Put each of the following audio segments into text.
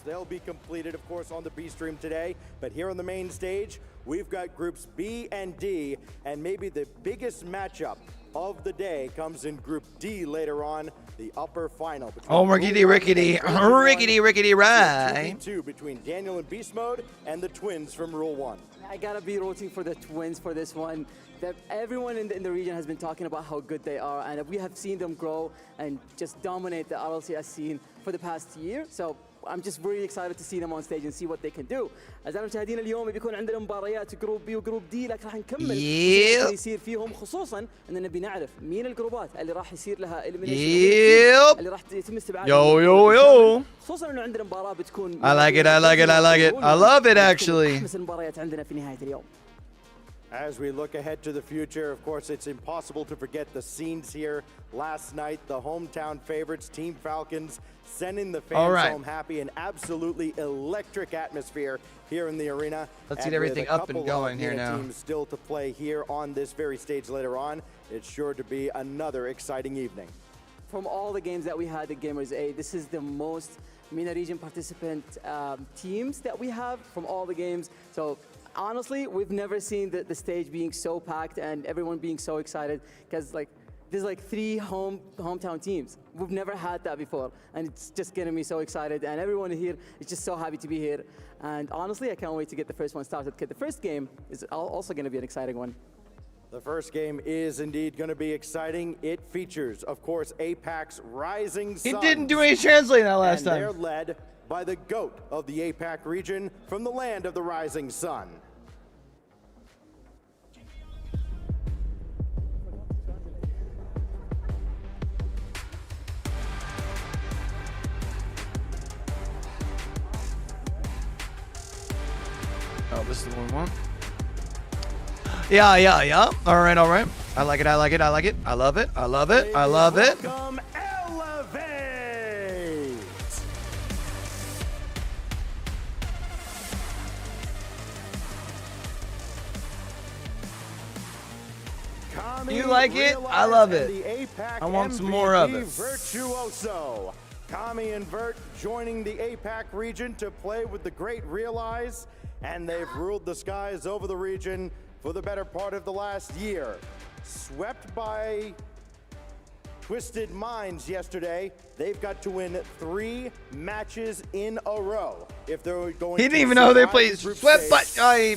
They'll be completed, of course, on the B stream today. But here on the main stage, we've got groups B and D, and maybe the biggest matchup of the day comes in Group D later on, the upper final. Oh, rickety, right. 2v2 between Daniel in Beast Mode and the Twins from Rule 1. I gotta be rooting for the Twins for this one. Everyone in the region has been talking about how good they are, and we have seen them grow and just dominate the RLCS scene for the past year. So I'm just really excited to see them on stage and see what they can do. أعزائي المشاهدين اليوم بيكون عندنا مباريات جروب بي وجروب دي، لكن راح نكمل اللي يصير فيهم، خصوصا ان نبي نعرف مين الجروبات اللي راح يصير لها elimination اللي راح يتم استبعادها. Yo. خصوصا انه عندنا مباراة بتكون I like it. I love it actually. أحمس المباريات عندنا في نهاية اليوم. As we look ahead to the future, of course, it's impossible to forget the scenes here last night. The hometown favorites, Team Falcons, sending the fans home happy. An absolutely electric atmosphere here in the arena. Let's get everything up and going here now. Teams still to play here on this very stage later on. It's sure to be another exciting evening. From all the games that we had at Gamers8, this is the most MENA region participant teams that we have from all the games. So honestly, we've never seen the stage being so packed and everyone being so excited, because there's like 3 hometown teams. We've never had that before, and it's just getting me so excited, and everyone here is just so happy to be here. And honestly, I can't wait to get the first one started, because the first game is also going to be an exciting one. The first game is indeed going to be exciting. It features, of course, APAC's Rising Suns. He didn't do any translating that last time. They're led by the GOAT of the APAC region from the land of the Rising Sun. Oh, this is the one we want. Yeah. All right. I like it. I love it. I love it. Welcome, Elevate! You like it? I love it. I want some more of it. Virtuoso. Kami and Vert joining the APAC region to play with the great Realize, and they've ruled the skies over the region for the better part of the last year. Swept by Twisted Minds yesterday, they've got to win 3 matches in a row if they're going. He didn't even know they played swept by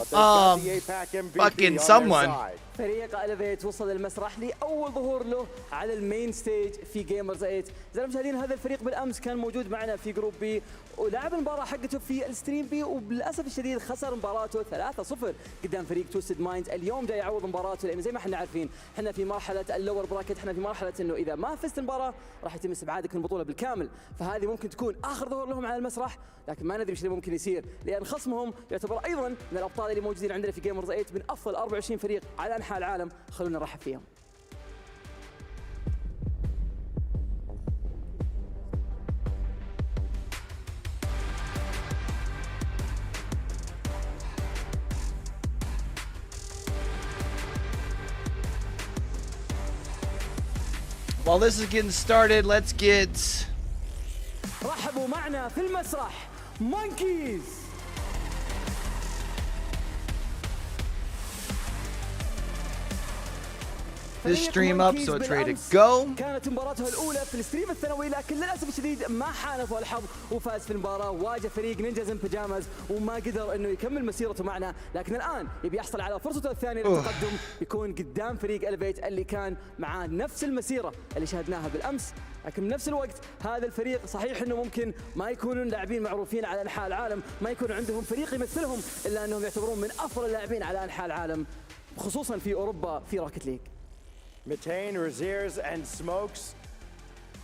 fucking someone. فريق Elevate وصل للمسرح لأول ظهور له على المين ستيج في جيمرز 8. زي المشاهدين هذا الفريق بالأمس كان موجود معنا في جروب بي ولعب المباراة حقته في الستريم بي، وبالأسف الشديد خسر مباراته 3-0 قدام فريق توستد مايندز. اليوم جاي يعوض مباراته، لأن زي ما احنا عارفين احنا في مرحلة اللور براكت، احنا في مرحلة انه إذا ما فزت المباراة راح يتم استبعادك من البطولة بالكامل. فهذه ممكن تكون آخر ظهور لهم على المسرح، لكن ما ندري ايش اللي ممكن يصير، لأن خصمهم يعتبر أيضا من الأبطال اللي موجودين عندنا في جيمرز 8 من أفضل 24 فريق على أنحاء العالم. خلونا نرحب فيهم. While this is getting started, let's get. رحبوا معنا في المسرح مونكيز. This stream up, so it's ready to go. كانت مباراتها الأولى في الستريم الثانوي، لكن للأسف الشديد ما حالفه الحظ وفاز في المباراة. واجه فريق نينجاز بيجاماز وما قدر إنه يكمل مسيرته معنا، لكن الآن يبي يحصل على فرصته الثانية للتقدم، يكون قدام فريق Elevate اللي كان معاه نفس المسيرة اللي شاهدناها بالأمس. لكن بنفس الوقت هذا الفريق صحيح إنه ممكن ما يكونون لاعبين معروفين على أنحاء العالم، ما يكون عندهم فريق يمثلهم، إلا أنهم يعتبرون من أفضل اللاعبين على أنحاء العالم، خصوصا في أوروبا في روكيت ليج. Mitane, Raziers, and Smokes.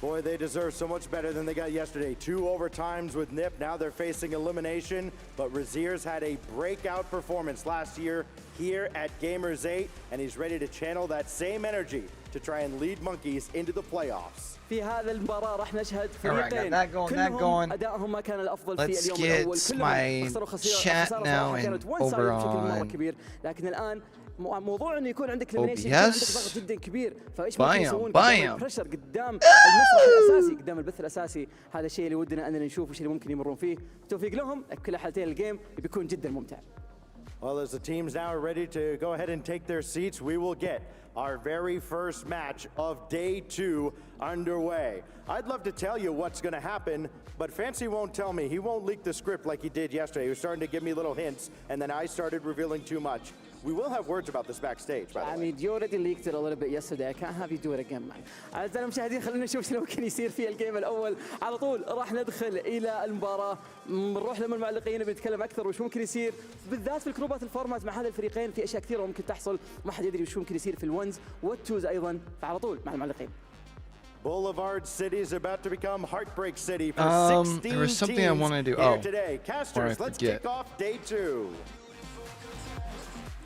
Boy, they deserve so much better than they got yesterday. 2 overtimes with Nip. Now they're facing elimination. But Raziers had a breakout performance last year here at Gamers8, and he's ready to channel that same energy to try and lead Monkeys into the playoffs. في هذا المباراة راح نشهد فريقين كلهم أدائهم ما كان الأفضل في اليوم الأول. كلهم خسروا خسارة كانت 1 سايد بشكل مرة كبير، لكن الآن موضوع انه يكون عندك ليمينيشن yes. عندك ضغط جدا كبير، فايش ممكن يسوون بريشر قدام المسرح الاساسي، قدام البث الاساسي. هذا الشيء اللي ودنا اننا نشوف وش اللي ممكن يمرون فيه. توفيق لهم، كل حالتين الجيم بيكون جدا ممتع. Well, as the teams now are ready to go ahead and take their seats, we will get our very first match of day 2 underway. I'd love to tell you what's going to happen, but Fancy won't tell me. He won't leak the script like he did yesterday. He was starting to give me little hints, and then I started revealing too much. We will have words about this backstage, by the way. I mean, you already leaked it a little bit yesterday. I can't have you do it again, man. أعزائي المشاهدين، خلينا نشوف شنو ممكن يصير في الجيم الأول. على طول راح ندخل إلى المباراة، نروح لهم المعلقين بنتكلم أكثر وش ممكن يصير، بالذات في الكروبات الفورمات مع هذا الفريقين. في أشياء كثيرة ممكن تحصل، ما حد يدري وش ممكن يصير في الونز والتوز أيضا. فعلى طول مع المعلقين. Boulevard City is about to become Heartbreak City for 16 there was something I wanted to do. here today. Casters, let's kick off day 2.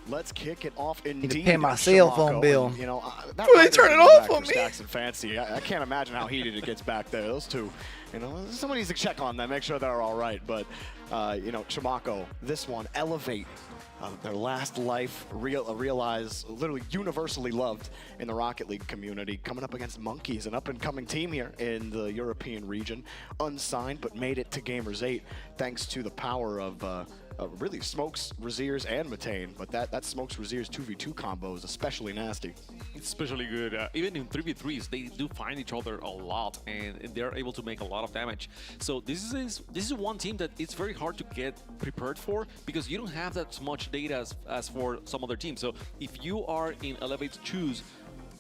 Let's kick it off indeed. Need to pay my cell phone bill. You know, Will they turn it off on me? Stacks and Fancy. I can't imagine how heated it gets back there. Those two, you know, someone needs to check on them, make sure they're all right. But, you know, Chimako, this one, Elevate. Their last life, realize, literally universally loved in the Rocket League community, coming up against Monkeys, an up-and-coming team here in the European region, unsigned, but made it to Gamers8 thanks to the power of really Smokes, Raziers, and Matane. But that Smokes, Raziers 2v2 combo is especially nasty. It's especially good. Even in 3v3s, they do find each other a lot, and they're able to make a lot of damage. So this is one team that it's very hard to get prepared for, because you don't have that much data as for some other teams. So if you are in Elevate Choose,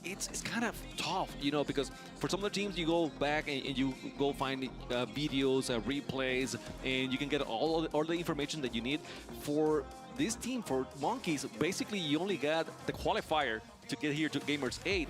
it's kind of tough, you know, because for some other teams you go back and you go find videos, replays, and you can get all the information that you need. For this team, for Monkeys, basically you only got the qualifier to get here to Gamers8.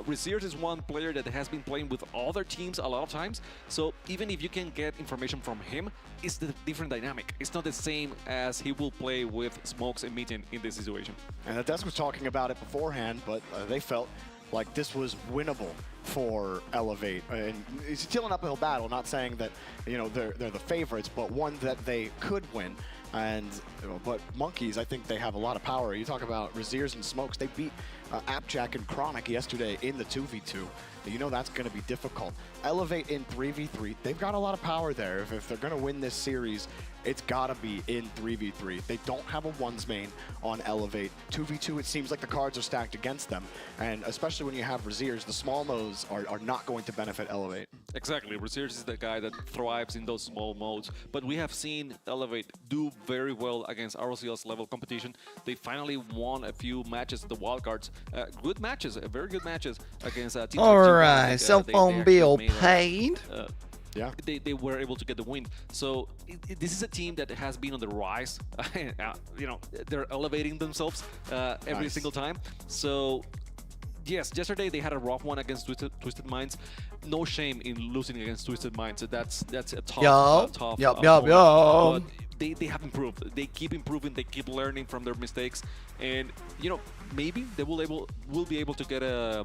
Raziers is one player that has been playing with other teams a lot of times, so even if you can get information from him, it's the different dynamic. It's not the same as he will play with Smokes and Meetin in this situation. And the desk was talking about it beforehand, but they felt like this was winnable for Elevate. And it's still an uphill battle, not saying that, you know, they're the favorites, but one that they could win. And but Monkeys, I think they have a lot of power. You talk about Raziers and Smokes, they beat Appjack and Chronic yesterday in the 2v2. You know that's going to be difficult. Elevate in 3v3, they've got a lot of power there. If they're going to win this series, it's got to be in 3v3. They don't have a ones main on Elevate. 2v2, it seems like the cards are stacked against them. And especially when you have Raziers, the small modes are not going to benefit Elevate. Exactly. Raziers is the guy that thrives in those small modes. But we have seen Elevate do very well against RLCS level competition. They finally won a few matches, the wildcards. Good matches, very good matches against Team Alright, cell phone bill paid. Yeah, they were able to get the win. So this is a team that has been on the rise. You know, they're elevating themselves every single time. So yes, yesterday they had a rough one against Twisted Minds. No shame in losing against Twisted Minds. So that's a tough. But they have improved. They keep improving. They keep learning from their mistakes, and you know, maybe they will be able to get a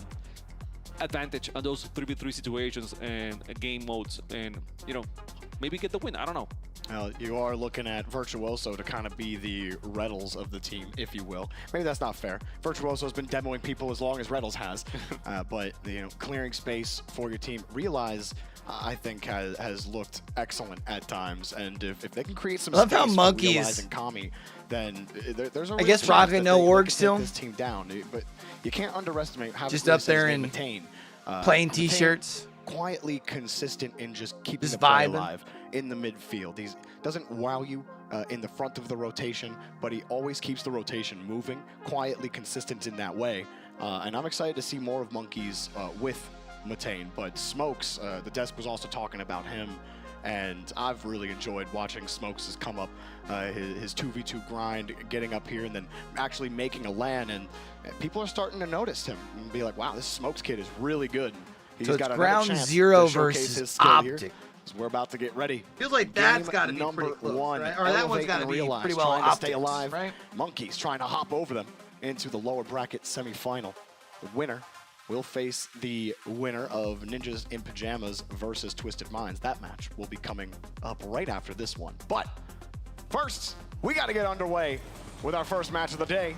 advantage on those 3v3 situations and game modes, and you know, maybe get the win. I don't know. You are looking at Virtuoso to kind of be the Reddles of the team, if you will. Maybe that's not fair. Virtuoso has been demoing people as long as Reddles has, but you know, clearing space for your team. Realize, I think, has looked excellent at times, and if they can create some space for Realize and Kami, then there's a I guess Rocket no org still. This team down, but you can't underestimate how just up there and playing t-shirts. Quietly consistent in just keeping the play alive in the midfield. He doesn't wow you in the front of the rotation, but he always keeps the rotation moving, quietly consistent in that way. And I'm excited to see more of Monkeys with Matane. But Smokes, the desk was also talking about him, and I've really enjoyed watching Smokes come up, his 2v2 grind, getting up here and then actually making a LAN, and people are starting to notice him and be like, wow, this Smokes kid is really good. He's so got it's ground zero versus Optic. So we're about to get ready. Feels like that's got to be pretty close, right? Or that one's got to be pretty well trying to stay Optics, alive. Right? Monkeys trying to hop over them into the lower bracket semifinal. The winner will face the winner of Ninjas in Pajamas versus Twisted Minds. That match will be coming up right after this one. But first, we got to get underway with our first match of the day.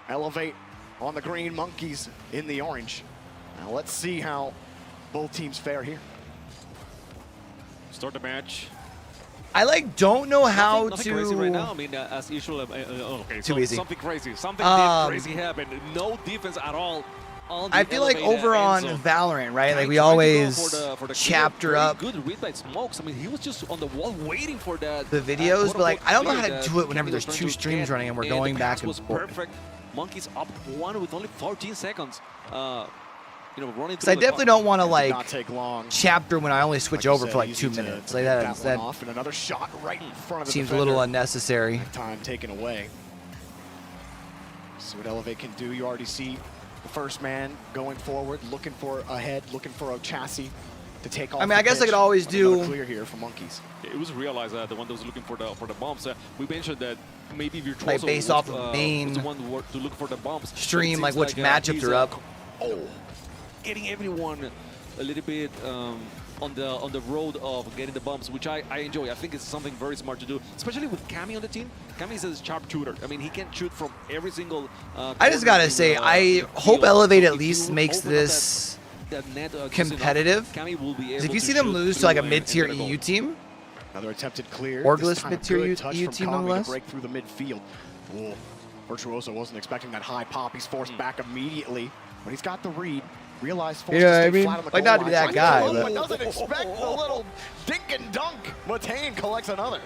Elevate on the green, Monkeys in the orange. Now let's see how both teams fare here. Start the match. I like don't know how nothing to. crazy right now. I mean, as usual. Okay, Too so easy. something crazy. Something did crazy happened. No defense at all. On the I feel like Elevate over on zone. Valorant, right? Like we Trying to go always for the chapter clear. up Very good read by Smokes. I mean, he was just on the wall waiting for that. the videos, but like I don't know how to that do it whenever Kennedy there's was 2 trying to streams get, running and we're the going pass back and was forth. perfect. Monkeys up 1 with only 14 seconds. You know, running. Because I definitely don't want to Did like not take long. chapter when I only switch Like you over said, for like easy 2 to minutes. get Like that that one off, and another shot right in front of the seems a defender. little unnecessary. Time taken away. See what Elevate can do. You already see the first man going forward, looking for a head, looking for a chassis to take off. I mean, I guess I could always do. Clear here for Monkeys. It was realized that the one that was looking for the bombs. We mentioned that maybe Virtuoso Like based off of main was the one to look for the bombs. stream, But it like seems which matchups he's, are up. Getting everyone a little bit on the road of getting the bombs, which I enjoy. I think it's something very smart to do, especially with Kami on the team. Kami is a sharp shooter. I mean, he can shoot from every single. I just gotta say, I hope Elevate at least makes this net, competitive. Kami will be able If you to see them shoot lose to through like a and mid-tier get a goal. EU team, Another attempted clear. Orgless This time a mid-tier good touch EU from team Kami nonetheless. to break through the midfield. Ooh. Virtuoso wasn't expecting that high pop. He's forced back immediately, but he's got the read. Realized forced Yeah, to stay I mean, flat on the like, goal not to be line. that Tries guy, go but- up, doesn't expect the little dink and dunk. Matane collects another.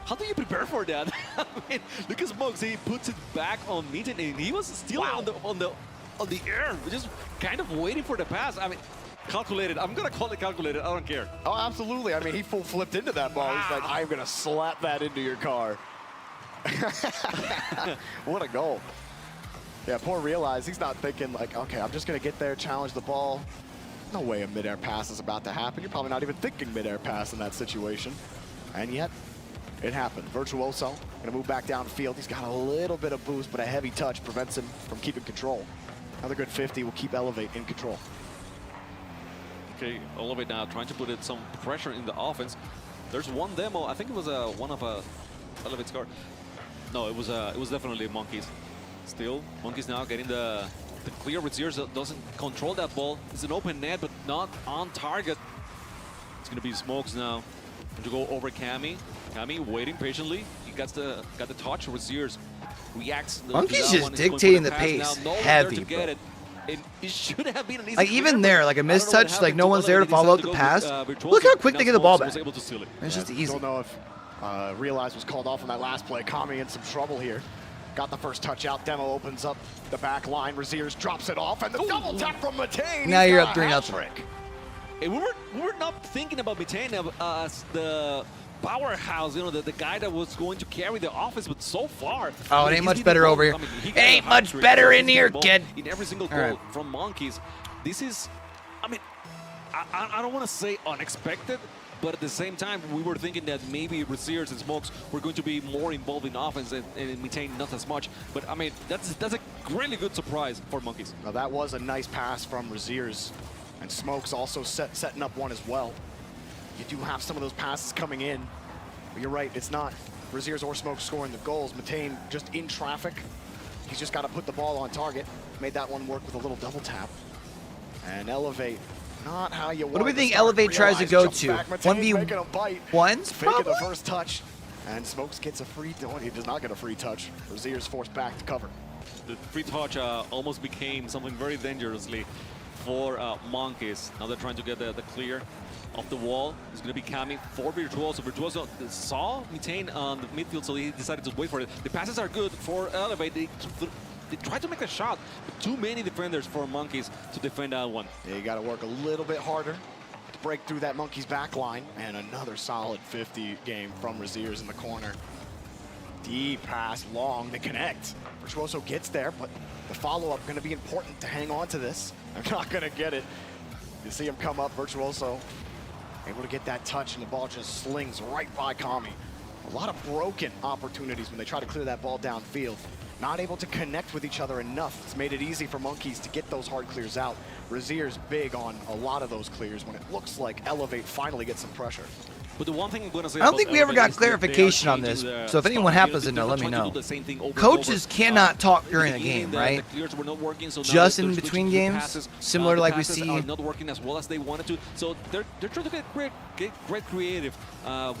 How do you prepare for that? I mean, look at Smokes. He puts it back on Meetin, and he was still on the air, just kind of waiting for the pass. I mean, calculated. I'm gonna call it calculated. I don't care. Oh, absolutely. I mean, he full flipped into that ball. He's like, I'm gonna slap that into your car. What a goal. Yeah, poor realized he's not thinking like, okay, I'm just gonna get there, challenge the ball. No way a mid-air pass is about to happen. You're probably not even thinking mid-air pass in that situation. And yet, it happened. Virtuoso gonna move back downfield. He's got a little bit of boost, but a heavy touch prevents him from keeping control. Another good 50 will keep Elevate in control. Okay, Elevate now trying to put some pressure in the offense. There's one demo. I think it was one of Elevate's car. No, it was definitely Monkeys. Still, Monkeys now getting the clear. Reziers doesn't control that ball. It's an open net, but not on target. It's gonna be Smokes now to go over Kami. Kami waiting patiently. He got the touch. Reziers reacts. Monkeys to that just one. He's going for dictating the pass pace now. No one heavy, there to bro. get it. It should have been an easy Like clear, even but there, like a I don't know what mistouch, like happened no one's there to Elevate. follow up He the decided to pass. go with, Look how quick now they get the ball Smokes back. was able to steal it. It's just easy. Don't know if Realize was called off on that last play. Kami in some trouble here. Got the first touch out. Demo opens up the back line. Reziers drops it off, and the double tap from Matane. Now He's you're got up a 3-0. And hat-trick. we were not thinking about Mitane as the powerhouse, you know, the guy that was going to carry the offense, but so far. Oh, it ain't much better over here. Ain't much better in here, kid. In every single goal All right. from Monkeys. This is, I mean, I don't want to say unexpected, but at the same time, we were thinking that maybe Reziers and Smokes were going to be more involved in offense and Mitane not as much. But I mean, that's a really good surprise for Monkeys. Now that was a nice pass from Reziers, and Smokes also setting up one as well. You do have some of those passes coming in, but you're right, it's not Reziers or Smokes scoring the goals. Matane just in traffic. He's just got to put the ball on target. Made that one work with a little double tap. And Elevate, not how you want. What do we to think start. Elevate tries to Realize go jumps to? back. Matane making a 1v1s, bite. Faking probably? the first touch. And Smokes gets a free, he does not get a free touch. Reziers forced back to cover. The free touch almost became something very dangerously for Monkeys. Now they're trying to get the clear off the wall. It's going to be Kami for Virtuoso. Virtuoso saw Mitane on the midfield, so he decided to wait for it. The passes are good for Elevate. They tried to make a shot, but too many defenders for Monkeys to defend that one. Yeah, you got to work a little bit harder to break through that Monkeys back line. And another solid 50 game from Reziers in the corner. Deep pass, long to connect. Virtuoso gets there, but the follow-up going to be important to hang on to this. I'm not going to get it. You see him come up, Virtuoso able to get that touch, and the ball just slings right by Kami. A lot of broken opportunities when they try to clear that ball downfield. Not able to connect with each other enough. It's made it easy for Monkeys to get those hard clears out. Reziers big on a lot of those clears when it looks like Elevate finally gets some pressure. But the one thing I'm going to say I don't think we ever got clarification on this, so if anyone happens to know, let me know. Coaches cannot talk during the game, right? Just in between games, similar to like we see. Not working as well as they wanted to, so they're trying to get great creative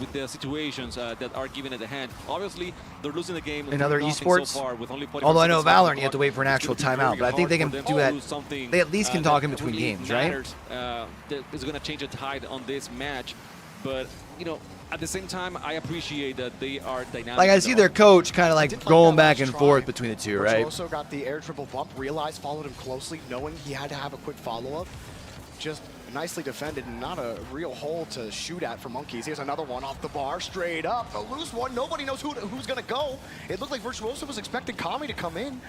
with the situations that are given at the hand. Obviously, they're losing the game in other esports. So far with only although I know Valorant, you have to wait for an actual timeout, but I think they can do that. They at least can talk in between games, right? That is going to change the tide on this match, but you know, at the same time, I appreciate that they are dynamic. Like I see their coach kind of like going back and forth between the two, right? Also got the air triple bump. Realized, followed him closely, knowing he had to have a quick follow-up. Just nicely defended, and not a real hole to shoot at for Monkeys. Here's another one off the bar, straight up. A loose one. Nobody knows who's going to go. It looked like Virtuoso was expecting Kami to come in.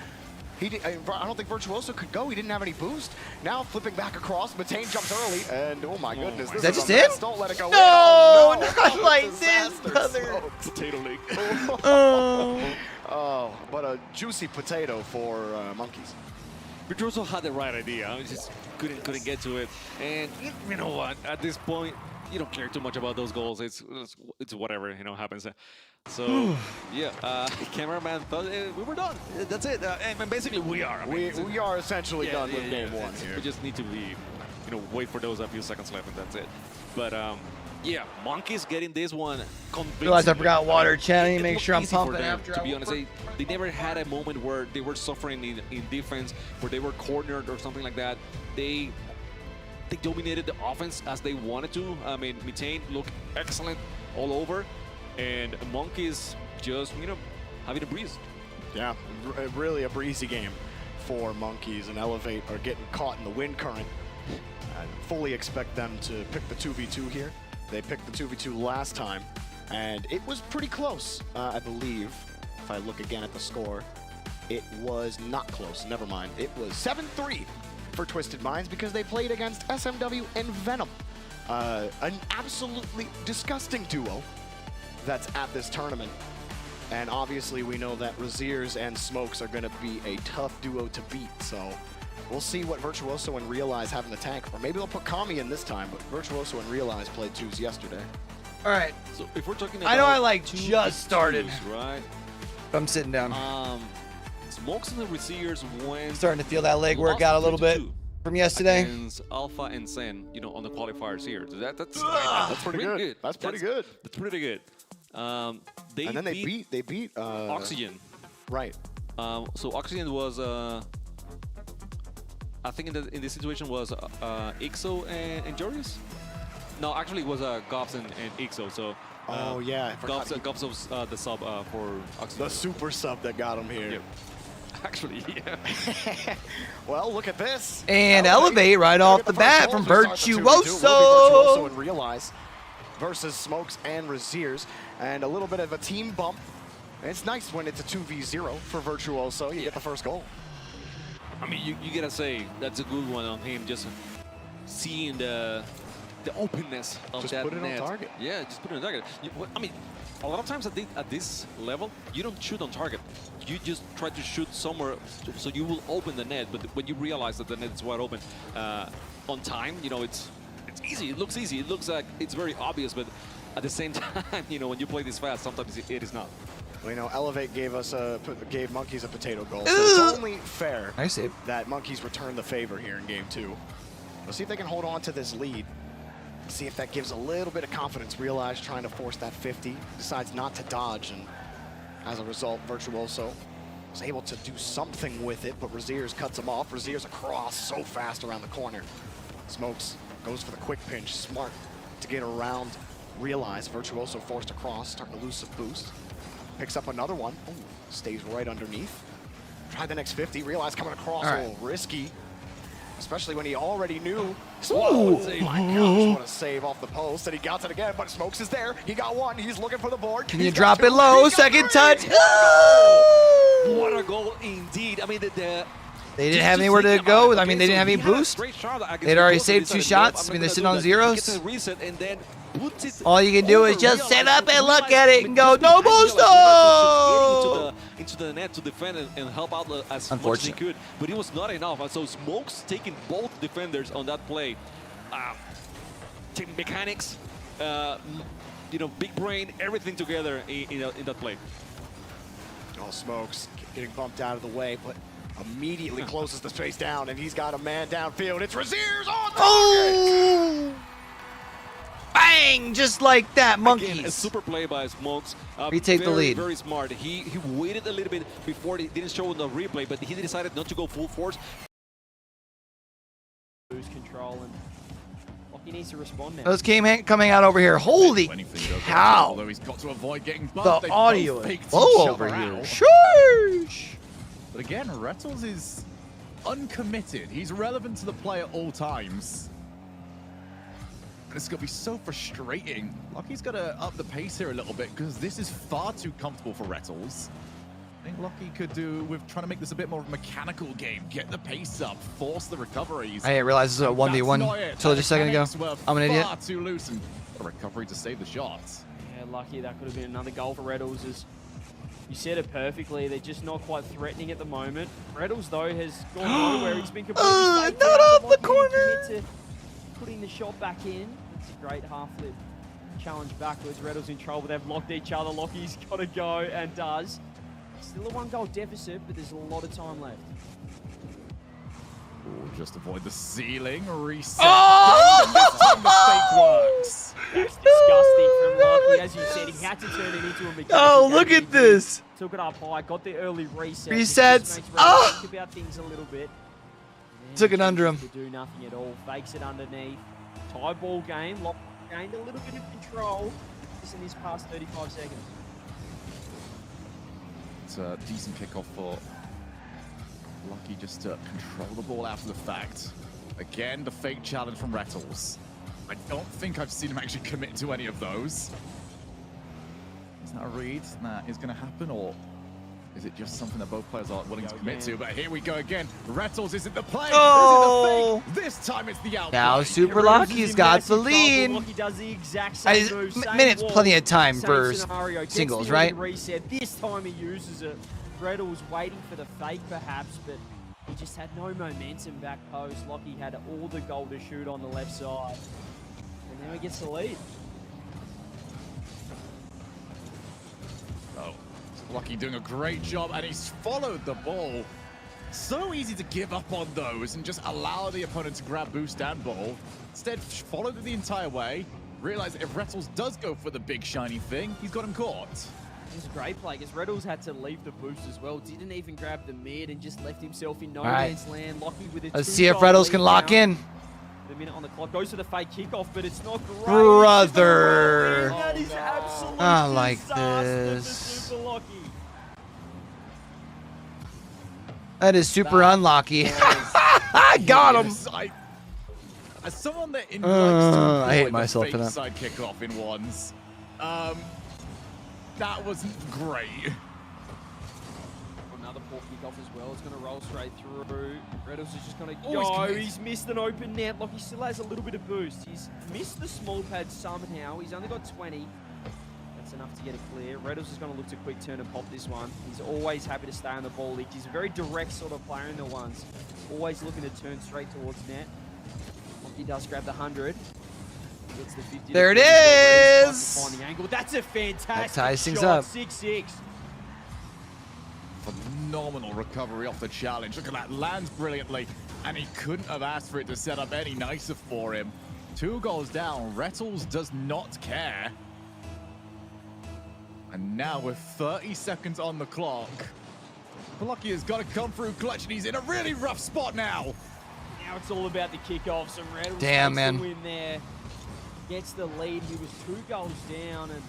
I don't think Virtuoso could go. He didn't have any boost. Now flipping back across, Matane jumps early, and oh my goodness, this is just in? Don't let it go. No, in. not like this, brother. Potato league. Oh, but a juicy potato for Monkeys. Virtuoso had the right idea. I just couldn't get to it, and you know what? At this point, you don't care too much about those goals. It's whatever, you know, happens. So yeah, cameraman thought we were done. That's it. And basically we are. I mean, we are essentially done with game one here. We just need to be, you know, wait for those a few seconds left, and that's it. But yeah, Monkeys getting this one convincingly. Realize I forgot water channeling. Make sure I'm pumping them, after. To be honest, they never had a moment where they were suffering in defense, where they were cornered or something like that. They dominated the offense as they wanted to. I mean, Matane looked excellent all over, and Monkeys just, you know, having a breeze. Yeah, really a breezy game for Monkeys, and Elevate are getting caught in the wind current. I fully expect them to pick the 2v2 here. They picked the 2v2 last time, and it was pretty close, I believe. If I look again at the score, it was not close. Never mind. It was 7-3 for Twisted Minds because they played against SMW and Venom. An absolutely disgusting duo that's at this tournament. And obviously we know that Raziers and Smokes are going to be a tough duo to beat, so we'll see what Virtuoso and Realize have in the tank. Or maybe they'll put Kami in this time, but Virtuoso and Realize played twos yesterday. All right. So if we're talking about I know I like just started. Right? I'm sitting down. Smokes and the Raziers went. Starting to feel that leg work out a little bit from yesterday. Against Alpha and Sen, you know, on the qualifiers here. So that's pretty good. That's pretty good. That's pretty good. And then they beat Oxygen. Right. So Oxygen was I think in this situation was Ixo and Jorius. No, actually it was Gops and Ixo. So oh yeah, Gops was the sub for Oxygen. The super sub that got him here. Yeah. Actually, yeah. Well, look at this. And Elevate right off the bat from Virtuoso. Virtuoso and Realize versus Smokes and Raziers. And a little bit of a team bump. And it's nice when it's a 2v0 for Virtuoso. You get the first goal. I mean, you gotta say, that's a good one on him. Just seeing the openness of just that put it net. on target. Yeah, just put it on target. I mean, a lot of times at this level, you don't shoot on target. You just try to shoot somewhere so you will open the net. But when you realize that the net is wide open on time, you know, it's easy. It looks easy. It looks like it's very obvious. But at the same time, you know, when you play this fast, sometimes it is not. Well, you know, Elevate gave Monkeys a potato goal. So it's only fair that Monkeys return the favor here in game 2. We'll see if they can hold on to this lead. See if that gives a little bit of confidence. Realize trying to force that 50, decides not to dodge, and as a result, Virtuoso was able to do something with it, but Raziers cuts him off. Raziers across so fast around the corner. Smokes goes for the quick pinch, smart to get around Realize. Virtuoso forced across, starting to lose some boost. Picks up another one. Ooh, stays right underneath. Try the next 50. Realize coming across, a little risky. Especially when he already knew. Oh my gosh, what a save off the post. And he got it again, but Smokes is there. He got one. He's looking for the board. Can you drop it low? Second touch. What a goal indeed. I mean, they didn't have anywhere to go. I mean, they didn't have any boost. They'd already saved 2 shots. I mean, they're sitting on zeros. All you can do is just set up and look at it and go, no boost! Into the net to defend and help out as much as he could. But it was not enough. And so Smokes taking both defenders on that play. Team mechanics, you know, big brain, everything together in that play. Oh, Smokes getting bumped out of the way, but immediately closes the space down, and he's got a man downfield. It's Razier's on target! Oh! Bang! Just like that, monkeys. Again, a super play by Smokes. Retake the lead. Very smart. He waited a little bit before he didn't show the replay, but he decided not to go full force. Lose control, and Lockie needs to respond now. Those came coming out over here. Holy cow! Although he's got to avoid getting The bumped. audio is low over here. Shush! But again, Rettles is uncommitted. He's relevant to the play at all times. And it's going to be so frustrating. Lockie's got to up the pace here a little bit because this is far too comfortable for Rettles. I think Lockie could do with trying to make this a bit more of a mechanical game. Get the pace up, force the recoveries. I didn't realize this was a 1v1 until just a second ago. I'm an idiot. Far too loose, and a recovery to save the shot. Yeah, lucky that could have been another goal for Rettles. As you said it perfectly, they're just not quite threatening at the moment. Rettles, though, has gone nowhere. He's been completely not off the corner. To putting the shot back in. It's a great half flip challenge backwards. Rettles in trouble. They've locked each other. Lockie's got to go and does. Still a 1-goal deficit, but there's a lot of time left. Ooh, just avoid the ceiling. Reset. Oh! The fake works. That's disgusting from Lucky. As you said, he had to turn it into a mechanical Oh, look game. at this. Took it up high, got the early reset. Resets. Oh! Think about things a little bit. Took it under him. To do nothing at all. Fakes it underneath. Tie ball game. Lock gained a little bit of control just in his past 35 seconds. It's a decent kickoff for Lucky just to control the ball after the fact. Again, the fake challenge from Rettles. I don't think I've seen him actually commit to any of those. Is that a read that is going to happen, or is it just something that both players are willing to commit to? But here we go again. Rettles is it the play? Oh! Is it the fake? This time it's the outplay. Now Super Lucky's got the lead. Lucky does the exact same move, same Minutes, wall, plenty of time same for scenario. singles, Gets the right? Reset. This time he uses it. Rettles waiting for the fake perhaps, but he just had no momentum back post. Lucky had all the goal to shoot on the left side. And now he gets the lead. Oh, Lucky doing a great job, and he's followed the ball. So easy to give up on those and just allow the opponent to grab boost and ball. Instead, followed it the entire way. Realize if Rettles does go for the big shiny thing, he's got him caught. It was a great play because Rettles had to leave the boost as well. Didn't even grab the mid and just left himself in no man's land. Lucky with a Let's see if Rettles can lock in. The minute on the clock goes to the fake kickoff, but it's not great. Brother. That is absolute I like disaster this. for Super Lucky. That is super unlucky. I got him. Yes, as someone that likes to I hate avoid the myself for fake that. side kickoff in ones, that wasn't great. Another poor kickoff as well. It's going to roll straight through. Rettles is just going to Oh, go. He's missed an open net. Lucky still has a little bit of boost. He's missed the small pad somehow. He's only got 20. That's enough to get it clear. Rettles is going to look to quick turn and pop this one. He's always happy to stay on the ball league. He's a very direct sort of player in the ones. Always looking to turn straight towards net. He does grab the 100. Gets the 50. There it is. Find the angle. That's a fantastic That ties things shot. up. 6-6. Phenomenal recovery off the challenge. Look at that, lands brilliantly, and he couldn't have asked for it to set up any nicer for him. 2 goals down, Rettles does not care. And now with 30 seconds on the clock, Lucky has got to come through clutch, and he's in a really rough spot now. Now it's all about the kickoffs, and Rettles Damn, takes man. the win there. Gets the lead. He was 2 goals down, and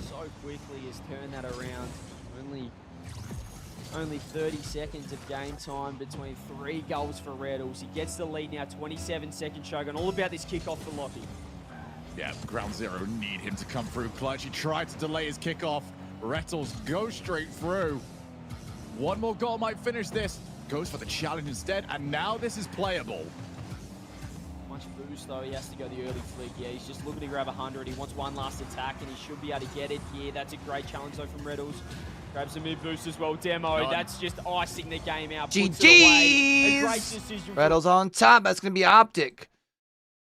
so quickly has turned that around. Only 30 seconds of game time between 3 goals for Rettles. He gets the lead now, 27 seconds Shogun. All about this kickoff for Lucky. Yeah, ground zero need him to come through clutch. He tried to delay his kickoff. Rettles goes straight through. 1 more goal might finish this. Goes for the challenge instead, and now this is playable. Much boost though, he has to go the early flick. Yeah, he's just looking to grab 100. He wants one last attack, and he should be able to get it here. That's a great challenge though from Rettles. Grabs a mid boost as well. Demo, None. that's just icing the game out. GG's. Puts it away. A great decision. Rettles on top. That's going to be Optic.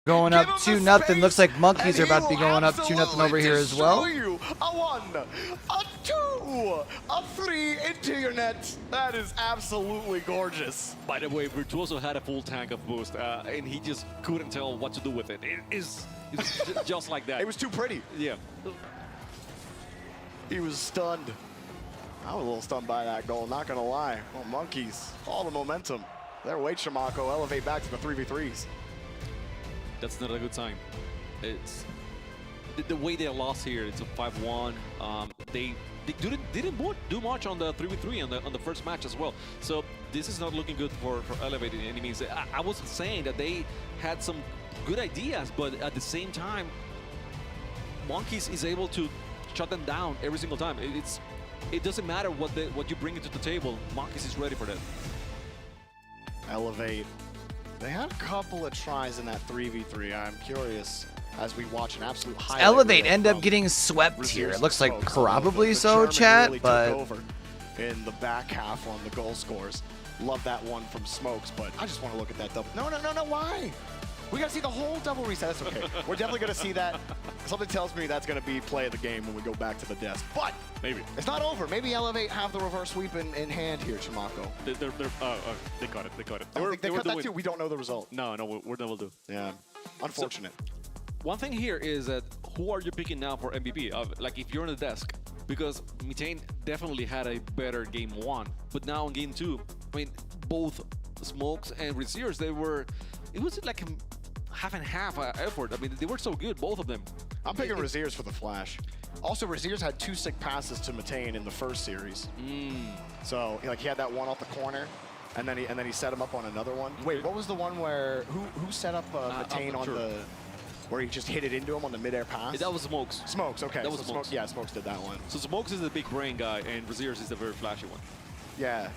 Going up 2-0. Looks like Monkeys are about to be going up 2-0 over here as well. You a 1, a 2, a 3 into your net. That is absolutely gorgeous. By the way, Virtuoso had a full tank of boost, and he just couldn't tell what to do with it. It is just like that. It was too pretty. Yeah. He was stunned. I was a little stunned by that goal, not gonna lie. Oh, Monkeys, all the momentum. Their weight, Shamako, elevate back to the 3v3s. That's not a good sign. It's the way they lost here. It's a 5-1. They didn't do much on the 3v3 on the first match as well. So this is not looking good for Elevate in any means. I was saying that they had some good ideas, but at the same time, Monkeys is able to shut them down every single time. It doesn't matter what you bring into the table. Monkeys is ready for that. Elevate. They had a couple of tries in that 3v3. I'm curious as we watch an absolute highlight. Elevate end up getting swept here. It looks like probably so, chat, really but took over in the back half on the goal scores. Love that one from Smokes, but I just want to look at that double. No, why? We got to see the whole double reset. That's okay. We're definitely going to see that. Something tells me that's going to be play of the game when we go back to the desk. But maybe it's not over. Maybe Elevate have the reverse sweep in hand here, Shamako. They got it. They got it. They cut that too. We don't know the result. No, we're double do. Yeah, unfortunate. So, one thing here is that who are you picking now for MVP? Like if you're on the desk, because Mitane definitely had a better game 1, but now in game 2, I mean, both Smokes and Reseers, it was like a half and half effort. I mean, they were so good, both of them. I'm picking Reseers for the flash. Also, Reseers had 2 sick passes to Mitane in the first series. So, like, he had that one off the corner, and then he set him up on another one. Wait, what was the one where who set up Mitane on the where he just hit it into him on the midair pass? That was Smokes. Smokes, okay. That was Smokes. Yeah, Smokes did that one. So Smokes is the big brain guy, and Reseers is the very flashy one. Yeah.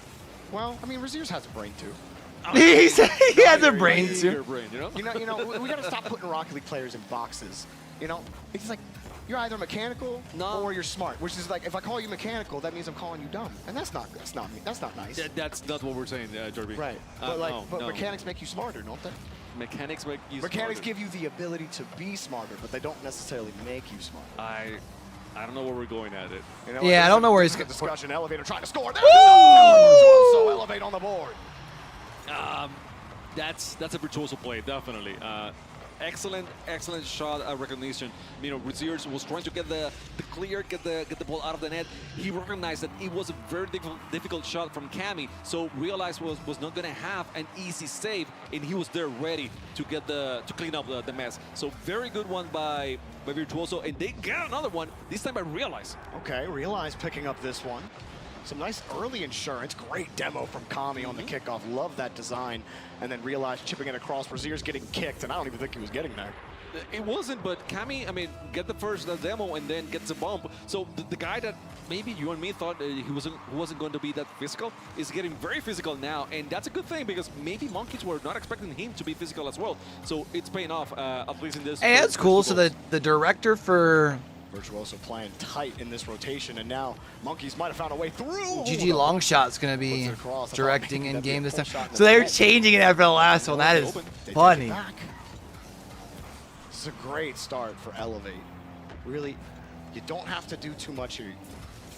Well, I mean, Reseers has a brain too. he has a brain too. You know, we gotta stop putting Rocket League players in boxes. You know, it's like you're either mechanical or you're smart. Which is like, if I call you mechanical, that means I'm calling you dumb, and that's not nice. That's not what we're saying, Derby. Right. But mechanics make you smarter, don't they? Mechanics make you Mechanics smarter. give you the ability to be smarter, but they don't necessarily make you smarter. I don't know where we're going at it. You know, yeah, I don't know where he's going. Discussion. Elevator trying to score. So Elevate on the board. That's a virtuoso play, definitely. Excellent shot recognition. You know, Reseers was trying to get the clear, get the ball out of the net. He recognized that it was a very difficult shot from Cammy, so realized was not going to have an easy save, and he was there ready to get to clean up the mess. So very good one by Virtuoso, and they get another one this time by Realize. Okay, Realize picking up this one. Some nice early insurance. Great demo from Kami on the kickoff. Love that design. And then Realize chipping it across. Reseers getting kicked, and I don't even think he was getting there. It wasn't, but Kami, I mean, get the first demo and then gets a bump. So the guy that maybe you and me thought he wasn't going to be that physical is getting very physical now, and that's a good thing because maybe Monkeys were not expecting him to be physical as well. So it's paying off, at least in this. Hey, that's cool. So the director for Virtuoso playing tight in this rotation, and now Monkeys might have found a way through. GG Longshot's going to be directing in game this time. So they're changing it after the last one. That is funny. This is a great start for Elevate. Really, you don't have to do too much here.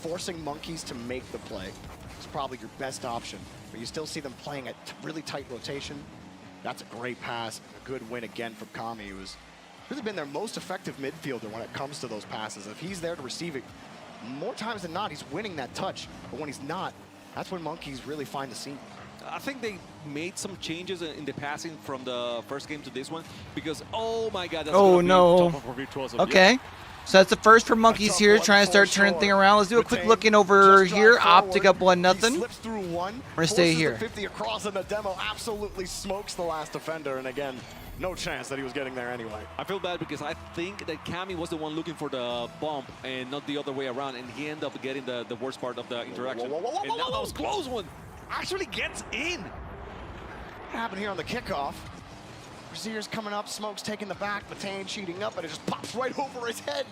Forcing Monkeys to make the play is probably your best option, but you still see them playing a really tight rotation. That's a great pass, a good win again from Kami, who's really been their most effective midfielder when it comes to those passes. If he's there to receive it, more times than not, he's winning that touch. But when he's not, that's when Monkeys really find the seam. I think they made some changes in the passing from the first game to this one because, oh my God, that's tough for Virtuoso. Okay. Yeah. So that's the first for Monkeys here, trying to start turning thing around. Let's do a quick look in over here. Optic up 1-0. Slips through one. We're gonna stay here. 50 across in the demo, absolutely smokes the last defender, and again, no chance that he was getting there anyway. I feel bad because I think that Kami was the one looking for the bump and not the other way around, and he ended up getting the worst part of the interaction. And now that was close one. Actually gets in. What happened here on the kickoff? Reseers coming up, Smokes taking the back, Mitane cheating up, and it just pops right over his head.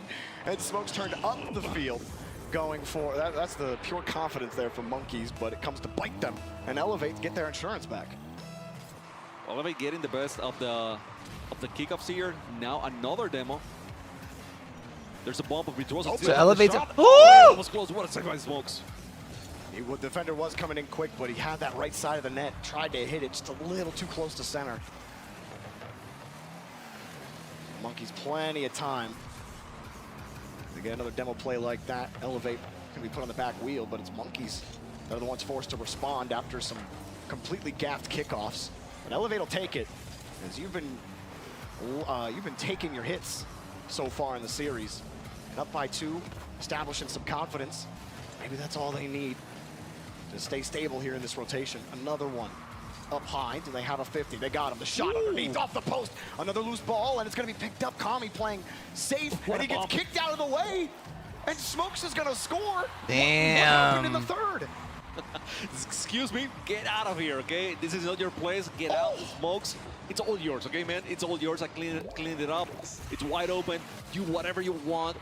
And Smokes turned up the field, going for, that's the pure confidence there from Monkeys, but it comes to bite them and Elevate to get their insurance back. Elevate getting the best of the of the kickoffs here. Now another demo. There's a bump of Virtuoso. So elevates it. Oh, almost close. What a second by Smokes. The defender was coming in quick, but he had that right side of the net. Tried to hit it just a little too close to center. Monkey's plenty of time to get another demo play like that. Elevate can be put on the back wheel, but it's Monkeys that are the ones forced to respond after some completely gaffed kickoffs. But Elevate will take it, as you've been taking your hits so far in the series. And up by 2, establishing some confidence. Maybe that's all they need to stay stable here in this rotation. Another one up high. Do they have a 50? They got him. The shot underneath off the post. Another loose ball, and it's going to be picked up. Kami playing safe, and he gets kicked out of the way. And Smokes is going to score. Damn. What happened in the third? Excuse me, get out of here, okay? This is not your place. Get out, Smokes. It's all yours, okay, man? It's all yours. I cleaned it up. It's wide open. Do whatever you want.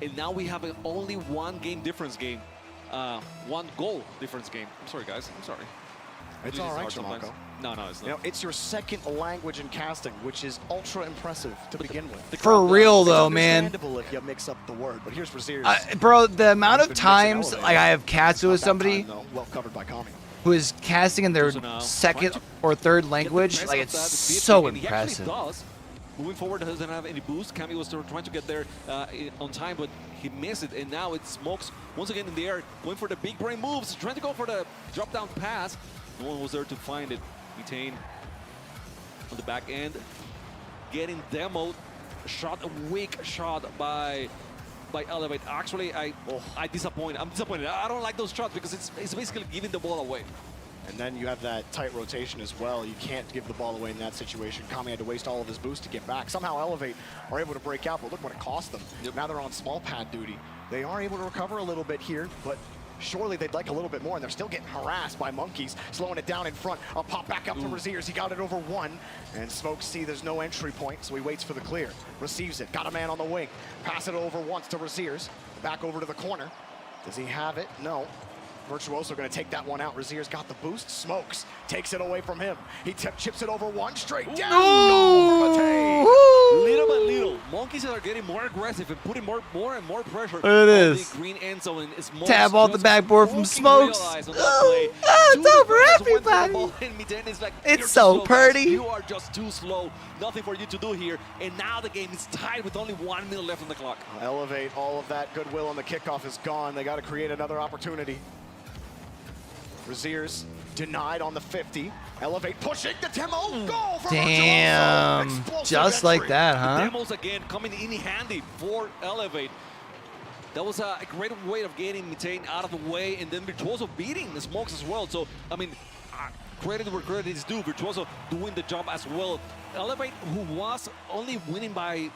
And now we have only one game difference game. 1 goal difference game. I'm sorry, guys. I'm sorry. It's all right, Shamako. No, it's not. You know, it's your second language in casting, which is ultra impressive to begin with. For real though, It's man. understandable if you mix up the word, but here's Braziers. Bro, the amount He's of been times mixing like I have casted with Not that somebody time, though. Well covered by Kami. who is casting in their So now, second trying to or third Get language, the like press it's of that, so and he actually impressive. does. Moving forward, doesn't have any boost. Kami was trying to get there on time, but he missed it. And now it's Smokes once again in the air, going for the big brain moves, trying to go for the drop-down pass. No one was there to find it. Retain on the back end, getting demoed. A weak shot by Elevate. Actually, I'm disappointed. I don't like those shots because it's basically giving the ball away. And then you have that tight rotation as well. You can't give the ball away in that situation. Kami had to waste all of his boost to get back. Somehow Elevate are able to break out, but look what it cost them. Yep. Now they're on small pad duty. They are able to recover a little bit here, but surely they'd like a little bit more, and they're still getting harassed by Monkeys, slowing it down in front. I'll pop back up to Braziers. He got it over 1, and Smokes see there's no entry point, so he waits for the clear. Receives it, got a man on the wing. Pass it over once to Braziers. Back over to the corner. Does he have it? No. Virtuoso going to take that one out. Braziers got the boost. Smokes takes it away from him. He chips it over 1, straight down. No! Little by little, Monkeys are getting more aggressive and putting more and more pressure There it on is. the green end zone. And Smokes Tab off the just backboard from fucking Smokes. realized on that play. It's Two over defenders went for the everybody. ball, and Miten is like, It's "You're so too slow, guys. pretty." You are just too slow. Nothing for you to do here. And now the game is tied with only 1 minute left on the clock. Elevate, all of that goodwill on the kickoff is gone. They got to create another opportunity. Braziers denied on the 50. Elevate pushing the demo. Goal for Damn. Virtuoso. Explosive Just like entry. that, huh? Demos again coming in handy for Elevate. That was a great way of getting Miten out of the way, and then Virtuoso beating the Smokes as well. So, I mean, credit where credit is due. Virtuoso doing the job as well. Elevate, who was only winning by,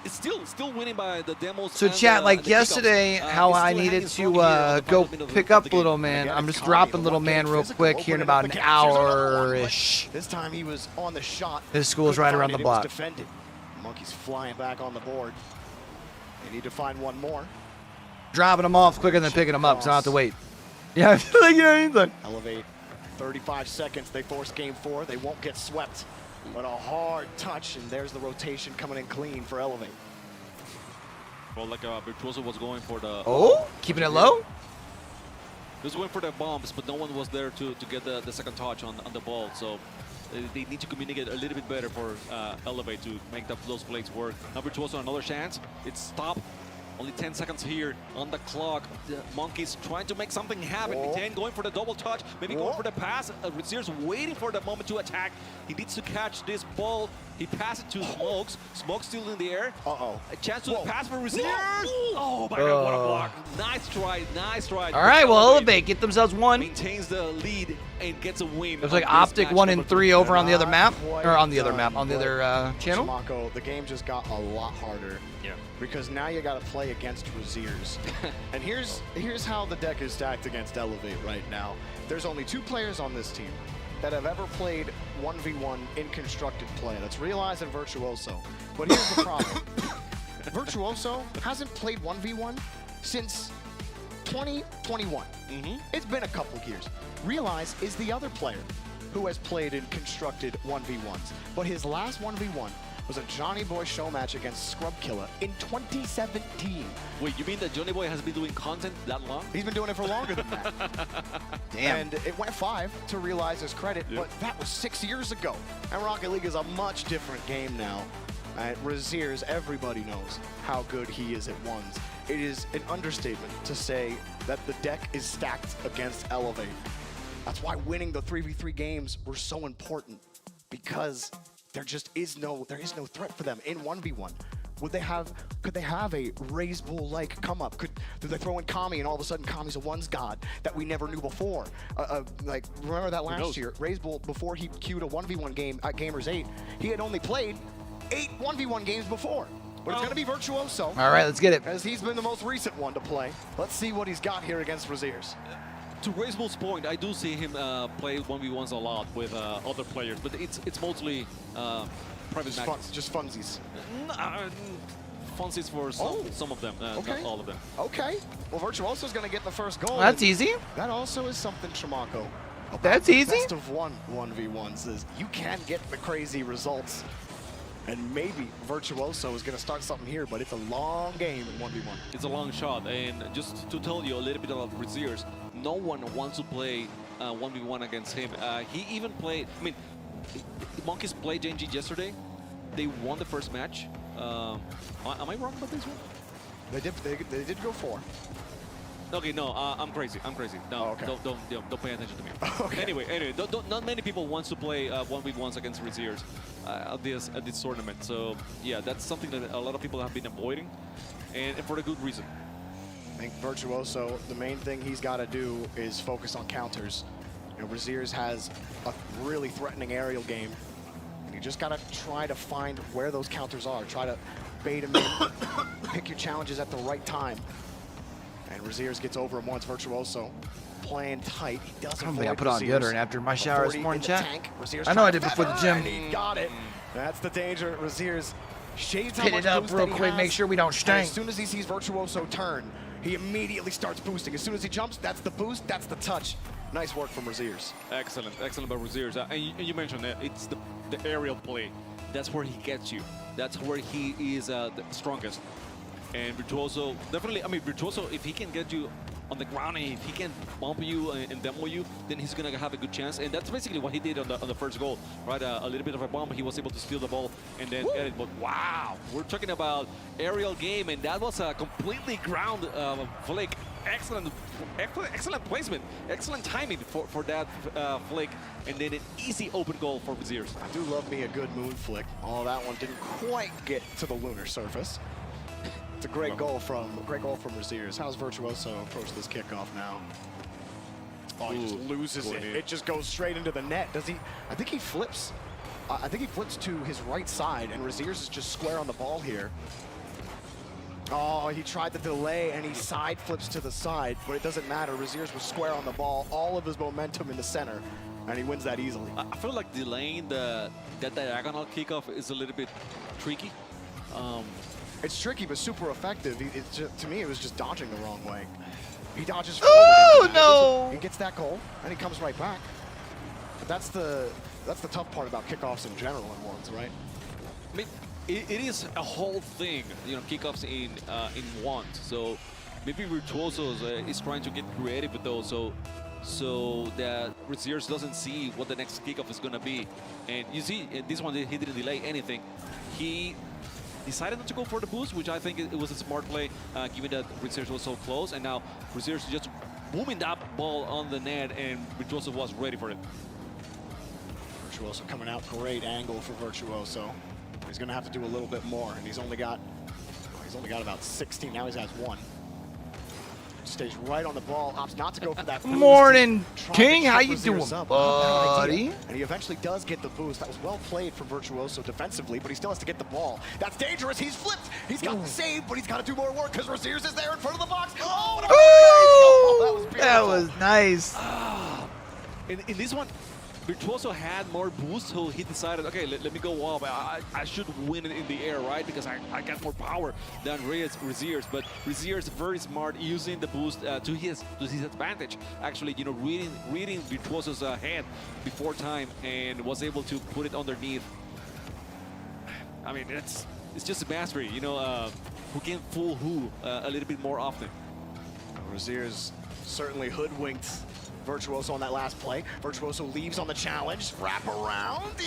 still winning by the demos. So and, chat, like the yesterday, kickoffs, how is I still needed hanging strong to here in the go final minute pick of up the game. Little Man. Again, I'm it's just Kami, dropping the Little one Man game real physical, quick here in opening up about the an gap. Here's another one, but hour-ish. This time he was on the shot. His school is Couldn't right around find the it. It was block. defended. Monkeys flying back on the board. They need to find one more. Dropping them off quicker than picking them up, so I don't have to wait. Yeah, I feel like, he's like, Elevate, 35 seconds. They force game 4. They won't get swept. But a hard touch, and there's the rotation coming in clean for Elevate. Well, like Virtuoso was going for the... oh, keeping it low? He was going for the bombs, but no one was there to get the second touch on the ball. So they need to communicate a little bit better for Elevate to make those plays work. Now Virtuoso another chance. It's stopped. Only 10 seconds here on the clock. The Monkeys trying to make something happen. Miten going for the double touch, maybe going for the pass. Braziers waiting for the moment to attack. He needs to catch this ball. He passed it to Smokes. Smokes still in the air. Uh-oh. A chance to the pass for Braziers. Oh my God, what a block. Nice try, nice try. All right, well, Elevate get themselves one. Maintains the lead and gets a win. It was like Optic 1 and 3 over on the other map, Quite or on the other done, map, on the but other channel. Shamako, the game just got a lot harder. Yeah. Because now you got to play against Braziers. And here's how the deck is stacked against Elevate right now. There's only 2 players on this team that have ever played 1v1 in constructed play. That's Realize and Virtuoso. But here's the problem. Virtuoso hasn't played 1v1 since 2021. It's been a couple years. Realize is the other player who has played in constructed 1v1s. But his last 1v1 was a Johnny Boy show match against Scrub Killer in 2017. Wait, you mean that Johnny Boy has been doing content that long? He's been doing it for longer than that. Damn. And it went 5 to realize his credit, but that was 6 years ago. And Rocket League is a much different game now. At Razier's, everybody knows how good he is at ones. It is an understatement to say that the deck is stacked against Elevate. That's why winning the 3v3 games were so important, because there is no threat for them in 1v1. Could they have a Raise Bull like come up? Do they throw in Kami and all of a sudden Kami's a ones god that we never knew before? Like, remember that last year, Raise Bull, before he queued a 1v1 game at Gamers8, he had only played 8 1v1 games before. But it's going to be Virtuoso. All right, let's get it. As he's been the most recent one to play. Let's see what he's got here against Razier's. To Raise Bull's point, I do see him play 1v1s a lot with other players, but it's mostly private matches. Just funsies. Funsies for some of them, not all of them. Okay. Well, Virtuoso's going to get the first goal. That's easy. That also is something, Shamako. That's easy. Best of 1v1s is you can get the crazy results. And maybe Virtuoso is going to start something here, but it's a long game in 1v1. It's a long shot, and just to tell you a little bit about Razier's, no one wants to play 1v1 against him. He even played, I mean, Monkeys played Gen.G yesterday. They won the first match. Am I wrong about this one? They did go 4. Okay, no, I'm crazy. No, okay. Don't pay attention to me. Okay. Anyway, not many people want to play 1v1s against Razier's at this tournament. So yeah, that's something that a lot of people have been avoiding, and for a good reason. I think Virtuoso, the main thing he's got to do is focus on counters. You know, Razier's has a really threatening aerial game. And you just got to try to find where those counters are. Try to bait him in, pick your challenges at the right time. And Razier's gets over him once. Virtuoso playing tight. He doesn't. I don't think I put on deodorant after my shower this morning, chat. I know I did before the gym. He got it. That's the danger. Razier's shades how Hit much it up boost real that he quick, has. make sure we don't And stink. as soon as he sees Virtuoso turn, he immediately starts boosting. As soon as he jumps, that's the boost, that's the touch. Nice work from Razier's. Excellent by Razier's. And you mentioned that it's the aerial play. That's where he gets you. That's where he is the strongest. And Virtuoso, definitely, I mean, Virtuoso, if he can get you on the ground and if he can bump you and demo you, then he's going to have a good chance. And that's basically what he did on the first goal, right? A little bit of a bump, he was able to steal the ball and then get it. But wow, we're talking about aerial game, and that was a completely ground flick. Excellent placement, excellent timing for that flick, and then an easy open goal for Razier's. I do love me a good moon flick. Oh, that one didn't quite get to the lunar surface. It's a great goal from Razier's. How's Virtuoso approach this kickoff now? Oh, he just loses it. It just goes straight into the net. Does he? I think he flips. I think he flips to his right side, and Razier's is just square on the ball here. Oh, he tried the delay, and he side flips to the side, but it doesn't matter. Razier's was square on the ball, all of his momentum in the center, and he wins that easily. I feel like delaying that diagonal kickoff is a little bit tricky. It's tricky, but super effective. It's just, to me, it was just dodging the wrong way. He dodges forward. Oh, no! He gets that goal, and he comes right back. But that's the tough part about kickoffs in general in ones, right? I mean, it is a whole thing, you know, kickoffs in ones. So maybe Virtuoso is trying to get creative with those, so that Razier's doesn't see what the next kickoff is going to be. And you see, in this one, he didn't delay anything. He decided not to go for the boost, which I think it was a smart play, given that Razier's was so close. And now Razier's just booming that ball on the net, and Virtuoso was ready for it. Virtuoso coming out, great angle for Virtuoso. He's going to have to do a little bit more, and he's only got about 16. Now he has 1. Stays right on the ball, opts not to go for that boost. Morning, King. How you doing, up. buddy? And he eventually does get the boost. That was well played from Virtuoso defensively, but he still has to get the ball. That's dangerous. He's flipped. He's got the save, but he's got to do more work because Razier's is there in front of the box. Oh, that was nice. In this one, Virtuoso had more boost, so he decided, okay, let me go up. I should win it in the air, right? Because I got more power than Reziers. But Reziers very smart, using the boost to his advantage. Actually, you know, reading Virtuoso's head before time, and was able to put it underneath. I mean, it's just a mastery, you know, who can fool who a little bit more often. Reziers certainly hoodwinked Virtuoso on that last play. Virtuoso leaves on the challenge. Wrap around.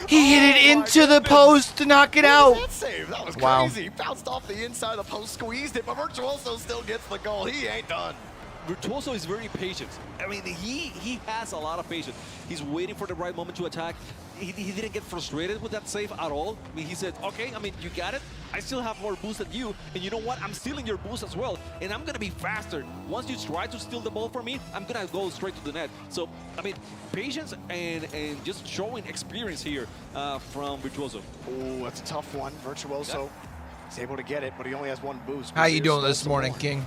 He hit it into the post to knock it out. That save. That was Wow. crazy. Bounced off the inside of the post, squeezed it, but Virtuoso still gets the goal. He ain't done. Virtuoso is very patient. I mean, he has a lot of patience. He's waiting for the right moment to attack. He didn't get frustrated with that save at all. I mean, he said, okay, I mean, you got it. I still have more boost than you. And you know what? I'm stealing your boost as well. And I'm going to be faster. Once you try to steal the ball from me, I'm going to go straight to the net. So, I mean, patience and just showing experience here from Virtuoso. Oh, that's a tough one. Virtuoso is able to get it, but he only has one boost. How you Reziers doing knows this the morning, more. King?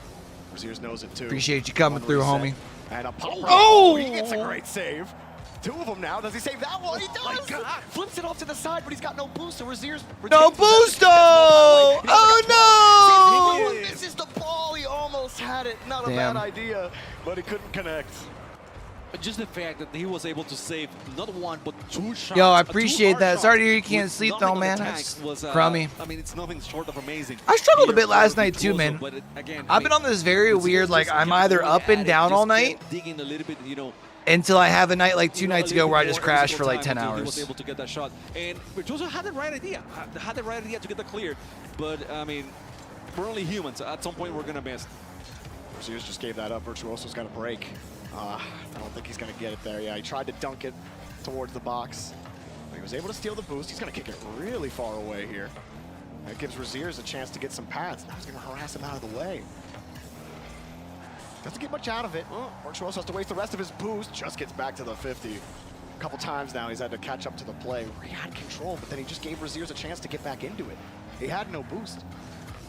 Reziers knows it too. Appreciate you coming One through, reset. homie. And a pop. Oh! He gets a great save. Two of them now. Does he save that one? He does. my God. Flips it off to the side, but he's got no boost. So Reziers. No boost, though! Oh, no! He misses the ball. He almost had it. Not a Damn. bad idea, but he couldn't connect. Just the fact that he was able to save not one, but two shots. Yo, I two appreciate hard that. shots Sorry to hear you can't with sleep, nothing though, on the man. tank That's was, crummy. I mean, it's nothing short of amazing. I struggled a here bit last for night, too, Virtuoso, man. but again, I've been on this very Virtuoso weird, like, just I'm kept either going up at and it, down just all kept night digging a little bit, you know. until I have a night like 2 You know, nights a ago little where I bit just more every crashed for single like 10 time until He was hours. able to get that shot, and Virtuoso had the right idea. Had the right idea to get the clear, but I mean, we're only humans. At some point, we're gonna miss. Reziers just gave that up. Virtuoso's got a break. I don't think he's going to get it there. Yeah, he tried to dunk it towards the box. But he was able to steal the boost. He's going to kick it really far away here. That gives Reziers a chance to get some pads. Now he's going to harass him out of the way. Doesn't get much out of it. Virtuoso has to waste the rest of his boost. Just gets back to the 50. A couple times now he's had to catch up to the play where he had control, but then he just gave Reziers a chance to get back into it. He had no boost.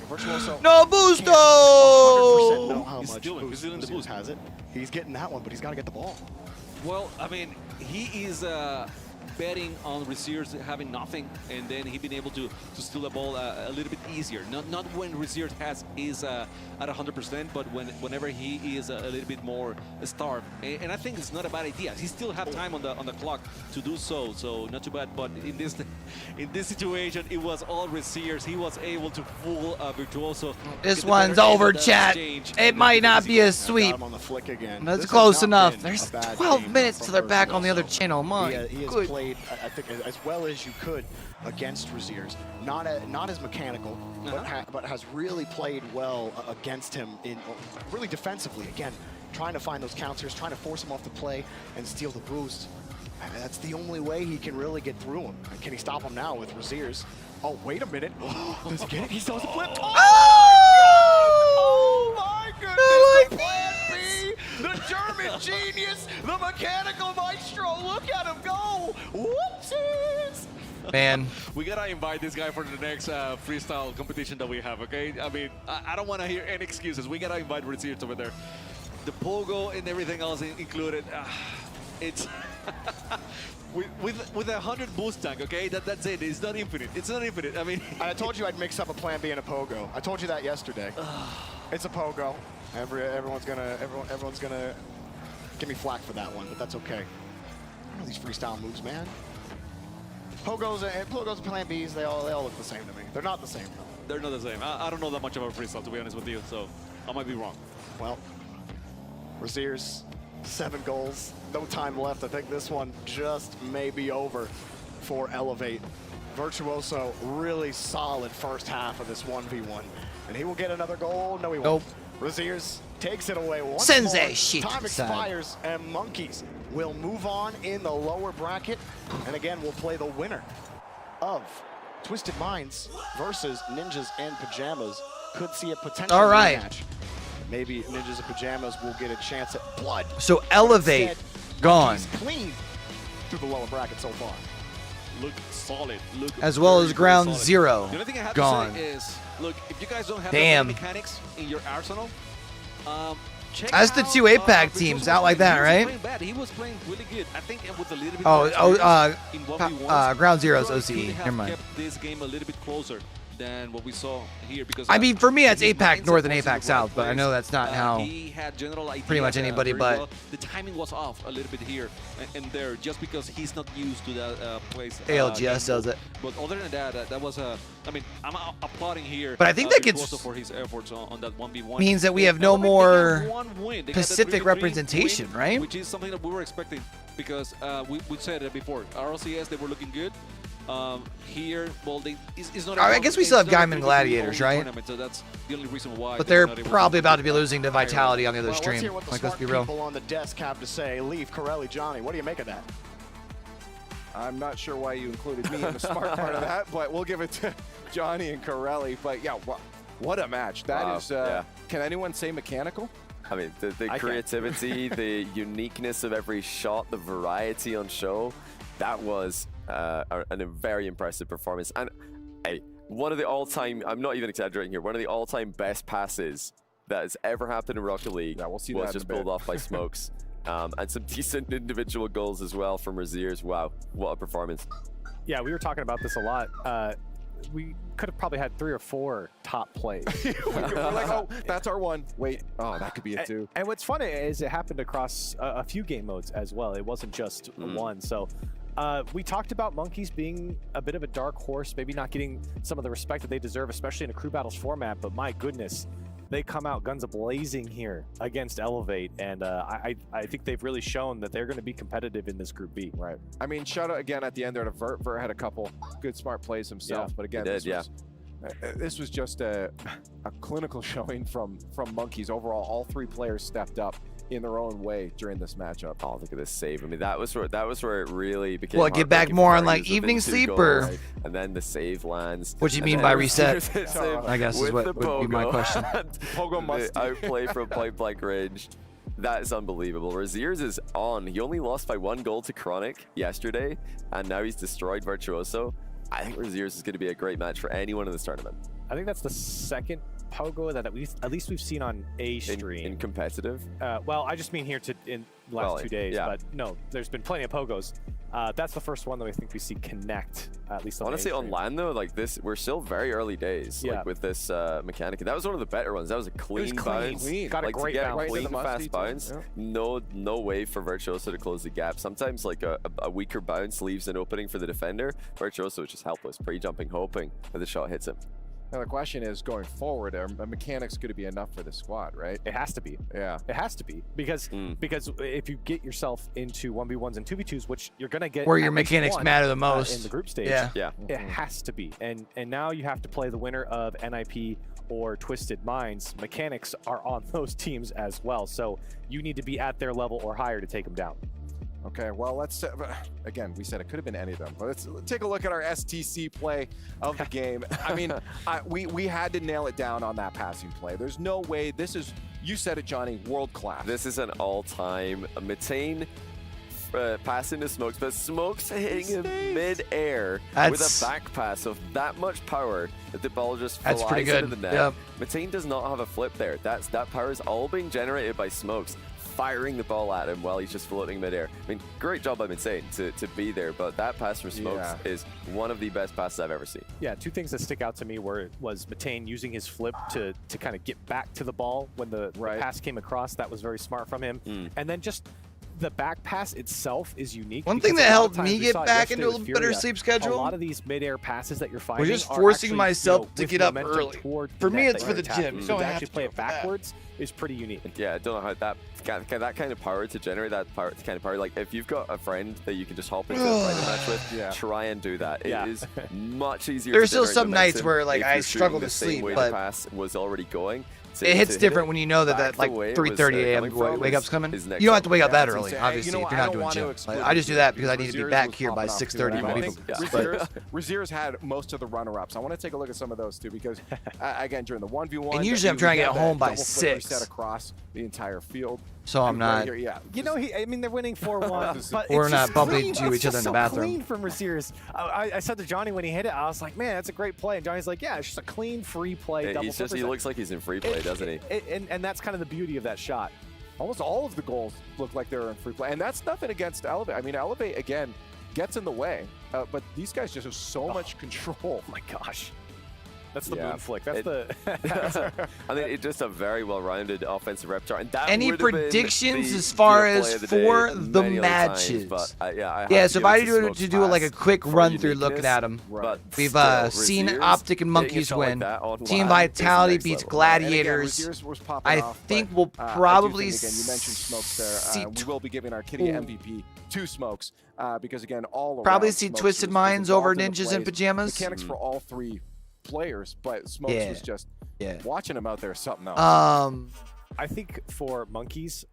Virtuoso No boost, can't 100% know how He's much stealing. He's boost stealing the Reziers boost. has it. He's getting that one, but he's got to get the ball. Well, I mean, he is betting on Reziers having nothing, and then he been able to steal the ball a little bit easier. Not when Reziers is at 100%, but whenever he is a little bit more starved. And I think it's not a bad idea. He still have time on the clock to do so not too bad. But in this situation, it was all Reziers. He was able to fool Virtuoso. This Get the one's better end over, of the chat. exchange. It might not be a Got sweep. him on the flick again. That's This has close not enough. been There's a bad 12 game minutes from till they're back on the other Virtuoso. channel. My He has good. played, I think, as well as you could against Reziers. Not as mechanical, but has really played well against him in really defensively. Again, trying to find those counters, trying to force him off the play and steal the boost. That's the only way he can really get through him. And can he stop him now with Reziers? Oh, wait a minute. Does he get it? He still has a flip. Oh my goodness! The plan B, the German genius, the mechanical maestro. Look at him go! Whoopsies! Man, We gotta invite this guy for the next freestyle competition that we have, okay? I mean, I don't want to hear any excuses. We gotta invite Reziers over there. The pogo and everything else included. It's with 100 boost tank, okay? That's it. It's not infinite. It's not infinite. I mean, I told you I'd mix up a plan B and a pogo. I told you that yesterday. It's a pogo. Everyone's gonna give me flack for that one, but that's okay. I know these freestyle moves, man. Pogos and plan Bs, they all look the same to me. They're not the same though. they're not the same. I don't know that much about freestyle, to be honest with you, so I might be wrong. Well, Reziers, 7 goals, no time left. I think this one just may be over for Elevate. Virtuoso, really solid first half of this 1v1. And he will get another goal. No, he won't. Nope. Reziers takes it away once Sends more. that shit to Time the side. expires, and Monkeys will move on in the lower bracket. And again, we'll play the winner of Twisted Minds versus Ninjas and Pajamas. Could see a potential All right. rematch. Maybe Ninjas and Pajamas will get a chance at blood. so Elevate, Instead, gone. Monkeys clean through the lower bracket so far. Look solid. Look As well very, as very ground solid. zero, The only thing I have gone. to say is, look, if you guys don't have Damn. the mechanics in your arsenal, That's the two APAC teams out like that, right? He was playing really good. I think with a little bit Ground Zero's OCE. Never mind. Kept this game a little bit closer than what we saw here, because I mean, for me, it's APAC North and APAC South, but I know that's not how he had general idea, pretty much anybody, but well. The timing was off a little bit here and there, just because he's not used to that place. ALGS does it. But other than that, that was a. I mean, I'm applauding here. But I think that gets for his efforts on that 1v1. Means that we have no more Pacific representation, right? Which is something that we were expecting, because we said it before. RLCS, they were looking good. Here, well, it's not. I guess we still have Gaimin Gladiators, right? So that's the only reason why. But they're probably about to be losing to Vitality on the other Let's stream. hear what the Like, let's smart be real. people on the desk have to say. Leaf, Corelli, Johnny, what do you make of that? I'm not sure why you included me in the smart part of that, but we'll give it to Johnny and Corelli. But yeah, what a match. That is, can anyone say mechanical? I mean, the creativity, the uniqueness of every shot, the variety on show, that was a very impressive performance. And hey, one of the all-time, I'm not even exaggerating here, one of the all-time best passes that has ever happened in Rocket League we'll see was that just in a bit. pulled off by Smokes. And some decent individual goals as well from Raziers. Wow, what a performance. Yeah, we were talking about this a lot. We could have probably had 3 or 4 top plays. We're like, oh, that's our one. Wait, oh, that could be it too. And what's funny is it happened across a few game modes as well. It wasn't just one. So we talked about Monkeys being a bit of a dark horse, maybe not getting some of the respect that they deserve, especially in a crew battles format. But my goodness, they come out guns a-blazing here against Elevate, and I think they've really shown that they're going to be competitive in this Group B. Right. I mean, shout out again at the end there to Vert. Vert had a couple good smart plays himself, but again, this was just a clinical showing from Monkeys. Overall, all 3 players stepped up in their own way during this matchup. Oh, look at this save. I mean, that was where it really became. Well, get back more on like Evening Sleeper. Goals, and then the save lands. What do you mean by reset? I guess is what would be my question. Pogo must outplay from point blank range. That is unbelievable. Raziers is on. He only lost by 1 goal to Chronic yesterday, and now he's destroyed Virtuoso. I think Raziers is going to be a great match for anyone in this tournament. I think that's the second Pogo that at least we've seen on a stream. In competitive? Well, I just mean here in the last 2 days, but no, there's been plenty of Pogos. That's the first one that I think we see connect, at least on Honestly, on LAN though, like this, we're still very early days, like with this mechanic. That was one of the better ones. That was a clean bounce. Got a like, great to get bounce. clean, fast bounce. Yeah. No way for Virtuoso to close the gap. Sometimes like a weaker bounce leaves an opening for the defender. Virtuoso is just helpless, pre-jumping, hoping that the shot hits him. Now the question is, going forward, are mechanics going to be enough for the squad, right? It has to be. Yeah. It has to be. Because if you get yourself into 1v1s and 2v2s, which you're going to get where your mechanics matter the most in the group stage, it has to be. And now you have to play the winner of NIP or Twisted Minds. Mechanics are on those teams as well. So you need to be at their level or higher to take them down. Okay, well, let's, again, we said it could have been any of them, but let's take a look at our STC play of the game. I mean, we had to nail it down on that passing play. There's no way, this is, you said it, Johnny, world class. This is an all-time Metane passing to Smokes, but Smokes hitting him mid-air with a back pass of that much power that the ball just flies into the net. Yep. Metane does not have a flip there. That power is all being generated by Smokes, firing the ball at him while he's just floating midair. I mean, great job by Metane to be there, but that pass from Smokes is one of the best passes I've ever seen. Yeah, 2 things that stick out to me was Metane using his flip to kind of get back to the ball when the pass came across. That was very smart from him. And then just the back pass itself is unique. One thing that helped me get back into a little better sleep schedule, a lot of these mid-air passes that you're finding, was just forcing myself to get up early. For me, it's for the gym. So to actually play it backwards is pretty unique. Yeah, I don't know how that kind of power to generate that kind of power. Like if you've got a friend that you can just hop into a fighting match with, try and do that. It is much easier. There's still some nights where like I struggle to sleep, but the pass was already going. It hits different when you know that like 3:30 a.m. wake up's coming. You don't have to wake up that early, obviously, if you're not doing gym. I just do that because I need to be back here by 6:30. Raziers had most of the runner-ups. I want to take a look at some of those too, because again, during the 1v1, and usually I'm trying to get home by 6. Set across the entire field. So I'm not. Yeah. You know, I mean, they're winning 4-1. But We're it's not just bumping clean. into It's each other just in the so bathroom. Clean from Razier's. I said to Johnny when he hit it, I was like, man, that's a great play. And Johnny's like, yeah, it's just a clean free play. Double He looks like he's in free play, doesn't he? And that's kind of the beauty of that shot. Almost all of the goals look like they were in free play. And that's nothing against Elevate. I mean, Elevate, again, gets in the way. But these guys just have so much control. Oh, my gosh. That's the moon flick. That's I mean, it's just a very well-rounded offensive repertoire. And that Any would have been predictions the as far play as of the day for the many other matches? times, but, yeah, so if I do to do like a quick run through looking at them, but we've still, seen Razier's Optic and getting a Monkeys shot like win. that on Team live Vitality is next beats level. Gladiators. And again, was popping I off, think but, we'll I do probably think, again, you mentioned Smokes there. see We will be giving our Kitty MVP to Smokes because, again, all around probably see Smokes Twisted was Minds over involved in the Ninjas in plays. Pajamas. Mechanics for all three players, but Smokes was just watching him out there something else. I think for Monkeys,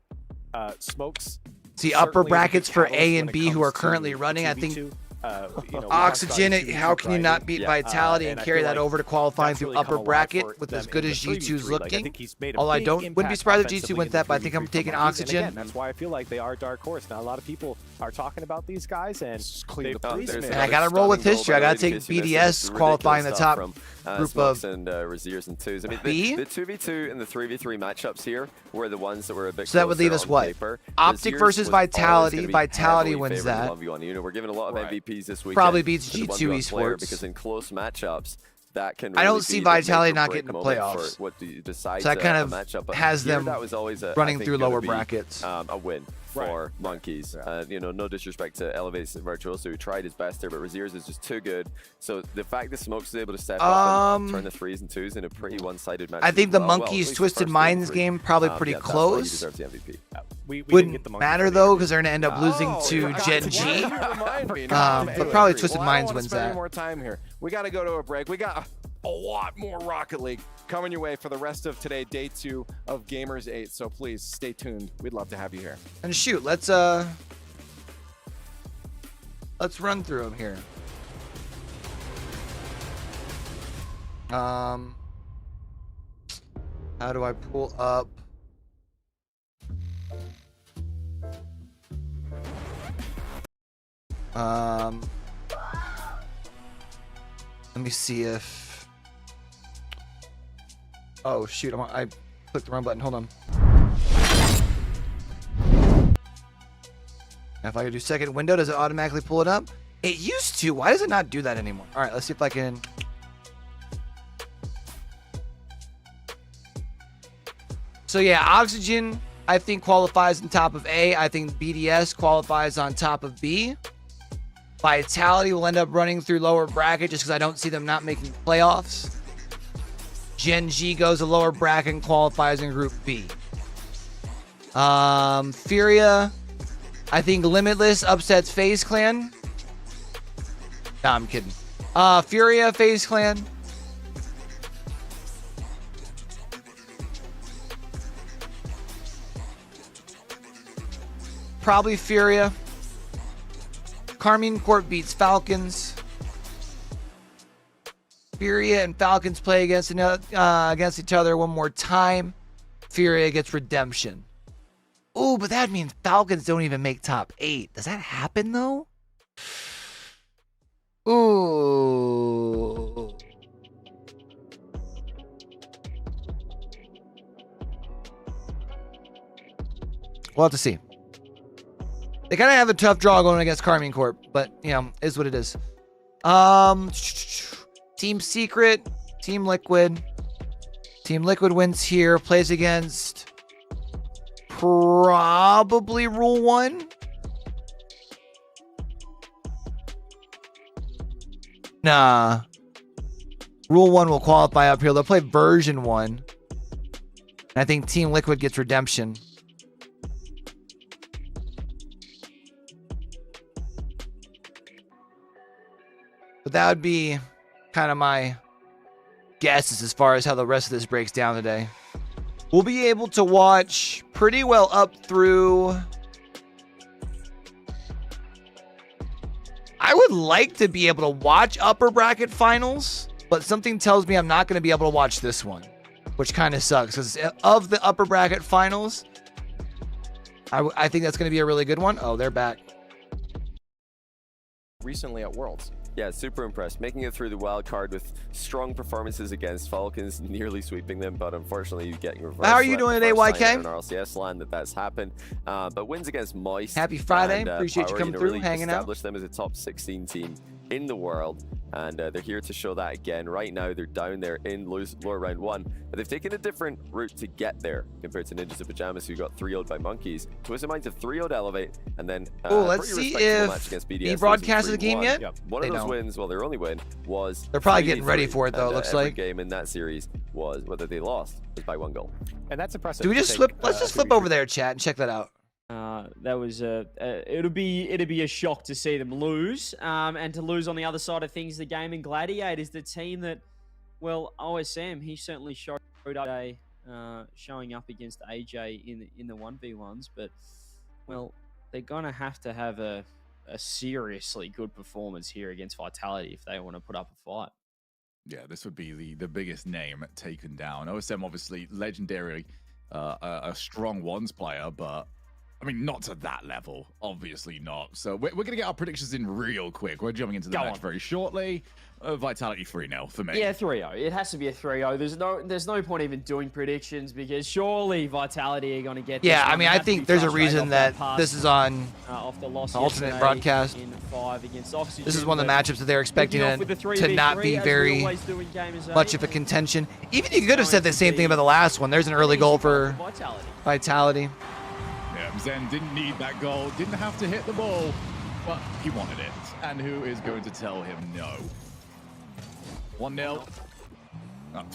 Smokes. See upper brackets for A and B who are currently running. I think Oxygen, how can you not beat Vitality and carry that over to qualifying through upper bracket with as good as G2's looking? Although I wouldn't be surprised if G2 wins that, but I think I'm taking Oxygen. Again, that's why I feel like they are dark horse. Now a lot of people are talking about these guys, and and I gotta roll with history. I gotta take BDS qualifying the top group of and Razier's and twos. I mean, B? the 2v2 and the 3v3 matchups here were the ones that were a bit. So that would leave us what? Optic versus Vitality. Vitality wins that. You know, we're giving a lot of MVPs this week. Probably beats G2 Esports because in close matchups. That can I really don't see be Vitality the not make or getting the break playoffs. For what you decide so that kind of matchup. But has them that was always running through lower brackets. A win for Monkeys. You know, no disrespect to Elevate's Virtuoso, who tried his best there, but Razier's is just too good. So the fact that Smokes is able to step up and turn the 3s and 2s in a pretty one-sided match. I think the Monkeys Twisted Minds game probably pretty close. Deserves the MVP. Wouldn't matter though because they're gonna end up losing to Gen.G. But probably Twisted Minds wins that. More time here. We got to go to a break. We got a lot more Rocket League coming your way for the rest of today, day 2 of Gamers8. So please stay tuned. We'd love to have you here. And shoot, let's run through them here. How do I pull up? Let me see if. Oh shoot! I clicked the wrong button. Hold on. Now if I could do second window, does it automatically pull it up? It used to. Why does it not do that anymore? All right, let's see if I can. So yeah, Oxygen I think qualifies on top of A. I think BDS qualifies on top of B. Vitality will end up running through lower bracket just because I don't see them not making playoffs. Gen.G goes to lower bracket and qualifies in Group B. Furia, I think Limitless upsets FaZe Clan. Nah, I'm kidding. Furia, FaZe Clan. Probably Furia. Carmine Corp beats Falcons. Furia and Falcons play against each other one more time. Furia gets redemption. Ooh, but that means Falcons don't even make top 8. Does that happen though? Ooh. We'll have to see. They kind of have a tough draw going against Carmine Corp, but, you know, is what it is. Team Secret, Team Liquid. Team Liquid wins here, plays against probably Rule 1. Nah. Rule 1 will qualify up here. They'll play version 1. And I think Team Liquid gets redemption. But that would be kind of my guesses as far as how the rest of this breaks down today. We'll be able to watch pretty well up through. I would like to be able to watch upper bracket finals, but something tells me I'm not going to be able to watch this one, which kind of sucks because of the upper bracket finals, I think that's going to be a really good one. Oh, they're back. Recently at Worlds. Yeah, super impressed. Making it through the wild card with strong performances against Falcons, nearly sweeping them, but unfortunately getting reversed. How are you doing today, YK? On RLCS land that's happened. But wins against Moist. Happy Friday. And, Appreciate you coming through, really hanging out. Established them as a top 16 team in the world. And they're here to show that again. Right now, they're down there in lower round 1. But they've taken a different route to get there compared to Ninjas of Pajamas, who got 3-0'd by Monkeys. Twist of Mind to 3-0'd Elevate, and then let's see if he broadcasted the game yet. Yep. One of those wins, well, their only win was. They're probably getting ready for it, though. It looks like game in that series was whether they lost was by 1 goal. And that's impressive. Do we just flip? Let's just flip over there, chat, and check that out. That was it'd be a shock to see them lose, and to lose on the other side of things, the Gaimin Gladiators, the team that, well, OSM, he certainly showed up today, showing up against AJ in the 1v1s, but well, they're gonna have to have a seriously good performance here against Vitality if they want to put up a fight. Yeah, this would be the biggest name taken down. OSM obviously legendary, a strong ones player, but I mean, not to that level, obviously not. So we're going to get our predictions in real quick. We're jumping into the match very shortly. Vitality 3-0 for me. Yeah, 3-0. It has to be a 3-0. There's no point even doing predictions because surely Vitality are going to get. Yeah, I mean, I think there's a reason that this is on off the loss alternate broadcast. In 5 against Oxygen, this is one of the matchups that they're expecting to not be very much of a contention. Even you could have said the same thing about the last one. There's an early goal for Vitality. Zen didn't need that goal, didn't have to hit the ball, but he wanted it. And who is going to tell him no? 1-0. Oh.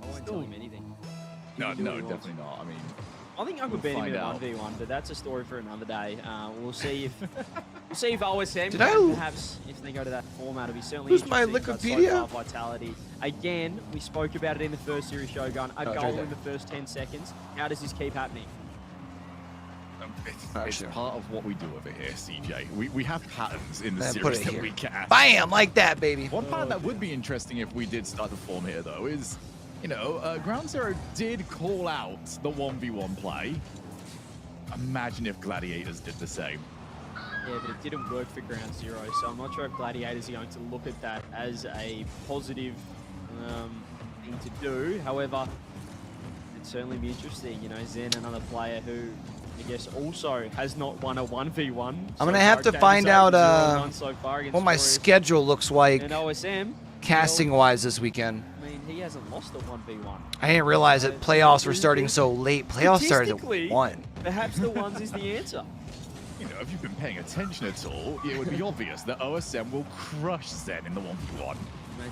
I won't tell him anything. No, definitely not. I mean, I think I could beat him in a 1v1, but that's a story for another day. We'll see if OSM perhaps if they go to that format, it'll be certainly Who's my Wikipedia? So Vitality. Again, we spoke about it in the first series, Shogun. A goal in the first 10 seconds. How does this keep happening? It's part of what we do over here, CJ. We have patterns in the series that we cast. Bam! Like that, baby. One part that would be interesting if we did start the form here, though, is, you know, Ground Zero did call out the 1v1 play. Imagine if Gladiators did the same. Yeah, but it didn't work for Ground Zero, so I'm not sure if Gladiators are going to look at that as a positive thing to do. However, it'd certainly be interesting. You know, Zen, another player who I guess also has not won a 1v1. I'm going to have to find out what my schedule looks like and OSM, casting-wise this weekend. I mean, he hasn't lost a 1v1. I didn't realize that playoffs were starting so late. Playoffs started at 1. Perhaps the ones is the answer. You know, if you've been paying attention at all, it would be obvious that OSM will crush Zen in the 1v1. Imagine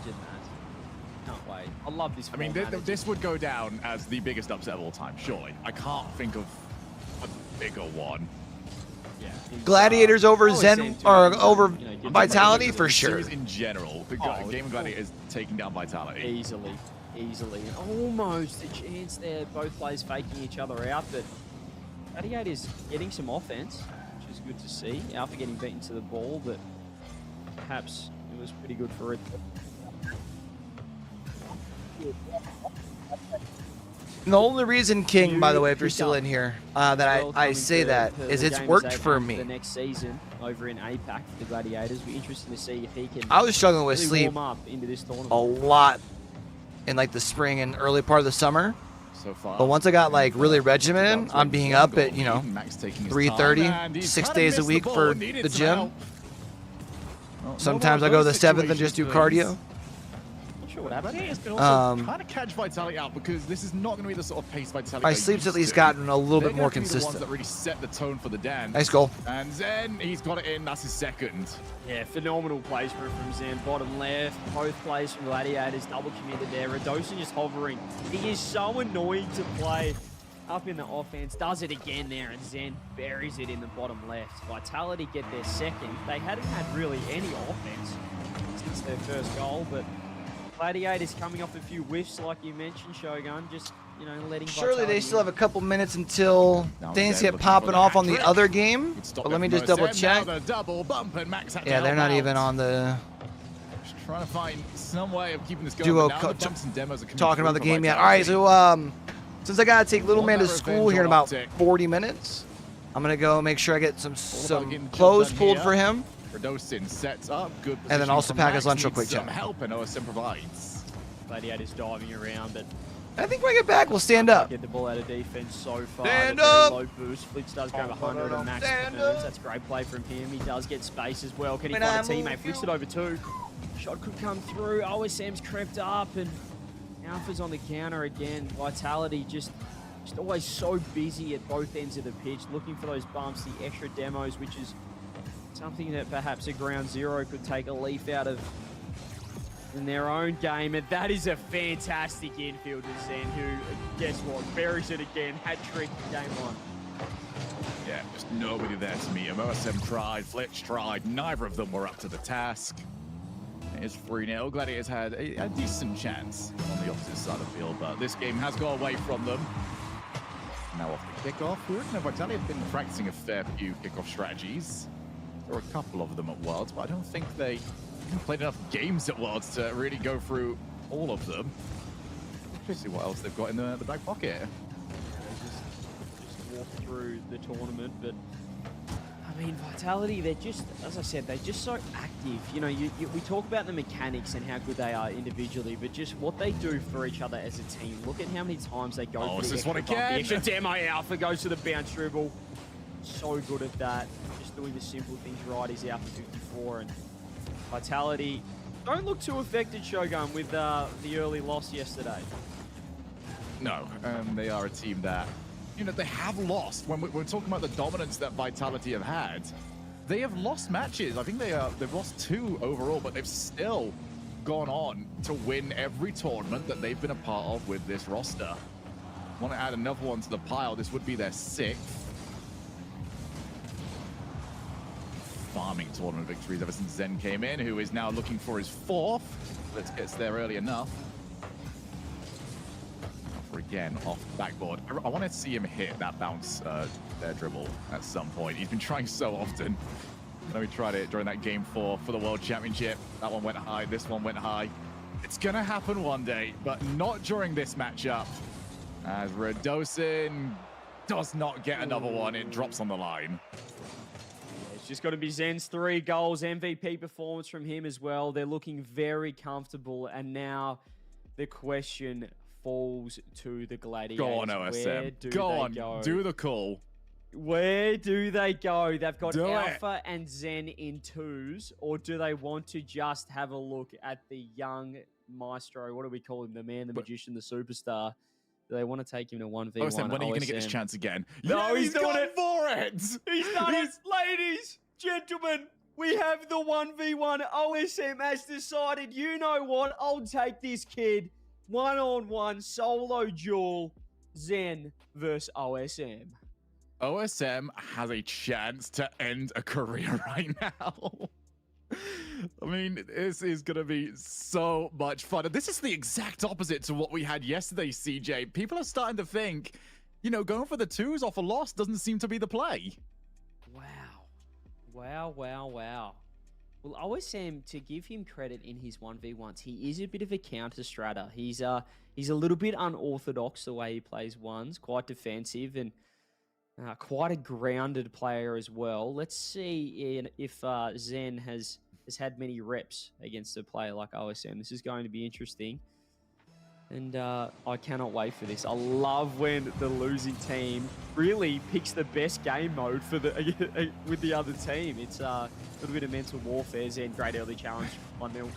that. Can't wait. I love this. I mean, this would go down as the biggest upset of all time, surely. I can't think of a bigger one. Yeah. Gladiators over Zen or over Vitality for sure. In general, the Gaimin Gladiators taking down Vitality. Easily. Almost a chance there. Both players faking each other out, but Gladiators getting some offense, which is good to see. Alpha getting beaten to the ball, but perhaps it was pretty good for it. And the only reason, King, by the way, if you're still in here, that I say that is it's worked for me. The next season over in APAC for the Gladiators, be interesting to see if he can. I was struggling with really sleep warm up into this tournament a lot in like the spring and early part of the summer. So far, but once I got like really regimented on being up at 3:30, 6 days a week for the gym. Sometimes I go to the 7th and just do cardio. What happened? Trying to catch Vitality out because this is not going to be the sort of pace Vitality. My sleep's at least gotten a little bit more consistent. The ones that really set the tone for the dance. Nice goal. And Zen, he's got it in. That's his second. Yeah, phenomenal placement from Zen. Bottom left. Both plays from Gladiators. Double committed there. Radosin just hovering. He is so annoying to play up in the offense. Does it again there, and Zen buries it in the bottom left. Vitality get their second. They hadn't had really any offense since their first goal, but Gladiators coming off a few whiffs, like you mentioned, Shogun, just, you know, letting surely they still have a couple minutes until things get popping off on the other game. But let me just double check. Yeah, they're not even on the trying to find some way of keeping this going. Duo talking about the game yet. All right, so Since I gotta take little man to that school revenge here in on about Optic. 40 minutes, I'm gonna go make sure I get some getting the job clothes done pulled here. for him. Radosin sets up, good And then positioning also from pack his Max, lunch real needs quick, some chat. help, and OSM provides. Gladiators diving around, but I think when I get back, we'll stand up. get the ball out of defense so far. Stand They're up! very low boost. Flitz does grab 100 and Max Stand confirms. up! That's great play from him. He does get space as well. Can he When find I a teammate? move Flicks you. it over 2. Shot could come through. OSM's crept up and Alpha's on the counter again. Vitality just always so busy at both ends of the pitch, looking for those bumps, the extra demos, which is something that perhaps a ground zero could take a leaf out of in their own game. And that is a fantastic infielder, Zen, who, guess what, buries it again. Hat-trick game 1. Yeah, just nobody there to meet him. OSM tried, Flitch tried, neither of them were up to the task. It's 3-0. Gladiators had a decent chance on the opposite side of the field, but this game has got away from them. Now off the kickoff. Vitality have been practicing a fair few kickoff strategies. There were a couple of them at Worlds, but I don't think they played enough games at Worlds to really go through all of them. Let's see what else they've got in the back pocket. Just walk through the tournament, but I mean, Vitality, they're just, as I said, they're just so active. You know, we talk about the mechanics and how good they are individually, but just what they do for each other as a team. Look at how many times they go for is the this extra one bump, the again? extra demo. Alpha goes to the bounce dribble. So good at that. Just doing the simple things right. He's out for 54, and Vitality don't look too affected, Shogun, with the early loss yesterday. No, they are a team that, you know, they have lost. When we're talking about the dominance that Vitality have had, they have lost matches. I think they've lost 2 overall, but they've still gone on to win every tournament that they've been a part of with this roster. Want to add another one to the pile. This would be their 6th. Farming tournament victories ever since Zen came in, who is now looking for his 4th. Let's get there early enough. Again off the backboard. I want to see him hit that bounce their dribble at some point. He's been trying so often. I know he tried it during that game 4 for the World Championship. That one went high, this one went high. It's gonna happen one day, but not during this matchup. As Radosin does not get another one, it drops on the line. It's just got to be Zen's 3 goals, MVP performance from him as well. They're looking very comfortable, and now the question falls to the Gladiators. Go on, OSM. Go on, do the call. Where do they go? They've got Alpha and Zen in 2s, or do they want to just have a look at the young maestro? What do we call him? The man, the magician, the superstar. Do they want to take him to 1v1? OSM, when are you going to get this chance again? No, he's doing it for it. He's done it. Ladies, gentlemen, we have the 1v1. OSM has decided, you know what? I'll take this kid. 1-on-1 solo duel. Zen versus OSM. OSM has a chance to end a career right now. I mean, this is going to be so much fun. And this is the exact opposite to what we had yesterday, CJ. People are starting to think, you know, going for the 2s off a loss doesn't seem to be the play. Wow. Well, OSM, to give him credit in his 1v1s, he is a bit of a counter-stratter. He's a little bit unorthodox the way he plays 1s, quite defensive and quite a grounded player as well. Let's see if Zen has had many reps against a player like OSM. This is going to be interesting. And I cannot wait for this. I love when the losing team really picks the best game mode for the with the other team. It's a little bit of mental warfare. Zen, great early challenge, 1-0.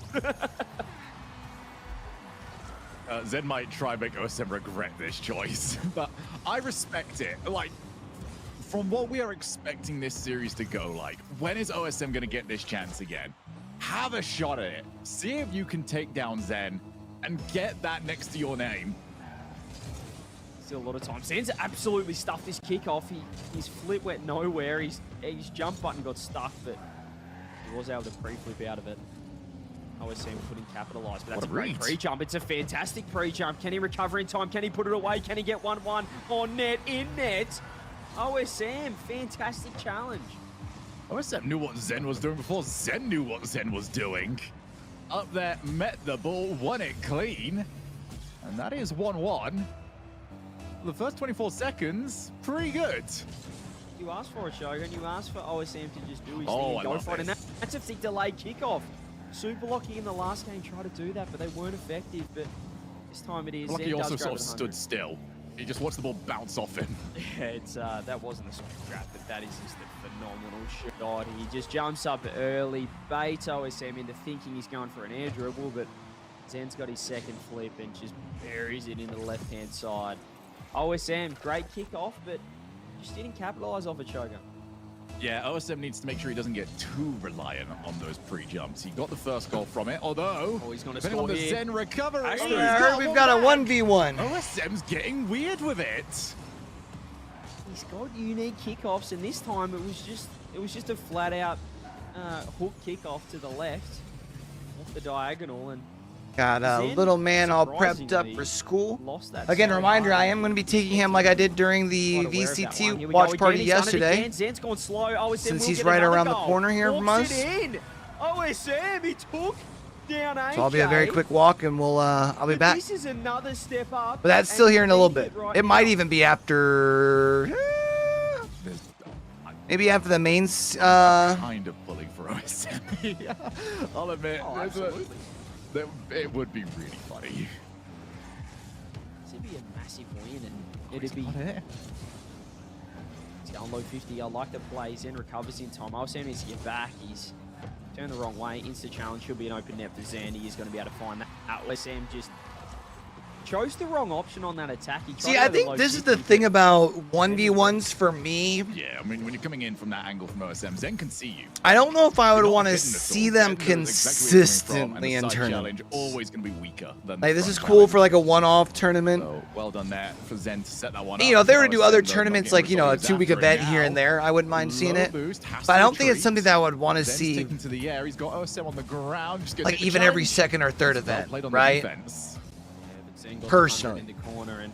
Zen might try and make OSM regret this choice, but I respect it. Like, from what we are expecting this series to go like, when is OSM going to get this chance again? Have a shot at it. See if you can take down Zen and get that next to your name. Still a lot of time. Zen's absolutely stuffed this kickoff. His flip went nowhere. His jump button got stuck, but he was able to pre-flip out of it. OSM couldn't capitalize, but that's a great pre-jump. It's a fantastic pre-jump. Can he recover in time? Can he put it away? Can he get 1-1 on net, in net? OSM, fantastic challenge. OSM knew what Zen was doing before Zen knew what Zen was doing. Up there, met the ball, won it clean. And that is 1-1. the first 24 seconds, pretty good. You asked for it, Shogun. You asked for OSM to just do his Oh, thing I and go love for it. And this. that's a big delayed kickoff. Super Lucky in the last game tried to do that, but they weren't effective. But this time it is. Lucky Zen also does grab sort of the stood 100. still. He just watched the ball bounce off him. Yeah, it's that wasn't a soft grab, but that is just a phenomenal shot. He just jumps up early, baits OSM into thinking he's going for an air dribble, but Zen's got his second flip and just buries it into the left-hand side. OSM, great kickoff, but just didn't capitalize off it, Shogun. Yeah, OSM needs to make sure he doesn't get too reliant on those pre-jumps. He got the first goal from it, although he's going to depending on score the here. Zen recovery. Actually, I heard we've got a 1v1. OSM's getting weird with it. He's got unique kickoffs, and this time it was just a flat-out hook kickoff to the left, off the diagonal, and Got a Zen, little man all prepped up surprisingly, for school. lost that. Again, so reminder, hard. I am going to be taking him like I did during the Quite aware of that one. Here VCT we watch go party again. He's done it yesterday. again. Zen's gone slow. OSM Since will he's get right another around the goal. corner here from Walks us. it in. OSM, he took down AJ. So I'll be a very quick walk and I'll be But back. This is another step up. But that's still and here in a little leave bit. right It might now. even be after, maybe after the main. Kind of pulling for OSM. Yeah, I'll admit. Oh, there's a- absolutely. it would be really funny. This would be a massive win, and it'd be. Got it. He's going low 50. I like the play. Zen recovers in time. OSM needs to get back. He's turned the wrong way. Insta challenge should be an open net for Zen. He is going to be able to find that. OSM just chose the wrong option on that attack. He tried See, to I go the think low this is 50, the thing about 1v1s for me. Yeah, I mean, when you're coming in from that angle from OSM, Zen can see you. I don't know if I would You're not want to hidden at all. see them Zen knows exactly where you're coming from, and consistently the in side tournaments. challenge always going to be weaker than Like, the this front is cool challenge. for like a one-off tournament. So, well done there for Zen to set that one up. You know, if they were to do OSM, other though, not tournaments, getting like, you know, a results 2-week after it event here now. and there, I wouldn't mind seeing Low it. boost, has But to I don't think it's retreat. something that I would want to Zen's see, taken to the air. He's got OSM on the ground. Just gonna like, take the even every challenge. second or third Well event, played on the right? defense. but Zen got the Personally. 100 in the corner, and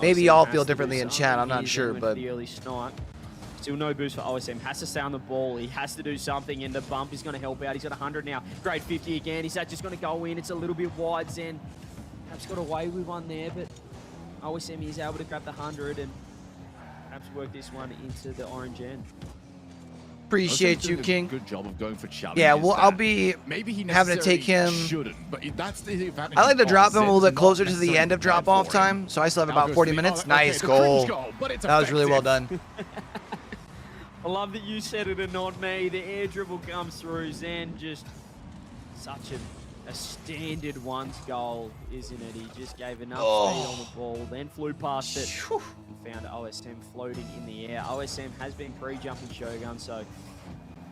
Maybe OSM y'all has feel to do differently in something chat, I'm not here. Zen sure, went for but- the early snipe. Still no boost for OSM. Has to stay on the ball. He has to do something, and the bump is going to help out. He's got 100 now. Grade 50 again. Is that just going to go in? It's a little bit wide. Zen perhaps got away with one there, but OSM is able to grab the 100 and perhaps work this one into the orange end. Appreciate OSM's you, doing a King. Good job of going for challenges. Yeah, well, I'll that be maybe he having to take him. Shouldn't, but that's the advantage. I like to of drop him a little Zen's bit closer not to the necessarily end of prepared drop-off for him. time, so I still have Now about goes 40 for the- minutes. okay, Nice the cringe goal. but it's That was really well effective. done. I love that you said it and not me. The air dribble comes through. Zen just such a standard ones goal, isn't it? He just gave enough speed on the ball, then flew past it and found OSM floating in the air. OSM has been pre-jumping Shogun, so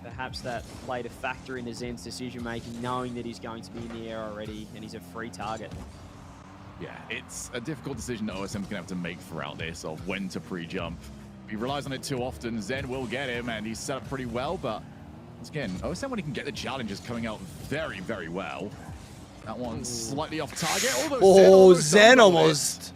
perhaps that played a factor into Zen's decision-making, knowing that he's going to be in the air already and he's a free target. Yeah, it's a difficult decision that OSM's going to have to make throughout this of when to pre-jump. If he relies on it too often, Zen will get him, and he's set up pretty well, but once again, OSM, when he can get the challenges, coming out very, very well. That one's slightly off target. Oh, Zen almost.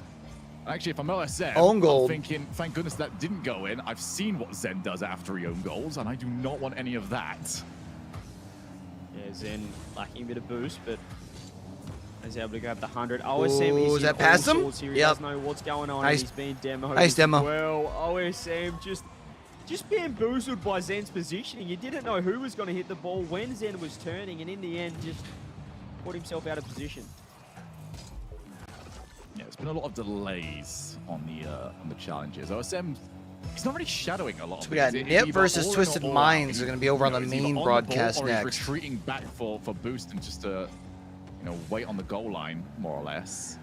Actually, if I'm OSM, Own I'm goal. thinking, thank goodness that didn't go in. I've seen what Zen does after he own goals, and I do not want any of that. Yeah, Zen lacking a bit of boost, but he's able to grab the 100. OSM Ooh, is is that in past all him? sorts here. He Yep. doesn't know what's going on. Nice. And he's being demoed Nice as demo. well. OSM just bamboozled by Zen's positioning. He didn't know who was going to hit the ball when Zen was turning, and in the end, just put himself out of position. Yeah, there's been a lot of delays on the challenges. OSM, he's not really shadowing a lot. So we got Nip versus Twisted Minds are going to be over on the main broadcast next. He's retreating back for boost and just to, wait on the goal line, more or less.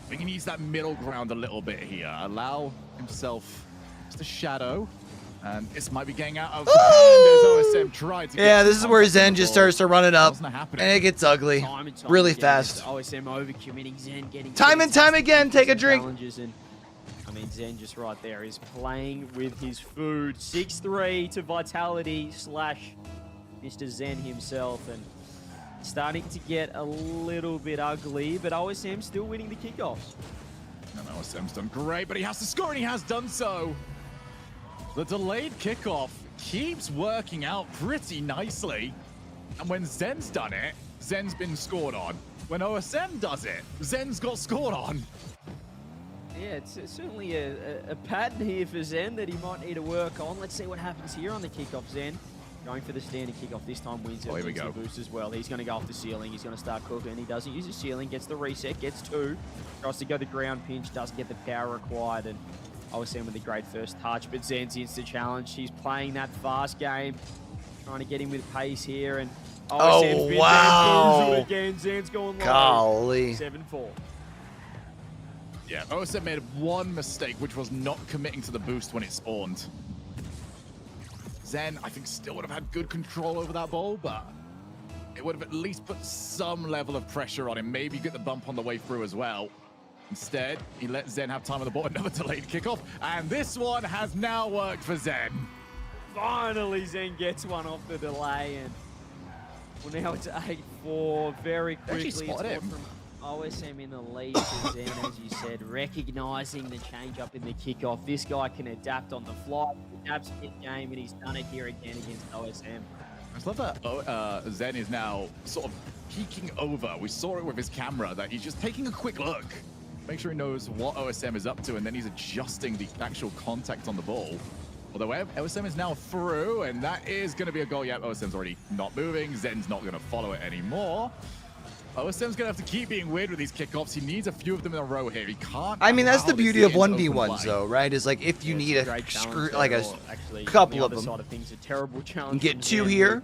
I think he needs that middle ground a little bit here. Allow himself just a shadow. And this might be getting out of hand as OSM tried to Yeah, get this is where Zen just starts to run it up, Wasn't and happening. it gets ugly Time and time really again, fast. OSM overcommitting Zen, getting Time and time fantastic again, take a defensive drink. challenges, and I mean, Zen just right there is playing with his food. 6-3 to Vitality / Mr. Zen himself, and starting to get a little bit ugly, but OSM still winning the kickoffs. And OSM's done great, but he has to score, and he has done so. The delayed kickoff keeps working out pretty nicely. And when Zen's done it, Zen's been scored on. When OSM does it, Zen's got scored on. Yeah, it's certainly a pattern here for Zen that he might need to work on. Let's see what happens here on the kickoff. Zen going for the standing kickoff. This time wins it. Here we go. Boost as well. He's going to go off the ceiling. He's going to start cooking. He doesn't use the ceiling. Gets the reset. Gets 2. Tries to go the ground pinch. Doesn't get the power required. And OSM with a great first touch. But Zen's instant challenge. He's playing that fast game. Trying to get him with pace here. And OSM's been wow. there, again. Zen's going low. Golly. 7-4. Yeah, OSM made one mistake, which was not committing to the boost when it spawned. Zen, I think, still would have had good control over that ball, but it would have at least put some level of pressure on him. Maybe get the bump on the way through as well. Instead, he let Zen have time on the ball. Another delayed kickoff, and this one has now worked for Zen. Finally, Zen gets one off the delay, and well, now it's 8-4. Very quickly, Actually spotted him. From OSM in the lead to Zen, as you said, recognizing the change up in the kickoff. This guy can adapt on the fly. He adapts mid-game, and he's done it here again against OSM. I just love that Zen is now sort of peeking over. We saw it with his camera, that he's just taking a quick look. Make sure he knows what OSM is up to, and then he's adjusting the actual contact on the ball. Although OSM is now through, and that is going to be a goal. Yeah, OSM's already not moving. Zen's not going to follow it anymore. OSM's going to have to keep being weird with these kickoffs. He needs a few of them in a row here. He can't. I mean, that's the beauty of 1v1s, though, right? Is like if you need a couple of them. Side of things, a terrible challenge. You get 2 here.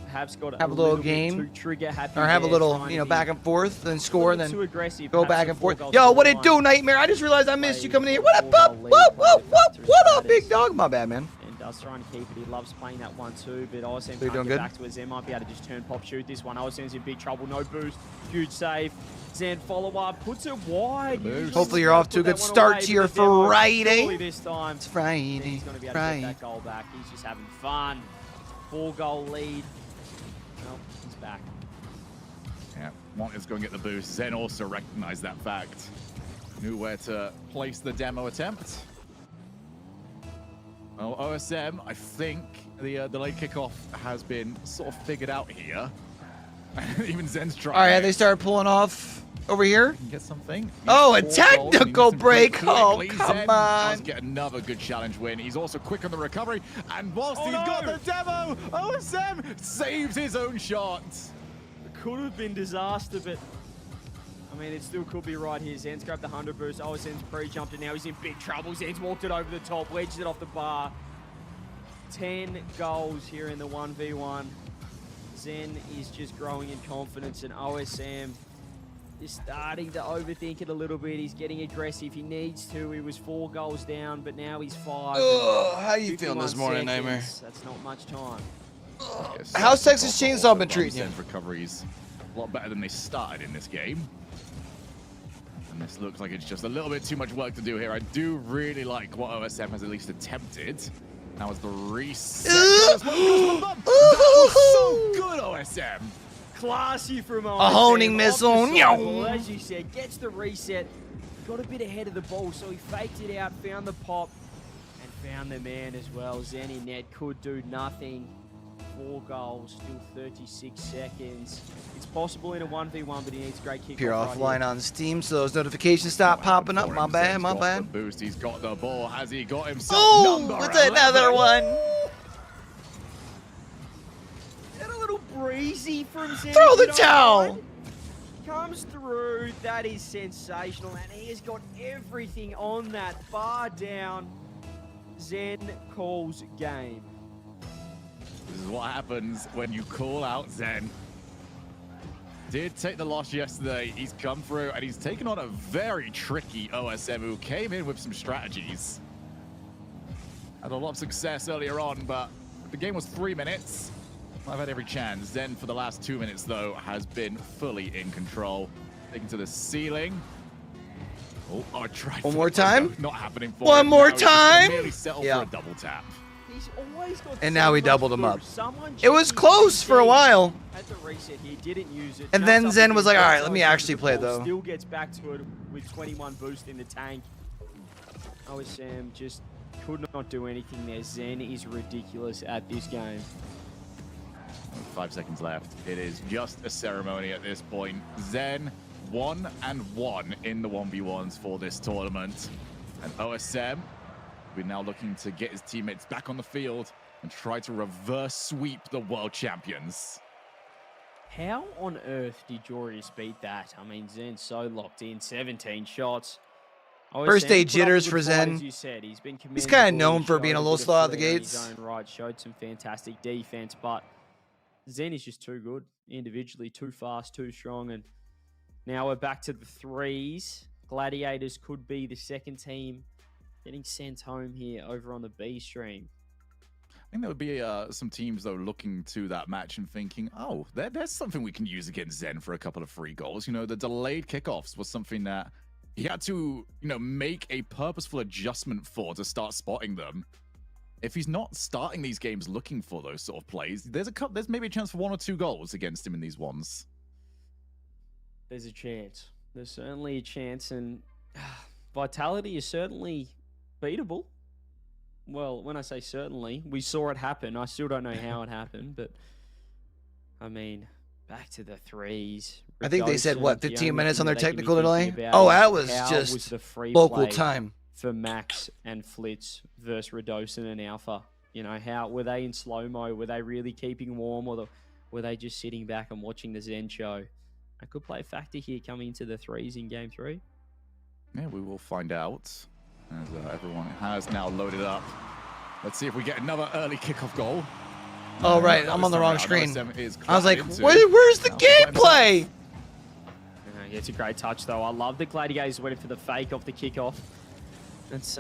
Have a little game, trigger happy or have a there, little, you know, back and forth, then score, and then too aggressive, go back and forth. Yo, what it do, Nightmare? I just realized I missed you coming in here. What up, Pup? What up, big dog? My bad, man. And Does trying to keep it. He loves playing that 1-2, but OSM They're can't doing get good. back to it. Zen might be able to just turn pop shoot this one. OSM's in big trouble. No boost. Huge save. Zen follow-up. Puts it wide. Hopefully you're off to a good start to your Friday. This time. It's Friday. He's going to be able to get that goal back. He's just having fun. 4-goal lead. Well, he's back. Yeah, wanted to go and get the boost. Zen also recognized that fact. Knew where to place the demo attempt. Well, OSM, I think the late kickoff has been sort of figured out here. Even Zen's trying. All right, they started pulling off over here. Get something. Oh, a technical break. Oh, come Zen on. does get another good challenge win. He's also quick on the recovery. And whilst he's got the demo, OSM saves his own shot. It could have been disaster, but I mean, it still could be right here. Zen's grabbed the 100 boost. Zen's pre-jumped it. Now he's in big trouble. Zen's walked it over the top, wedged it off the bar. 10 goals here in the 1v1. Zen is just growing in confidence, and OSM is starting to overthink it a little bit. He's getting aggressive. He needs to. He was 4 goals down, but now he's 5. How you feeling this morning, Nightmare? That's not much time. Yes, How's Texas Chainsaw been treating you? Zen's recoveries a lot better than they started in this game. And this looks like it's just a little bit too much work to do here. I do really like what OSM has at least attempted. That was the reset. That was so good, OSM. Classy from OSM. A honing missile. Well, as you said, gets the reset. Got a bit ahead of the ball, so he faked it out, found the pop, and found the man as well. Zen in net could do nothing. 4 goals, still 36 seconds. It's possible in a 1v1, but he needs great kick. If you're offline on Steam, so those notifications stop popping up. My bad, my bad. The boost, he's got the ball. Has he got himself? Oh, what's another one? Get a little breezy from Zen. Throw the towel. Comes through. That is sensational, and he has got everything on that bar down. Zen calls game. This is what happens when you call out Zen. Did take the loss yesterday. He's come through and he's taken on a very tricky OSM who came in with some strategies. Had a lot of success earlier on, but the game was 3 minutes. I've had every chance. Zen for the last 2 minutes, though, has been fully in control. Taken to the ceiling. Oh, I tried. One more time? Not happening for One him. more Now he's just time? merely settled for a double tap. He's always got And now he so doubled much him up. boost. Someone It was checking close for a while. At the reset, he didn't use it. And Just then up Zen against was like, the all right, let me ball, actually play, though. Still gets back to it with 21 boost in the tank. OSM just could not do anything there. Zen is ridiculous at this game. 5 seconds left. It is just a ceremony at this point. Zen 1-1 in the 1v1s for this tournament. And OSM, we're now looking to get his teammates back on the field and try to reverse sweep the world champions. How on earth did Jorius beat that? I mean, Zen's so locked in, 17 shots. First day jitters for Zen. As you said, he's kind of known for being a little slow out the gates. His own right, showed some fantastic defense, but Zen is just too good individually, too fast, too strong. And now we're back to the threes. Gladiators could be the second team getting sent home here over on the B stream. I think there would be some teams, though, looking to that match and thinking, oh, there's something we can use against Zen for a couple of free goals. You know, the delayed kickoffs was something that he had to, you know, make a purposeful adjustment for to start spotting them. If he's not starting these games looking for those sort of plays, there's maybe a chance for 1 or 2 goals against him in these ones. There's a chance. There's certainly a chance, and Vitality is certainly beatable. Well, when I say certainly, we saw it happen. I still don't know how it happened, but I mean, back to the threes. I think they said, what, 15 minutes on their technical delay? Oh, that was just local time. For Max and Flitz versus Redosin and Alpha. You know, how were they in slow-mo? Were they really keeping warm, or were they just sitting back and watching the Zen show? I could play a factor here coming into the threes in Game 3. Yeah, we will find out. As everyone has now loaded up. Let's see if we get another early kickoff goal. Oh, right. I'm on the wrong screen. I was like, where's the gameplay? Yeah, it's a great touch, though. I love the Gladiators waiting for the fake off the kickoff. That's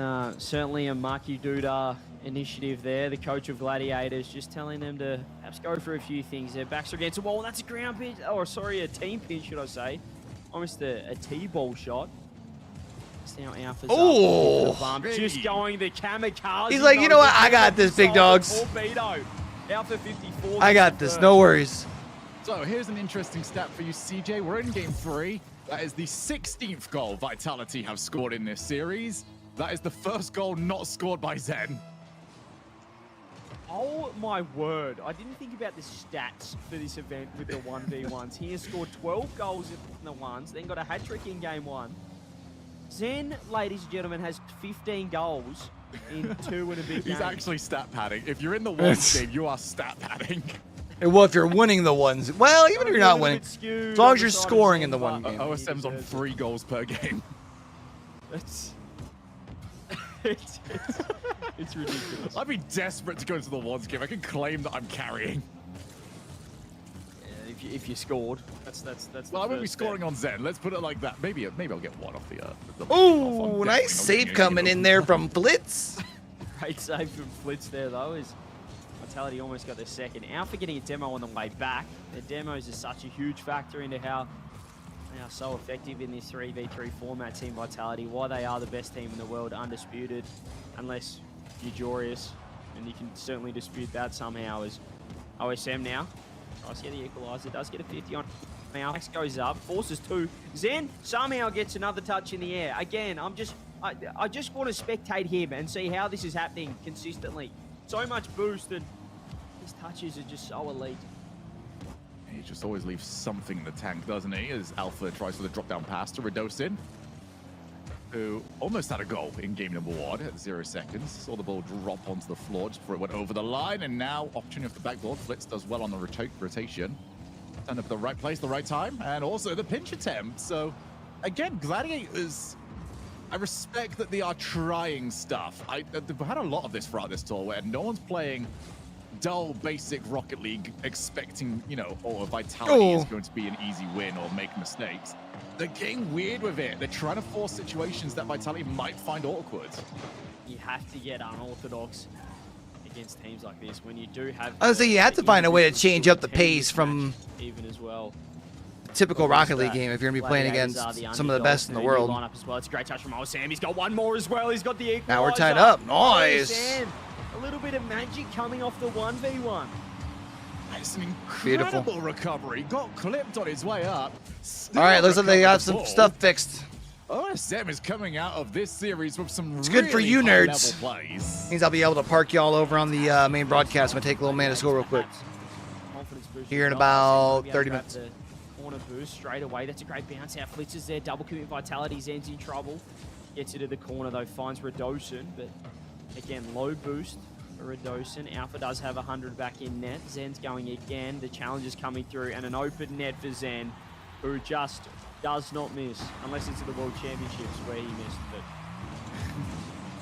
certainly a Maki Duda initiative there. The coach of Gladiators just telling them to perhaps go for a few things. Their backs are against the wall. That's a ground pinch. Or, sorry, a team pinch, should I say. Almost a T-ball shot. Now Alpha's up. Just going the kamikaze. He's like, you know what? I got this, big dogs. Torpedo. Alpha 54. I got this. No worries. So here's an interesting stat for you, CJ. We're in Game 3. That is the 16th goal Vitality have scored in this series. That is the first goal not scored by Zen. Oh my word. I didn't think about the stats for this event with the 1v1s. He has scored 12 goals in the ones, then got a hat-trick in Game 1. Zen, ladies and gentlemen, has 15 goals in 2 and a bit games. He's actually stat padding. If you're in the ones game, you are stat padding. Well, if you're winning the ones. Well, even if you're not winning. As long as you're scoring in the one game. OSM's on 3 goals per game. It's ridiculous. I'd be desperate to go to the ones game. I can claim that I'm carrying. If you scored, that's well, I won't be scoring on Zen. Let's put it like that. Maybe I'll get one off the. Oh, nice save coming in there from Flitz. Great save from Flitz there, though. Is Vitality almost got their second. Alpha getting a demo on the way back. Their demos are such a huge factor into how they are so effective in this 3v3 format. Team Vitality, why they are the best team in the world, undisputed, unless you're Jorius, and you can certainly dispute that somehow. As OSM now. Tries to get the equalizer, does get a 50 on now. Max goes up, forces 2. Zen somehow gets another touch in the air. Again, I just want to spectate him and see how this is happening consistently. So much boost, and his touches are just so elite. He just always leaves something in the tank, doesn't he? As Alpha tries for the drop-down pass to Redosin, who almost had a goal in game number 1 at 0 seconds. Saw the ball drop onto the floor just before it went over the line, and now opportunity off the backboard. Flitz does well on the rotation. Turned up at the right place, the right time, and also the pinch attempt. So, again, Gladiators, I respect that they are trying stuff. They've had a lot of this throughout this tour where no one's playing dull, basic Rocket League expecting, you know, or Vitality is going to be an easy win or make mistakes. They're getting weird with it. They're trying to force situations that Vitality might find awkward. You have to get unorthodox against teams like this when you do have. I was saying you have to find a way to change up the pace from even as well. Typical Rocket League game if you're gonna be playing against some of the best in the world. Lineup as well. It's a great touch from OSM. He's got one more as well. He's got the equalizer. Now we're tied up. Nice. A little bit of magic coming off the 1v1. It's an incredible recovery. Got clipped on his way up. All right, looks like they got some stuff fixed. OSM is coming out of this series with some It's good for you nerds. Plays. Means I'll be able to park y'all over on the main broadcast. I'm gonna take a little man to score real quick. Here in about 30 minutes. corner boost straight away. That's a great bounce out. Flitz is there. Double commit Vitality. Zen's in trouble. Gets it to the corner though. Finds Radosin, but again, low boost for Radosin. Alpha does have 100 back in net. Zen's going again. The challenge is coming through, and an open net for Zen, who just does not miss, unless it's at the World Championships where he missed, but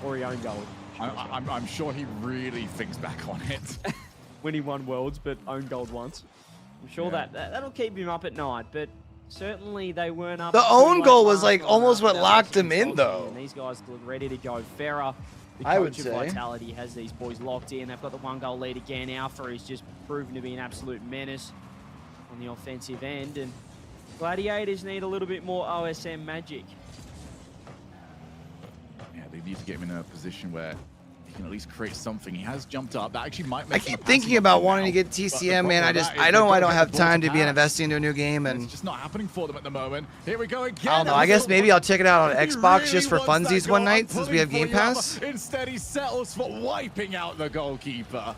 or he owned gold. I'm sure he really thinks back on it. When he won Worlds, but owned gold once. I'm sure that'll keep him up at night, but certainly they weren't up. The own goal was like almost what locked him in, though. And these guys look ready to go. Farah, the I would coach of say. Vitality, has these boys locked in. They've got the 1-goal lead again. Alpha is just proven to be an absolute menace on the offensive end, and Gladiators need a little bit more OSM magic. Yeah, they need to get him in a position where he can at least create something. He has jumped up. That actually might make I keep thinking about wanting to get TCM, man. I don't have time to be investing into a new game, and it's just not happening for them at the moment. Here we go again. I don't know. I guess maybe I'll check it out on Xbox just for funsies one night since we have Game Pass. Instead, he settles for wiping out the goalkeeper.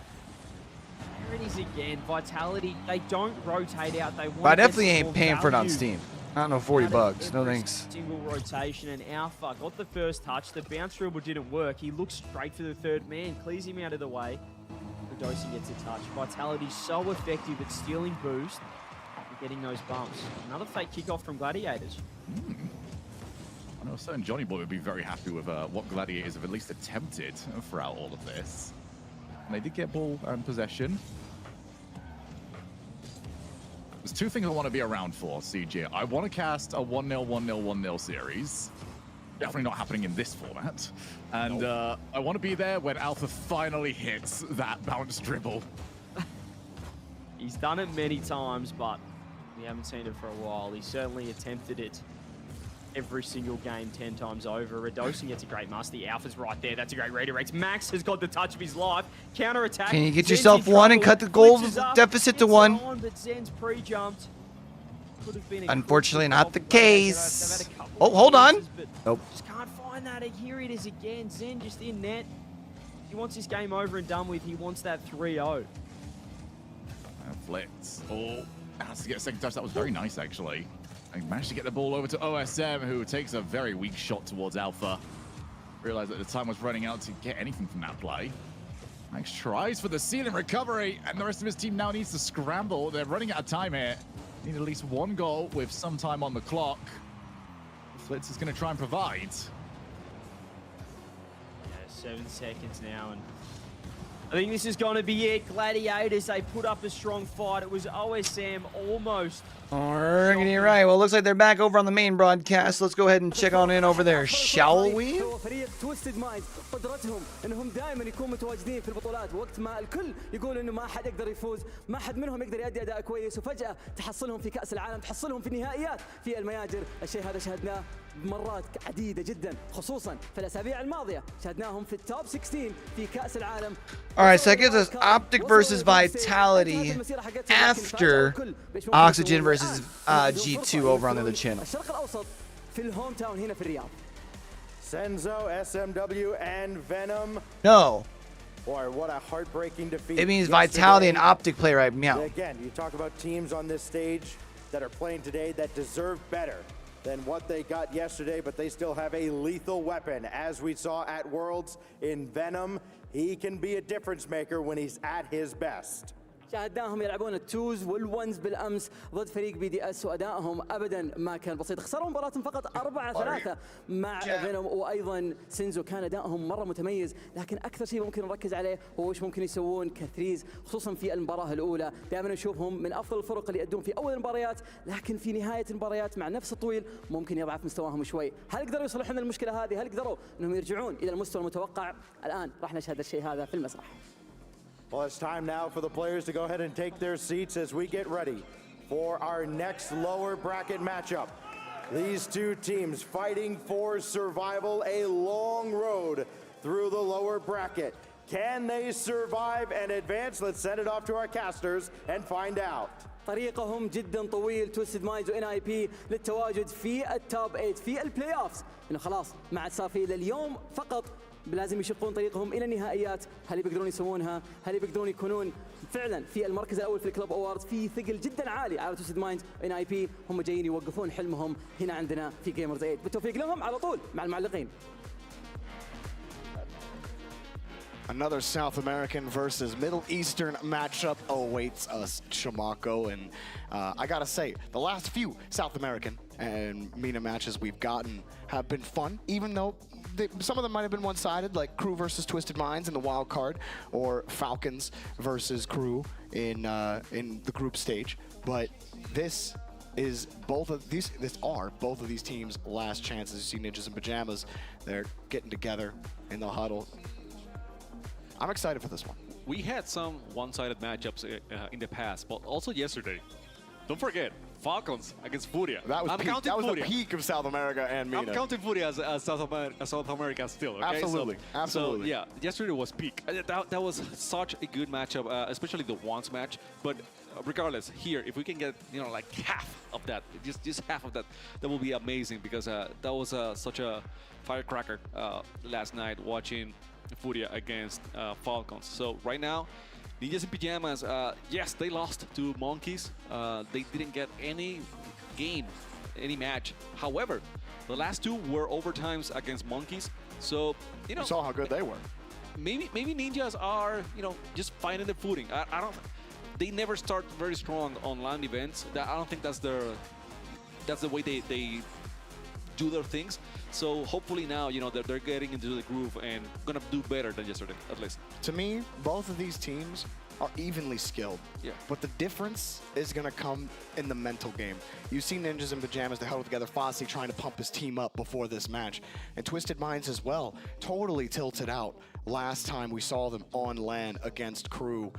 Here it is again. Vitality, they don't rotate out. They want But I to get definitely some ain't more paying for it on value Steam. I don't know, 40 bucks. No thanks. Single rotation, and Alpha got the first touch. The bounce dribble didn't work. He looks straight for the third man, clears him out of the way. Radosin gets a touch. Vitality's so effective at stealing boost and getting those bumps. Another fake kickoff from Gladiators. I know certain Johnny Boy would be very happy with what Gladiators have at least attempted throughout all of this. And they did get ball and possession. There's two things I want to be around for, CJ. I want to cast a 1-0, 1-0, 1-0 series. Definitely not happening in this format. And I want to be there when Alpha finally hits that bounce dribble. He's done it many times, but we haven't seen it for a while. He certainly attempted it every single game 10 times over. Radosin gets a great musty. Alpha's right there. That's a great redirect. Max has got the touch of his life. Counter attack. Can you get yourself one and cut the goal deficit to one? But Zen's pre-jumped. Could have been Unfortunately, not the case. Oh, hold on. Nope. Just can't find that. Here it is again. Zen just in net. He wants this game over and done with. He wants that 3-0. Flitz. Oh, has to get a second touch. That was very nice, actually. I managed to get the ball over to OSM, who takes a very weak shot towards Alpha. Realized that the time was running out to get anything from that play. Max tries for the ceiling recovery, and the rest of his team now needs to scramble. They're running out of time here. Need at least one goal with some time on the clock. Flitz is going to try and provide. Yeah, 7 seconds now, and I think this is going to be it. Gladiators, they put up a strong fight. It was OSM almost. You're right. Well, it looks like they're back over on the main broadcast. Let's go ahead and check on in over there, shall we? قدرتهم انهم دائما يكونوا متواجدين في البطولات وقت ما الكل يقول انه ما حد يقدر يفوز، ما حد منهم يقدر يؤدي اداء كويس، وفجأة تحصلهم في كأس العالم، تحصلهم في النهائيات في المياجر. الشيء هذا شاهدناه مرات عديدة جدا، خصوصا في الأسابيع الماضية شاهدناهم في التوب 16 في كأس العالم. All right, so that gives us Optic versus Vitality after Oxygen versus G2 over on the other channel. الشرق الأوسط في الهوم تاون هنا في الرياض. Senzo, SMW, and Venom. No. Boy, what a heartbreaking defeat. It means Vitality and Optic play right now. Again, you talk about teams on this stage that are playing today that deserve better than what they got yesterday, but they still have a lethal weapon. As we saw at Worlds in Venom, he can be a difference maker when he's at his best. شاهدناهم يلعبون التوز والونز بالامس ضد فريق بي دي اس، وادائهم ابدا ما كان بسيط. خسروا مباراتهم فقط 4-3 مع فينوم، وايضا سينزو كان ادائهم مره متميز، لكن اكثر شيء ممكن نركز عليه هو ايش ممكن يسوون كثريز، خصوصا في المباراه الاولى. دائما نشوفهم من افضل الفرق اللي يأدون في اول المباريات، لكن في نهايه المباريات مع نفس الطويل ممكن يضعف مستواهم شوي. هل قدروا يصلحون المشكله هذه؟ هل قدروا انهم يرجعون الى المستوى المتوقع؟ الان راح نشهد الشيء هذا في المسرح. Well, it's time now for the players to go ahead and take their seats as we get ready for our next lower bracket matchup. These two teams fighting for survival, a long road through the lower bracket. Can they survive and advance? Let's send it off to our casters and find out. طريقهم جدا طويل تويستد مايندز وان اي بي للتواجد في التوب 8 في البلاي اوفز، انه خلاص ما عاد صار في الا اليوم فقط لازم يشقون طريقهم الى النهائيات. هل بيقدرون يسوونها؟ هل بيقدرون يكونون فعلا في المركز الاول في الكلوب اووردز؟ في ثقل جدا عالي على تويستد مايند ان اي بي، هم جايين يوقفون حلمهم هنا عندنا في جيمرز 8. بالتوفيق لهم على طول مع المعلقين. Another South American versus Middle Eastern matchup awaits us, Chimako. And I gotta say, the last few South American and MENA matches we've gotten have been fun, even though some of them might have been one-sided, like Crew versus Twisted Minds in the wild card, or Falcons versus Crew in the group stage. But this is both of these teams' last chances. You see Ninjas in Pajamas, they're getting together in the huddle. I'm excited for this one. We had some one-sided matchups in the past, but also yesterday. Don't forget, Falcons against Furia. That was the peak of South America and MENA. I'm counting Furia as South America still. Okay? Absolutely, absolutely. So yeah, yesterday was peak. That was such a good matchup, especially the once match. But regardless, here, if we can get like half of that, just half of that, that will be amazing, because that was such a firecracker last night watching Furia against Falcons. So right now, Ninjas in Pajamas, yes, they lost to Monkeys. They didn't get any game, any match. However, the last two were overtimes against Monkeys. So, you saw how good they were. Maybe Ninjas are, just finding their footing. I don't. They never start very strong on LAN events. I don't think that's the way they do their things. So hopefully now, that they're getting into the groove and gonna do better than yesterday, at least. To me, both of these teams are evenly skilled. Yeah. But the difference is gonna come in the mental game. You see Ninjas in Pajamas, they huddled together, Fossey trying to pump his team up before this match. And Twisted Minds as well, totally tilted out last time we saw them on LAN against Crew.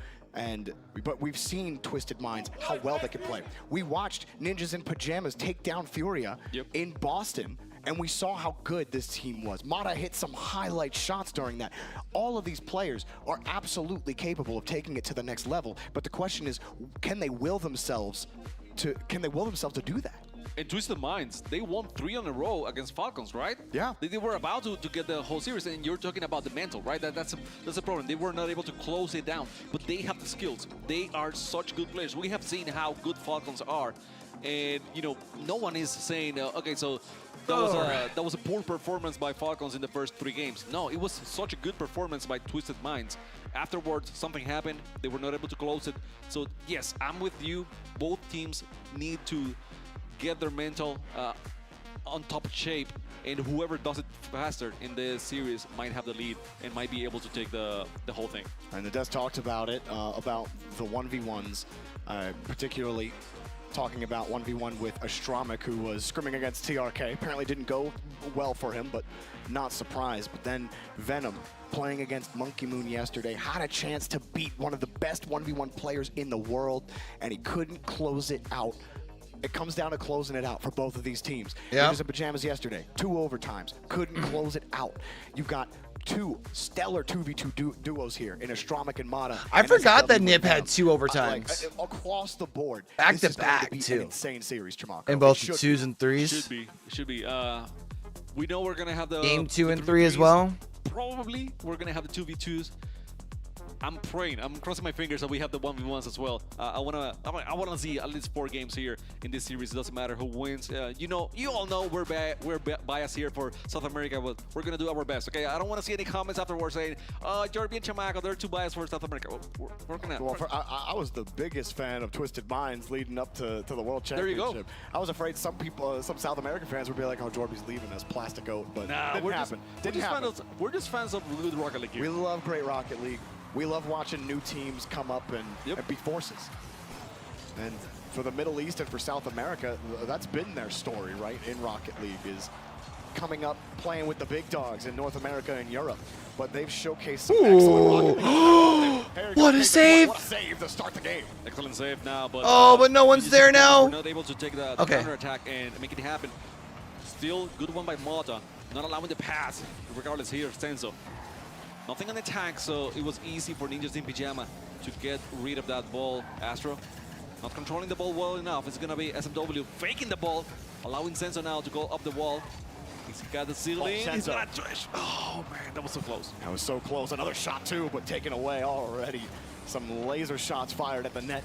But we've seen Twisted Minds, how well they can play. We watched Ninjas in Pajamas take down Furia in Boston, and we saw how good this team was. Mata hit some highlight shots during that. All of these players are absolutely capable of taking it to the next level, but the question is, can they will themselves to do that? And Twisted Minds, they won 3 in a row against Falcons, right? Yeah. They were about to get the whole series, and you're talking about the mental, right? That's a problem. They were not able to close it down, but they have the skills. They are such good players. We have seen how good Falcons are, and no one is saying, okay, so that was a poor performance by Falcons in the first 3 games. No, it was such a good performance by Twisted Minds. Afterwards, something happened. They were not able to close it. So yes, I'm with you. Both teams need to get their mental on top shape, and whoever does it faster in the series might have the lead and might be able to take the whole thing. And the Death talked about it, about the 1v1s, particularly talking about 1v1 with Astramic, who was scrimming against TRK. Apparently didn't go well for him, but not surprised. But then Venom, playing against Monkey Moon yesterday, had a chance to beat one of the best 1v1 players in the world, and he couldn't close it out. It comes down to closing it out for both of these teams. Ninjas in Pajamas yesterday, 2 overtimes, couldn't close it out. You got 2 stellar 2v2 duos here in Astramic and Mata. I forgot that Nip had 2 overtimes. Across the board. Back to back, too. An insane series, Chimako. In both the 2s and 3s. Should be. We know we're gonna have the game 2 and 3 as well. Probably we're gonna have the 2v2s. I'm praying. I'm crossing my fingers that we have the 1v1s as well. I wanna see at least 4 games here in this series. It doesn't matter who wins. You all know we're biased here for South America, but we're gonna do our best. Okay, I don't want to see any comments afterwards saying, Jorby and Chimako, they're too biased for South America. We're gonna. Well, I was the biggest fan of Twisted Minds leading up to the World Championship. There you go. I was afraid some people, some South American fans would be like, "Oh, Jorby's leaving us, plastic goat," but didn't happen. We're just fans of good Rocket League here. We love great Rocket League. We love watching new teams come up and beat forces. And for the Middle East and for South America, that's been their story, right, in Rocket League, is coming up, playing with the big dogs in North America and Europe. But they've showcased some excellent Rocket League. What a save! What a save to start the game. Excellent save now, but but no one's there now. We're not able to take the counter-attack and make it happen. Still good one by Mata, not allowing the pass. Regardless here, Senzo. Nothing on the tank, so it was easy for Ninjas in Pajama to get rid of that ball. Astro not controlling the ball well enough. It's going to be SMW faking the ball, allowing Senzo now to go up the wall. He's got the ceiling. He's got a trash. Oh, man, that was so close. That was so close. Another shot, too, but taken away already. Some laser shots fired at the net.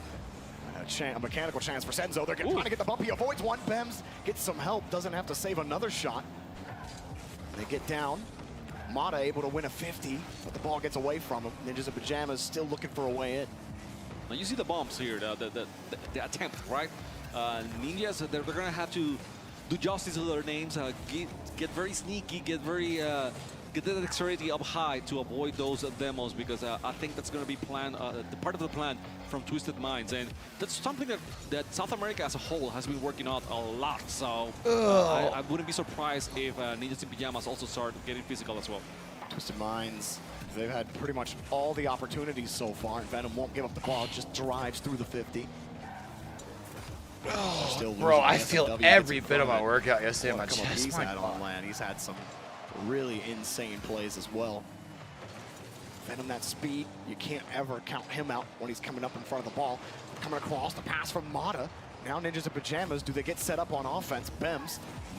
A mechanical chance for Senzo. They're trying to get the bump. He avoids one. Bems gets some help. Doesn't have to save another shot. They get down. Mata able to win a 50, but the ball gets away from him. Ninjas in Pajamas still looking for a way in. Now you see the bombs here, the attempt, right? Ninjas, they're going to have to do justice to their names, get very sneaky, get the dexterity up high to avoid those demos, because I think that's going to be the part of the plan from Twisted Minds, and that's something that South America as a whole has been working on a lot. So I wouldn't be surprised if Ninjas in Pajamas also start getting physical as well. Twisted Minds, they've had pretty much all the opportunities so far, and Venom won't give up the ball, just drives through the 50. Bro, I feel every bit of my workout yesterday on my chest. He's had on land. He's had some really insane plays as well. Venom, that speed, you can't ever count him out when he's coming up in front of the ball. Coming across, the pass from Mata. Now Ninjas in Pajamas, do they get set up on offense? Bems,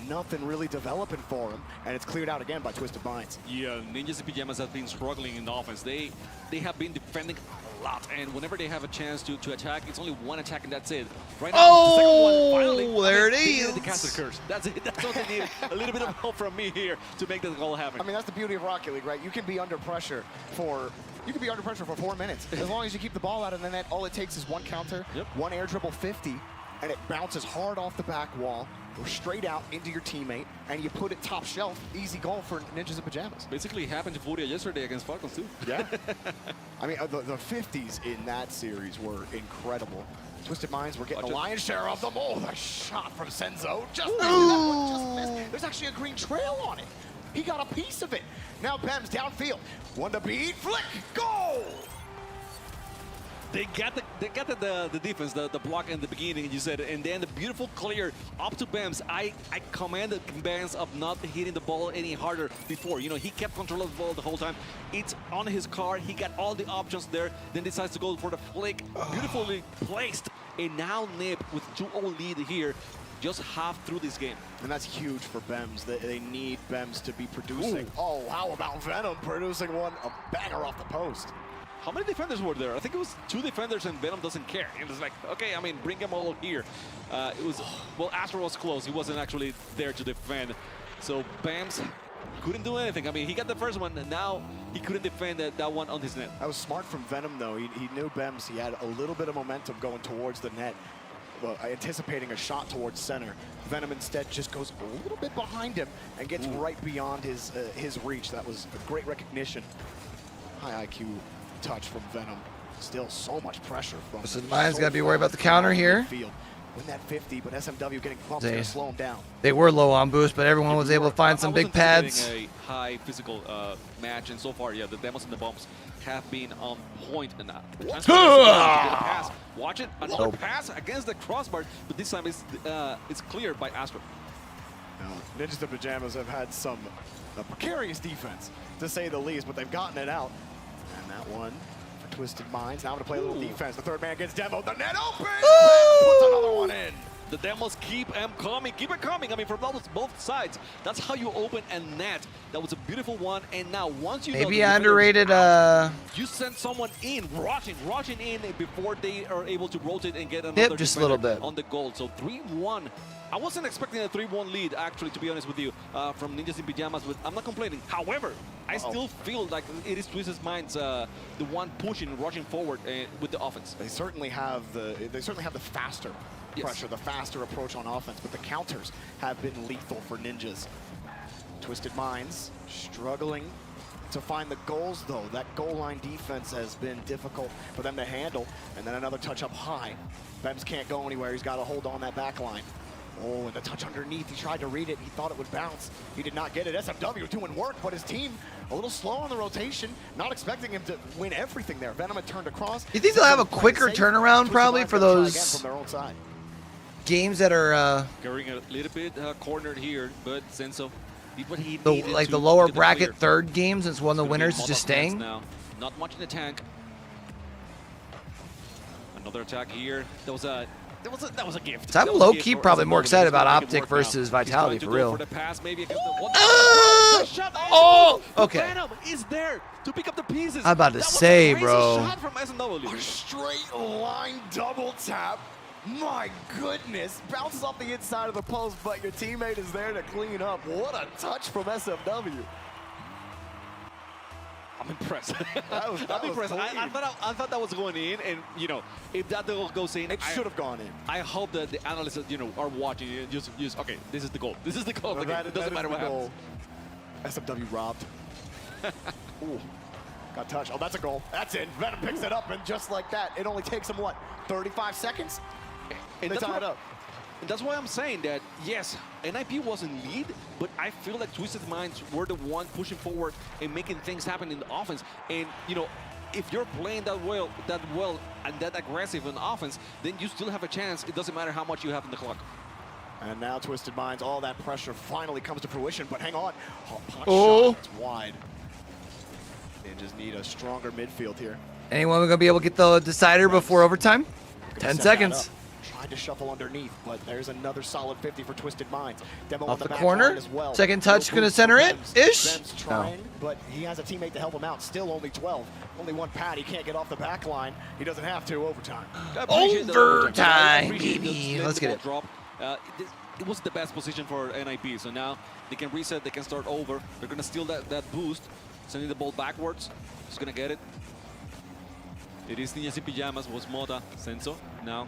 nothing really developing for him, and it's cleared out again by Twisted Minds. Yeah, Ninjas in Pajamas have been struggling in the offense. They have been defending a lot, and whenever they have a chance to attack, it's only one attack and that's it. Right now, the second one, finally, there it is. The caster curse. That's it. That's what they need. A little bit of help from me here to make that goal happen. I mean, that's the beauty of Rocket League, right? You can be under pressure for 4 minutes. As long as you keep the ball out of the net, all it takes is one counter, one air dribble 50, and it bounces hard off the back wall, goes straight out into your teammate, and you put it top shelf. Easy goal for Ninjas in Pajamas. Basically happened to Furia yesterday against Falcons too. Yeah. I mean, the 50s in that series were incredible. Twisted Minds were getting a lion's share of them. Oh, the shot from Senzo. Just missed. That one just missed. There's actually a green trail on it. He got a piece of it. Now Bems downfield. One to beat. Flick. Goal! They got the defense, the block in the beginning, you said, and then the beautiful clear up to Bems. I commanded Bems of not hitting the ball any harder before. You know, he kept control of the ball the whole time. It's on his car. He got all the options there, then decides to go for the flick. Beautifully placed. And now Nip with 2-0 lead here, just half through this game. And that's huge for Bems. They need Bems to be producing. Ooh. Oh, how about Venom producing a banger off the post? How many defenders were there? I think it was 2 defenders, and Venom doesn't care. It was like, okay, I mean, bring them all here. It was, well, Astro was close. He wasn't actually there to defend. So Bems couldn't do anything. I mean, he got the first one, and now he couldn't defend that one on his net. That was smart from Venom, though. He knew Bems. He had a little bit of momentum going towards the net, anticipating a shot towards center. Venom instead just goes a little bit behind him and gets right beyond his reach. That was a great recognition. High IQ touch from Venom. Still so much pressure from him. So Mind's got to be worried about the counter here. Win that 50, but SMW getting bumped to slow him down. They were low on boost, but everyone was able to find some big pads. A high physical match, and so far, yeah, the demos and the bumps have been on point. And pass. Watch it, another pass against the crossbar, but this time it's cleared by Astro. Now, Ninjas in Pajamas have had some precarious defense, to say the least, but they've gotten it out. And that one for Twisted Minds. Now I'm going to play a little defense. The third man gets demoed. The net open! Puts another one in. The demos keep coming. Keep it coming. I mean, from both sides. That's how you open a net. That was a beautiful one. And now once you maybe I underrated you send someone in, rushing in before they are able to rotate and get another just a little bit on the goal. So 3-1. I wasn't expecting a 3-1 lead, actually, to be honest with you, from Ninjas in Pajamas, but I'm not complaining. However, I still feel like it is Twisted Minds the one pushing, rushing forward with the offense. They certainly have the faster pressure, the faster approach on offense, but the counters have been lethal for Ninjas. Twisted Minds struggling to find the goals, though. That goal line defense has been difficult for them to handle. And then another touch up high. Bems can't go anywhere. He's got to hold on that back line. Oh, and the touch underneath. He tried to read it. He thought it would bounce. He did not get it. SMW doing work, but his team a little slow on the rotation. Not expecting him to win everything there. Venom had turned across. You think they'll have a quicker turnaround probably for those from their own side games that are going a little bit cornered here, but Senzo, what he like the lower bracket third games, it's one of the winners is just staying. Now. Not much in the tank. Another attack here. There was a that was a gift. So I'm low-key probably more excited about Optic versus Vitality for real. Oh, okay. Venom is there to pick up the pieces. I'm about to say, crazy bro. Shot from SMW. A straight line double tap. My goodness. Bounces off the inside of the post, but your teammate is there to clean up. What a touch from SMW. I'm impressed. I'm impressed. I thought that was going in, and you know, if that goes in, it should have gone in. I hope that the analysts, you know, are watching and just okay, this is the goal. This is the goal. It doesn't matter what happens. SMW robbed. Ooh, got touched. Oh, that's a goal. That's in. Venom picks it up, and just like that, it only takes him what, 35 seconds? And they tie it up. And that's why I'm saying that, yes, NIP was in lead, but I feel like Twisted Minds were the one pushing forward and making things happen in the offense. And, you know, if you're playing that well and that aggressive in offense, then you still have a chance. It doesn't matter how much you have in the clock. And now Twisted Minds, all that pressure finally comes to fruition, but hang on. Oh. Shot, it's wide. They just need a stronger midfield here. Anyone going to be able to get the decider before overtime? 10 seconds. Tried to shuffle underneath, but there's another solid 50 for Twisted Minds. Demo Off on the back corner. line as well. Second touch going to center it. Ish. Ben's trying, but he has a teammate to help him out. Still only 12. Only one pad. He can't get off the back line. He doesn't have to. Overtime. Overtime, baby. Let's get it. Drop. It was the best position for NIP, so now they can reset, they can start over. They're going to steal that boost, sending the ball backwards. He's going to get it. It is Niñas in Pyjamas, was Mota, Senso now.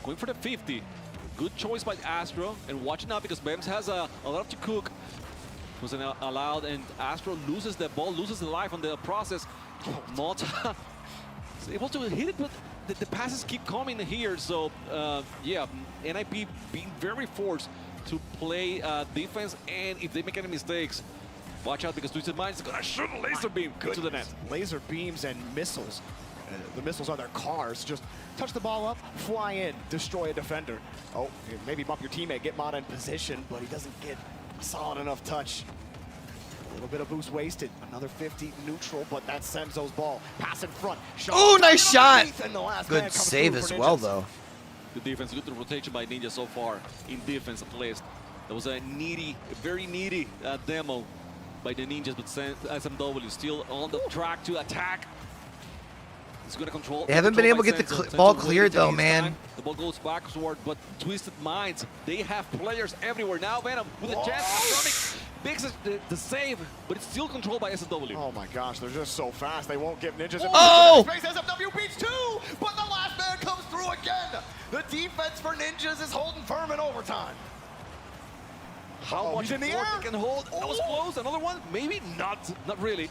Going for the 50. Good choice by Astro, and watch now because Bems has a lot to cook. Was allowed, and Astro loses the ball, loses the life on the process. Mota is able to hit it, but the passes keep coming here. So yeah, NIP being very forced to play defense, and if they make any mistakes, watch out because Twisted Minds is gonna shoot a laser beam to the net. Laser beams and missiles. The missiles are their cars. Just touch the ball up, fly in, destroy a defender. Oh, maybe bump your teammate, get Mata in position, but he doesn't get a solid enough touch. A little bit of boost wasted. Another 50 neutral, but that's Senzo's ball. Pass in front. Oh, nice shot. Good save as well, though. Good defense, good rotation by Ninja so far in defense at least. That was a needy, very needy demo by the Ninjas, but SMW still on the track to attack. He's going to control. They haven't been able to get the ball cleared, though, man. The ball goes backward, but Twisted Minds, they have players everywhere. Now Venom with a chance. Biggs the save, but it's still controlled by SMW. Oh my gosh, they're just so fast. They won't give Ninjas space. SMW beats two, but the last man comes through again. The defense for Ninjas is holding firm in overtime. How much in the air they can hold? That was close. Another one? Maybe not. Not really.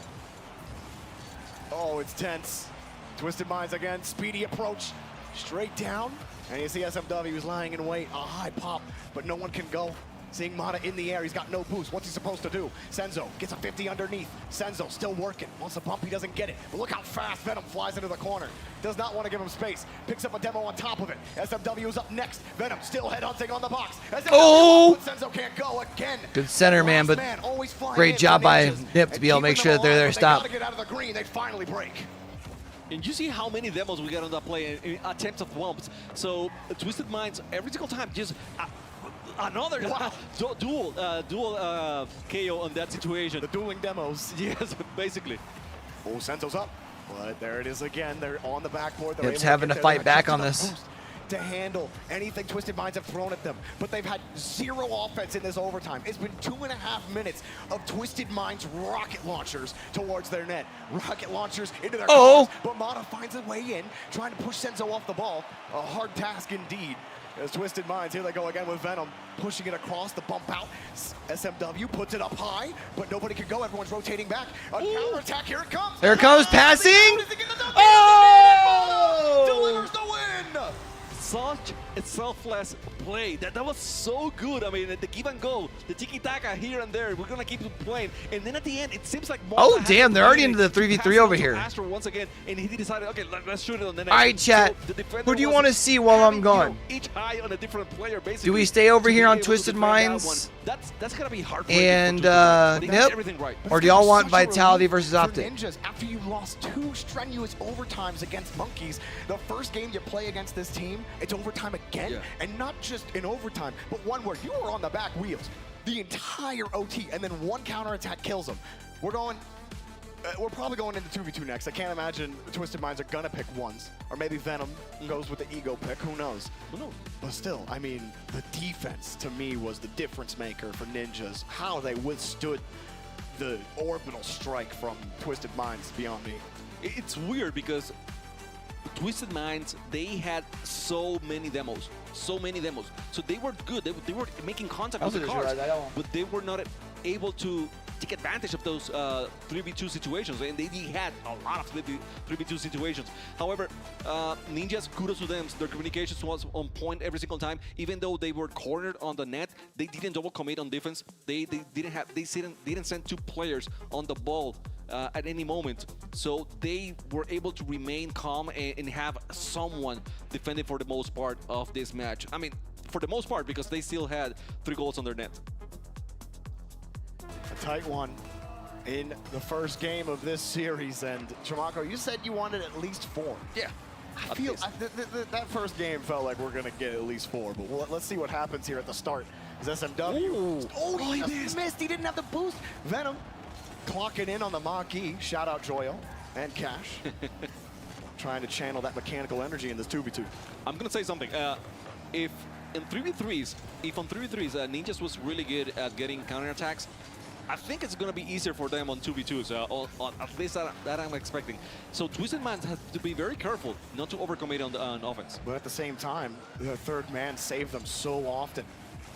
Oh, it's tense. Twisted Minds again. Speedy approach. Straight down. And you see SMW is lying in wait. A high pop, but no one can go. Seeing Mata in the air, he's got no boost. What's he supposed to do? Senzo gets a 50 underneath. Senzo still working. Wants a bump, he doesn't get it. But look how fast Venom flies into the corner. Does not want to give him space. Picks up a demo on top of it. SMW is up next. Venom still headhunting on the box. SMW, but Senzo can't go again. Good center, man, but great job by Nip to be able to make sure that they're there to stop. They gotta get out of the green. They finally break. And you see how many demos we got on that play in attempts of wumps. So Twisted Minds every single time just another dual KO on that situation. The dueling demos. Yes, basically. Oh, Senzo's up. But there it is again. They're on the backboard. It's having to fight back on this. To handle anything Twisted Minds have thrown at them. But they've had zero offense in this overtime. It's been 2.5 minutes of Twisted Minds rocket launchers towards their net. Rocket launchers into their cars, but Mata finds a way in, trying to push Senzo off the ball. A hard task indeed. As Twisted Minds, here they go again with Venom, pushing it across the bump out. SMW puts it up high, but nobody can go. Everyone's rotating back. A counterattack, here it comes. Here it comes, passing. Delivers the win. Such a selfless play. That was so good. I mean, the give and go, the tiki-taka here and there. We're going to keep playing. And then at the end, it seems like oh, damn, they're already into the 3v3 over here. Astro once again, and he decided, okay, let's shoot it on the next. All right, chat. So who do you want to see while I'm gone? Each high on a different player, basically. Do we stay over here on Twisted Minds? That's going to be hard. And Nip? Or do y'all want Vitality versus Optic? Ninjas, after you lost 2 strenuous overtimes against Monkeys, the first game you play against this team, it's overtime again, and not just in overtime, but one where you were on the back wheels the entire OT, and then one counterattack kills them. We're probably going into 2v2 next. I can't imagine Twisted Minds are gonna pick ones. Or maybe Venom goes with the ego pick, who knows? Who knows? But still, I mean, the defense to me was the difference maker for Ninjas. How they withstood the orbital strike from Twisted Minds beyond me. It's weird because Twisted Minds, they had so many demos. So they were good. They were making contact with the cars, but they were not able to take advantage of those 3v2 situations, and they had a lot of 3v2 situations. However, Ninjas, kudos to them. Their communications was on point every single time. Even though they were cornered on the net, they didn't double commit on defense. They didn't send 2 players on the ball at any moment. So they were able to remain calm and have someone defending for the most part of this match. I mean, for the most part, because they still had 3 goals on their net. A tight one in the first game of this series, and Chamaco, you said you wanted at least 4. Yeah. I feel that first game felt like we're gonna get at least 4, but let's see what happens here at the start. Is SMW? Ooh. Oh, he missed. He didn't have the boost. Venom clocking in on the Mach-E. Shout out Joyo and Cash. Trying to channel that mechanical energy in this 2v2. I'm gonna say something. If on 3v3s, Ninjas was really good at getting counterattacks, I think it's going to be easier for them on 2v2s, at least that I'm expecting. So Twisted Minds has to be very careful not to overcommit on offense. But at the same time, the third man saved them so often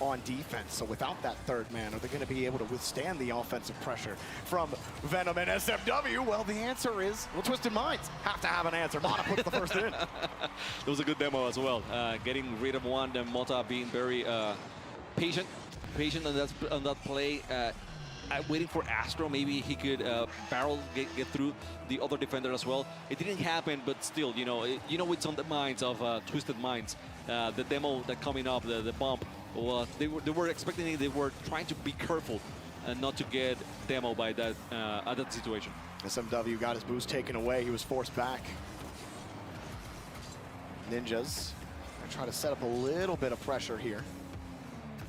on defense. So without that third man, are they going to be able to withstand the offensive pressure from Venom and SMW? Well, the answer is, well, Twisted Minds have to have an answer. Mata puts the first in. It was a good demo as well. Getting rid of one, and Mata being very patient on that play. Waiting for Astro, maybe he could barrel get through the other defender as well. It didn't happen, but still, you know it's on the minds of Twisted Minds. The demo that coming up, the bump, well, they were expecting it. They were trying to be careful and not to get demo by that at that situation. SMW got his boost taken away. He was forced back. Ninjas gonna try to set up a little bit of pressure here.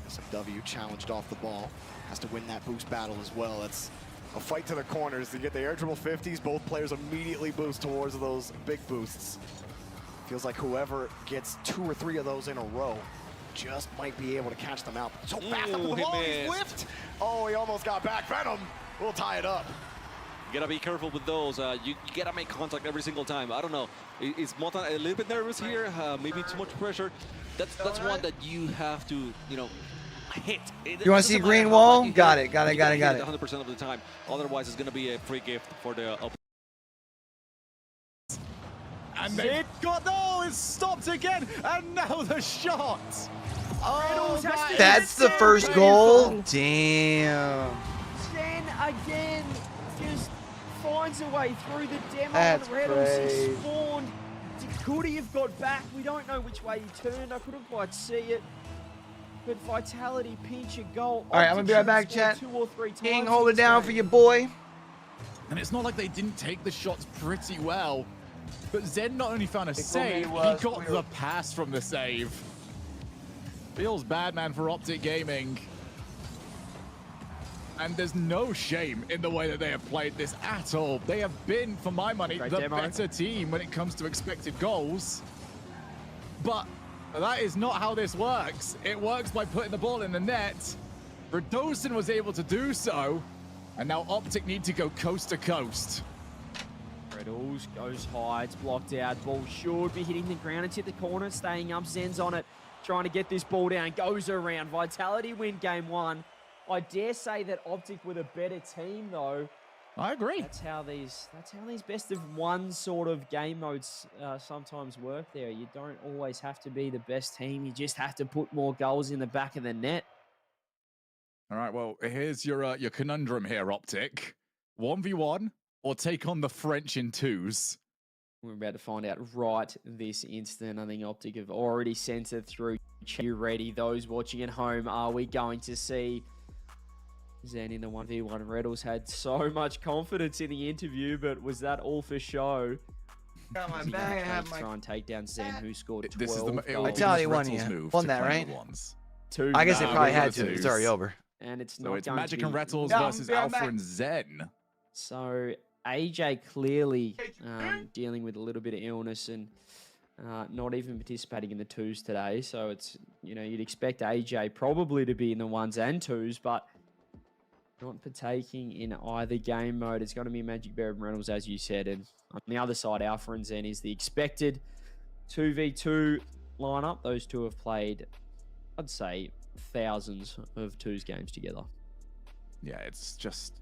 SMW challenged off the ball. Has to win that boost battle as well. It's a fight to the corners to get the air dribble 50s. Both players immediately boost towards those big boosts. Feels like whoever gets 2 or 3 of those in a row just might be able to catch them out. So fast up with the ball, he's whipped. Oh, he almost got back. Venom will tie it up. You gotta be careful with those. You gotta make contact every single time. I don't know. Is Mota a little bit nervous here? Maybe too much pressure. That's one that you have to, hit. You want to see green wall? Got it. 100% of the time. Otherwise, it's going to be a free gift for the opponent. And they it's stopped again, and now the shot. Oh, that's the first goal. Damn. Gen again just finds a way through the demo. That's and Reynolds great. spawned. Could he have got back? We don't know which way he turned. I couldn't quite see it. But Vitality pinch a goal. All right, I'm gonna be right back, chat. 2 or 3 times. King, hold it down for your boy. And it's not like they didn't take the shots pretty well. But Zen not only found a save, he got the pass from the save. Feels bad, man, for Optic Gaming. And there's no shame in the way that they have played this at all. They have been, for my money, the better team when it comes to expected goals. But that is not how this works. It works by putting the ball in the net. Radosin was able to do so. And now Optic need to go coast to coast. Reynolds goes high, it's blocked out. Ball should be hitting the ground. It's hit the corner, staying up. Zen's on it, trying to get this ball down. Goes around. Vitality win game 1. I dare say that Optic were the better team, though. I agree. That's how these best of one sort of game modes sometimes work there. You don't always have to be the best team. You just have to put more goals in the back of the net. All right, well, here's your conundrum here, Optic. 1v1 or take on the French in 2s? We're about to find out right this instant. I think Optic have already sent it through. You ready? Those watching at home, are we going to see Zen in the 1v1? Reddles had so much confidence in the interview, but was that all for show? Got my As he bag, I can have my... try and take down Zen, who scored 12 This is the goals. Vitality won, Rettles yeah. move Won to that, claim right? the ones. I guess they Nah, probably we're had gonna to. It's already lose. over. And it's So not it's going Magic to and be... Rettles No, versus be right Alpha back. and Zen. So AJ clearly dealing with a little bit of illness and not even participating in the twos today. So it's, you know, you'd expect AJ probably to be in the ones and twos, but not partaking in either game mode. It's going to be Magic Bear and Reynolds, as you said. And on the other side, Alpha and Zen is the expected 2v2 lineup. Those two have played, I'd say, thousands of twos games together. Yeah, it's just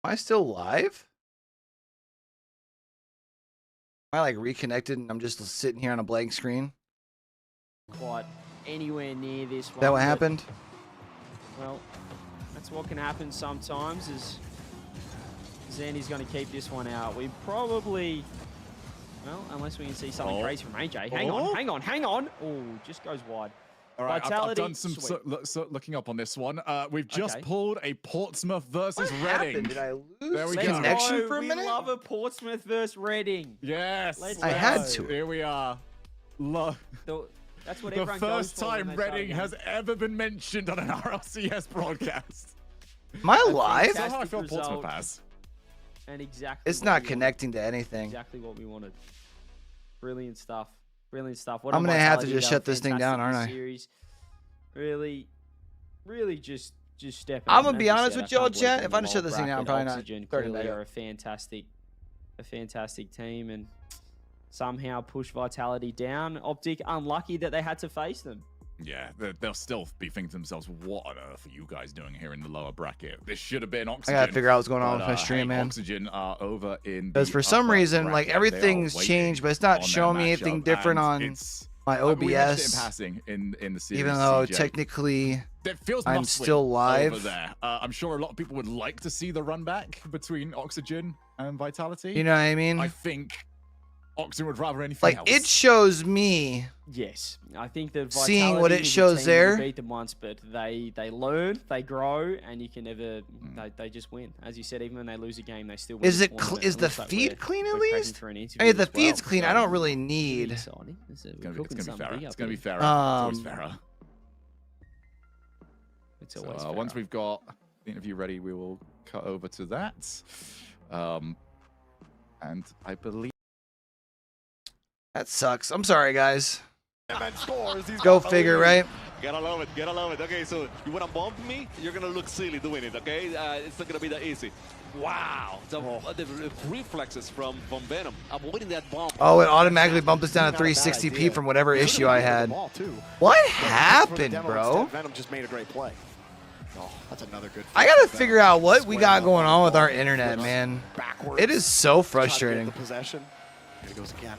Am I still live? Am I like reconnected and I'm just sitting here on a blank screen? Quite anywhere near this one. Is that what happened? Well, that's what can happen sometimes is Zandy's going to keep this one out. We probably, well, unless we can see something crazy from AJ. Hang on. Oh, just goes wide. All right, I've done some looking up on this one. We've just pulled a Portsmouth versus Reading. Did I lose there we go. connection for a minute? We love a Portsmouth versus Reading. Yes. I had to. Here we are. That's what the everyone first goes for time Reading has ever been mentioned on an RLCS broadcast. Am I live? That's how I feel Portsmouth has. And exactly. It's not connecting to anything. Exactly what we wanted. Brilliant stuff. Brilliant stuff. I'm gonna have to just shut this thing down, aren't I? Series. Really just step. I'm gonna be honest with y'all, chat. If I just shut this thing down, I'm probably not. Clearly are a fantastic team, and somehow push Vitality down. Optic unlucky that they had to face them. Yeah, they'll still be thinking to themselves, what on earth are you guys doing here in the lower bracket? This should have been Oxygen. I gotta figure out what's going on with my stream, man. Oxygen are over in because for some reason, like everything's changed, but it's not showing me anything different on my OBS. We mentioned it in passing in the series, even though CJ. Technically feels I'm still live over there. I'm sure a lot of people would like to see the run back between Oxygen and Vitality. You know what I mean? I think Oxygen would rather anything else. Like it shows me. Yes, I think that Vitality seeing what it shows there. Beat them once, but they learn, they grow, and you can never. They just win. As you said, even when they lose a game, they still win. Is the feed clean at least? I mean, the feed's clean. I don't really need. It's gonna be Farah. It's gonna be Farah. It's always Farah. It's always so, once we've got the interview ready, we will cut over to that. And I believe that sucks. I'm sorry, guys. Go figure, right? Gotta love it. Gotta love it. Okay, so you wanna bump me? You're gonna look silly doing it. Okay, it's not gonna be that easy. Wow, the reflexes from Venom avoiding that bump. Oh, it automatically bumped us down to 360p from whatever issue I had. What happened, bro? Venom just made a great play. Oh, that's another good. I gotta figure out what we got going on with our internet, man. It is so frustrating. Possession. Here he goes again.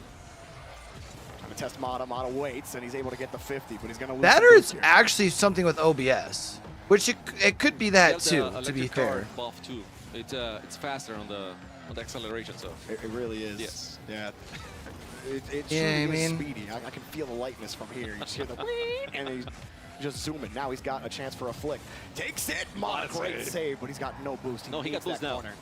Trying to test Mata. Mata waits, and he's able to get the 50, but he's gonna lose. That or it's actually something with OBS, which it could be that too. To be fair. Buff too. It's faster on the acceleration, so it really is. Yes. Yeah. It yeah, truly is speedy. I can feel the lightness from here. You just hear the and he's just zooming. Now he's got a chance for a flick. Takes it. Great save, but he's got no boost. He got boost now. Corner.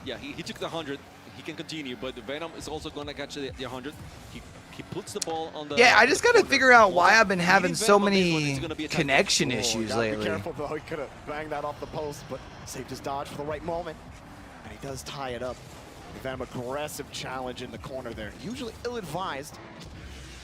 Yeah, he took the 100. He can continue, but Venom is also going to catch the 100. He puts the ball on the. Yeah, I just got to figure out why I've been having so many connection issues lately. Be careful though. He could have banged that off the post, but saved his dodge for the right moment, and he does tie it up. Venom aggressive challenge in the corner there. Usually ill-advised.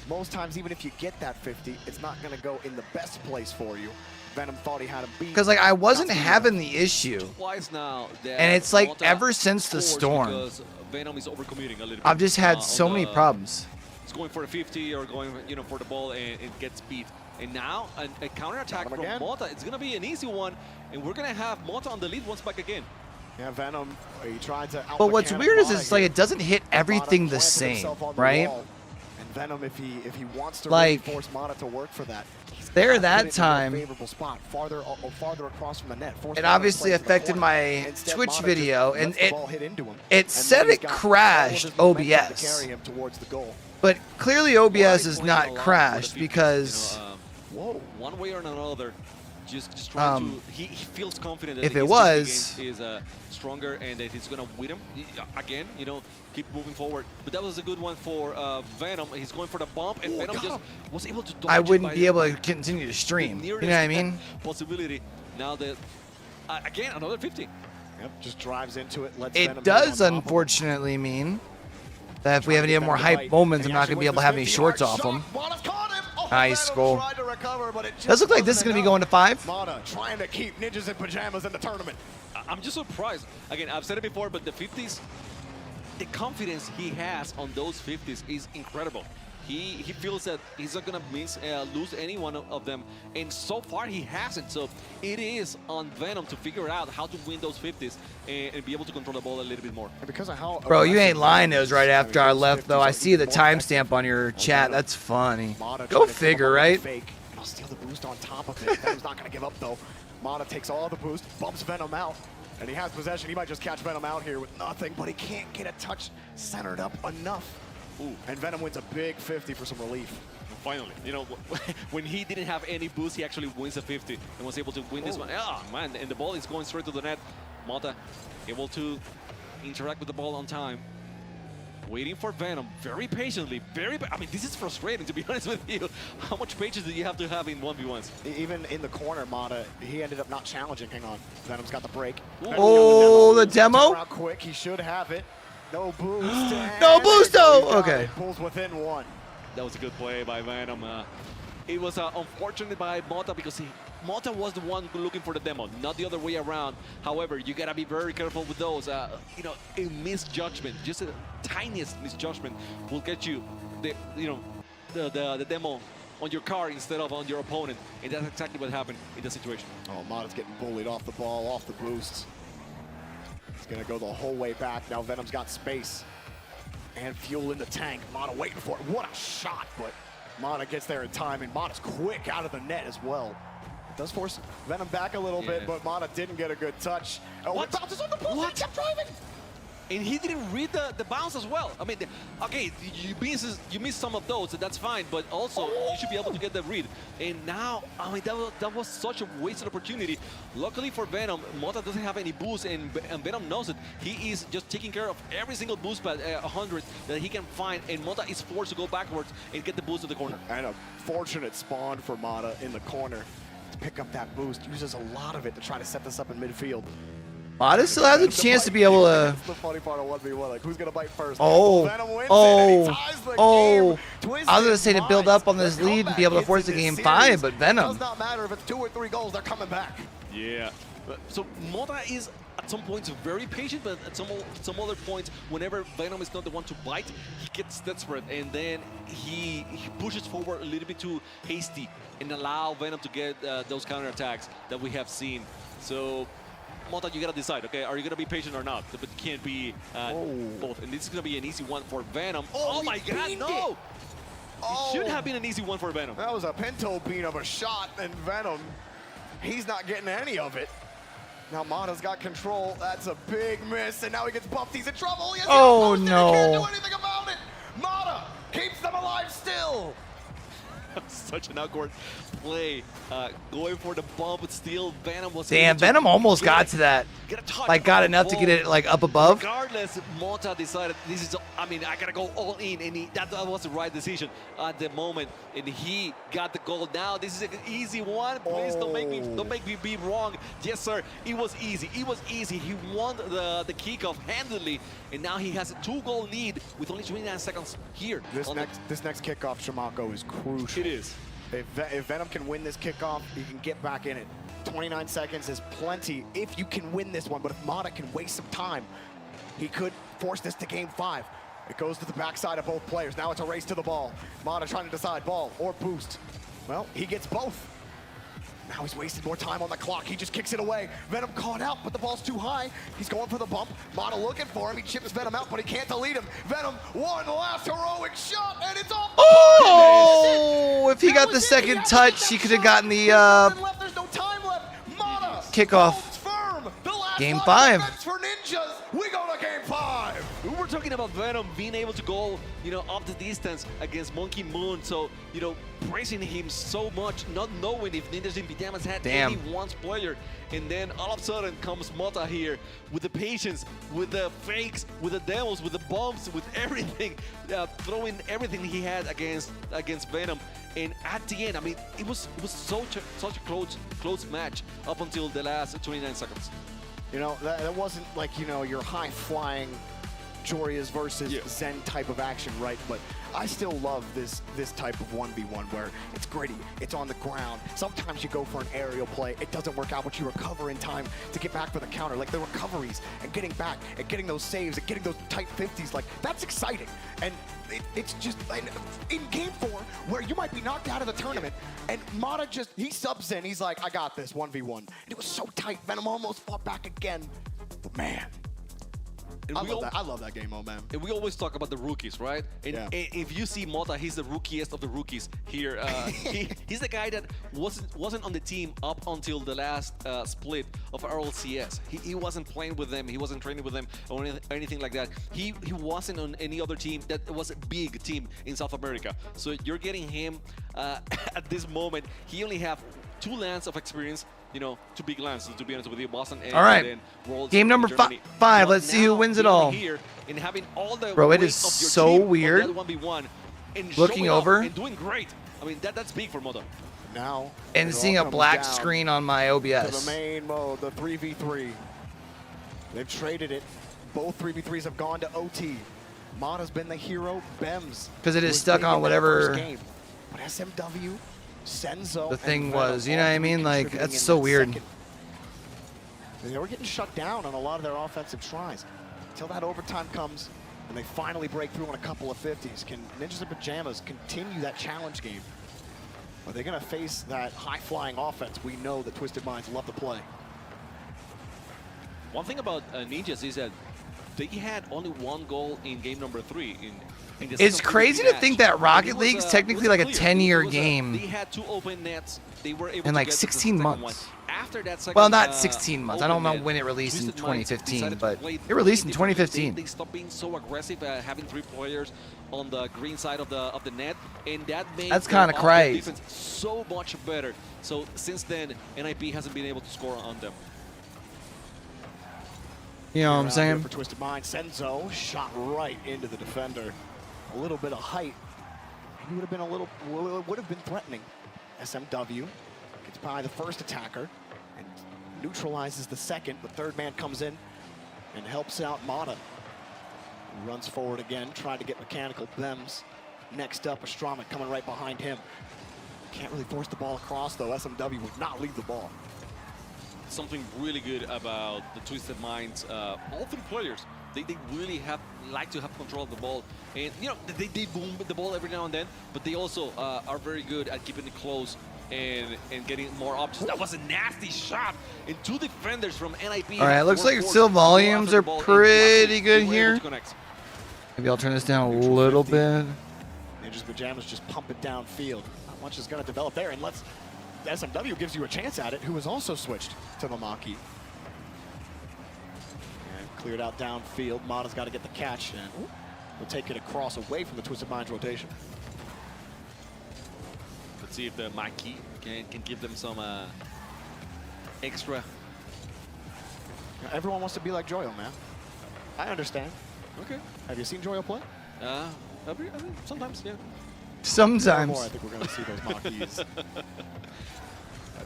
Most times, even if you get that 50, it's not going to go in the best place for you. Venom thought he had him beat. Because like I wasn't having the issue, twice now and it's like ever since the storm, Venom is overcommuting a little bit. I've just had so many problems. It's going for a 50 or going, for the ball, and it gets beat. And now a counterattack from Mota. It's going to be an easy one, and we're going to have Mota on the lead once back again. Yeah, Venom, he tried to. But what's weird is it's like it doesn't hit everything the same, right? And Venom, if he wants to like, really force Mata to work for that, there that time, favorable spot, farther across from the net. It obviously affected my Twitch video, and it said it crashed OBS. But clearly OBS is not crashed because one way or another, just trying to. He feels confident that if it was is stronger and that he's gonna win him again. Keep moving forward. But that was a good one for Venom. He's going for the bump, and Venom just was able to dodge. I wouldn't be able to continue to stream. You know what I mean? Possibility. Now that again another 50. Yep, just drives into it. It does unfortunately mean that if we have any more hype moments, I'm not going to be able to have any shorts off them. Nice goal. Does look like this is going to be going to 5. Mata trying to keep ninjas in pajamas in the tournament. I'm just surprised. Again, I've said it before, but the 50s, the confidence he has on those 50s is incredible. He feels that he's not gonna lose any one of them, and so far he hasn't. So it is on Venom to figure out how to win those 50s and be able to control the ball a little bit more. And because of how Bro, you ain't lying. It was right after I left, though. I see the timestamp on your chat. That's funny. Go figure, right? I'll steal the boost on top of it. Venom's not gonna give up though. Mata takes all the boost, bumps Venom out, and he has possession. He might just catch Venom out here with nothing, but he can't get a touch centered up enough. Ooh, and Venom wins a big 50 for some relief. Finally, you know, when he didn't have any boost, he actually wins a 50 and was able to win this one. Oh, man, and the ball is going straight to the net. Mata able to interact with the ball on time. Waiting for Venom very patiently. I mean, this is frustrating, to be honest with you. How much patience do you have to have in 1v1s? Even in the corner, Mata, he ended up not challenging. Hang on. Venom's got the break. Oh, the demo? Out quick. He should have it. No boost. No boost, though. Okay. Pulls within one. That was a good play by Venom. It was unfortunate by Mata because Mata was the one looking for the demo, not the other way around. However, you gotta be very careful with those. You know, a misjudgment, just the tiniest misjudgment, will get you the demo on your car instead of on your opponent, and that's exactly what happened in the situation. Oh, Mata's getting bullied off the ball, off the boosts. He's gonna go the whole way back. Now Venom's got space and fuel in the tank. Mata waiting for it. What a shot, but Mata gets there in time, and Mata's quick out of the net as well. Does force Venom back a little bit, but Mata didn't get a good touch. Oh, it bounces on the post, and he kept driving. And he didn't read the bounce as well. I mean, okay, you miss some of those, that's fine, but also you should be able to get the read. And now, I mean, that was such a wasted opportunity. Luckily for Venom, Mata doesn't have any boost, and Venom knows it. He is just taking care of every single boost pad, 100 that he can find, and Mata is forced to go backwards and get the boost to the corner. And a fortunate spawn for Mata in the corner to pick up that boost. Uses a lot of it to try to set this up in midfield. Mata still has a chance to be able to... That's the funny part of 1v1, like, who's going to bite first? Oh, Venom wins it, and he ties the game. I was going to say to build up on this lead and be able to force the game 5, but Venom... It does not matter if it's 2 or 3 goals, they're coming back. Yeah. So Mata is at some points very patient, but at some other points, whenever Venom is not the one to bite, he gets desperate, and then he pushes forward a little bit too hasty and allow Venom to get those counterattacks that we have seen. So Mata, you gotta decide, okay? Are you gonna be patient or not? But it can't be both. And this is gonna be an easy one for Venom. Oh my God, no! It should have been an easy one for Venom. That was a pinto bean of a shot, and Venom, he's not getting any of it. Now Mata's got control. That's a big miss, and now he gets bumped. He's in trouble. He no! He can't do anything about it. Mata keeps them alive still. Such an awkward play, going for the bump, but still Venom was... Damn, Venom almost got to that. Like, got enough to get it, like, up above. Regardless, Mata decided, this is, I mean, I gotta go all in, and that was the right decision at the moment, and he got the goal. Now, this is an easy one. Please don't make me be wrong. Yes, sir, it was easy. It was easy. He won the kickoff handily, and now he has a 2-goal lead with only 29 seconds here. This next kickoff, Shamako, is crucial. It is. If Venom can win this kickoff, he can get back in it. 29 seconds is plenty if you can win this one, but if Mata can waste some time, he could force this to game 5. It goes to the backside of both players. Now it's a race to the ball. Mata trying to decide ball or boost. Well, he gets both. Now he's wasted more time on the clock. He just kicks it away. Venom caught out, but the ball's too high. He's going for the bump. Mata looking for him. He chips Venom out, but he can't delete him. Venom, one last heroic shot, and it's off. Oh! If he got the second touch, he could have gotten the There's no time left. Mata kickoff. Firm. The last Game 5. For Ninjas. We go to game 5. We were talking about Venom being able to go, you know, up the distance against Monkey Moon. So, you know, praising him so much, not knowing if Ninjas in Pajamas had any once player. And then all of a sudden comes Mata here with the patience, with the fakes, with the demos, with the bumps, with everything, throwing everything he had against Venom. And at the end, I mean, it was such a close match up until the last 29 seconds. You know, that wasn't like, you know, your high-flying Joria's versus Zen type of action, right? But I still love this type of 1v1 where it's gritty, it's on the ground. Sometimes you go for an aerial play, it doesn't work out, but you recover in time to get back for the counter. Like the recoveries and getting back and getting those saves and getting those tight 50s, like that's exciting. And it's just in game 4 where you might be knocked out of the tournament and Mata just, he subs in, he's like, I got this 1v1. And it was so tight, Venom almost fought back again. But man, I love that game mode, man. And we always talk about the rookies, right? And Yeah. if you see Mota, he's the rookiest of the rookies here. He's the guy that wasn't on the team up until the last split of RLCS. He wasn't playing with them. He wasn't training with them or anything like that. He wasn't on any other team that was a big team in South America. So you're getting him at this moment. He only have 2 lands of experience. You know, 2 big lands, to be honest with you, Boston and, all right. and then Worlds Game number Germany. 5. But Let's see who now wins it being all. Here and having all the Bro, it weight is of your so team on weird. that 1v1 and Looking showing up over. and doing great. I mean, that's big for Moto. Now, And it all seeing a comes black down screen on my to OBS. the main mode, the 3v3. They've traded it. Both 3v3s have gone to OT. Mata's been the hero. Bems. 'Cause it is was stuck big on in that whatever first game. But SMW, Senzo, the thing and Venom was, you know all what I three mean? Like, contributing that's in so that weird. second. And they were getting shut down on a lot of their offensive tries. Until that overtime comes and they finally break through on a couple of 50s. Can Ninjas and Pajamas continue that challenge game? Are they going to face that high-flying offense we know that Twisted Minds love to play? One thing about Ninjas is that they had only 1 goal in game number 3. In the It's second crazy match. to think that And Rocket it was, League's it technically was like a clear. 10-year It was game. They had 2 open nets. They were able In to like get 16 the second months. one. After that second, Well, not 16 months. I don't know open net, when it released in Twisted Minds 2015, decided to but play it released in differently. 2015. They stopped being so aggressive, having 3 players on the green side of the net, and that made That's their kinda offense crazy. defense so much better. So since then, NIP hasn't been able to score on them. You know what I'm Around here saying? For Twisted Minds, Senzo shot right into the defender. A little bit of height. He would have been would have been threatening. SMW gets by the first attacker and neutralizes the second. The third man comes in and helps out Mata. Runs forward again, trying to get mechanical. Bems next up, Astromik coming right behind him. Can't really force the ball across though. SMW would not leave the ball. Something really good about the Twisted Minds, all 3 players, they really like to have control of the ball. And, you know, they boom the ball every now and then, but they also are very good at keeping it close and getting more options. That was a nasty shot. And 2 defenders from NIP. All right, looks like still volumes are pretty good here. Maybe I'll turn this down a little bit. Ninjas Pajamas just pump it downfield. Not much is going to develop there, and SMW gives you a chance at it, who has also switched to the Maki. And cleared out downfield. Mata's got to get the catch, and we'll take it across away from the Twisted Minds rotation. Let's see if the Maki can give them some extra. Everyone wants to be like Joyo, man. I understand. Okay. Have you seen Joyo play? Sometimes, yeah. Sometimes. More, I think we're going to see those Makis.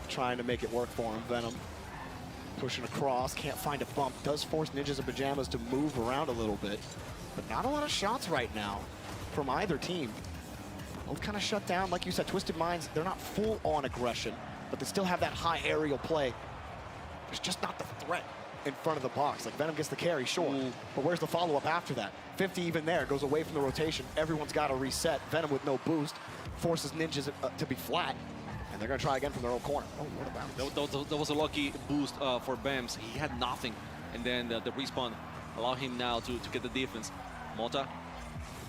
Trying to make it work for him. Venom pushing across, can't find a bump. Does force Ninjas and Pajamas to move around a little bit, but not a lot of shots right now from either team. Both kind of shut down. Like you said, Twisted Minds, they're not full on aggression, but they still have that high aerial play. There's just not the threat in front of the box. Like Venom gets the carry, sure, but where's the follow-up after that? 50 even there, goes away from the rotation. Everyone's got to reset. Venom with no boost forces Ninjas to be flat, and they're going to try again from their own corner. Oh, what about That was a lucky boost for Bems. He had nothing, and then the respawn allowed him now to get the defense. Mota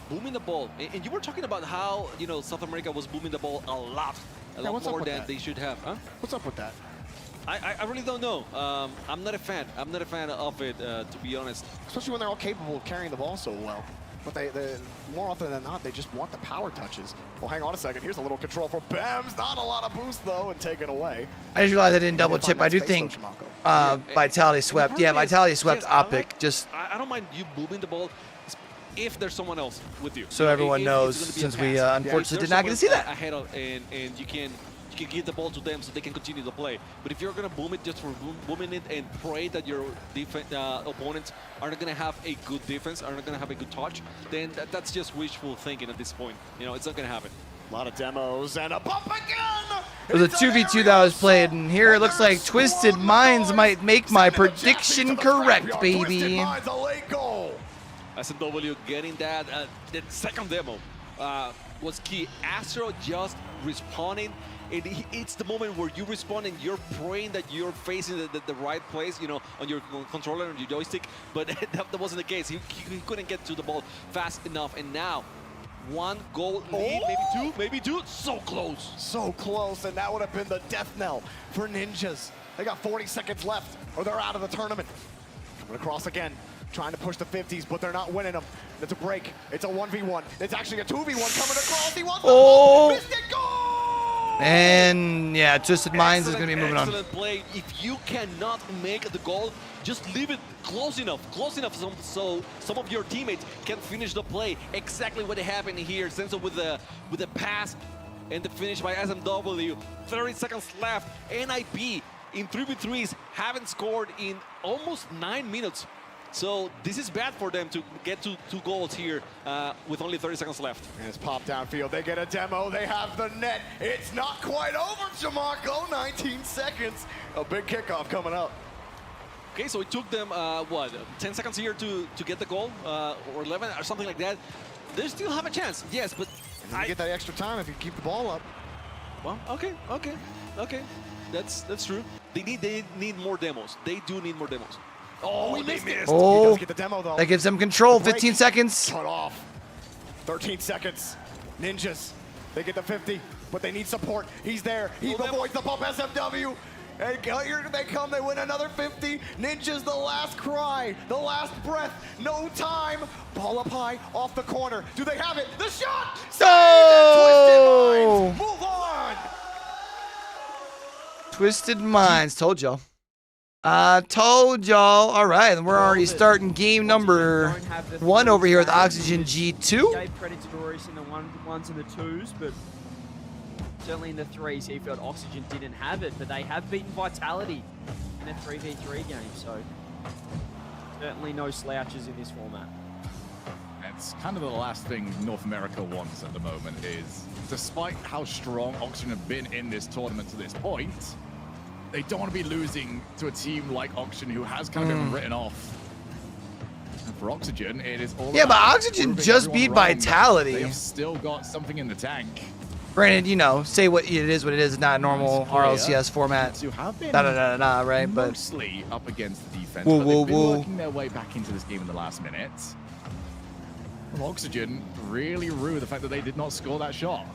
booming the ball, and you were talking about how, you know, South America was booming the ball a lot more than they should have. Huh? What's up with that? I really don't know. I'm not a fan. I'm not a fan of it, to be honest. Especially when they're all capable of carrying the ball so well. But they more often than not, they just want the power touches. Well, hang on a second. Here's a little control for Bems. Not a lot of boost, though, and taken away. I just realized I didn't double chip. I do think Vitality swept. Yeah, Vitality swept Optic. I don't mind you booming the ball if there's someone else with you. So everyone knows, it's since gonna be we a pass. unfortunately If did not get to see there's that. ahead of, and you can you can give the ball to them so they can continue to play. But if you're going to boom it just for booming it and pray that your opponents are not going to have a good defense, are not going to have a good touch, then that's just wishful thinking at this point. You know, it's not going to happen. A lot of demos and a bump again! It was a 2v2 that was played, and here it looks like Twisted Minds might make my prediction correct, baby. Twisted Minds, a late goal. SMW getting that. The second demo was key. Astro just respawning. It's the moment where you respawn and you're praying that you're facing the right place, you know, on your controller and your joystick, but that wasn't the case. He couldn't get to the ball fast enough, and now one goal lead, maybe two, so close. So close, and that would have been the death knell for Ninjas. They got 40 seconds left, or they're out of the tournament. Coming across again, trying to push the 50s, but they're not winning them. It's a break, it's a 1v1. It's actually a 2v1 coming across. He wants the ball, missed it, goal! And yeah, Twisted Minds is going to be moving on. Excellent play. If you cannot make the goal, just leave it close enough so some of your teammates can finish the play. Exactly what happened here. Senso with the pass and the finish by SMW. 30 seconds left. NIP in 3v3s haven't scored in almost 9 minutes. So this is bad for them to get to 2 goals here with only 30 seconds left. And it's popped downfield. They get a demo. They have the net. It's not quite over, Jamarco. 19 seconds. A big kickoff coming up. Okay, so it took them, 10 seconds here to get the goal, or 11, or something like that. They still have a chance, yes, but... You get that extra time if you keep the ball up. Well, okay. That's true. They need more demos. They do need more demos. Oh, they missed. Oh, he does get the demo, though. that gives them control. 15 seconds. Cut off. 13 seconds. Ninjas, they get the 50, but they need support. He's there. He avoids the bump. SMW. And here they come, they win another 50. Ninjas, the last cry, the last breath, no time. Ball up high, off the corner. Do they have it? The shot! No! Twisted Minds, move on! Twisted Minds, told y'all. Told y'all. All right, we're already starting game number 1 over here with Oxygen G2. Gave credit to Doris in the ones and the twos, but certainly in the threes, he felt Oxygen didn't have it, but they have beaten Vitality in a 3v3 game, so certainly no slouches in this format. It's kind of the last thing North America wants at the moment is, despite how strong Oxygen have been in this tournament to this point, they don't want to be losing to a team like Oxygen who has kind of been written off. And for Oxygen, it is all Yeah, but about Oxygen just beat Vitality. They've still got something in the tank. Granted, you know, say what it is, it's not a normal RLCS format. Right? But mostly up against the defense. But they've been working their way back into this game in the last minute. Oxygen really rue the fact that they did not score that shot.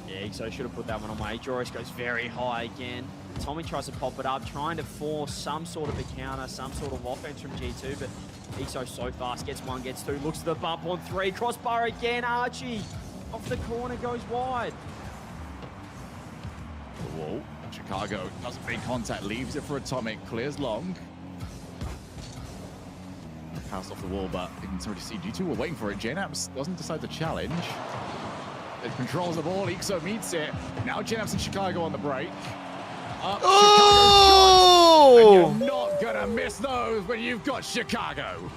Yeah, Exo should have put that one away. Joris goes very high again. Tommy tries to pop it up, trying to force some sort of a counter, some sort of offense from G2, but Exo so fast, gets 1, gets 2, looks at the bump on 3, crossbar again, Archie. Off the corner, goes wide. Whoa. Chicago doesn't make contact, leaves it for Atomic, clears long. Pass off the wall, but you can already see G2 were waiting for it. JNAPS doesn't decide to challenge. It controls the ball, Exo meets it. Now JNAPS and Chicago on the break. Oh! And you're not gonna miss those when you've got Chicago.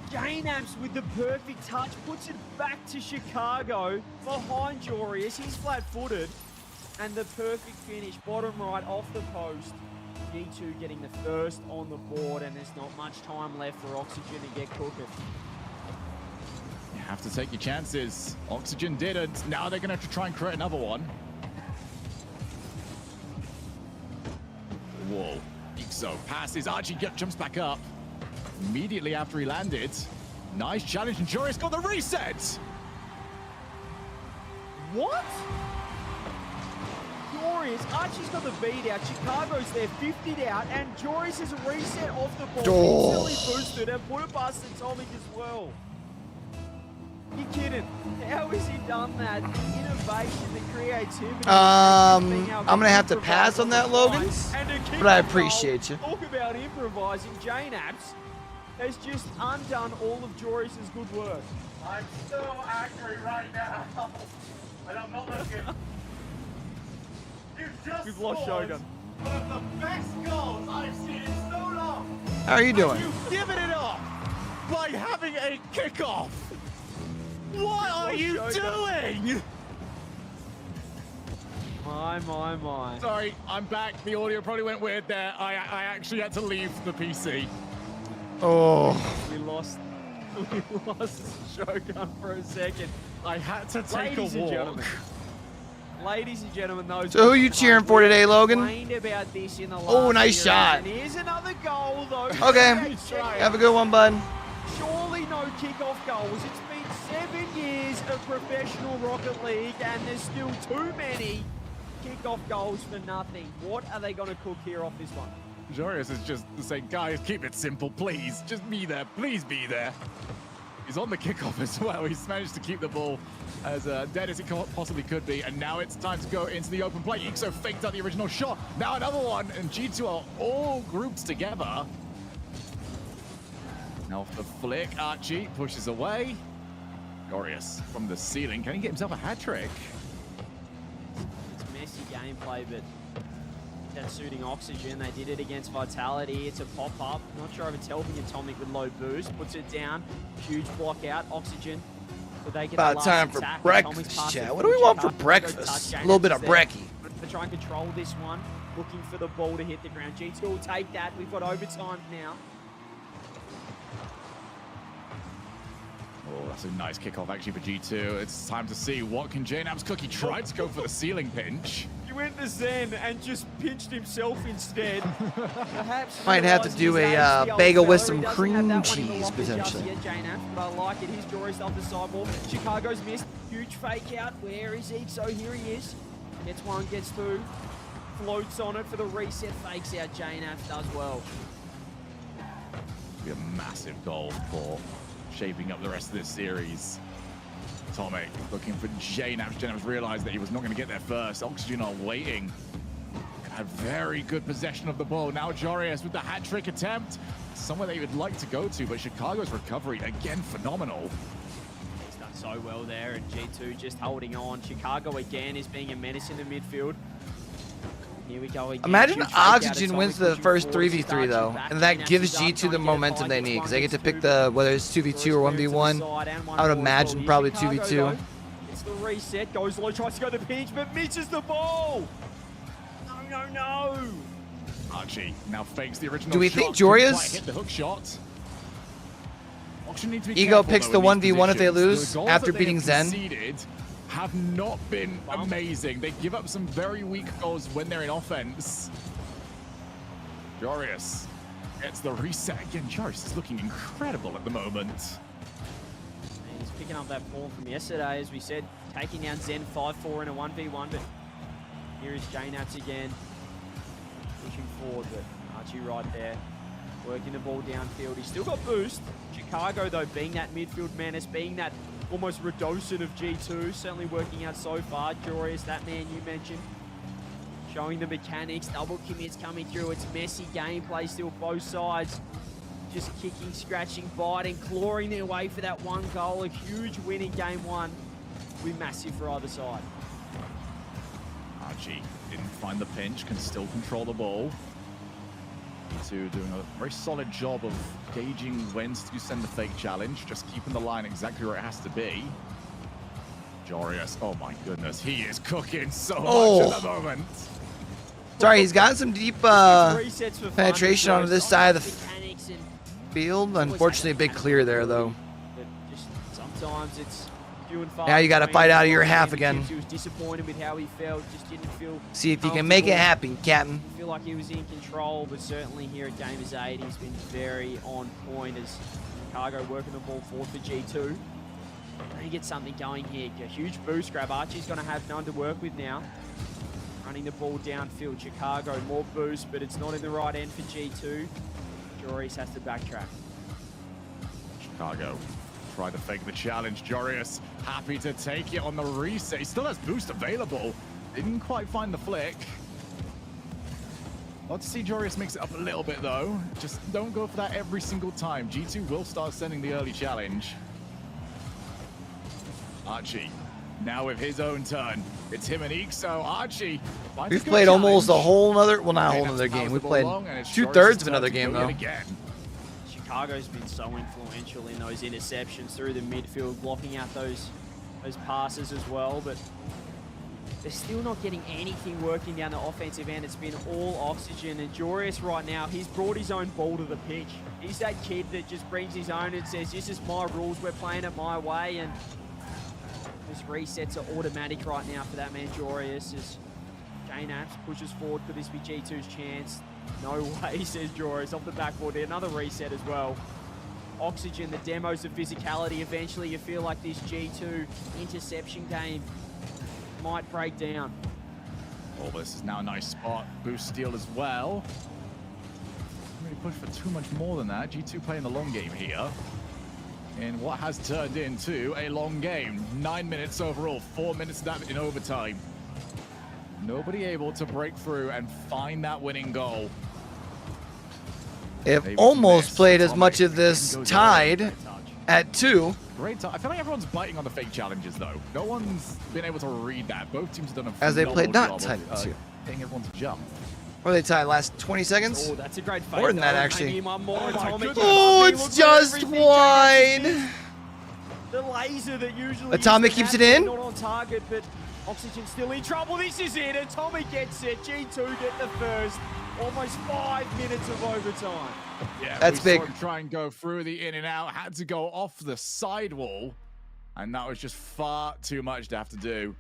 JNAPS with the perfect touch puts it back to Chicago behind Jorius. He's flat-footed. And the perfect finish, bottom right off the post. G2 getting the first on the board, and there's not much time left for Oxygen to get cooking. You have to take your chances. Oxygen didn't. Now they're gonna have to try and create another one. Whoa. Exo passes. Archie jumps back up. Immediately after he landed. Nice challenge, and Joris got the reset! What? Joris, Archie's got the beat out, Chicago's there, 50'd out, and Joris has a reset off the ball. Instantly boosted and put it past Atomic as well. You kidding? How has he done that? The innovation, the creativity. I'm gonna have to pass on that, Logan. But I appreciate you. Talk about improvising. JNAPS has just undone all of Joris's good work. I'm so angry right now, and I'm not looking. We've lost Shogun. One of the best goals I've seen in so long. How are you doing? You've given it up by having a kickoff. What are you doing? My. Sorry, I'm back. The audio probably went weird there. I actually had to leave the PC. Oh. We lost Shogun for a second. I had to take a walk. Ladies and gentlemen, those. So who are you cheering for today, Logan? About this in the Oh, last nice series, shot. And here's another goal, though. Okay. Have a good one, bud. Surely no kickoff goals. It's been 7 years of professional Rocket League, and there's still too many kickoff goals for nothing. What are they going to cook here off this one? Jorius is just saying, guys, keep it simple, please. Just be there. Please be there. He's on the kickoff as well. He's managed to keep the ball as dead as it possibly could be. And now it's time to go into the open play. Ixo faked out the original shot. Now another one. And G2 are all grouped together. Now off the flick, Archie pushes away. Jorius from the ceiling. Can he get himself a hat trick? It's messy gameplay, but that's suiting Oxygen. They did it against Vitality. It's a pop-up. Not sure if it's helping Atomic with low boost. Puts it down. Huge block out. Oxygen. So they get About time for breakfast, chat. What do we want for breakfast? A little bit of brekkie. To try and control this one. Looking for the ball to hit the ground. G2 will take that. We've got overtime now. Oh, that's a nice kickoff actually for G2. It's time to see what can JNAB's Cookie try to go for the ceiling pinch. He went to Zen and just pinched himself instead. Perhaps might have to do a bagel with some cream cheese potentially. But I like it. He's Joris off the sidewall. Chicago's missed. Huge fake out. Where is he? So here he is. Gets one, gets two. Floats on it for the reset. Fakes out. JNAF does well. Be a massive goal for shaping up the rest of this series. Atomic looking for JNABs. JNABs realized that he was not going to get there first. Oxygen are waiting. Had very good possession of the ball. Now Jorius with the hat trick attempt. Somewhere they would like to go to, but Chicago's recovery, again, phenomenal. He's done so well there, and G2 just holding on. Chicago again is being a menace in the midfield. Here we go again. Imagine Oxygen wins the first 3v3 though, and that gives G2 the momentum they need because they get to pick the whether it's 2v2 or 1v1. I would imagine probably 2v2. It's the reset, goes low, tries to go to the pinch, but misses the ball. No. Archie now fakes the original. Do we shot. think Jorius? Hit the hook shot. Ego picks the 1v1 if they lose after beating Zen. Have not been amazing. They give up some very weak goals when they're in offense. Jorius gets the reset again. Jorius is looking incredible at the moment. And he's picking up that form from yesterday, as we said, taking down Zen 5-4 in a 1v1, but here is JNAPS again, pushing forward, but Archie right there, working the ball downfield. He's still got boost. Chicago, though, being that midfield menace, being that almost Redocin of G2, certainly working out so far. Jorius, that man you mentioned, showing the mechanics, double commits coming through. It's messy gameplay still, both sides just kicking, scratching, biting, clawing their way for that one goal. A huge win in game one. Will be massive for either side. Archie didn't find the pinch, can still control the ball. G2 doing a very solid job of gauging when to send the fake challenge, just keeping the line exactly where it has to be. Jorius, oh my goodness, he is cooking so much at the moment. Sorry, he's got some deep penetration on this side of the field. Unfortunately, a big clear there, though. But just sometimes it's few and far. Now you got to fight out of your half again. He was disappointed with how he felt. Just didn't feel. See if you can make it happen, Captain. I feel like he was in control, but certainly here at Gamers8, he's been very on point as Chicago working the ball forward for G2. Trying to get something going here. A huge boost grab. Archie's going to have none to work with now. Running the ball downfield. Chicago, more boost, but it's not in the right end for G2. Jorius has to backtrack. Chicago tried to fake the challenge. Jorius happy to take it on the reset. He still has boost available. Didn't quite find the flick. Love to see Jorius mix it up a little bit though. Just don't go for that every single time. G2 will start sending the early challenge. Archie Now with his own turn, it's him and Ixo. Archie. We've played almost a whole nother, well, not a whole nother game. We played 2/3 of another game, though. Chicago's been so influential in those interceptions through the midfield, blocking out those passes as well, but they're still not getting anything working down the offensive end. It's been all Oxygen, and Jorius right now, he's brought his own ball to the pitch. He's that kid that just brings his own and says, this is my rules, we're playing it my way, and those resets are automatic right now for that man Jorius as Jane Apps pushes forward. Could this be G2's chance? No way, says Jorius off the backboard. Another reset as well. Oxygen, the demos of physicality. Eventually you feel like this G2 interception game might break down. Oh, this is now a nice spot. Boost steal as well. Really push for too much more than that. G2 playing the long game here in what has turned into a long game. 9 minutes overall, 4 minutes of that in overtime. Nobody able to break through and find that winning goal. They've almost played as much of this tied at 2. Great time. I feel like everyone's biting on the fake challenges, though. No one's been able to read that. Both teams have done a as they played not tied at 2. Getting everyone to jump. Or they tied last 20 seconds? Oh, that's a great fake. More than that, actually. Oh, it's just one. The laser that usually Atomic keeps it in. Not on target, but Oxygen still in trouble. This is it. Atomic gets it. G2 get the first. Almost 5 minutes of overtime. Yeah, that's big. Saw him try and go through the in and out. Had to go off the sidewall, and that was just far too much to have to do.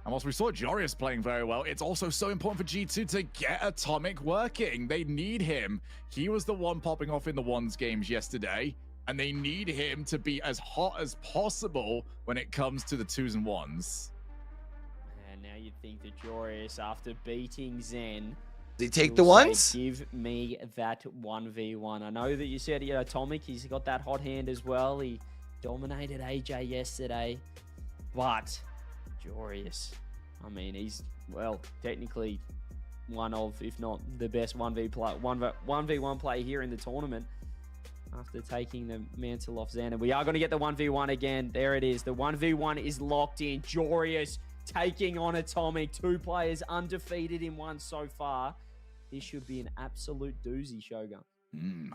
And whilst we saw Jorius playing very well, it's also so important for G2 to get Atomic working. They need him. He was the one popping off in the ones games yesterday, and they need him to be as hot as possible when it comes to the 2s and 1s. And now you'd think that Jorius, after beating Zen, does he take the ones? Give me that 1v1. I know that you said Atomic, he's got that hot hand as well. He dominated AJ yesterday, but Jorius, I mean, he's, well, technically one of, if not the best 1v1 player here in the tournament after taking the mantle off Zen. And we are going to get the 1v1 again. There it is. The 1v1 is locked in. Jorius taking on Atomic. 2 players undefeated in one so far. This should be an absolute doozy, Shogun.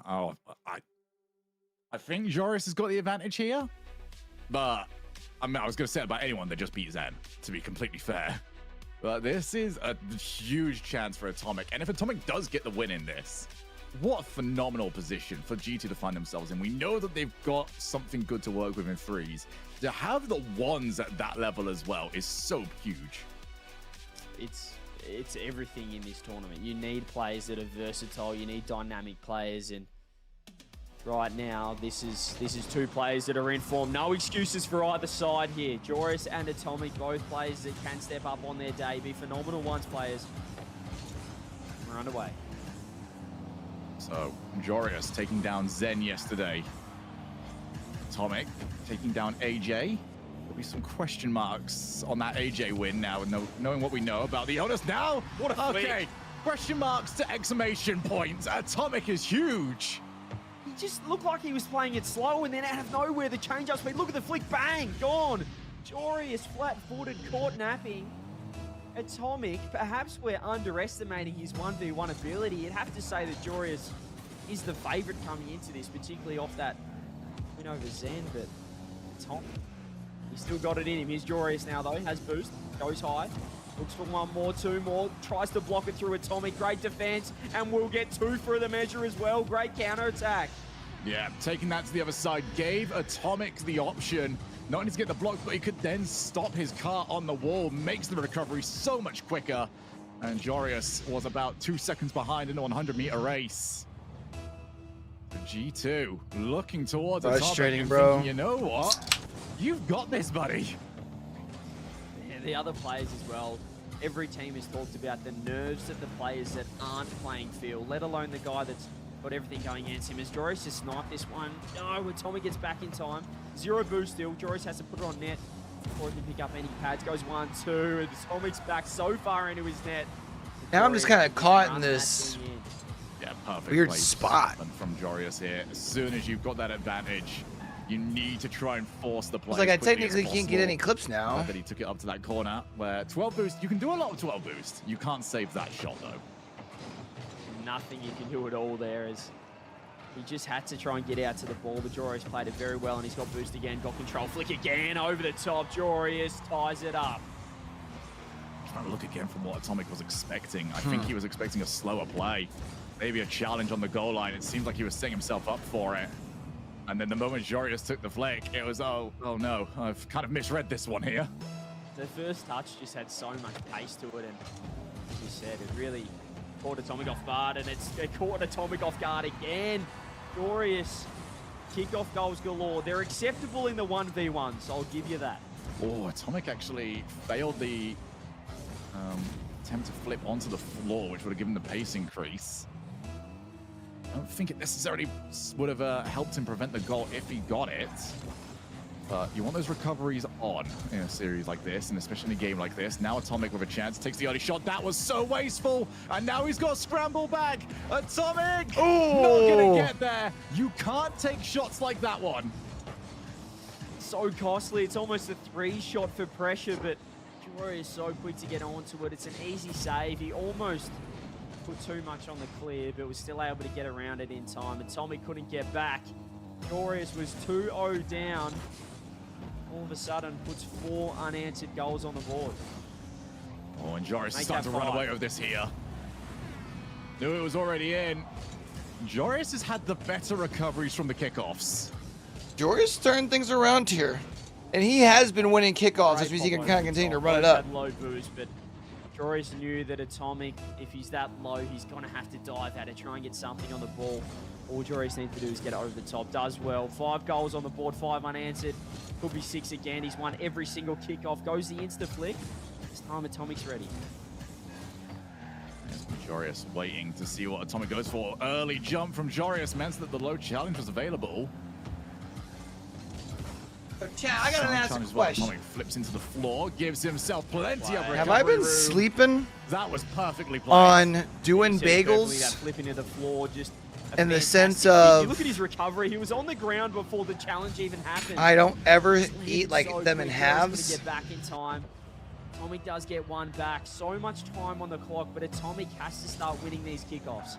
I think Jorius has got the advantage here, but I mean, I was going to say about anyone that just beat Zen, to be completely fair. But this is a huge chance for Atomic, and if Atomic does get the win in this, what a phenomenal position for G2 to find themselves in. We know that they've got something good to work with in 3s. To have the 1s at that level as well is so huge. It's everything in this tournament. You need players that are versatile. You need dynamic players, and right now this is 2 players that are in form. No excuses for either side here. Jorius and Atomic, both players that can step up on their day, be phenomenal ones players. We're underway. So Jorius taking down Zen yesterday. Atomic taking down AJ. There'll be some question marks on that AJ win now, knowing what we know about the others now. What a okay, question marks to exclamation points. Atomic is huge. He just looked like he was playing it slow, and then out of nowhere, the change-up speed. Look at the flick, bang, gone. Jorius flat-footed, caught napping. Atomic, perhaps we're underestimating his 1v1 ability. You'd have to say that Jorius is the favorite coming into this, particularly off that win over Zen, but Atomic, he's still got it in him. Here's Jorius now, though. Has boost. Goes high. Looks for 1 more, 2 more. Tries to block it through Atomic. Great defense. And we'll get 2 for the measure as well. Great counter-attack. Yeah, taking that to the other side. Gave Atomic the option. Not only to get the block, but he could then stop his car on the wall. Makes the recovery so much quicker. And Jorius was about 2 seconds behind in the 100-meter race. G2 looking towards frustrating, Atomic, bro. Thinking, you know what? You've got this, buddy. Yeah, the other players as well. Every team has talked about the nerves that the players that aren't playing feel, let alone the guy that's got everything going against him. As Jorius just sniped this one. No, Atomic gets back in time. 0 boost still. Jorius has to put it on net before he can pick up any pads. Goes 1, 2, and Atomic's back so far into his net. Now I'm just kind of caught in this Yeah, perfect weird play spot from Jorius here. As soon as you've got that advantage, You need to try and force the play. It's like I technically can't get any clips now. That he took it up to that corner where 12 boost, you can do a lot of 12 boost. You can't save that shot though. Nothing you can do at all there is he just had to try and get out to the ball, but Jorius played it very well and he's got boost again, got control, flick again over the top. Jorius ties it up. Trying to look again from what Atomic was expecting. I think he was expecting a slower play. Maybe a challenge on the goal line. It seems like he was setting himself up for it. And then the moment Jorius took the flick, it was, oh no, I've kind of misread this one here. The first touch just had so much pace to it, and as you said, it really caught Atomic off guard, and it caught Atomic off guard again. Jorius, kickoff goals galore. They're acceptable in the 1v1, so I'll give you that. Oh, Atomic actually failed the attempt to flip onto the floor, which would have given the pace increase. I don't think it necessarily would have helped him prevent the goal if he got it. But you want those recoveries on in a series like this, and especially in a game like this. Now Atomic with a chance, takes the early shot. That was so wasteful, and now he's got a scramble back. Atomic, not gonna get there. You can't take shots like that one. So costly. It's almost a 3-shot for pressure, but Jorius is so quick to get onto it. It's an easy save. He almost put too much on the clear, but was still able to get around it in time. Atomic couldn't get back. Jorius was 2-0 down. All of a sudden, puts 4 unanswered goals on the board. Oh, and Jorius is starting to run away with this here. Knew it was already in. Jorius has had the better recoveries from the kickoffs. Jorius turned things around here. And he has been winning kickoffs, which means he can kind of continue to run it up. Had low boost, but Jorius knew that Atomic, if he's that low, he's going to have to dive at it, try and get something on the ball. All Jorius needs to do is get it over the top. Does well. 5 goals on the board, 5 unanswered. Could be 6 again. He's won every single kickoff. Goes the insta-flick. This time Atomic's ready. There's Jorius waiting to see what Atomic goes for. Early jump from Jorius meant that the low challenge was available. I gotta ask a question. Atomic flips into the floor, gives himself plenty of recovery. Have I been sleeping That was perfectly played. on doing bagels? That flip into the floor, just in the sense of, you look at his recovery. He was on the ground before the challenge even happened. I don't ever eat like them in halves. To get back in time. Atomic does get one back. So much time on the clock, but Atomic has to start winning these kickoffs.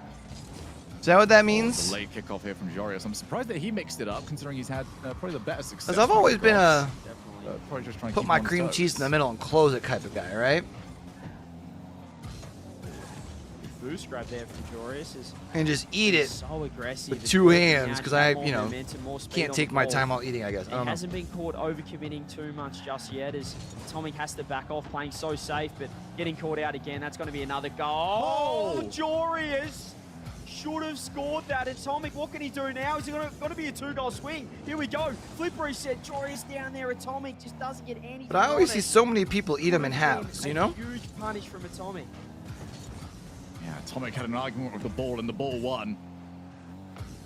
Is that what that means? A late kickoff here from Jorius. I'm surprised that he mixed it up, considering he's had probably the better success. Because I've always been a probably just trying to put keep my on cream toes. cheese in the middle and close it type of guy, right? Boost grab there from Jorius is And just eat it so aggressive with 2 hands, because I, you know, can't take my time while while eating, I guess. I He don't know. hasn't been caught overcommitting too much just yet, as Atomic has to back off, playing so safe, but getting caught out again. That's going to be another goal. Oh, Jorius should have scored that. Atomic, what can he do now? Is it going to be a 2-goal swing? Here we go. Flip reset. Jorius down there. Atomic just doesn't get anything. But I always on see it. so many people eat them in halves, you know? Huge punish from Atomic. Yeah, Atomic had an argument with the ball and the ball won.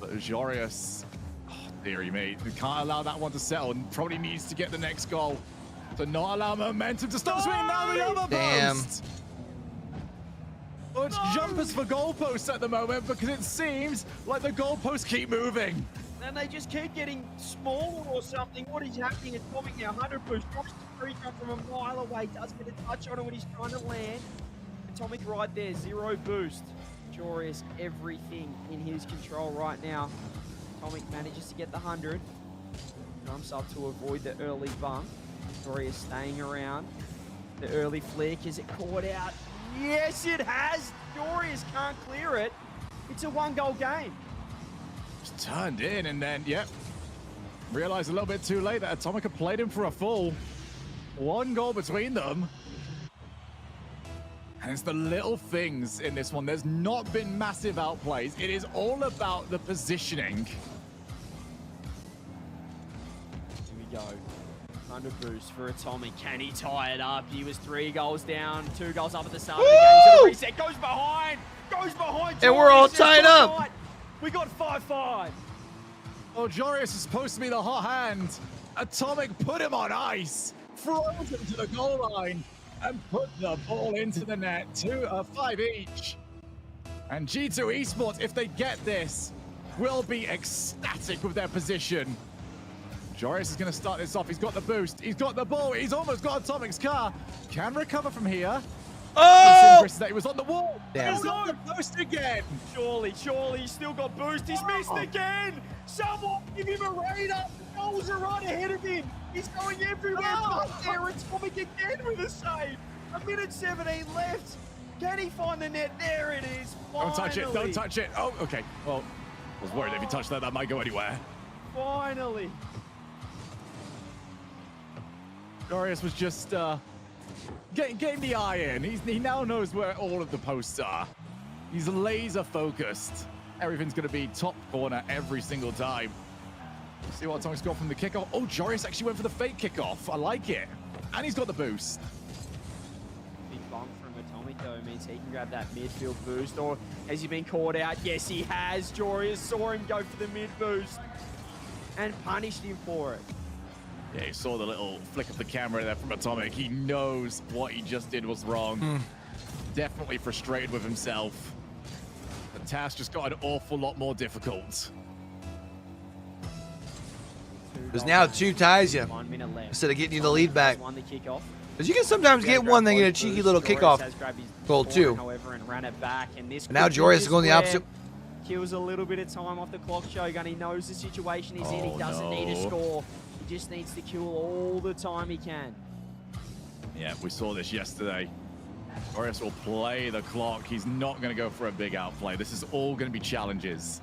But Jorius, oh, dearie me, we can't allow that one to settle and probably needs to get the next goal to not allow momentum to stop swinging down the other post. Well, it's jumpers for goalposts at the moment because it seems like the goalposts keep moving. And they just keep getting smaller or something. What is happening? Atomic now 100 boost, drops the free jump from a mile away, does get a touch on it when he's trying to land. Atomic right there, 0 boost. Jorius, everything in his control right now. Atomic manages to get the 100. Jumps up to avoid the early bump. Jorius staying around. The early flick, is it caught out? Yes, it has. Jorius can't clear it. It's a 1-goal game. Just turned in and then, yep. Realized a little bit too late that Atomic had played him for a full. 1 goal between them. And it's the little things in this one. There's not been massive outplays. It is all about the positioning. Here we go. 100 boost for Atomic. Can he tie it up? He was 3 goals down, 2 goals up at the start of the game. So the reset goes behind. And we're all tied up. We got 5-5. Oh, Jorius is supposed to be the hot hand. Atomic put him on ice, froze him to the goal line, and put the ball into the net. 5 each. And G2 Esports, if they get this, will be ecstatic with their position. Joris is going to start this off. He's got the boost. He's got the ball. He's almost got Atomic's car. Can recover from here. Oh! That he was on the wall. Damn. He's on the boost again. Surely, he's still got boost. He's missed again. Someone give him a radar. The goals are right ahead of him. He's going everywhere. But there, Atomic again with a save. 1:17 left. Can he find the net? There it is. Finally. Don't touch it. Don't touch it. Oh, okay. Well, I was worried if he touched that, that might go anywhere. Finally. Darius was just getting the eye in. He now knows where all of the posts are. He's laser focused. Everything's going to be top corner every single time. See what Atomic's got from the kickoff. Oh, Joris actually went for the fake kickoff. I like it. And he's got the boost. Big bump from Atomic, though, means he can grab that midfield boost. Or has he been caught out? Yes, he has. Joris saw him go for the mid boost and punished him for it. Yeah, you saw the little flick of the camera there from Atomic. He knows what he just did was wrong. Definitely frustrated with himself. The task just got an awful lot more difficult. Because now 2 ties you 1 minute left. instead of getting you the lead back. Won the kickoff. Because you can sometimes get one, then get a cheeky little kickoff goal too. However, and ran it back, and this. And now Joris is going the opposite. Kills a little bit of time off the clock, Shogun. He knows the situation he's in. He doesn't need a score. He just needs to kill all the time he can. Yeah, we saw this yesterday. Joris will play the clock. He's not going to go for a big outplay. This is all going to be challenges.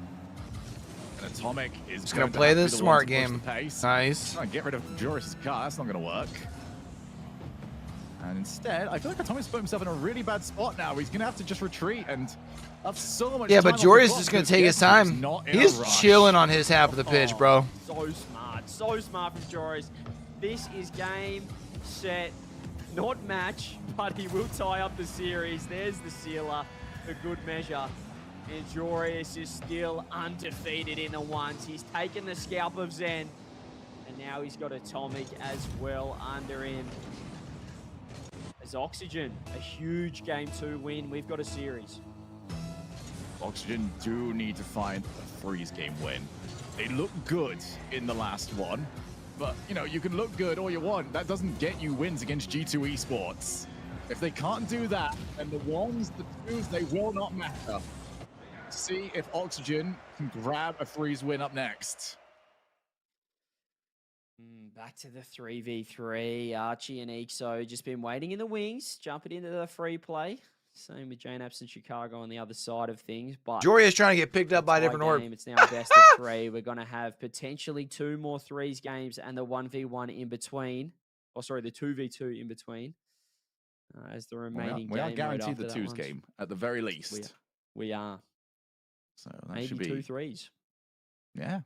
And Atomic is just going to play the smart game. Nice. Get rid of Joris's car. That's not going to work. And instead, I feel like Atomic's put himself in a really bad spot now. He's going to have to just retreat and have so much Yeah, time but Joris is just going to take his time. He's chilling on his half of the pitch, bro. So smart. So smart from Joris. This is game, set, not match, but he will tie up the series. There's the sealer for good measure. And Joris is still undefeated in the ones. He's taken the scalp of Zen. And now he's got Atomic as well under him. As Oxygen, a huge Game 2 win. We've got a series. Oxygen do need to find a freeze game win. They look good in the last one, but you know, you can look good all you want. That doesn't get you wins against G2 Esports. If they can't do that, then the ones, the twos, they will not matter. See if Oxygen can grab a freeze win up next. Back to the 3v3. Archie and Ixo just been waiting in the wings, jumping into the free play. Same with JNAPS and Chicago on the other side of things. But Jory is trying to get picked up by a different orb. It's now best of 3. We're going to have potentially 2 more 3s games and the 1v1 in between. Oh, sorry, the 2v2 in between. As the remaining we are game guaranteed the 2s game at the very least. We are. So that maybe should be 2 3s. Yeah.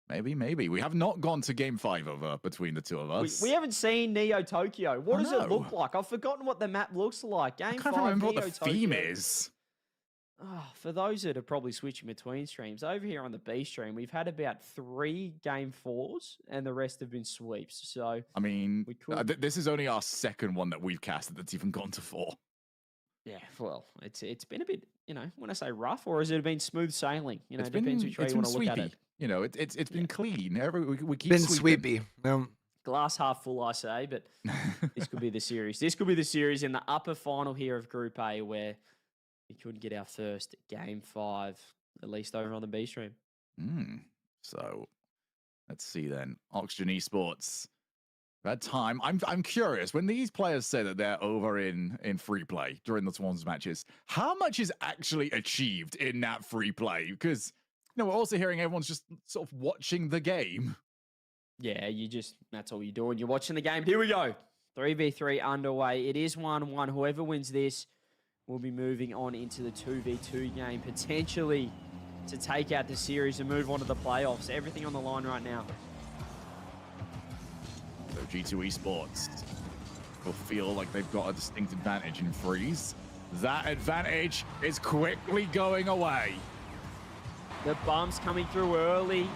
Maybe. We have not gone to game 5 over between the two of us. We haven't seen Neo Tokyo. What does it look like? I've forgotten what the map looks like. Game 5, I can't remember Neo what the Tokyo. theme is. Oh, for those that are probably switching between streams, over here on the B stream, we've had about 3 game 4s, and the rest have been sweeps. So I mean, this is only our second one that we've casted that's even gone to 4. Yeah, well, it's been a bit, you know, when I say rough, or has it been smooth sailing? You know, it depends which way you want to look at it. You know, it's been clean. We keep been sweepy. Glass half full, I say, but this could be the series. This could be the series in the upper final here of Group A, where we could get our first game 5, at least over on the B stream. So let's see then. Oxygen Esports. That time, I'm curious, when these players say that they're over in free play during the Swans matches, how much is actually achieved in that free play? Because, you know, we're also hearing everyone's just sort of watching the game. Yeah, that's all you're doing. You're watching the game. Here we go. 3v3 underway. It is 1-1. Whoever wins this will be moving on into the 2v2 game, potentially to take out the series and move on to the playoffs. Everything on the line right now. So G2 Esports will feel like they've got a distinct advantage in freeze. That advantage is quickly going away. The bumps coming through early.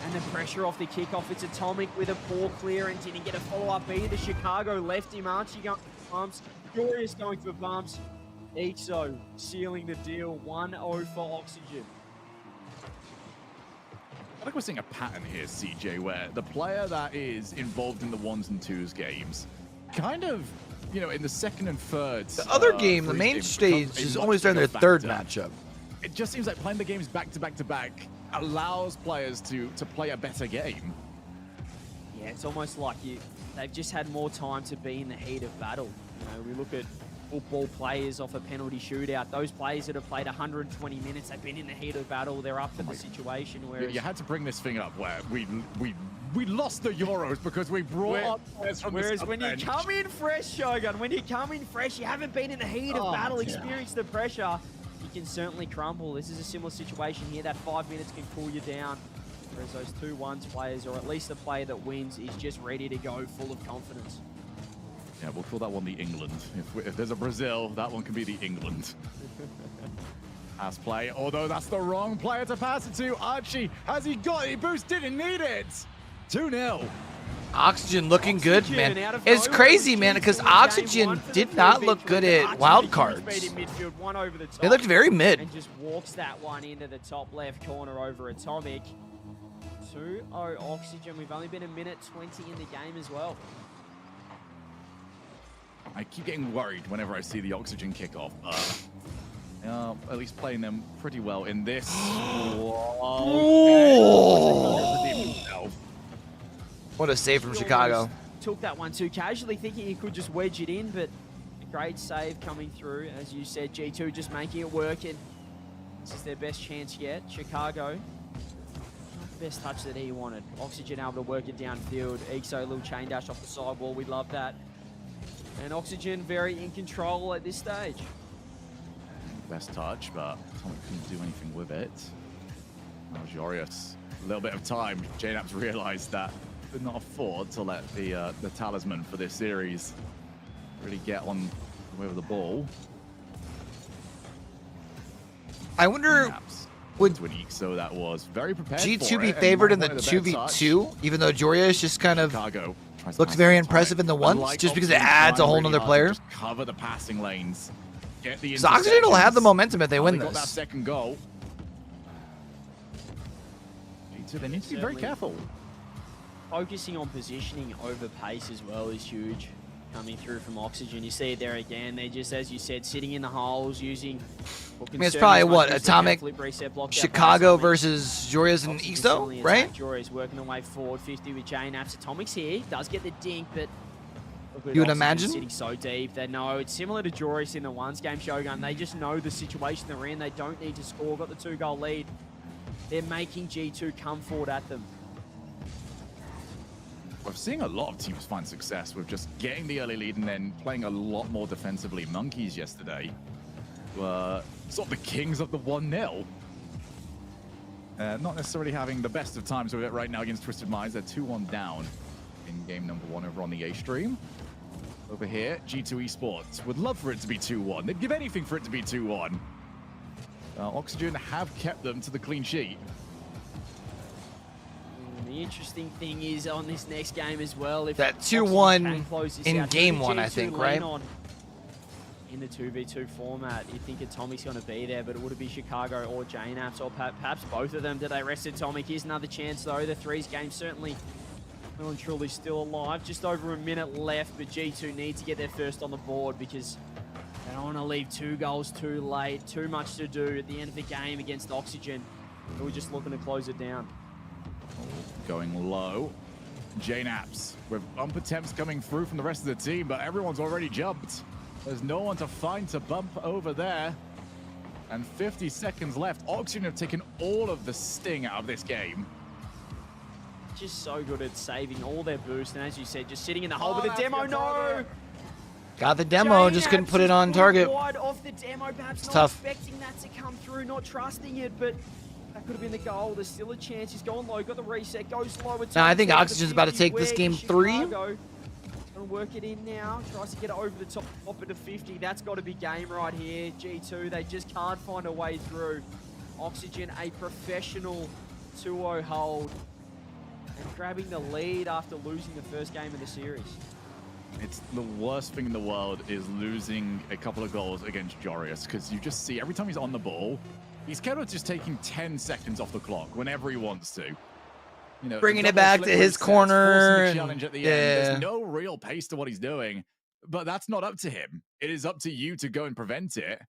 And the pressure off the kickoff. It's Atomic with a poor clearance. Didn't get a follow-up either. Chicago left him. Archie going for bumps. Furious going for bumps. Ixo sealing the deal. 1-0 for Oxygen. I think we're seeing a pattern here, CJ, where the player that is involved in the 1s and 2s games kind of, you know, in the second and third. The other game, the main stage, is always during their third matchup. It just seems like playing the games back to back to back allows players to play a better game. Yeah, it's almost like they've just had more time to be in the heat of battle. You know, we look at football players off a penalty shootout. Those players that have played 120 minutes, they've been in the heat of battle. They're up for the situation. Whereas you had to bring this thing up where we lost the Euros because we brought up players from whereas the when you come in fresh, Shogun, when you come in fresh, you haven't been in the heat of battle, experienced the pressure, you can certainly crumble. This is a similar situation here. That 5 minutes can cool you down. Whereas those 2-1s players, or at least the player that wins, is just ready to go, full of confidence. Yeah, we'll call that one the England. If there's a Brazil, that one can be the England. Pass play, although that's the wrong player to pass it to. Archie, has he got it? Boost didn't need it. 2-0. Oxygen looking good, man. It's crazy, man, because Oxygen did not look good at wildcards. They looked very mid. And just walks that one into the top left corner over Atomic. 2-0 Oxygen. We've only been a minute 20 in the game as well. I keep getting worried whenever I see the Oxygen kickoff. At least playing them pretty well in this. What a save from Chicago. Took that one too casually, thinking he could just wedge it in, but a great save coming through. As you said, G2 just making it work, and this is their best chance yet. Chicago, best touch that he wanted. Oxygen able to work it downfield. Exo, little chain dash off the sidewall. We love that. And Oxygen very in control at this stage. Best touch, but Atomic couldn't do anything with it. Now Jorius, a little bit of time. JNAP's realized that could not afford to let the talisman for this series really get on the way of the ball. I wonder, would so that was very prepared. G2 be favored in the 2v2, even though Jorius just kind of looks very impressive in the ones, just because it adds a whole nother player. Just cover the passing lanes. Get the so Oxygen will have the momentum if they win got that this. second goal. G2, they need to be very careful. Focusing on positioning over pace as well is huge. Coming through from Oxygen, you see it there again. They're just, as you said, sitting in the holes using. I mean, it's probably what, Atomic, Chicago versus Jorius and Exo, right? Jorius working their way forward, 50 with JNAPs. Atomic's here, does get the dink, but you would imagine sitting so deep. They know it's similar to Jorius in the ones game, Shogun. They just know the situation they're in. They don't need to score. Got the 2-goal lead. They're making G2 come forward at them. We're seeing a lot of teams find success with just getting the early lead and then playing a lot more defensively. Monkeys yesterday were sort of the kings of the 1-0. Not necessarily having the best of times with it right now against Twisted Minds. They're 2-1 down in game number 1 over on the A stream. Over here, G2 Esports would love for it to be 2-1. They'd give anything for it to be 2-1. Oxygen have kept them to the clean sheet. The interesting thing is on this next game as well, if that 2-1 in game 1, I think, right? In the 2v2 format, you think Atomic's going to be there, but it would be Chicago or JNAPs, or perhaps both of them. Did they rest Atomic? Here's another chance, though. The 3s game certainly well and truly still alive. Just over a minute left, but G2 need to get their first on the board because they don't want to leave 2 goals too late. Too much to do at the end of the game against Oxygen. We're just looking to close it down. Going low. JNAPs with bump attempts coming through from the rest of the team, but everyone's already jumped. There's no one to find to bump over there. And 50 seconds left. Oxygen have taken all of the sting out of this game. Just so good at saving all their boost. And as you said, just sitting in the hole with the demo. No! Got the demo, just couldn't put it on target. Wide off the demo, perhaps not tough. Expecting that to come through, not trusting it, but that could have been the goal. There's still a chance. He's going low, got the reset, goes low. Now I think Oxygen's about to take this game 3. Gonna work it in now. Tries to get it over the top of the 50. That's got to be game right here. G2, they just can't find a way through. Oxygen, a professional 2-0 hold. And grabbing the lead after losing the first game of the series. It's the worst thing in the world is losing a couple of goals against Jorius, because you just see every time he's on the ball, he's kind of just taking 10 seconds off the clock whenever he wants to. You know, Bringing it double back to slippery his sets, corner. forcing the and- challenge at the end. yeah. There's no real pace to what he's doing, but that's not up to him. It is up to you to go and prevent it.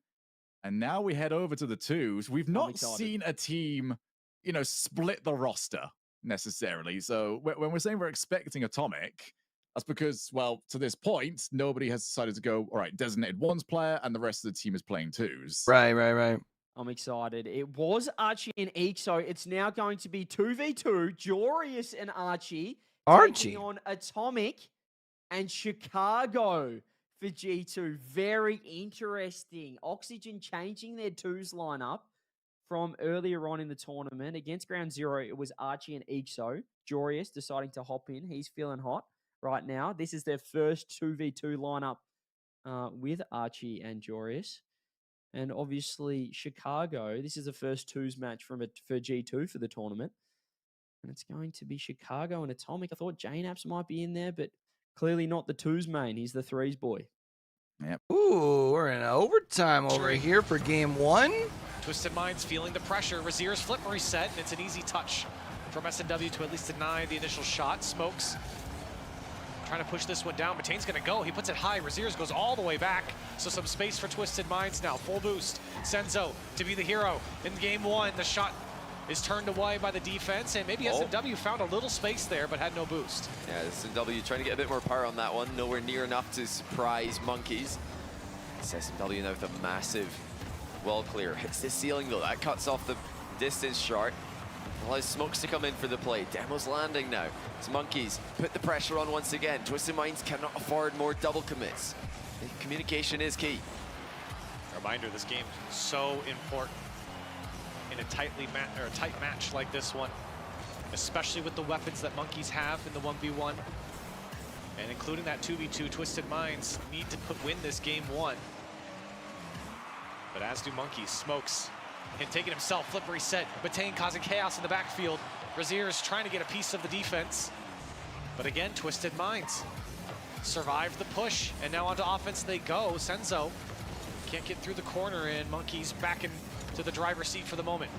And now we head over to the twos. We've not seen a team, you know, split the roster necessarily. So when we're saying we're expecting Atomic, that's because, well, to this point, nobody has decided to go, all right, designated ones player, and the rest of the team is playing twos. Right. I'm excited. It was Archie and Eek, so it's now going to be 2v2, Jorius and Archie. Taking on Atomic and Chicago for G2. Very interesting. Oxygen changing their twos lineup from earlier on in the tournament. Against Ground Zero, it was Archie and Eekso. Jorius deciding to hop in. He's feeling hot right now. This is their first 2v2 lineup with Archie and Jorius. And obviously, Chicago, this is the first twos match for G2 for the tournament. And it's going to be Chicago and Atomic. I thought JNAPS might be in there, but clearly not the twos main. He's the threes boy. Yep. Ooh, we're in overtime over here for game one. Twisted Minds feeling the pressure. Razier's flip reset, and it's an easy touch from SNW to at least deny the initial shot. Smokes trying to push this one down. Matane's going to go. He puts it high. Razier's goes all the way back. So some space for Twisted Minds now. Full boost. Senzo to be the hero in game one. The shot is turned away by the defense, and maybe SNW found a little space there, but had no boost. Yeah, SNW trying to get a bit more power on that one. Nowhere near enough to surprise Monkeys. It's SNW now with a massive wall clear. Hits the ceiling though. That cuts off the distance short. Allows Smokes to come in for the play. Demo's landing now. It's Monkeys. Put the pressure on once again. Twisted Minds cannot afford more double commits. Communication is key. Reminder, this game is so important in a tight match like this one, especially with the weapons that Monkeys have in the 1v1, and including that 2v2. Twisted Minds need to win this game one, but as do Monkeys. Smokes and taking himself, flip reset. Batane causing chaos in the backfield. Razier's trying to get a piece of the defense, but again, Twisted Minds survived the push, and now onto offense they go. Senzo can't get through the corner, and Monkeys back into the driver's seat for the moment.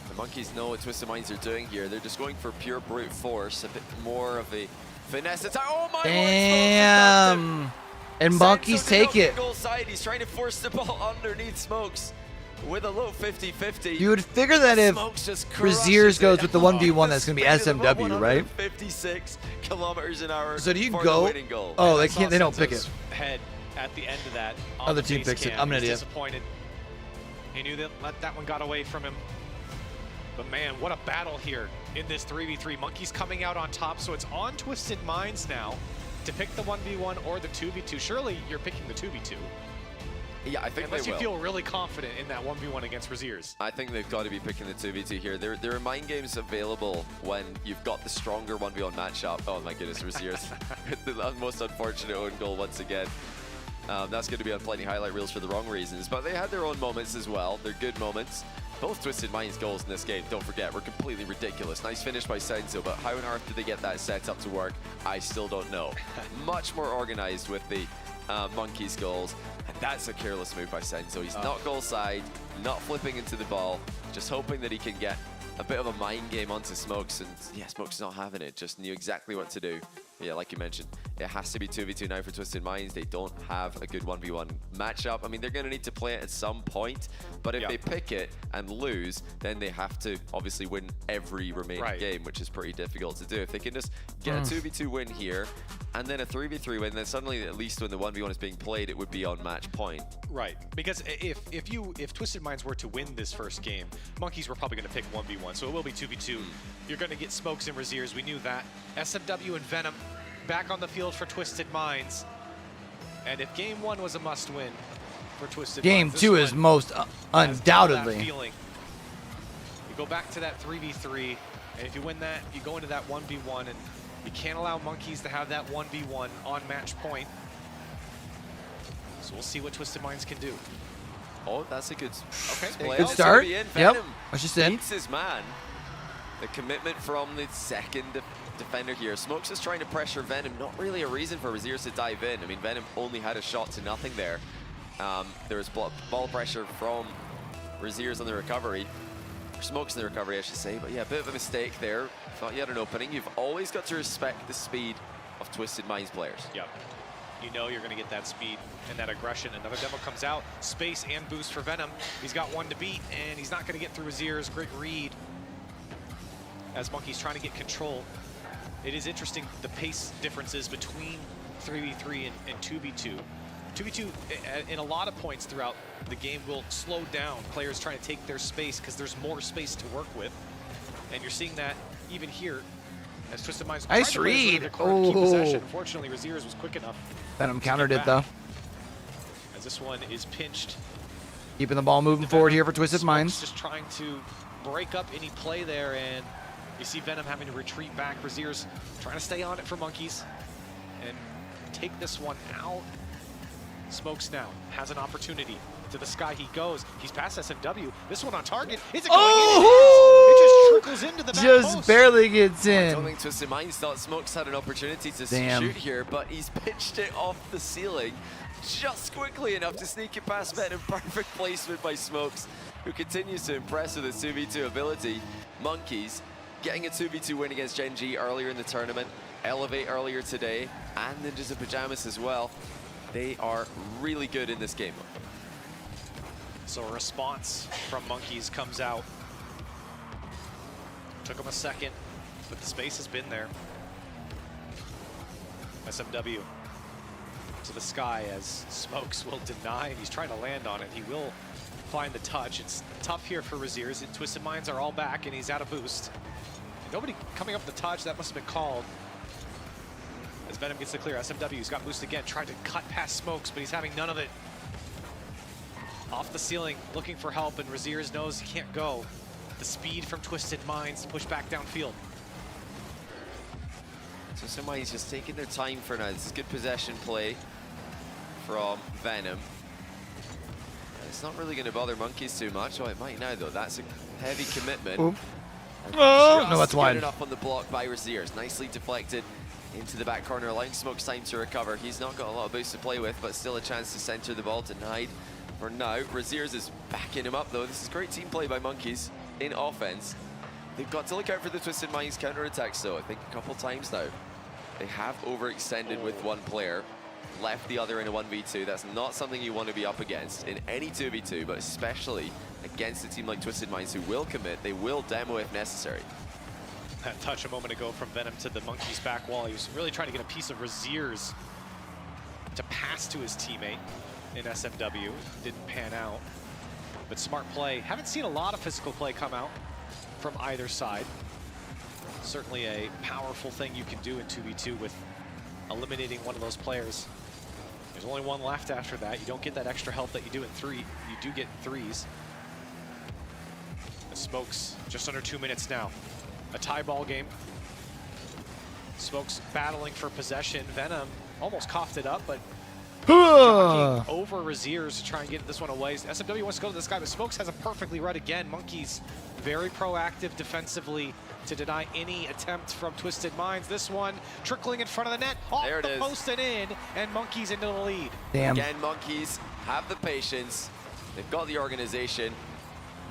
The Monkeys know what Twisted Minds are doing here. They're just going for pure brute force, a bit more of a finesse attack. Oh my Damn! And Monkeys take it. Goal side. He's trying to force the ball underneath Smokes with a low 50-50. You would figure that if Razier's goes with the 1v1, that's going to be SMW, right? 56 kilometers an hour. So do you for go? The winning goal. Oh, they can't. They don't pick it. Head at the end of that. Other team picks it. I'm an idiot. Disappointed. He knew that one got away from him. But man, what a battle here in this 3v3. Monkeys coming out on top, so it's on Twisted Minds now to pick the 1v1 or the 2v2. Surely you're picking the 2v2. Yeah, I think unless they will. You feel really confident in that 1v1 against Razier's. I think they've got to be picking the 2v2 here. There are mind games available when you've got the stronger 1v1 matchup. Oh my goodness, Razier's the most unfortunate own goal once again. That's going to be on plenty highlight reels for the wrong reasons, but they had their own moments as well. They're good moments. Both Twisted Minds goals in this game, don't forget, were completely ridiculous. Nice finish by Senzo, but how on earth did they get that set up to work? I still don't know. Much more organized with the Monkeys goals, and that's a careless move by Senzo. He's not goal side, not flipping into the ball, just hoping that he can get a bit of a mind game onto Smokes, and yeah, Smokes not having it, just knew exactly what to do. Yeah, like you mentioned, it has to be 2v2 now for Twisted Minds. They don't have a good 1v1 matchup. I mean, they're going to need to play it at some point, but if they pick it and lose, then they have to obviously win every remaining game, which is pretty difficult to do. If they can just get a 2v2 win here, and then a 3v3 win, then suddenly, at least when the 1v1 is being played, it would be on match point. Right, because if Twisted Minds were to win this first game, Monkeys were probably going to pick 1v1, so it will be 2v2. You're going to get Smokes and Razier's, we knew that. SMW and Venom back on the field for Twisted Minds. And if game one was a must-win for Twisted Minds, game two is most undoubtedly. You go back to that 3v3, and if you win that, you go into that 1v1, and you can't allow Monkeys to have that 1v1 on match point. So we'll see what Twisted Minds can do. Oh, that's a good good start. Yep, I just in. Beats his man. The commitment from the second defender here. Smokes is trying to pressure Venom. Not really a reason for Razier's to dive in. I mean, Venom only had a shot to nothing there. There was ball pressure from Razier's on the recovery. Smokes in the recovery, I should say. But yeah, a bit of a mistake there. Thought you had an opening. You've always got to respect the speed of Twisted Minds players. Yep. You know you're going to get that speed and that aggression. Another demo comes out. Space and boost for Venom. He's got one to beat, and he's not going to get through his ears. Great read as Monkey's trying to get control. It is interesting the pace differences between 3v3 and 2v2. 2v2, in a lot of points throughout the game, will slow down players trying to take their space because there's more space to work with. And you're seeing that even here as Twisted Minds nice read. Keep possession. Unfortunately, Raziers was quick enough. Venom countered it though. As this one is pinched. Keeping the ball moving forward here for Twisted Minds. Just trying to break up any play there, and you see Venom having to retreat back. Raziers trying to stay on it for Monkeys and take this one out. Smokes now has an opportunity. To the sky he goes. He's past SMW. This one on target. Is it going in? It just trickles into the back just post. Barely gets in. I don't think Twisted Minds thought Smokes had an opportunity to shoot here, but he's pitched it off the ceiling just quickly enough to sneak it past Venom. Perfect placement by Smokes, who continues to impress with his 2v2 ability. Monkeys getting a 2v2 win against Gen.G earlier in the tournament, Elevate earlier today, and Ninjas in Pajamas as well. They are really good in this game. So a response from Monkeys comes out. Took him a second, but the space has been there. SMW to the sky as Smokes will deny, and he's trying to land on it. He will find the touch. It's tough here for Raziers, and Twisted Minds are all back, and he's out of boost. Nobody coming up the touch, that must have been called. As Venom gets the clear, SMW's got boost again, tried to cut past Smokes, but he's having none of it. Off the ceiling, looking for help, and Raziers knows he can't go. The speed from Twisted Minds to push back downfield. So somebody's just taking their time for now. This is good possession play from Venom. It's not really going to bother Monkeys too much. Oh, it might now though. That's a heavy commitment. Oh, no, that's wide. Enough on the block by Raziers. Nicely deflected into the back corner, allowing Smokes time to recover. He's not got a lot of boost to play with, but still a chance to center the ball denied. For now, Raziers is backing him up though. This is great team play by Monkeys in offense. They've got to look out for the Twisted Minds counter-attacks though. I think a couple times now. They have overextended with one player, left the other in a 1v2. That's not something you want to be up against in any 2v2, but especially against a team like Twisted Minds who will commit. They will demo if necessary. That touch a moment ago from Venom to the Monkeys back wall. He was really trying to get a piece of Raziers to pass to his teammate in SMW. Didn't pan out, but smart play. Haven't seen a lot of physical play come out from either side. Certainly a powerful thing you can do in 2v2 with eliminating one of those players. There's only one left after that. You don't get that extra help that you do in 3. You do get in 3s. The Smokes just under 2 minutes now. A tie ball game. Smokes battling for possession. Venom almost coughed it up, but over Raziers to try and get this one away. SMW wants to go to this guy, but Smokes has a perfectly read again. Monkeys very proactive defensively to deny any attempt from Twisted Minds. This one trickling in front of the net, off the post and in, and Monkeys into the lead. Damn. Again, Monkeys have the patience. They've got the organization.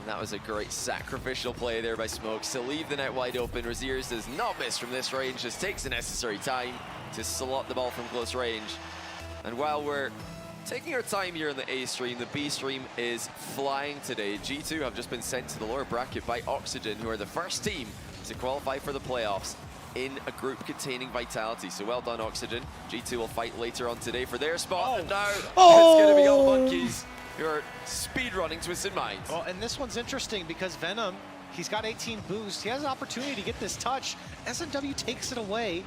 And that was a great sacrificial play there by Smokes to leave the net wide open. Raziers does not miss from this range, just takes the necessary time to slot the ball from close range. And while we're taking our time here in the A stream, the B stream is flying today. G2 have just been sent to the lower bracket by Oxygen, who are the first team to qualify for the playoffs in a group containing Vitality. So well done, Oxygen. G2 will fight later on today for their spot. And now it's going to be all Monkeys who are speedrunning Twisted Minds. Well, and this one's interesting because Venom, he's got 18 boost. He has an opportunity to get this touch. SMW takes it away.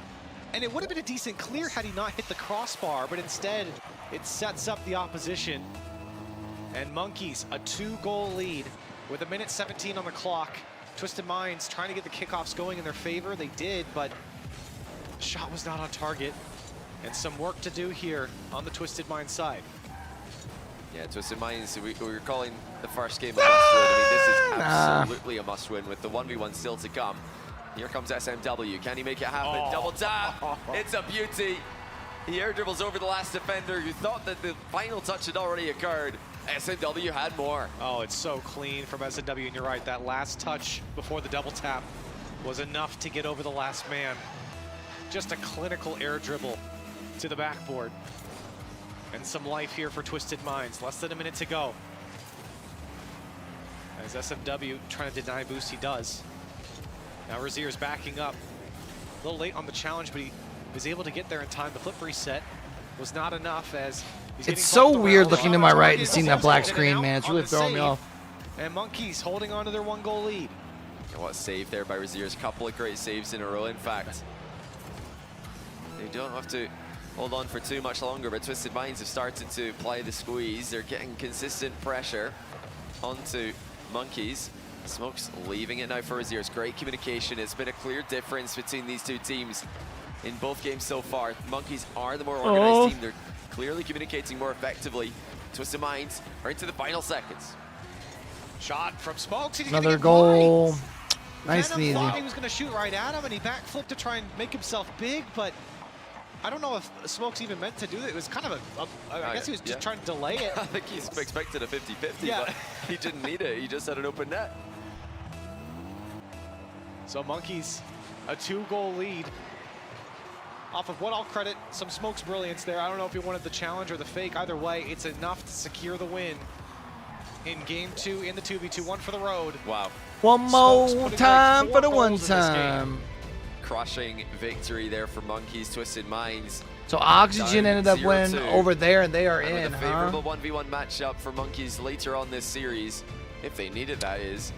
And it would have been a decent clear had he not hit the crossbar, but instead it sets up the opposition. And Monkeys, a 2-goal lead with 1:17 on the clock. Twisted Minds trying to get the kickoffs going in their favor. They did, but the shot was not on target. And some work to do here on the Twisted Minds side. Yeah, Twisted Minds, we were calling the first game a must-win. I mean, this is absolutely a must-win with the 1v1 still to come. Here comes SMW. Can he make it happen? Double tap. It's a beauty. He air dribbles over the last defender who thought that the final touch had already occurred. SNW had more. Oh, it's so clean from SNW, and you're right. That last touch before the double tap was enough to get over the last man. Just a clinical air dribble to the backboard. And some life here for Twisted Minds. Less than a minute to go. As SMW trying to deny boost, he does. Now Razier's backing up. A little late on the challenge, but he was able to get there in time. The flip reset was not enough as he's It's so weird looking to my right and seeing that black screen, man. It's really throwing me off. And Monkeys holding on to their 1-goal lead. And what a save there by Razier's. Couple of great saves in a row, in fact. They don't have to hold on for too much longer, but Twisted Minds have started to apply the squeeze. They're getting consistent pressure onto Monkeys. Smokes leaving it now for Razier's. Great communication. It's been a clear difference between these two teams in both games so far. Monkeys are the more organized team. They're clearly communicating more effectively. Twisted Minds are into the final seconds. Shot from Smokes. He's Another goal. Nice and easy. Thought he was going to shoot right at him, and he backflipped to try and make himself big, but I don't know if Smokes even meant to do that. It was kind of I guess he was just trying to delay it. I think he's expected a 50-50, but he didn't need it. He just had an open net. So Monkeys, a 2-goal lead off of what I'll credit some Smokes brilliance there. I don't know if he wanted the challenge or the fake. Either way, it's enough to secure the win in game 2 in the 2v2. One for the road. Wow. One more time for the one time. Crushing victory there for Monkeys. Twisted Minds. So Oxygen ended up winning over there, and they are in, with a favorable 1v1 matchup for Monkeys later on this series, if they need it, that is.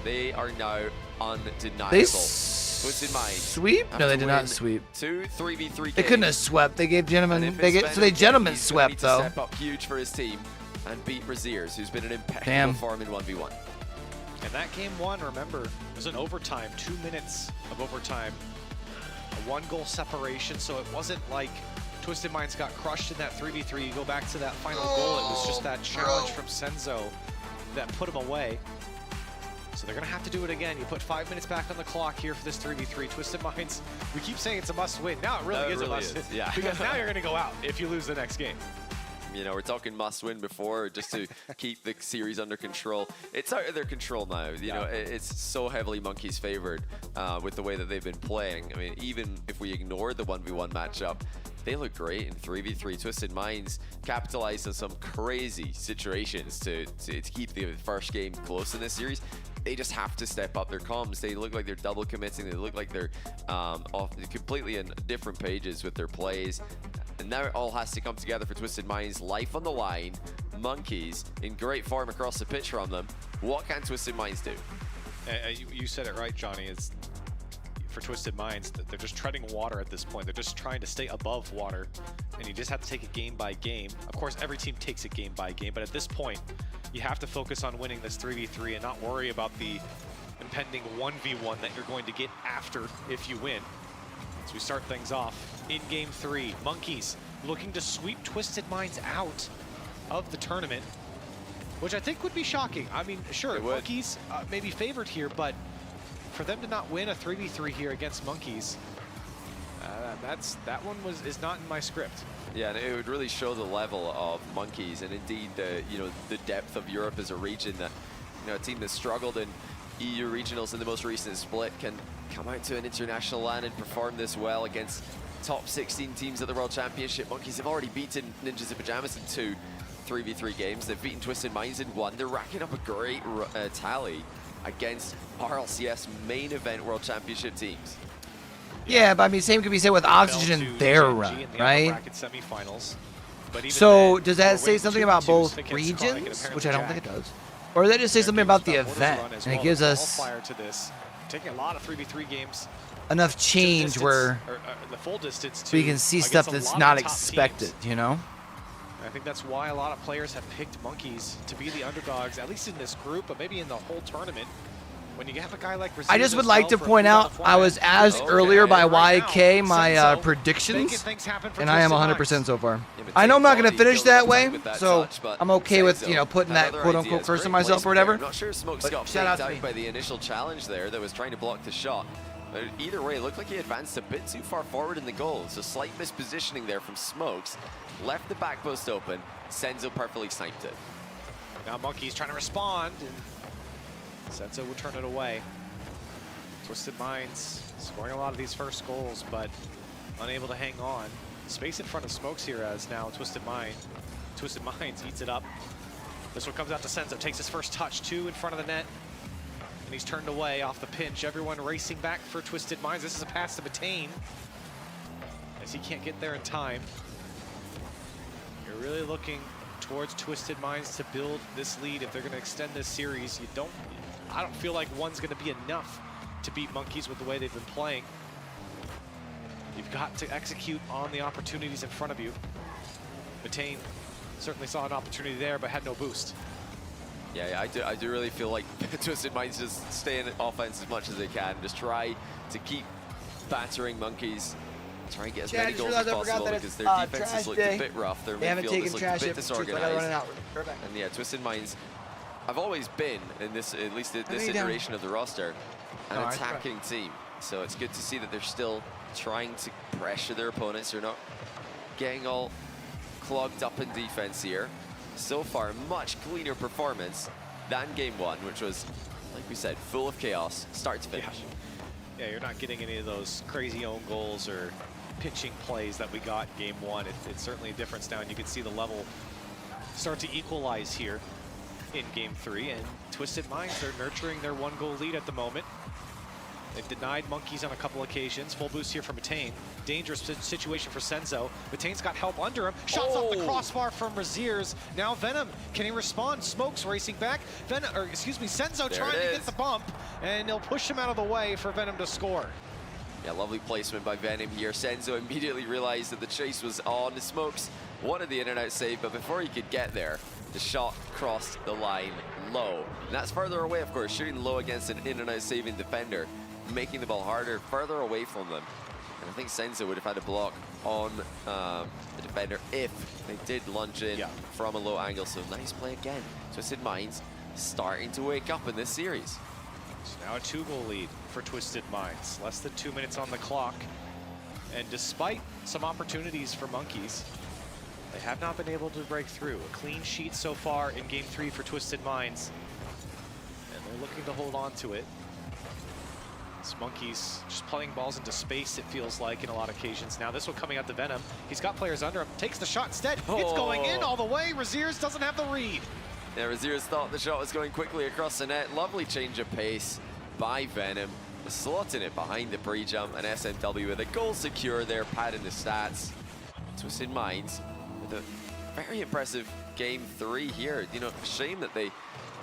They are now undeniable. They Twisted Minds sweep? No, they did not sweep. 2 3v3 games. They couldn't have swept. They gave gentlemen. So they gentlemen swept though. Step up huge for his team and beat Razier's, who's been an impeccable form in 1v1. And that game 1, remember, was an overtime. 2 minutes of overtime. A 1-goal separation, so it wasn't like Twisted Minds got crushed in that 3v3. You go back to that final goal, it was just that challenge from Senzo that put him away. So they're going to have to do it again. You put 5 minutes back on the clock here for this 3v3. Twisted Minds, we keep saying it's a must-win. Now it really is a must-win. Yeah. Because now you're going to go out if you lose the next game. You know, we're talking must-win before just to keep the series under control. It's out of their control now. You know, it's so heavily Monkeys favored with the way that they've been playing. I mean, even if we ignore the 1v1 matchup, they look great in 3v3. Twisted Minds capitalized on some crazy situations to keep the first game close in this series. They just have to step up their comms. They look like they're double committing. They look like they're completely in different pages with their plays. And now it all has to come together for Twisted Minds. Life on the line. Monkeys in great form across the pitch from them. What can Twisted Minds do? You said it right, Johnny. It's for Twisted Minds that they're just treading water at this point. They're just trying to stay above water, and you just have to take it game by game. Of course, every team takes it game by game, but at this point, you have to focus on winning this 3v3 and not worry about the impending 1v1 that you're going to get after if you win. So we start things off in game 3. Monkeys looking to sweep Twisted Minds out of the tournament, which I think would be shocking. I mean, sure, Monkeys may be favored here, but for them to not win a 3v3 here against Monkeys, that one is not in my script. Yeah, and it would really show the level of Monkeys and indeed the the depth of Europe as a region. That a team that struggled in EU regionals in the most recent split can come out to an international land and perform this well against top 16 teams at the World Championship. Monkeys have already beaten Ninjas in Pajamas in 2 3v3 games. They've beaten Twisted Minds in 1. They're racking up a great tally against RLCS main event World Championship teams. Yeah, but I mean, same could be said with Oxygen in their run, right? But so does that say something about both regions, which I don't think it does? Or does that just say something about the event, and it gives us taking a lot of 3v3 games, enough change where the full distance we can see stuff that's not expected, you know? I think that's why a lot of players have picked Monkeys to be the underdogs, at least in this group, but maybe in the whole tournament. When you have a guy like I just would like to point out, I was asked earlier by YK my predictions, and I am 100% so far. I know I'm not going to finish that way, so I'm okay with, putting that quote-unquote curse on myself or whatever. I'm not sure if Smokes got faked out by the initial challenge there that was trying to block the shot. But either way, it looked like he advanced a bit too far forward in the goal. So slight mispositioning there from Smokes. Left the back post open. Senzo perfectly sniped it. Now Monkey's trying to respond, and Senzo would turn it away. Twisted Minds scoring a lot of these first goals, but unable to hang on. Space in front of Smokes here as now Twisted Minds eats it up. This one comes out to Senzo, takes his first touch, 2 in front of the net, and he's turned away off the pinch. Everyone racing back for Twisted Minds. This is a pass to Matane, as he can't get there in time. You're really looking towards Twisted Minds to build this lead if they're going to extend this series. I don't feel like one's going to be enough to beat Monkeys with the way they've been playing. You've got to execute on the opportunities in front of you. Matane certainly saw an opportunity there, but had no boost. Yeah, I do really feel like Twisted Minds just stay in offense as much as they can. Just try to keep battering Monkeys. Try and get as many goals as possible because their defense has looked a bit rough. Their midfield has looked a bit disorganized. And yeah, Twisted Minds, I've always been in this, at least this iteration of the roster, an attacking team. So it's good to see that they're still trying to pressure their opponents. They're not getting all clogged up in defense here. So far, much cleaner performance than game 1, which was, like we said, full of chaos, start to finish. Yeah, you're not getting any of those crazy own goals or pitching plays that we got game 1. It's certainly a difference now, and you can see the level start to equalize here in game 3, and Twisted Minds are nurturing their 1-goal lead at the moment. They've denied Monkeys on a couple occasions. Full boost here from Matane. Dangerous situation for Senzo. Matane's got help under him. Shots off the crossbar from Raziers. Now Venom, can he respond? Smokes racing back. Senzo trying to get the bump, and he'll push him out of the way for Venom to score. Yeah, lovely placement by Venom here. Senzo immediately realized that the chase was on. Smokes wanted the in-and-out save, but before he could get there, the shot crossed the line low. And that's further away, of course, shooting low against an in-and-out saving defender, making the ball harder, further away from them. And I think Senzo would have had a block on the defender if they did lunge in from a low angle. So nice play again. Twisted Minds starting to wake up in this series. So now a 2-goal lead for Twisted Minds. Less than 2 minutes on the clock. And despite some opportunities for Monkeys, they have not been able to break through. A clean sheet so far in game 3 for Twisted Minds. And they're looking to hold on to it. This Monkeys just playing balls into space, it feels like, in a lot of occasions. Now this one coming out to Venom. He's got players under him. Takes the shot instead. It's going in all the way. Raziers doesn't have the read. Yeah, Raziers thought the shot was going quickly across the net. Lovely change of pace by Venom. Slotting it behind the pre-jump, and SMW with a goal secure there, padding the stats. Twisted Minds with a very impressive game 3 here. You know, shame that they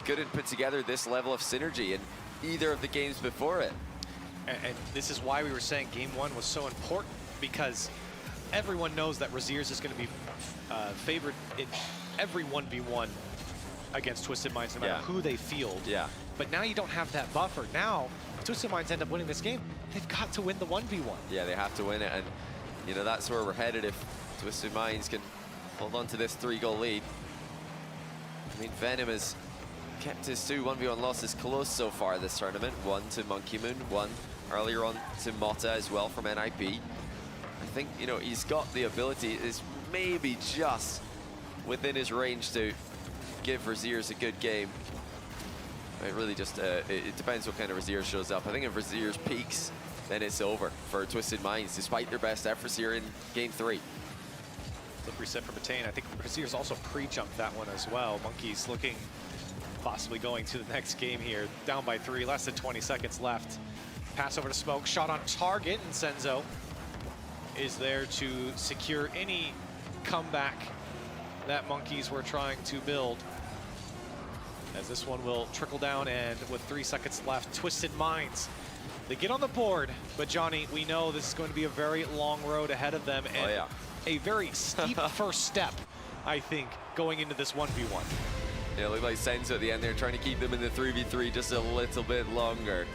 couldn't put together this level of synergy in either of the games before it. And this is why we were saying game 1 was so important, because everyone knows that Raziers is going to be favored in every 1v1 against Twisted Minds, no matter who they field. Yeah. But now you don't have that buffer. Now, if Twisted Minds end up winning this game, they've got to win the 1v1. Yeah, they have to win it, and you know that's where we're headed if Twisted Minds can hold on to this 3-goal lead. I mean, Venom has kept his 2 1v1 losses close so far this tournament. 1 to Monkey Moon, 1 earlier on to Mota as well from NIP. I think, you know, he's got the ability, is maybe just within his range to give Raziers a good game. It really just, it depends what kind of Raziers shows up. I think if Raziers peaks, then it's over for Twisted Minds, despite their best efforts here in game 3. Flip reset for Matane. I think Raziers also pre-jumped that one as well. Monkeys looking possibly going to the next game here. Down by 3, less than 20 seconds left. Pass over to Smoke, shot on target, and Senzo is there to secure any comeback that Monkeys were trying to build. As this one will trickle down, and with 3 seconds left, Twisted Minds, they get on the board, but Johnny, we know this is going to be a very long road ahead of them, and a very steep first step, I think, going into this 1v1. Yeah, look like Senzo at the end there, trying to keep them in the 3v3 just a little bit longer.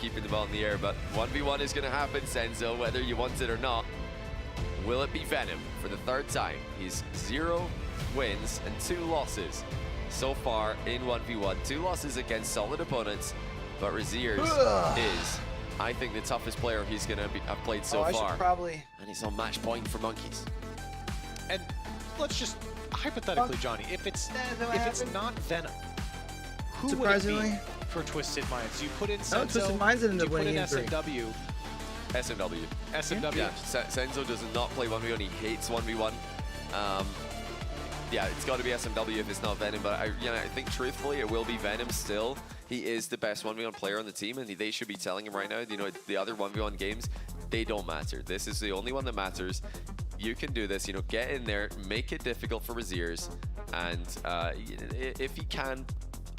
Keeping the ball in the air, but 1v1 is going to happen, Senzo, whether you want it or not. Will it be Venom for the 3rd time? He's 0 wins and 2 losses so far in 1v1. 2 losses against solid opponents, but Raziers is, I think, the toughest player he's going to have played so far. And he's on match point for Monkeys. And let's just hypothetically, Johnny, if it's not Venom, who Surprisingly, would it be for Twisted Minds? You put in no, Senzo, Twisted Minds ended you up put winning in in 3. SMW. SMW. SMW. Yeah, Senzo does not play 1v1. He hates 1v1. Yeah, it's got to be SMW if it's not Venom. But I think truthfully, it will be Venom still. He is the best 1v1 player on the team, and they should be telling him right now. You know, the other 1v1 games, they don't matter. This is the only one that matters. You can do this. You know, get in there, make it difficult for Raziers, and if he can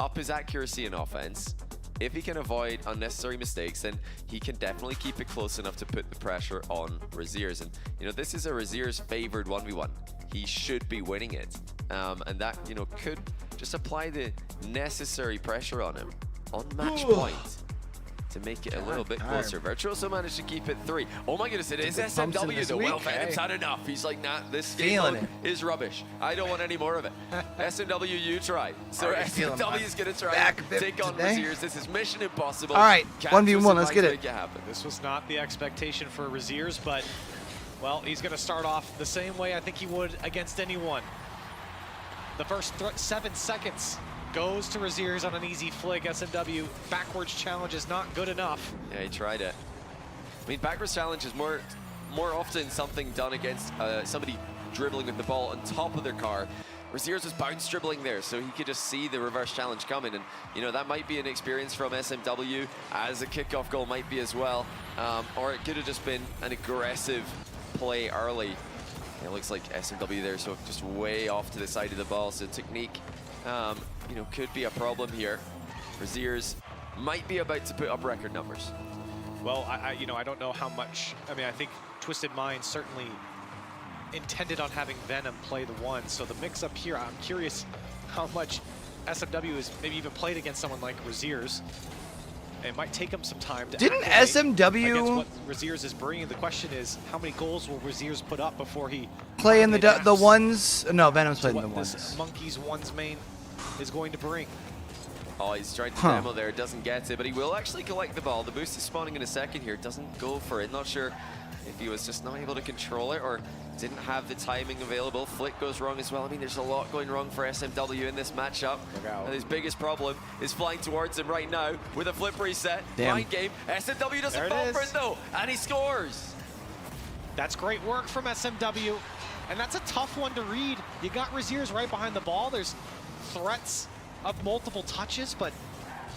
up his accuracy in offense, if he can avoid unnecessary mistakes, then he can definitely keep it close enough to put the pressure on Raziers. And, you know, this is a Raziers favored 1v1. He should be winning it. And that, you know, could just apply the necessary pressure on him on match point to make it a little bit closer. Virtuoso managed to keep it 3. Oh my goodness, it is SMW though. Well, Venom's had enough. He's like, nah, this game mode is rubbish. I don't want any more of it. SMW, you try. So SMW is going to try to take on Raziers. This is mission impossible. All right, 1v1, let's get it. This was not the expectation for Raziers, but, well, he's going to start off the same way I think he would against anyone. The first 7 seconds goes to Raziers on an easy flick. SMW backwards challenge is not good enough. Yeah, he tried it. I mean, backwards challenge is more often something done against somebody dribbling with the ball on top of their car. Raziers was bounce dribbling there, so he could just see the reverse challenge coming. And, you know, that might be an experience from SMW, as a kickoff goal might be as well. Or it could have just been an aggressive play early. It looks like SMW there, so just way off to the side of the ball. So technique, you know, could be a problem here. Raziers might be about to put up record numbers. Well, you know, I don't know how much. I mean, I think Twisted Minds certainly intended on having Venom play the 1. So the mix-up here, I'm curious how much SMW has maybe even played against someone like Raziers. It might take him some time to Didn't SMW against what Raziers is bringing. The question is, how many goals will Raziers put up before he play in the ones? No, Venom's played in the ones. This Monkey's ones main is going to bring. Oh, he's trying to demo there, doesn't get it, but he will actually collect the ball. The boost is spawning in a second here, doesn't go for it. Not sure if he was just not able to control it or didn't have the timing available. Flick goes wrong as well. I mean, there's a lot going wrong for SMW in this matchup. And his biggest problem is flying towards him right now with a flip reset. Mind game. SMW doesn't fall for it though, and he scores. That's great work from SMW, and that's a tough one to read. You got Raziers right behind the ball. There's threats of multiple touches, but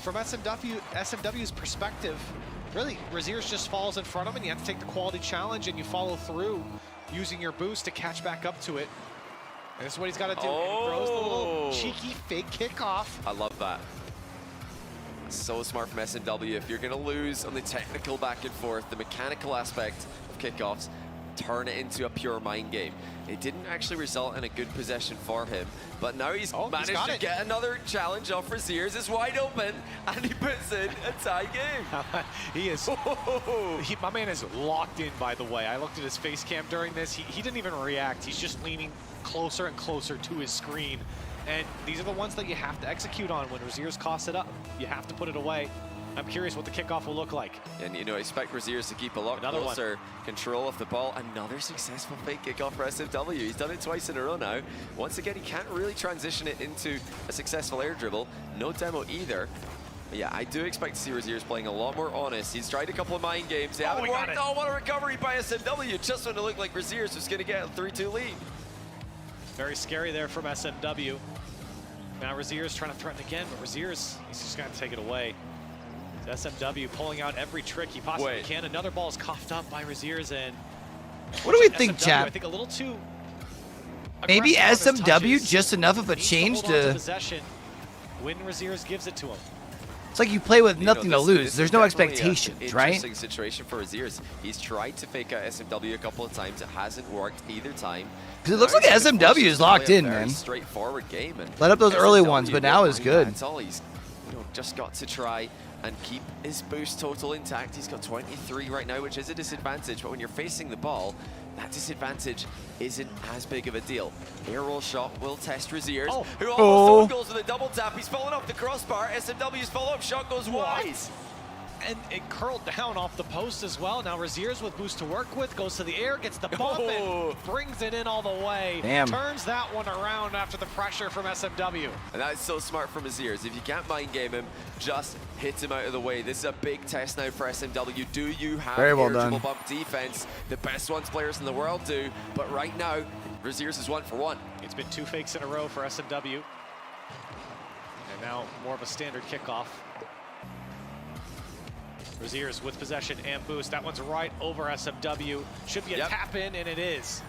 from SMW's perspective, really, Raziers just falls in front of him, and you have to take the quality challenge, and you follow through using your boost to catch back up to it. And this is what he's got to do. And he throws the little cheeky fake kickoff. I love that. So smart from SMW. If you're going to lose on the technical back and forth, the mechanical aspect of kickoffs, turn it into a pure mind game. It didn't actually result in a good possession for him, but now he's managed to get another challenge off Raziers. It's wide open, and he puts in a tie game. He is, my man is locked in, by the way. I looked at his face cam during this. He didn't even react. He's just leaning closer and closer to his screen. And these are the ones that you have to execute on when Raziers costs it up. You have to put it away. I'm curious what the kickoff will look like. And, you know, expect Raziers to keep a lot closer control of the ball. Another successful fake kickoff for SMW. He's done it twice in a row now. Once again, he can't really transition it into a successful air dribble. No demo either. But yeah, I do expect to see Raziers playing a lot more honest. He's tried a couple of mind games. They haven't worked. Oh, what a recovery by SMW. Just when it looked like Raziers was going to get a 3-2 lead. Very scary there from SMW. Now Raziers trying to threaten again, but Raziers, he's just going to take it away. SMW pulling out every trick he possibly can. Another ball is coughed up by Raziers, and what do we think, SMW, Chap? I think a little too maybe SMW just enough of a change to possession when Raziers gives it to him. It's like you play with nothing to lose. There's no expectations, right? Interesting situation for Raziers. He's tried to fake out SMW a couple of times. It hasn't worked either time. Because it looks like SMW is locked in, man. Straightforward game. And let up those early ones, but now is good. That's all he's just got to try and keep his boost total intact. He's got 23 right now, which is a disadvantage, but when you're facing the ball, that disadvantage isn't as big of a deal. Air roll shot will test Raziers, who almost goes with a double tap. He's fallen off the crossbar. SMW's follow-up shot goes wide. and it curled down off the post as well. Now Raziers with boost to work with, goes to the air, gets the bump, and brings it in all the way. Damn. Turns that one around after the pressure from SMW. And that is so smart from Raziers. If you can't mind game him, just hit him out of the way. This is a big test now for SMW. Do you have irretrievable bump defense? The best ones players in the world do, but right now, Raziers is 1 for 1. It's been 2 fakes in a row for SMW. And now more of a standard kickoff. Raziers with possession and boost. That one's right over SMW. Should be a tap in, and it is.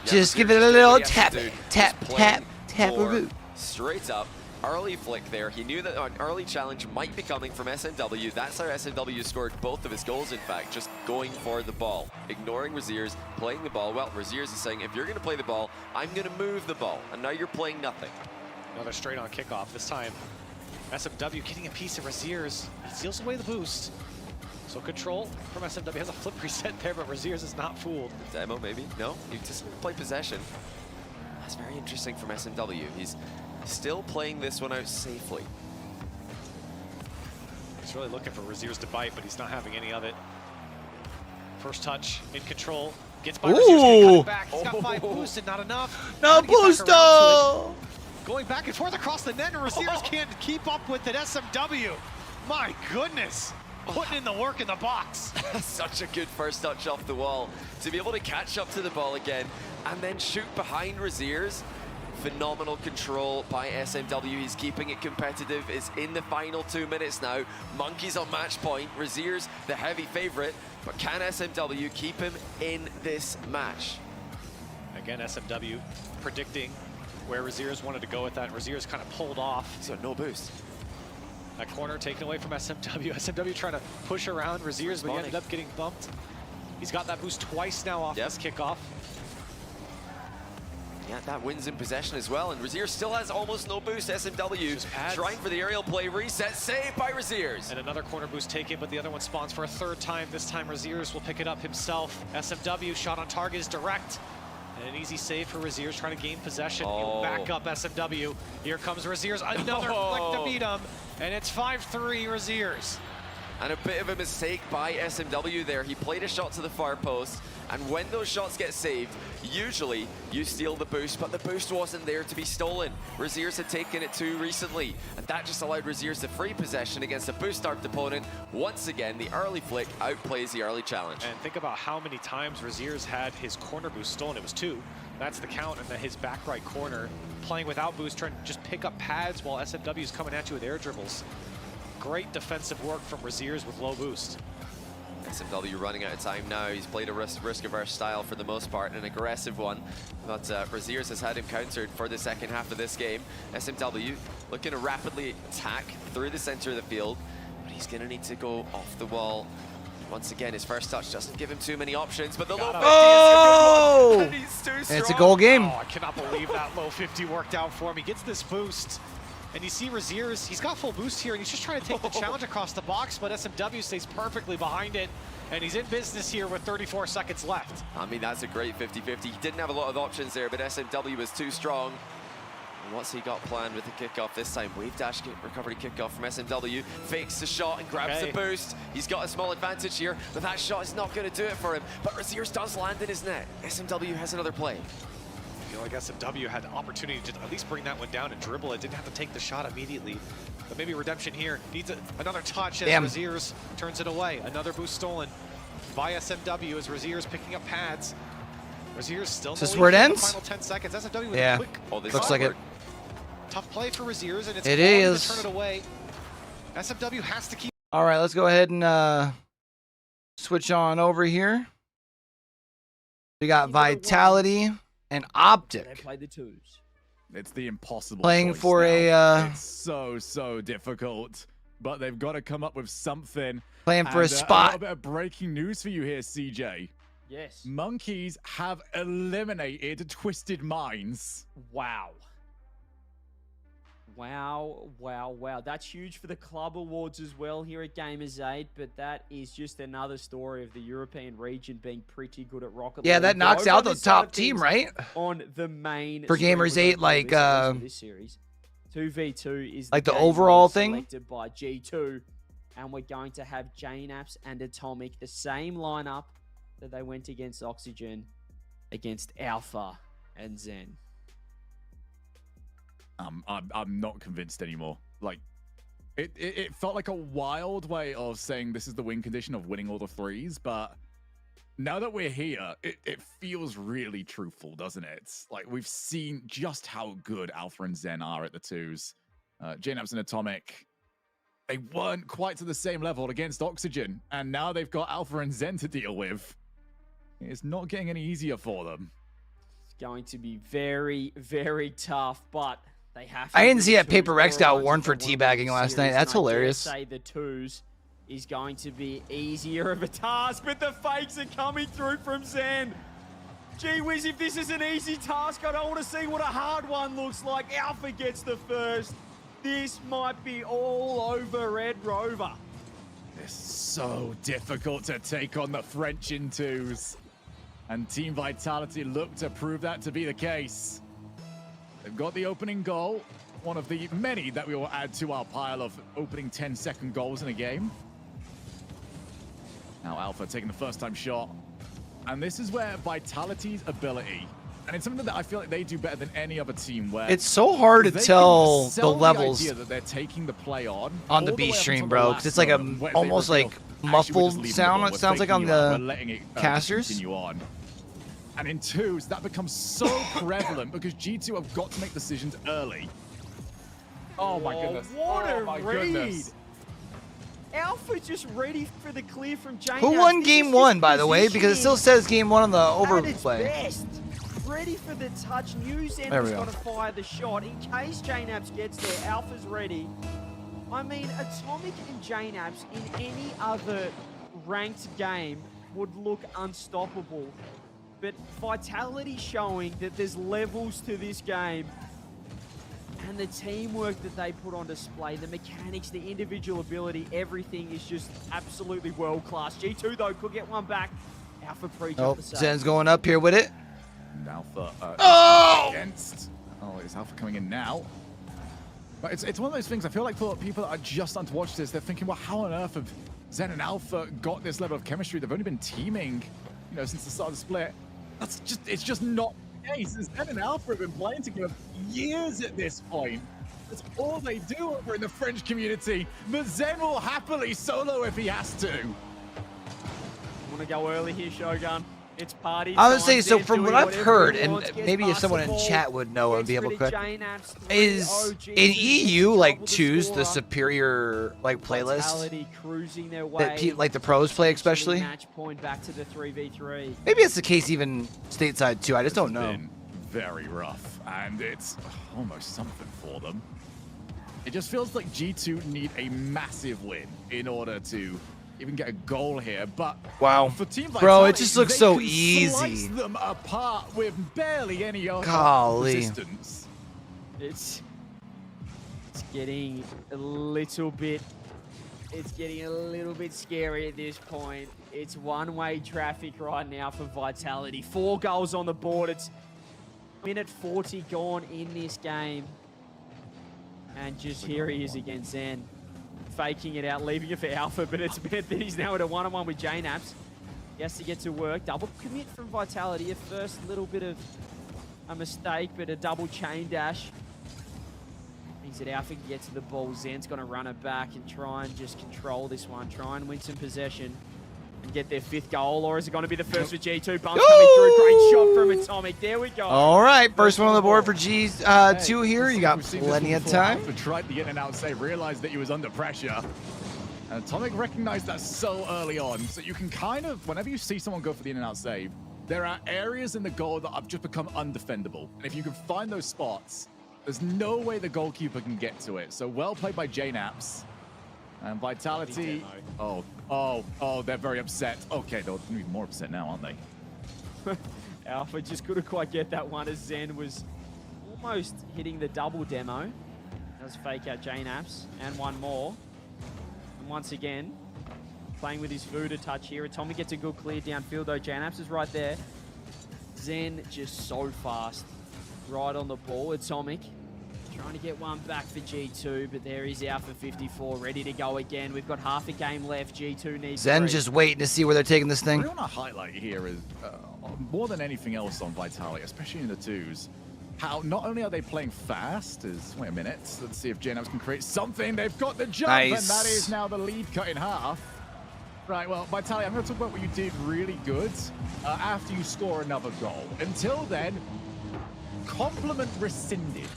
Just give it a little tap, tap, tap, tap. Straight up. Early flick there. He knew that an early challenge might be coming from SMW. That's how SMW scored both of his goals, in fact, just going for the ball. Ignoring Raziers, playing the ball. Well, Raziers is saying, if you're going to play the ball, I'm going to move the ball. And now you're playing nothing. Another straight on kickoff. This time, SMW getting a piece of Raziers. He steals away the boost. So control from SMW has a flip reset there, but Raziers is not fooled. Demo, maybe? No? You just play possession. That's very interesting from SMW. He's still playing this one out safely. He's really looking for Raziers to bite, but he's not having any of it. First touch, in control. Gets by Raziers, cut it back. He's got 5 boosts and not enough. No boosto! Going back and forth across the net, and Raziers can't keep up with it. SMW, my goodness. Putting in the work in the box. Such a good first touch off the wall. To be able to catch up to the ball again and then shoot behind Raziers. Phenomenal control by SMW. He's keeping it competitive. It's in the final 2 minutes now. Monkeys on match point. Raziers, the heavy favorite. But can SMW keep him in this match? Again, SMW predicting where Raziers wanted to go with that. Raziers kind of pulled off. He's got no boost. That corner taken away from SMW. SMW trying to push around Raziers, but he ended up getting bumped. He's got that boost twice now off this kickoff. Yeah, that wins in possession as well, and Raziers still has almost no boost. SMW trying for the aerial play, reset, saved by Raziers. And another corner boost taken, but the other one spawns for a 3rd time. This time Raziers will pick it up himself. SMW shot on target is direct. And an easy save for Raziers trying to gain possession. He'll back up SMW. Here comes Raziers, another flick to beat him. And it's 5-3 Raziers. And a bit of a mistake by SMW there. He played a shot to the far post, and when those shots get saved, usually you steal the boost, but the boost wasn't there to be stolen. Raziers had taken it too recently, and that just allowed Raziers to free possession against a boost-starved opponent. Once again, the early flick outplays the early challenge. And think about how many times Raziers had his corner boost stolen. It was 2. That's the count, and then his back right corner, playing without boost, trying to just pick up pads while SMW is coming at you with air dribbles. Great defensive work from Raziers with low boost. SMW running out of time now. He's played a risk-averse style for the most part, an aggressive one. But Raziers has had him countered for the second half of this game. SMW looking to rapidly attack through the center of the field, but he's going to need to go off the wall. Once again, his first touch doesn't give him too many options, but the low 50 is and he's too strong. It's a goal game. Oh, I cannot believe that low 50 worked out for him. He gets this boost. And you see Raziers, he's got full boost here, and he's just trying to take the challenge across the box, but SMW stays perfectly behind it, and he's in business here with 34 seconds left. I mean, that's a great 50-50. He didn't have a lot of options there, but SMW was too strong. And what's he got planned with the kickoff this time? Wave dash recovery kickoff from SMW. Fakes the shot and grabs the boost. He's got a small advantage here, but that shot is not going to do it for him. But Raziers does land in his net. SMW has another play. I feel like SMW had the opportunity to at least bring that one down and dribble it. Didn't have to take the shot immediately. But maybe redemption here. Needs another touch as Raziers turns it away. Another boost stolen by SMW as Raziers picking up pads. Raziers still in the lead where it for ends? the final 10 seconds. SMW with a quick looks like it. Tough play for Raziers, and it's it is to turn it away. SMW has to keep. All right, let's go ahead and switch on over here. We got Vitality and Optic. They play the 2s. It's the impossible playing choice for now. a it's so difficult, but they've got to come up with something. Playing for a spot. A little bit of breaking news for you here, CJ. Yes. Monkeys have eliminated Twisted Minds. Wow. Wow. That's huge for the club awards as well here at Gamers8, but that is just another story of the European region being pretty good at Rocket League. Yeah, that knocks out the top team, right? On the main for Gamers8, like this series. 2v2 is like the overall thing selected by G2, And we're going to have JNaps and Atomic, the same lineup that they went against Oxygen, against Alpha and Zen. I'm not convinced anymore. Like, it felt like a wild way of saying this is the win condition of winning all the threes, but now that we're here, it feels really truthful, doesn't it? Like, we've seen just how good Alpha and Zen are at the twos. JNaps and Atomic, they weren't quite to the same level against Oxygen, and now they've got Alpha and Zen to deal with. It's not getting any easier for them. It's going to be very, very tough, but they have to. I didn't see that Paper Rex got warned for teabagging last night. That's hilarious. I say the twos is going to be easier of a task, but the fakes are coming through from Zen. Gee whiz, if this is an easy task, I don't want to see what a hard one looks like. Alpha gets the first. This might be all over Red Rover. It's so difficult to take on the French in twos. And Team Vitality look to prove that to be the case. They've got the opening goal, one of the many that we will add to our pile of opening 10-second goals in a game. Now Alpha taking the first-time shot. And this is where Vitality's ability, and it's something that I feel like they do better than any other team, where it's so hard to tell the levels the that they're taking the play on the B stream, bro, because it's like a almost like muffled sound. It sounds like on the casters. Continue on. And in twos, that becomes so prevalent because G2 have got to make decisions early. Oh my goodness! What a my read! Goodness. Alpha just ready for the clear from JNaps. Who won game one, by the way? Because it still says game one on the overplay. Best. Ready for the touch. New Zen is going to fire the shot. In case JNaps gets there, Alpha's ready. I mean, Atomic and JNaps in any other ranked game would look unstoppable. But Vitality showing that there's levels to this game. And the teamwork that they put on display, the mechanics, the individual ability, everything is just absolutely world-class. G2, though, could get one back. Alpha pre-jump the save. Zen's going up here with it. And Alpha against... Oh, it's Alpha coming in now. But it's one of those things, I feel like for people that are just starting to watch this, they're thinking, well, how on earth have Zen and Alpha got this level of chemistry? They've only been teaming, you know, since the start of the split. It's just not the case. Zen and Alpha have been playing together for years at this point. That's all they do over in the French community. But Zen will happily solo if he has to. I want to go early here, Shogun. It's party I would time. say, so Zen's from what doing I've whatever heard, he and wants, gets maybe if past someone the in ball, chat would know and be able to gets click, rid of JNaps, is in EU like twos the superior like playlist Vitality cruising their way, that like the pros play especially. Match point back to the 3v3. Maybe it's the case even stateside too. I just don't know. Very rough, and it's almost something for them. It just feels like G2 need a massive win in order to even get a goal here, but wow, for Team Vitality, bro, it just looks they so can easy. Slice them apart with barely any resistance. It's getting a little bit. It's getting a little bit scary at this point. It's one-way traffic right now for Vitality. 4 goals on the board. It's minute 40 gone in this game, and just here he is against Zen. Faking it out, leaving it for Alpha, but it's meant that he's now at a one-on-one with JNaps. He has to get to work. Double commit from Vitality. A first little bit of a mistake, but a double chain dash means that Alpha can get to the ball. Zen's going to run it back and try and just control this one. Try and win some possession and get their 5th goal, or is it going to be the first for G2? Bumps coming through. Great shot from Atomic. There we go. All right, first one on the board for G2 here. You got plenty of time. Alpha tried the in and out save, realized that he was under pressure. And Atomic recognized that so early on. So you can kind of, whenever you see someone go for the in and out save, there are areas in the goal that have just become undefendable. And if you can find those spots, there's no way the goalkeeper can get to it. So well played by JNaps. And Vitality, they're very upset. Okay, they're even more upset now, aren't they? Alpha just couldn't quite get that one as Zen was almost hitting the double demo. Does fake out JNaps, and one more. And once again, playing with his Furia touch here. Atomic gets a good clear downfield though. JNaps is right there. Zen just so fast. Right on the ball. Atomic Trying to get one back for G2, but there is Alpha 54 ready to go again. We've got half a game left. G2 needs Zen's just waiting to see where they're taking this thing. What I want to highlight here is, more than anything else on Vitality, especially in the twos, how not only are they playing fast, wait a minute, let's see if Gen.G can create something. They've got the jump, and that is now the lead cut in half. Right, well, Vitality, I'm going to talk about what you did really good after you score another goal. Until then, compliment rescinded.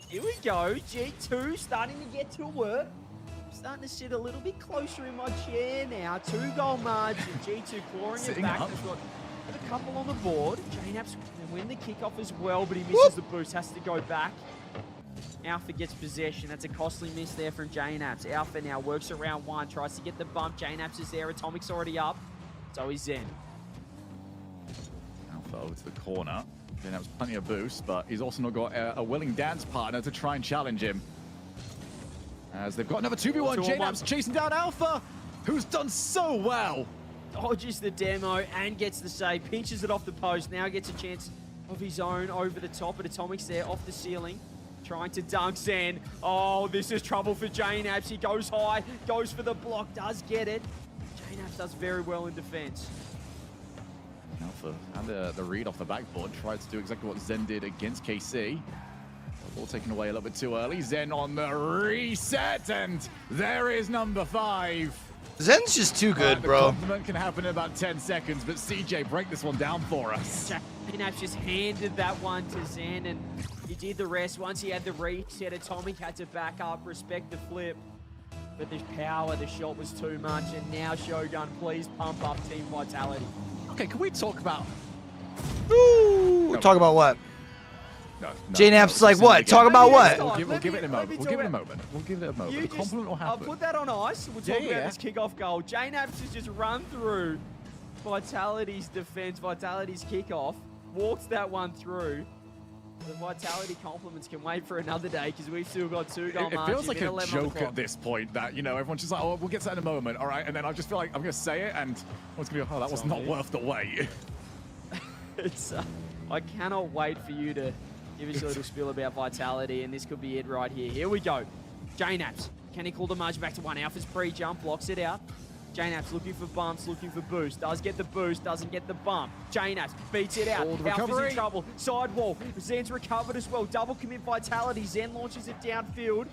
Here we go. G2 starting to get to work. I'm starting to sit a little bit closer in my chair now. 2-goal margin. G2 clawing it back. They've got a couple on the board. J-Naps can win the kickoff as well, but he misses the boost. Has to go back. Alpha gets possession. That's a costly miss there from J-Naps. Alpha now works around one. Tries to get the bump. J-Naps is there. Atomic's already up. So is Zen. Alpha over to the corner. Then that was plenty of boost, but he's also not got a willing dance partner to try and challenge him. As they've got another 2v1, J-Naps chasing down Alpha, who's done so well. Dodges the demo and gets the save, pinches it off the post, now gets a chance of his own over the top, but Atomic's there off the ceiling, trying to dunk Zen. Oh, this is trouble for J-Naps. He goes high, goes for the block, does get it. J-Naps does very well in defense. Alpha and the read off the backboard tried to do exactly what Zen did against KC. Ball taken away a little bit too early. Zen on the reset, and there is number 5. Zen's just too good, bro. The compliment can happen in about 10 seconds, but CJ, break this one down for us. J-Naps just handed that one to Zen, and he did the rest. Once he had the reset, Atomic had to back up, respect the flip. But the power, the shot was too much, and now Shogun, please pump up Team Vitality. Okay, can we talk about... Ooh, talk about what? J-Naps is like, what? Talk about what? We'll give it a moment. We'll give it a moment. The compliment will happen. I'll put that on ice. We'll talk about this kickoff goal. J-Naps has just run through Vitality's defense, Vitality's kickoff, walked that one through. The Vitality compliments can wait for another day because we've still got 2-goal margin. It feels like a joke at this point that, you know, everyone's just like, oh, we'll get to that in a moment, all right? And then I just feel like I'm going to say it, and everyone's going to go, oh, that was not worth the wait. It's, I cannot wait for you to give us a little spiel about Vitality, and this could be it right here. Here we go. J-Naps, can he call the margin back to 1? Alpha's pre-jump, blocks it out. J-Naps looking for bumps, looking for boost. Does get the boost, doesn't get the bump. J-Naps beats it out. Alpha's in trouble. Sidewall. Zen's recovered as well. Double commit Vitality. Zen launches it downfield.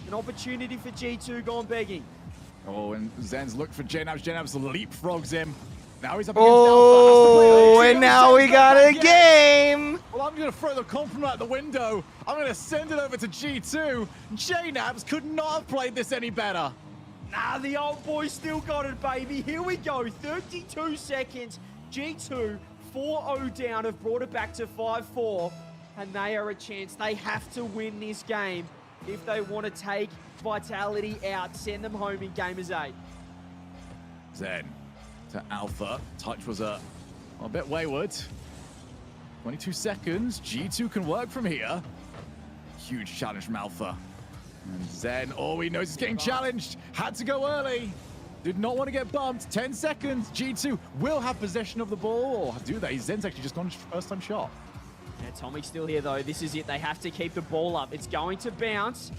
An opportunity for G2 gone begging. Oh, and Zen's looked for J-Naps. J-Naps leapfrogs him. Now he's up against Alpha. And now we got a game. Well, I'm going to throw the compliment out the window. I'm going to send it over to G2. J-Naps could not have played this any better. Nah, the old boy still got it, baby. Here we go. 32 seconds. G2, 4-0 down, have brought it back to 5-4. And they are a chance. They have to win this game if they want to take Vitality out, send them home in Gamers8. Zen to Alpha. Touch was a bit wayward. 22 seconds. G2 can work from here. Huge challenge from Alpha. And Zen, all he knows is getting challenged. Had to go early. Did not want to get bumped. 10 seconds. G2 will have possession of the ball. Or do they? Zen's actually just gone first time shot. Yeah, Tommy's still here, though. This is it. They have to keep the ball up. It's going to bounce.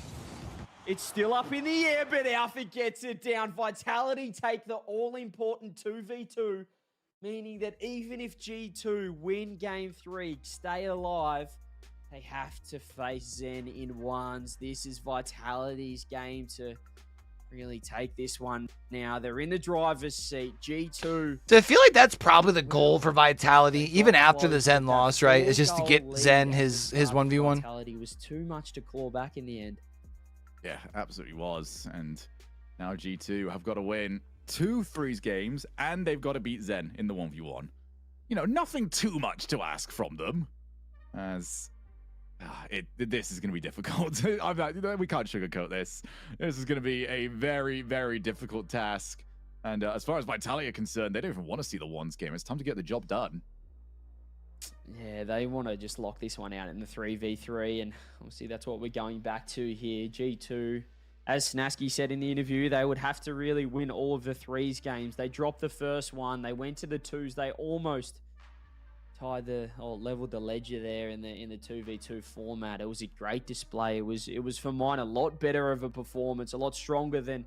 It's still up in the air, but Alpha gets it down. Vitality take the all-important 2v2, meaning that even if G2 win Game 3, stay alive, they have to face Zen in ones. This is Vitality's game to really take this one now. They're in the driver's seat. G2. So I feel like that's probably the goal for Vitality, even after the Zen loss, right? Is just to get Zen his 1v1. Vitality was too much to claw back in the end. Yeah, absolutely was. And now G2 have got to win 2 threes games, and they've got to beat Zen in the 1v1. You know, nothing too much to ask from them, as... this is going to be difficult. We can't sugarcoat this. This is going to be a very, very difficult task. And as far as Vitality are concerned, they don't even want to see the ones game. It's time to get the job done. Yeah, they want to just lock this one out in the 3v3. And obviously that's what we're going back to here. G2, as Snasky said in the interview, they would have to really win all of the threes games. They dropped the first one. They went to the twos. They almost leveled the ledger there in the 2v2 format. It was a great display. It was for mine a lot better of a performance, a lot stronger than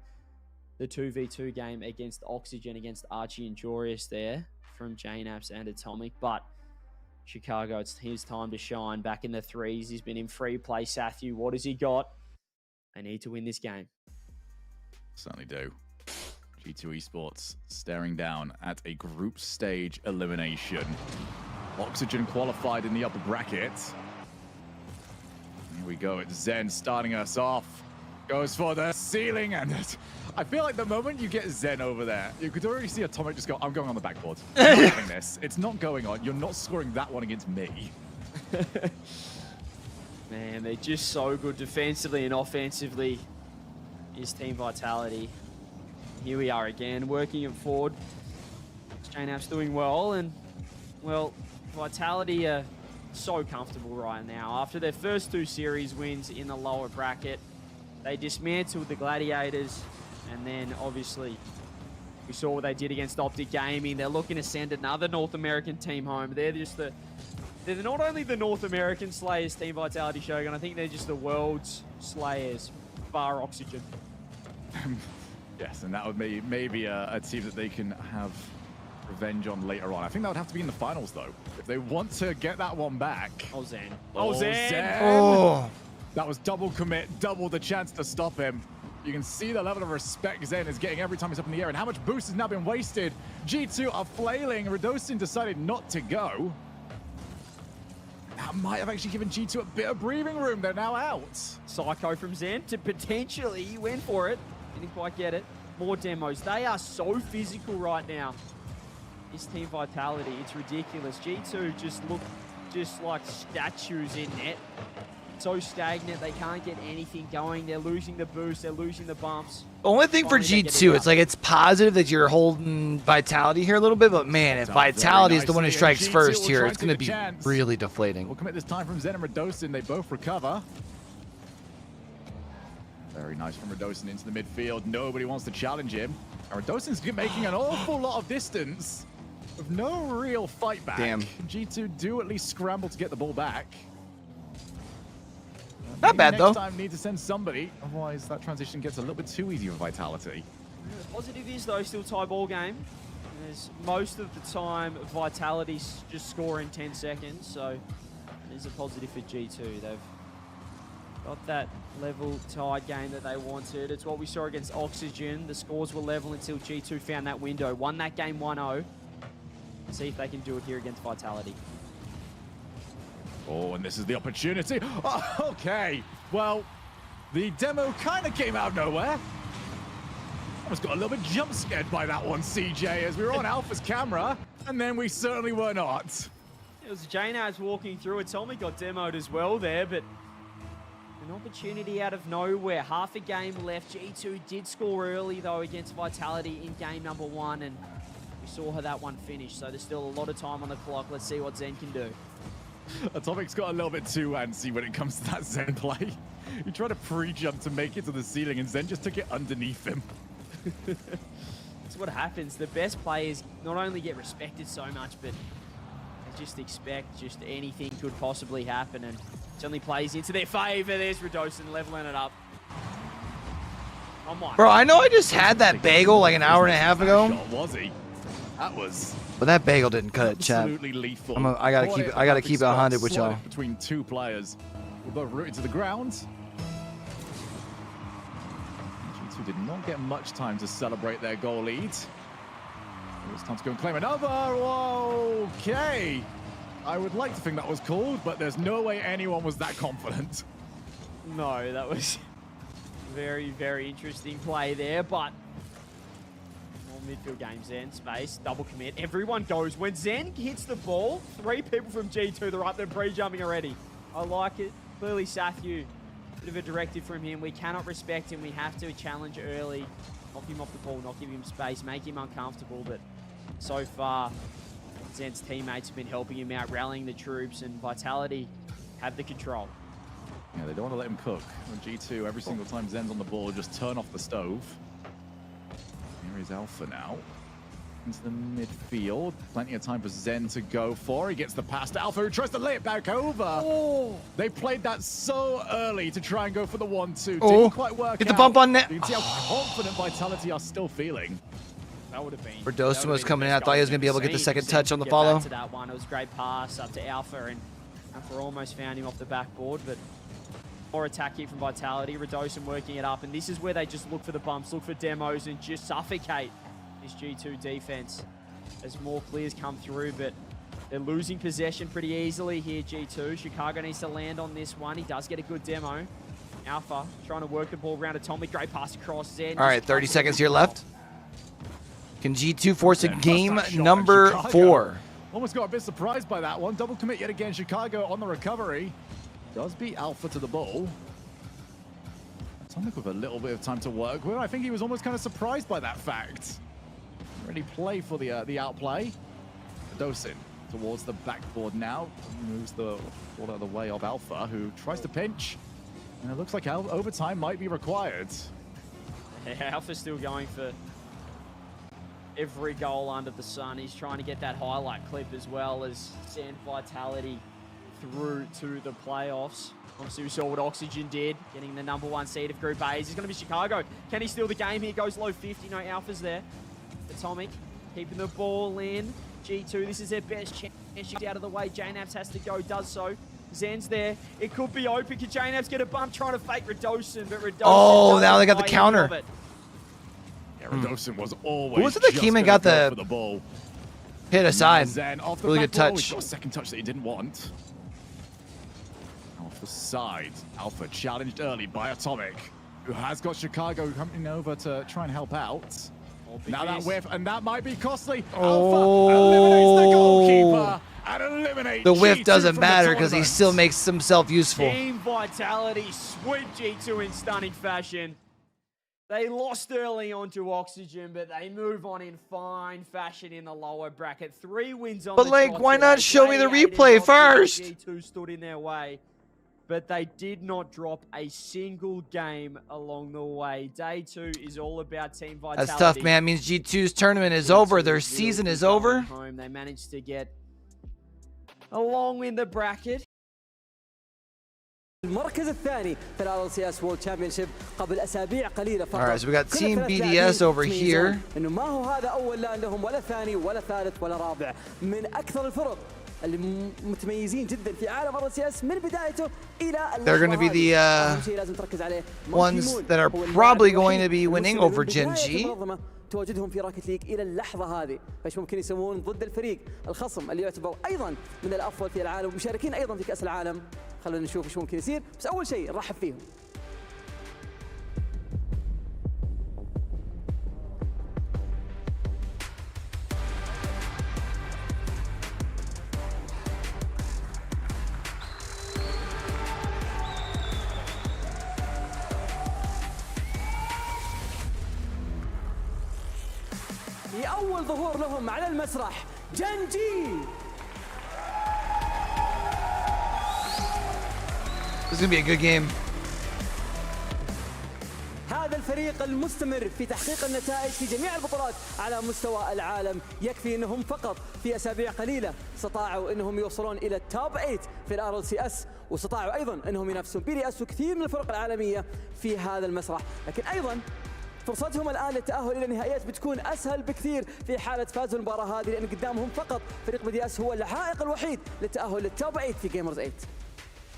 the 2v2 game against Oxygen, against Archie and Jorius there from JNAPS and Atomic. But Chicago, it's his time to shine. Back in the threes, he's been in free play. Sathu, what has he got? They need to win this game. Certainly do. G2 Esports staring down at a group stage elimination. Oxygen qualified in the upper bracket. Here we go. It's Zen starting us off. Goes for the ceiling, and I feel like the moment you get Zen over there, you could already see Atomic just go, I'm going on the backboard. I'm not having this. It's not going on. You're not scoring that one against me. Man, they're just so good defensively and offensively. Is Team Vitality. Here we are again, working it forward. JNAP's doing well, and, well, Vitality are so comfortable right now. After their first 2 series wins in the lower bracket, they dismantled the Gladiators, and then, obviously, we saw what they did against Optic Gaming. They're looking to send another North American team home. They're not only the North American Slayers, Team Vitality Shogun, I think they're just the world's Slayers, bar Oxygen. Yes, and that would be maybe a team that they can have revenge on later on. I think that would have to be in the finals, though. If they want to get that one back. Oh, Zen. Oh, Zen! Zen. Oh. That was double commit, double the chance to stop him. You can see the level of respect Zen is getting every time he's up in the air, and how much boost has now been wasted. G2 are flailing. Radosin decided not to go. That might have actually given G2 a bit of breathing room. They're now out. Psycho from Zen to potentially, he went for it. Didn't quite get it. More demos. They are so physical right now. This Team Vitality, it's ridiculous. G2 just look just like statues in net. So stagnant, they can't get anything going. They're losing the boost, they're losing the bumps. The only thing for G2, it's like it's positive that you're holding Vitality here a little bit, but man, if Vitality is the one who strikes first here, it's going to be really deflating. We'll commit this time from Zen and Radosin. They both recover. Very nice from Radosin into the midfield. Nobody wants to challenge him. And Radosin's making an awful lot of distance with no real fight back. Damn. G2 do at least scramble to get the ball back. Not bad, though. Next time need to send somebody, otherwise that transition gets a little bit too easy for Vitality. The positive is, though, still tie ball game. As most of the time, Vitality's just score in 10 seconds, so there's a positive for G2. They've got that level tied game that they wanted. It's what we saw against Oxygen. The scores were level until G2 found that window. Won that game 1-0. See if they can do it here against Vitality. Oh, and this is the opportunity. Oh, okay. Well, the demo kind of came out of nowhere. Almost got a little bit jump scared by that one, CJ, as we were on Alpha's camera, and then we certainly were not. It was JNAPS walking through. Atomic got demoed as well there, but an opportunity out of nowhere. Half a game left. G2 did score early, though, against Vitality in game number 1, and we saw how that one finished, so there's still a lot of time on the clock. Let's see what Zen can do. Atomic's got a little bit too antsy when it comes to that Zen play. He tried to pre-jump to make it to the ceiling, and Zen just took it underneath him. That's what happens. The best players not only get respected so much, but they just expect just anything could possibly happen, and it only plays into their favor. There's Radosin leveling it up. Oh my. Bro, I know I just had that bagel like an hour and a half ago. Was he? That was. But that bagel didn't cut it, chat. Absolutely lethal. I gotta keep it 100 with y'all. Between 2 players, we're both rooted to the ground. G2 did not get much time to celebrate their goal lead. It's time to go and claim another. Okay. I would like to think that was called, but there's no way anyone was that confident. No, that was very, very interesting play there, but midfield game, Zen, space, double commit. Everyone goes. When Zen hits the ball, 3 people from G2, they're up there pre-jumping already. I like it. Clearly, Sathu, bit of a directive from him. We cannot respect him. We have to challenge early. Knock him off the ball, not give him space, make him uncomfortable. But so far, Zen's teammates have been helping him out, rallying the troops, and Vitality have the control. Yeah, they don't want to let him cook. On G2, every single time Zen's on the ball, just turn off the stove. Here is Alpha now. into the midfield. Plenty of time for Zen to go for. He gets the pass to Alpha, who tries to lay it back over. Oh. They played that so early to try and go for the 1-2. Oh. Didn't quite work Get the out. bump on net. You can see how confident Vitality are still feeling. That would have been. Redosun was coming in. I thought he was going to be able to get the second touch on the Get follow. back to that one. It was a great pass up to Alpha, and Alpha almost found him off the backboard, but more attack here from Vitality. Redosun working it up, and this is where they just look for the bumps, look for demos, and just suffocate this G2 defense as more clears come through, but they're losing possession pretty easily here, G2. Chicago needs to land on this one. He does get a good demo. Alpha trying to work the ball around Atomic. Great pass across Zen. All right, 30 seconds here left. Can G2 force a game number 4? Almost got a bit surprised by that one. Double commit yet again. Chicago on the recovery. Does beat Alpha to the ball. Atomic with a little bit of time to work with. I think he was almost kind of surprised by that fact. Ready play for the outplay. Dosin towards the backboard now. Moves the ball out of the way of Alpha, who tries to pinch. And it looks like overtime might be required. Yeah, Alpha's still going for every goal under the sun. He's trying to get that highlight clip as well as send Vitality through to the playoffs. Obviously, we saw what Oxygen did, getting the #1 seed of Group A's. He's going to be Chicago. Can he steal the game here? Goes low 50. No Alpha's there. Atomic keeping the ball in. G2, this is their best chance. Out of the way. JNabs has to go, does so. Zen's there. It could be open. Can JNabs get a bump trying to fake Redosun? But Redosun. Oh, now they got the counter. Yeah, Redosun was always. Who was it that came and got the ball? Hit aside. Zen off the really good touch. He's got a second touch that he didn't want. Off the side, Alpha challenged early by Atomic, who has got Chicago coming over to try and help out. Now that whiff, and that might be costly. Oh. Alpha eliminates the goalkeeper and eliminates The whiff G2 doesn't from matter the because he tournament. still makes himself useful. Team Vitality sweep G2 in stunning fashion. They lost early onto Oxygen, but they move on in fine fashion in the lower bracket. 3 wins on But the like, trot why today. not show me the 88 replay in first? G2 stood in their way, but they did not drop a single game along the way. Day 2 is all about Team Vitality. That's tough, man. It means G2's tournament is over. Their season is over. Home. They managed to get along in the bracket. المركز الثاني في الRLCS World Championship قبل أسابيع قليلة فقط. Alright, so we got Team BDS over here. إنه ما هو هذا أول لا لهم ولا ثاني ولا ثالث ولا رابع، من أكثر الفرق اللي متميزين جدا في عالم الRLCS من بدايته إلى They're going to be the ones that are probably going to be winning over Gen.G. تواجدهم في راكت ليج الى اللحظه هذه، فايش ممكن يسوون ضد الفريق الخصم اللي يعتبر ايضا من الافضل في العالم ومشاركين ايضا في كاس العالم. خلونا نشوف ايش ممكن يصير، بس اول شيء نرحب فيهم. أول ظهور لهم على المسرح Gen.G. This is going to be a good game. هذا الفريق المستمر في تحقيق النتائج في جميع البطولات على مستوى العالم، يكفي انهم فقط في اسابيع قليله استطاعوا انهم يوصلون الى التوب 8 في الRLCS، واستطاعوا ايضا انهم ينافسون BDS وكثير من الفرق العالميه في هذا المسرح، لكن ايضا فرصتهم الآن للتأهل إلى النهائيات بتكون أسهل بكثير في حالة فازوا المباراة هذه، لأن قدامهم فقط فريق BDS هو العائق الوحيد للتأهل للتوب 8 في Gamers8.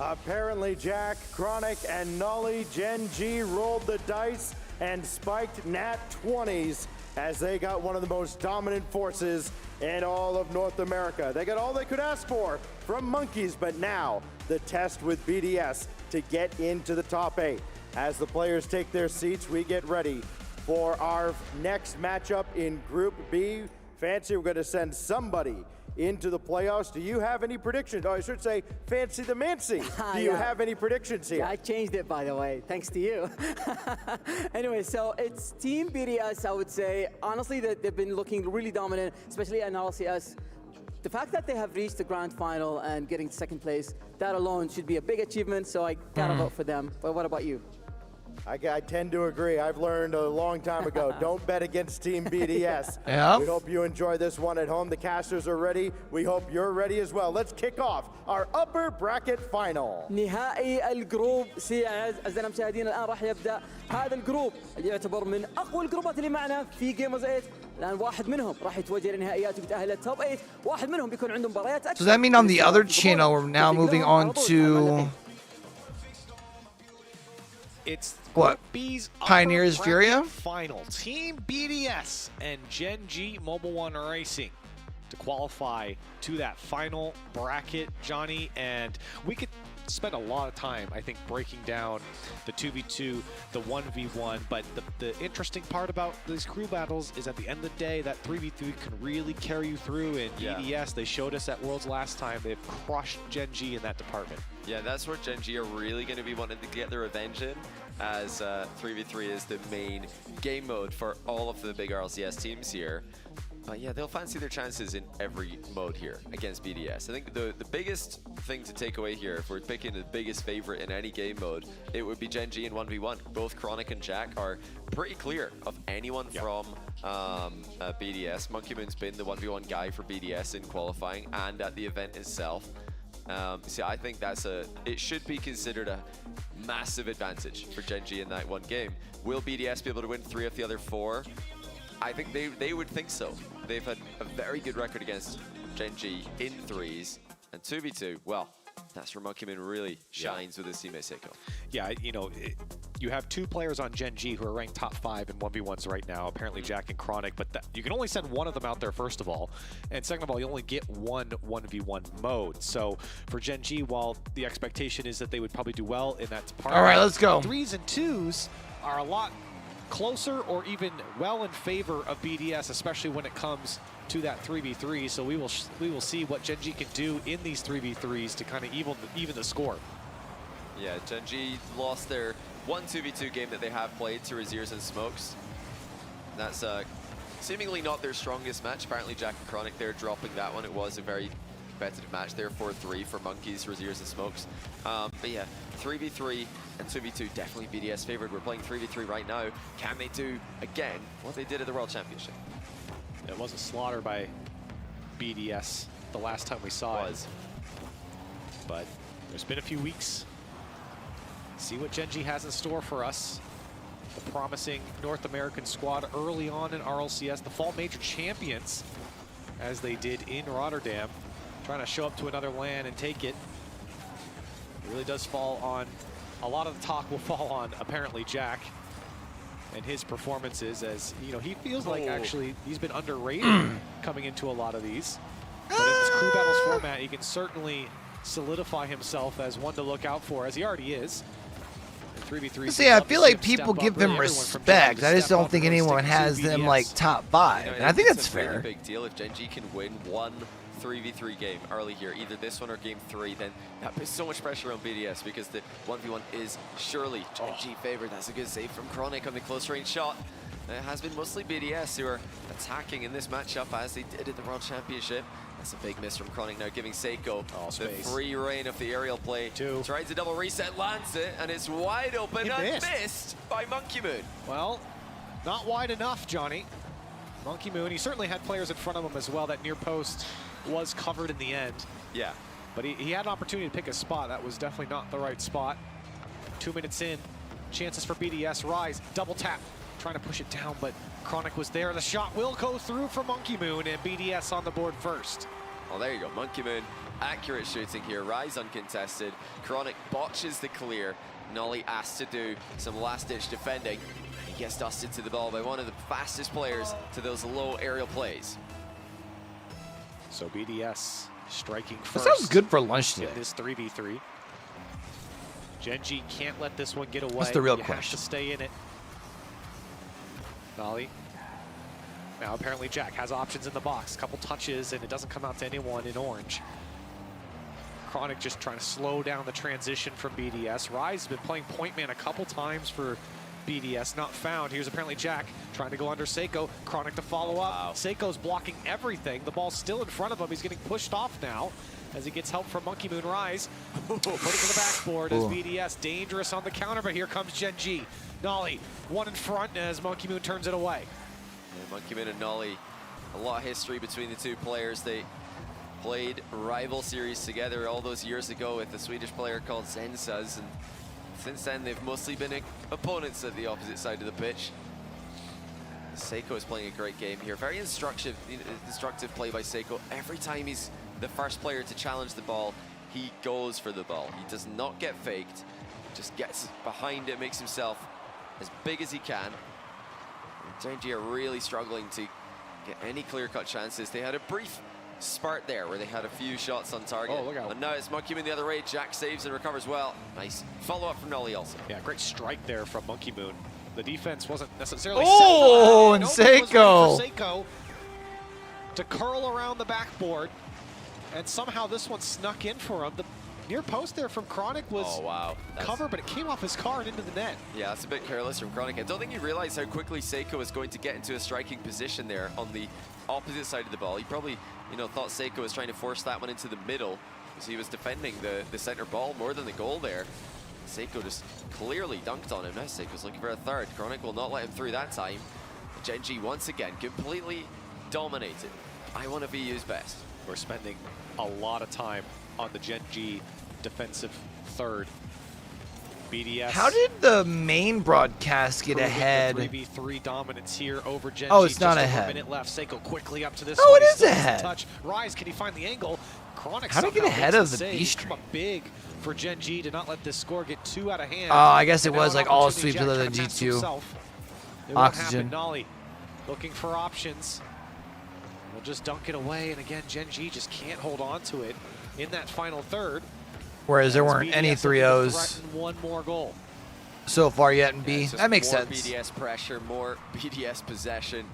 Apparently, Jack, Chronic, and Nolly, Gen.G rolled the dice and spiked nat 20s as they got one of the most dominant forces in all of North America. They got all they could ask for from Monkeys, but now the test with BDS to get into the top 8. As the players take their seats, we get ready for our next matchup in Group B. Fancy, we're going to send somebody into the playoffs. Do you have any predictions? Oh, I should say, Fancy the Mancy. Do you have any predictions here? Yeah, I changed it, by the way, thanks to you. Anyway, so it's Team BDS, I would say. Honestly, they've been looking really dominant, especially in LCS. The fact that they have reached the grand final and getting second place, that alone should be a big achievement, so I gotta vote for them. But what about you? I tend to agree. I've learned a long time ago, don't bet against Team BDS. Yeah. We hope you enjoy this one at home. The casters are ready. We hope you're ready as well. Let's kick off our upper bracket final. نهائي الجروب سي أعزائنا المشاهدين الآن راح يبدأ هذا الجروب اللي يعتبر من أقوى الجروبات اللي معنا في جيمرز 8. الآن واحد منهم راح يتوجه لنهائيات ويتأهل للتوب 8. واحد منهم بيكون عندهم مباريات أكثر. So does that mean on the other channel we're now moving on to It's what? B's Pioneers Furia? Final. Team BDS and Gen.G Mobile One Racing to qualify to that final bracket, Johnny. And we could spend a lot of time, I think, breaking down the 2v2, the 1v1. But the interesting part about these crew battles is at the end of the day, that 3v3 can really carry you through. And BDS, they showed us at Worlds last time, they've crushed Gen.G in that department. Yeah, that's where Gen.G are really going to be wanting to get their revenge in, as 3v3 is the main game mode for all of the big RLCS teams here. But yeah, they'll fancy their chances in every mode here against BDS. I think the biggest thing to take away here, if we're picking the biggest favorite in any game mode, it would be Gen.G in 1v1. Both Chronic and Jack are pretty clear of anyone from BDS. Monkey Moon's been the 1v1 guy for BDS in qualifying and at the event itself. See, I think it should be considered a massive advantage for Gen.G in that one game. Will BDS be able to win 3 of the other 4? I think they would think so. They've had a very good record against Gen.G in 3s, and 2v2, well, that's where Monkey Moon really shines with his teammate Seiko. Yeah, you know, you have 2 players on Gen.G who are ranked top 5 in 1v1s right now, apparently Jack and Chronic, but you can only send one of them out there, first of all, and second of all, you only get one 1v1 mode. So for Gen.G, while the expectation is that they would probably do well in that department, all right, let's go. 3s and 2s are a lot closer or even well in favor of BDS, especially when it comes to that 3v3. So we will see what Gen.G can do in these 3v3s to kind of even the score. Yeah, Gen.G lost their 1 2v2 game that they have played to Raziers and Smokes. That's seemingly not their strongest match. Apparently Jack and Chronic, they're dropping that one. It was a very competitive match there, 4-3 for Monkeys, Raziers and Smokes. But yeah, 3v3 and 2v2 definitely BDS favored. We're playing 3v3 right now. Can they do again what they did at the World Championship? It was a slaughter by BDS the last time we saw it. But there's been a few weeks. See what Gen.G has in store for us. The promising North American squad early on in RLCS, the Fall Major champions, as they did in Rotterdam, trying to show up to another LAN and take it. It really does fall on, a lot of the talk will fall on apparently Jack and his performances, as you know, he feels like actually he's been underrated coming into a lot of these. But in this crew battles format, he can certainly solidify himself as one to look out for, as he already is. 3v3. See, I feel like people give them respect. I just don't think anyone has them like top 5. And I think that's fair. It's a really big deal if Gen.G can win one 3v3 game early here, either this one or game 3, then that puts so much pressure on BDS because the 1v1 is surely Gen.G favored. That's a good save from Chronic on the close range shot. It has been mostly BDS who are attacking in this matchup as they did at the World Championship. That's a big miss from Chronic now, giving Seiko the free reign of the aerial play. Tries to double reset, lands it, and it's wide open and missed by Monkey Moon. Well, not wide enough, Johnny. Monkey Moon, he certainly had players in front of him as well. That near post was covered in the end. Yeah. But he had an opportunity to pick a spot. That was definitely not the right spot. 2 minutes in, chances for BDS. Rise, double tap, trying to push it down, but Chronic was there. The shot will go through for Monkey Moon, and BDS on the board first. Well, there you go. Monkey Moon, accurate shooting here. Rise uncontested. Chronic botches the clear. Nolly asked to do some last-ditch defending. He gets dusted to the ball by one of the fastest players to those low aerial plays. So BDS striking first. That sounds good for lunch today. In this 3v3. Gen.G can't let this one get away. That's the real you question. Have to stay in it. Nolly. Now apparently Jack has options in the box. Couple touches and it doesn't come out to anyone in orange. Chronic just trying to slow down the transition from BDS. Rise has been playing point man a couple times for BDS not found. Here's apparently Jack trying to go under Seiko. Chronic to follow up. Wow. Seiko's blocking everything. The ball's still in front of him. He's getting pushed off now as he gets help from Monkey Moon Rise. Put it to the backboard as BDS dangerous on the counter, but here comes Gen.G. Nolly, one in front as Monkey Moon turns it away. Yeah, Monkey Moon and Nolly, a lot of history between the two players. They played rival series together all those years ago with a Swedish player called Zensaz, and since then they've mostly been opponents at the opposite side of the pitch. Seiko is playing a great game here. Very instructive play by Seiko. Every time he's the first player to challenge the ball, he goes for the ball. He does not get faked, just gets behind it, makes himself as big as he can. Gen.G are really struggling to get any clear-cut chances. They had a brief spurt there where they had a few shots on target. Oh, look out. And now it's Monkey Moon the other way. Jack saves and recovers well. Nice follow-up from Nolly also. Yeah, great strike there from Monkey Moon. The defense wasn't necessarily Oh, and Seiko. Seiko to curl around the backboard, and somehow this one snuck in for him. The near post there from Chronic was covered, but it came off his car and into the net. Yeah, that's a bit careless from Chronic. I don't think he realized how quickly Seiko was going to get into a striking position there on the opposite side of the ball. He probably, thought Seiko was trying to force that one into the middle because he was defending the center ball more than the goal there. Seiko just clearly dunked on him. Now Seiko's looking for a third. Chronic will not let him through that time. Gen.G once again completely dominated. I want to be used best. We're spending a lot of time on the Gen.G defensive third. BDS. How did the main broadcast get ahead? 3v3 dominance here over Gen.G. Oh, it's not Just ahead. Over a minute left. Seiko quickly up to this. Oh, one. it He is still doesn't ahead. Touch. Rise, can he find the angle? Chronic How did it get somehow ahead makes of the save. B stream? Come up big for Gen.G to not let this score get too out of hand. Oh, I guess it And now was an like all opportunity. sweeps Jack other trying than to pass G2. himself. It won't happen. Oxygen. Nolly looking for options. We'll just dunk it away, and again, Gen.G just can't hold on to it in that final third. Whereas there As weren't BDS any looking to 3-0s threaten one more goal. so far yet in Yeah, B. it's just That makes more sense. BDS pressure, more BDS possession.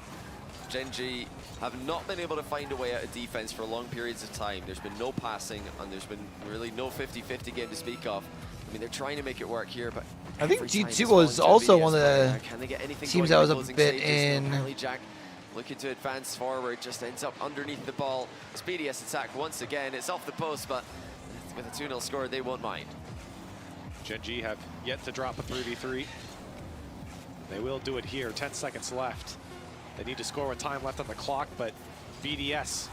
Gen.G have not been able to find a way out of defense for long periods of time. There's been no passing, and there's been really no 50-50 game to speak of. I mean, they're trying to make it work here, but I think every time G2 it's was falling to also BDS one of the player. Can they get anything teams going that in was the a closing bit stages? in. Apparently Jack looking to advance forward, just ends up underneath the ball. It's BDS attack once again. It's off the post, but with a 2-0 score, they won't mind. Gen.G have yet to drop a 3v3. They will do it here. 10 seconds left. They need to score with time left on the clock, but BDS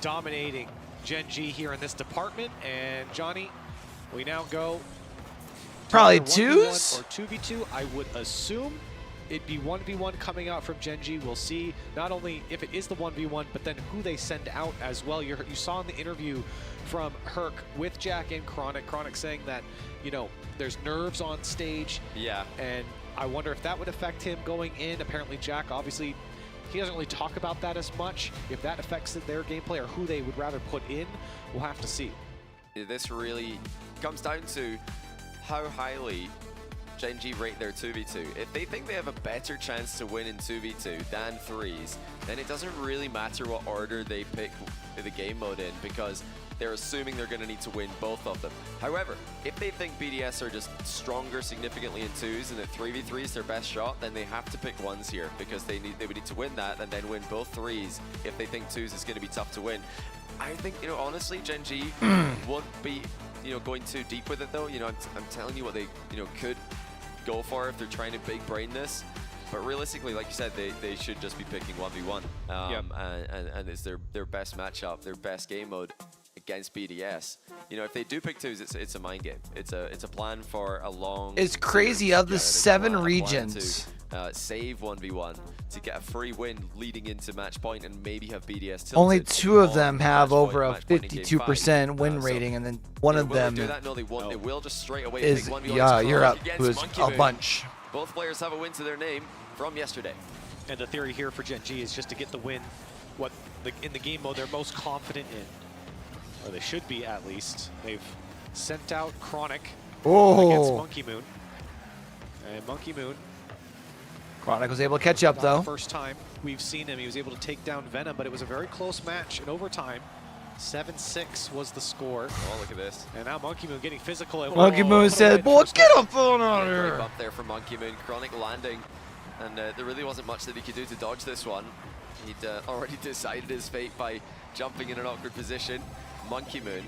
dominating Gen.G here in this department. And Johnny, we now go Probably either 1v1 twos? or 2v2. I would assume it'd be 1v1 coming out from Gen.G. We'll see not only if it is the 1v1, but then who they send out as well. You saw in the interview from Herc with Jack and Chronic saying that, there's nerves on stage. Yeah. And I wonder if that would affect him going in. Apparently Jack, obviously, he doesn't really talk about that as much. If that affects their gameplay or who they would rather put in, we'll have to see. This really comes down to how highly Gen.G rate their 2v2. If they think they have a better chance to win in 2v2 than 3s, then it doesn't really matter what order they pick the game mode in, because they're assuming they're going to need to win both of them. However, if they think BDS are just stronger significantly in 2s and that 3v3 is their best shot, then they have to pick 1s here, because they would need to win that and then win both 3s if they think 2s is going to be tough to win. I think, honestly, Gen.G won't be, going too deep with it though. I'm telling you what they, could go for if they're trying to big brain this. But realistically, like you said, they should just be picking 1v1. And it's their best matchup, their best game mode against BDS. If they do pick 2s, it's a mind game. It's a plan for a long... It's crazy. Of the 7 regions, save 1v1 to get a free win leading into match point and maybe have BDS tilted. only 2 of them have match over a point in game 52% win so, rating, and then one of will them they do that? No, they won't. They will just straight away is, pick 1v1 yeah, you're up, against who is Monkey a Moon. bunch. Both players have a win to their name from yesterday. And the theory here for Gen.G is just to get the win, in the game mode they're most confident in. Or they should be, at least. They've sent out Chronic against Monkey Moon. And Monkey Moon... Chronic was able to catch up, though. The first time we've seen him, he was able to take down Venom, but it was a very close match in overtime. 7-6 was the score. Oh, look at this. And now Monkey Moon getting physical. And Monkey Moon said, boy, get him phone out Great here. bump there from Monkey Moon. Chronic landing. And there really wasn't much that he could do to dodge this one. He'd already decided his fate by jumping in an awkward position. Monkey Moon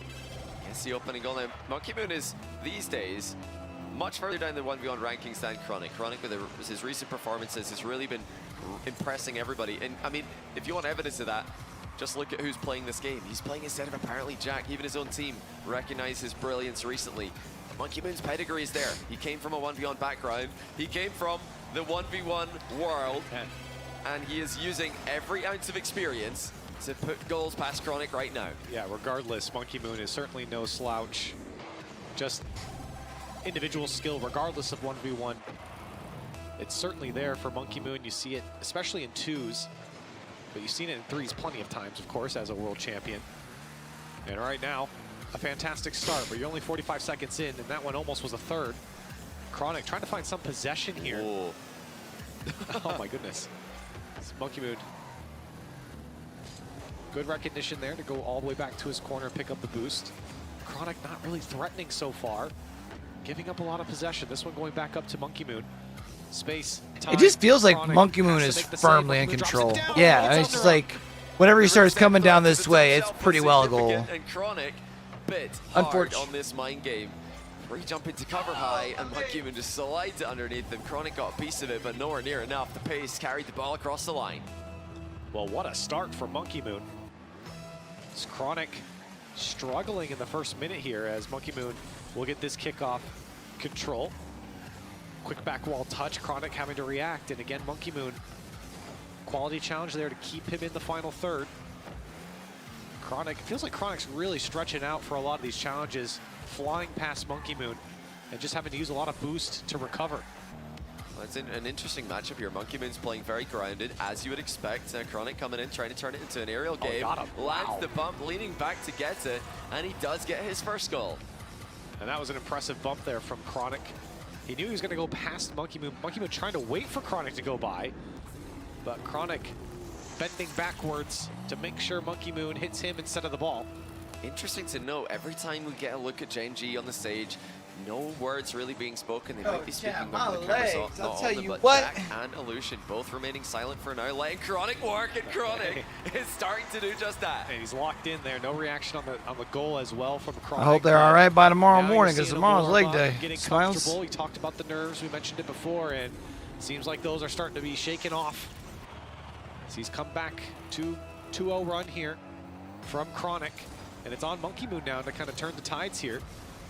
gets the opening goal. Now, Monkey Moon is, these days, much further down the 1v1 rankings than Chronic. Chronic, with his recent performances, has really been impressing everybody. And, I mean, if you want evidence of that, just look at who's playing this game. He's playing instead of apparently Jack. Even his own team recognized his brilliance recently. Monkey Moon's pedigree is there. He came from a 1v1 background. He came from the 1v1 world. And he is using every ounce of experience to put goals past Chronic right now. Yeah, regardless, Monkey Moon is certainly no slouch. Just individual skill, regardless of 1v1. It's certainly there for Monkey Moon. You see it, especially in 2s. But you've seen it in 3s plenty of times, of course, as a world champion. And right now, a fantastic start, but you're only 45 seconds in, and that one almost was a third. Chronic trying to find some possession here. Oh my goodness. It's Monkey Moon. Good recognition there to go all the way back to his corner and pick up the boost. Chronic not really threatening so far. Giving up a lot of possession. This one going back up to Monkey Moon. Space, time. It just feels like Chronic Monkey Moon has to is make the firmly save. in Monkey Moon drops control. it down. Yeah, it's just like whenever he starts coming down this way, it's pretty well a goal. And Chronic bit hard on this mind game. Re-jump into cover high, and Monkey Moon just slides it underneath them. Chronic got a piece of it, but nowhere near enough. The pace carried the ball across the line. Well, what a start for Monkey Moon. It's Chronic struggling in the first minute here as Monkey Moon will get this kickoff control. Quick back wall touch, Chronic having to react, and again, Monkey Moon. Quality challenge there to keep him in the final third. Chronic, feels like Chronic's really stretching out for a lot of these challenges, flying past Monkey Moon, and just having to use a lot of boost to recover. Well, it's an interesting matchup here. Monkey Moon's playing very grounded, as you would expect. Chronic coming in, trying to turn it into an aerial game. Got him. Lands Wow. the bump, leaning back to get it, and he does get his first goal. And that was an impressive bump there from Chronic. He knew he was going to go past Monkey Moon. Monkey Moon trying to wait for Chronic to go by, but Chronic bending backwards to make sure Monkey Moon hits him instead of the ball. Interesting to know, every time we get a look at Gen.G on the stage, no words really being spoken. They might be speaking under the camera, so not all of them, but Jack and Illusion both remaining silent for now, letting Chronic work, and Chronic is starting to do just that. And he's locked in there. No reaction on the goal as well from Chronic. I hope they're all right by tomorrow Now morning, you're because seeing tomorrow's him leg warm up, day. Getting Smiles. comfortable. He talked about the nerves. We mentioned it before, and seems like those are starting to be shaken off. So he's come back to 2-0 run here from Chronic, and it's on Monkey Moon now to kind of turn the tides here.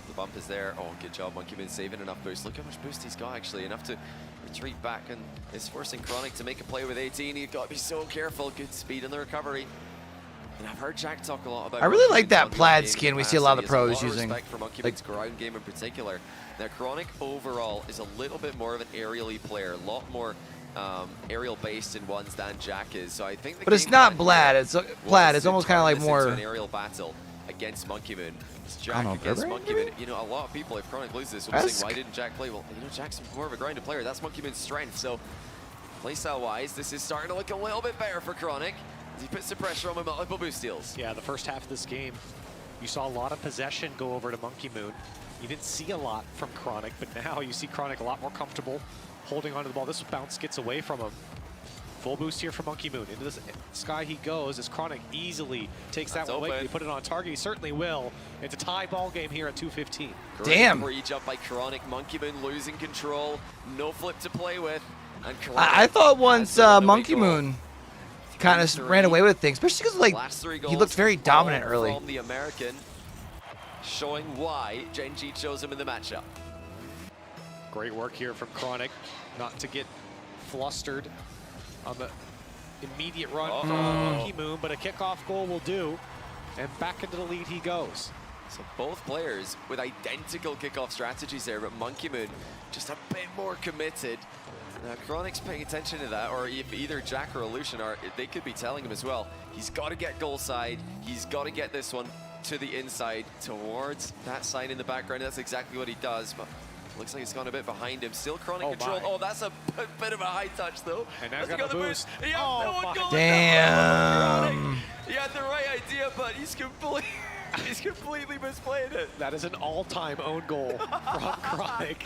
The bump is there. Oh, good job. Monkey Moon saving enough boost. Look how much boost he's got, actually. Enough to retreat back, and is forcing Chronic to make a play with 18. You've got to be so careful. Good speed in the recovery. And I've heard Jack talk a lot about... I really like that Monkey plaid Moon skin we game see a lot of the capacity. pros There's a lot of using. respect for Monkey Moon's ground game in particular. Now, Chronic overall is a little bit more of an aerially player. A lot more aerial-based in ones than Jack is. So I think the But it's game not plan Blad. here It's was Plaid. It's to almost kind of turn like this more. into an aerial battle against Monkey Moon. It's Jack I don't know, against Burberry, Monkey Moon. You know, a lot of people, if Chronic loses this, will be That's- saying, why didn't Jack play? Well, you know, Jack's more of a grounded player. That's Monkey Moon's strength. So, playstyle-wise, this is starting to look a little bit better for Chronic as he puts the pressure on with multiple boost steals. Yeah, the first half of this game, you saw a lot of possession go over to Monkey Moon. You didn't see a lot from Chronic, but now you see Chronic a lot more comfortable holding onto the ball. This bounce gets away from him. Full boost here from Monkey Moon. Into the sky he goes as Chronic easily takes that one away. Can he put it on target? He certainly will. It's a tie ball game here at 2:15. Damn. Reach up by Chronic. Monkey Moon losing control. No flip to play with. And I thought once Monkey goal. Moon kind of ran away with things, especially because like Last three he goals looked very dominant all early. From the American, showing why Gen.G chose him in the matchup. Great work here from Chronic, not to get flustered on the immediate run from Monkey Moon, but a kickoff goal will do, and back into the lead he goes. So both players with identical kickoff strategies there, but Monkey Moon just a bit more committed. Now Chronic's paying attention to that, or if either Jack or Illusion are, they could be telling him as well. He's got to get goal side. He's got to get this one to the inside towards that sign in the background. That's exactly what he does, but looks like he's gone a bit behind him. Still Chronic control. My. Oh, that's a bit of a high touch though. And now Has got he the boost. He has no one going. Damn. He had the right idea, but he's completely misplayed it. That is an all-time own goal from Chronic.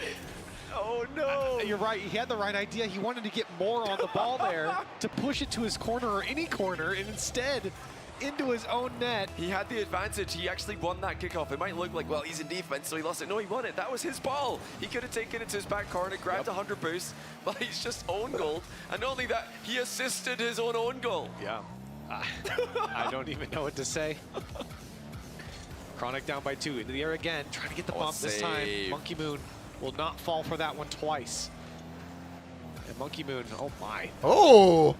Oh no! You're right, he had the right idea. He wanted to get more on the ball there to push it to his corner or any corner, and instead into his own net. He had the advantage. He actually won that kickoff. It might look like, well, he's in defense, so he lost it. No, he won it. That was his ball. He could have taken it to his back corner, grabbed 100 boosts, but he's just own goal. And not only that, he assisted his own goal. Yeah. I don't even know what to say. Chronic down by 2. Into the air again, trying to get the bump this time. Monkey Moon will not fall for that one twice. And Monkey Moon, oh my. Oh!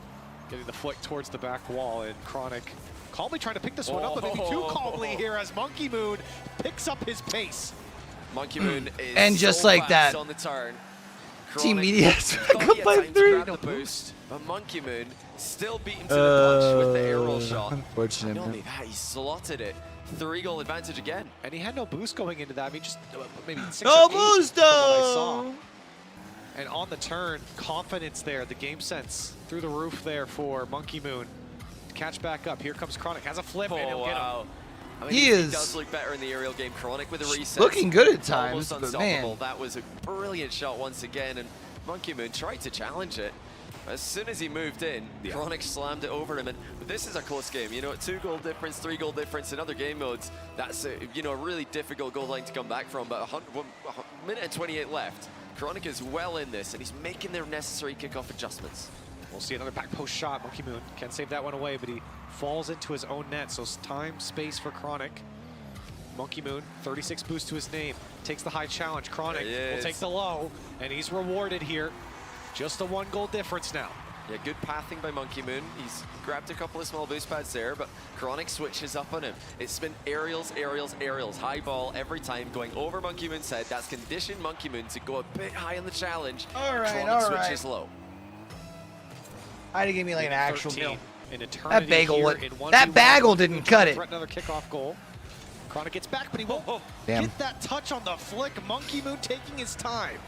Getting the flick towards the back wall, and Chronic calmly trying to pick this one up, but maybe too calmly here as Monkey Moon picks up his pace. Monkey Moon is and just so like fast that, on the turn. Team Chronic Media thought he had by time to 3. grab the boost, but Monkey Moon still beat him to the punch with the aerial shot. Unfortunate. Not only that, he slotted it. 3-goal advantage again. And he had no boost going into that. I mean, just maybe 6 No or 8 boost from what I saw. though! And on the turn, confidence there, the game sense through the roof there for Monkey Moon. Catch back up. Here comes Chronic. Has a flip, and he'll get him. I mean, He does look better in the aerial game. Chronic with a reset. Looking good at times, Almost but unstoppable. man. That was a brilliant shot once again, and Monkey Moon tried to challenge it. As soon as he moved in, Chronic slammed it over him, and this is a close game. You know, 2-goal difference, 3-goal difference in other game modes. That's a, you know, a really difficult goal line to come back from. But 1 minute and 28 left. Chronic is well in this, and he's making their necessary kickoff adjustments. We'll see another back post shot. Monkey Moon can't save that one away, but he falls into his own net. So time, space for Chronic. Monkey Moon, 36 boost to his name. Takes the high challenge. Chronic will take the low, and he's rewarded here. Just a 1-goal difference now. Yeah, good pathing by Monkey Moon. He's grabbed a couple of small boost pads there, but Chronic switches up on him. It's been aerials, aerials, aerials. High ball every time going over Monkey Moon's head. That's conditioned Monkey Moon to go a bit high on the challenge. All right, Chronic all right. switches low. I had to give me like an actual 13 meal. in That bagel, here would, in 1v1. that bagel didn't cut it. Threaten another kickoff goal. Chronic gets back, but he won't Damn. get that touch on the flick. Monkey Moon taking his time.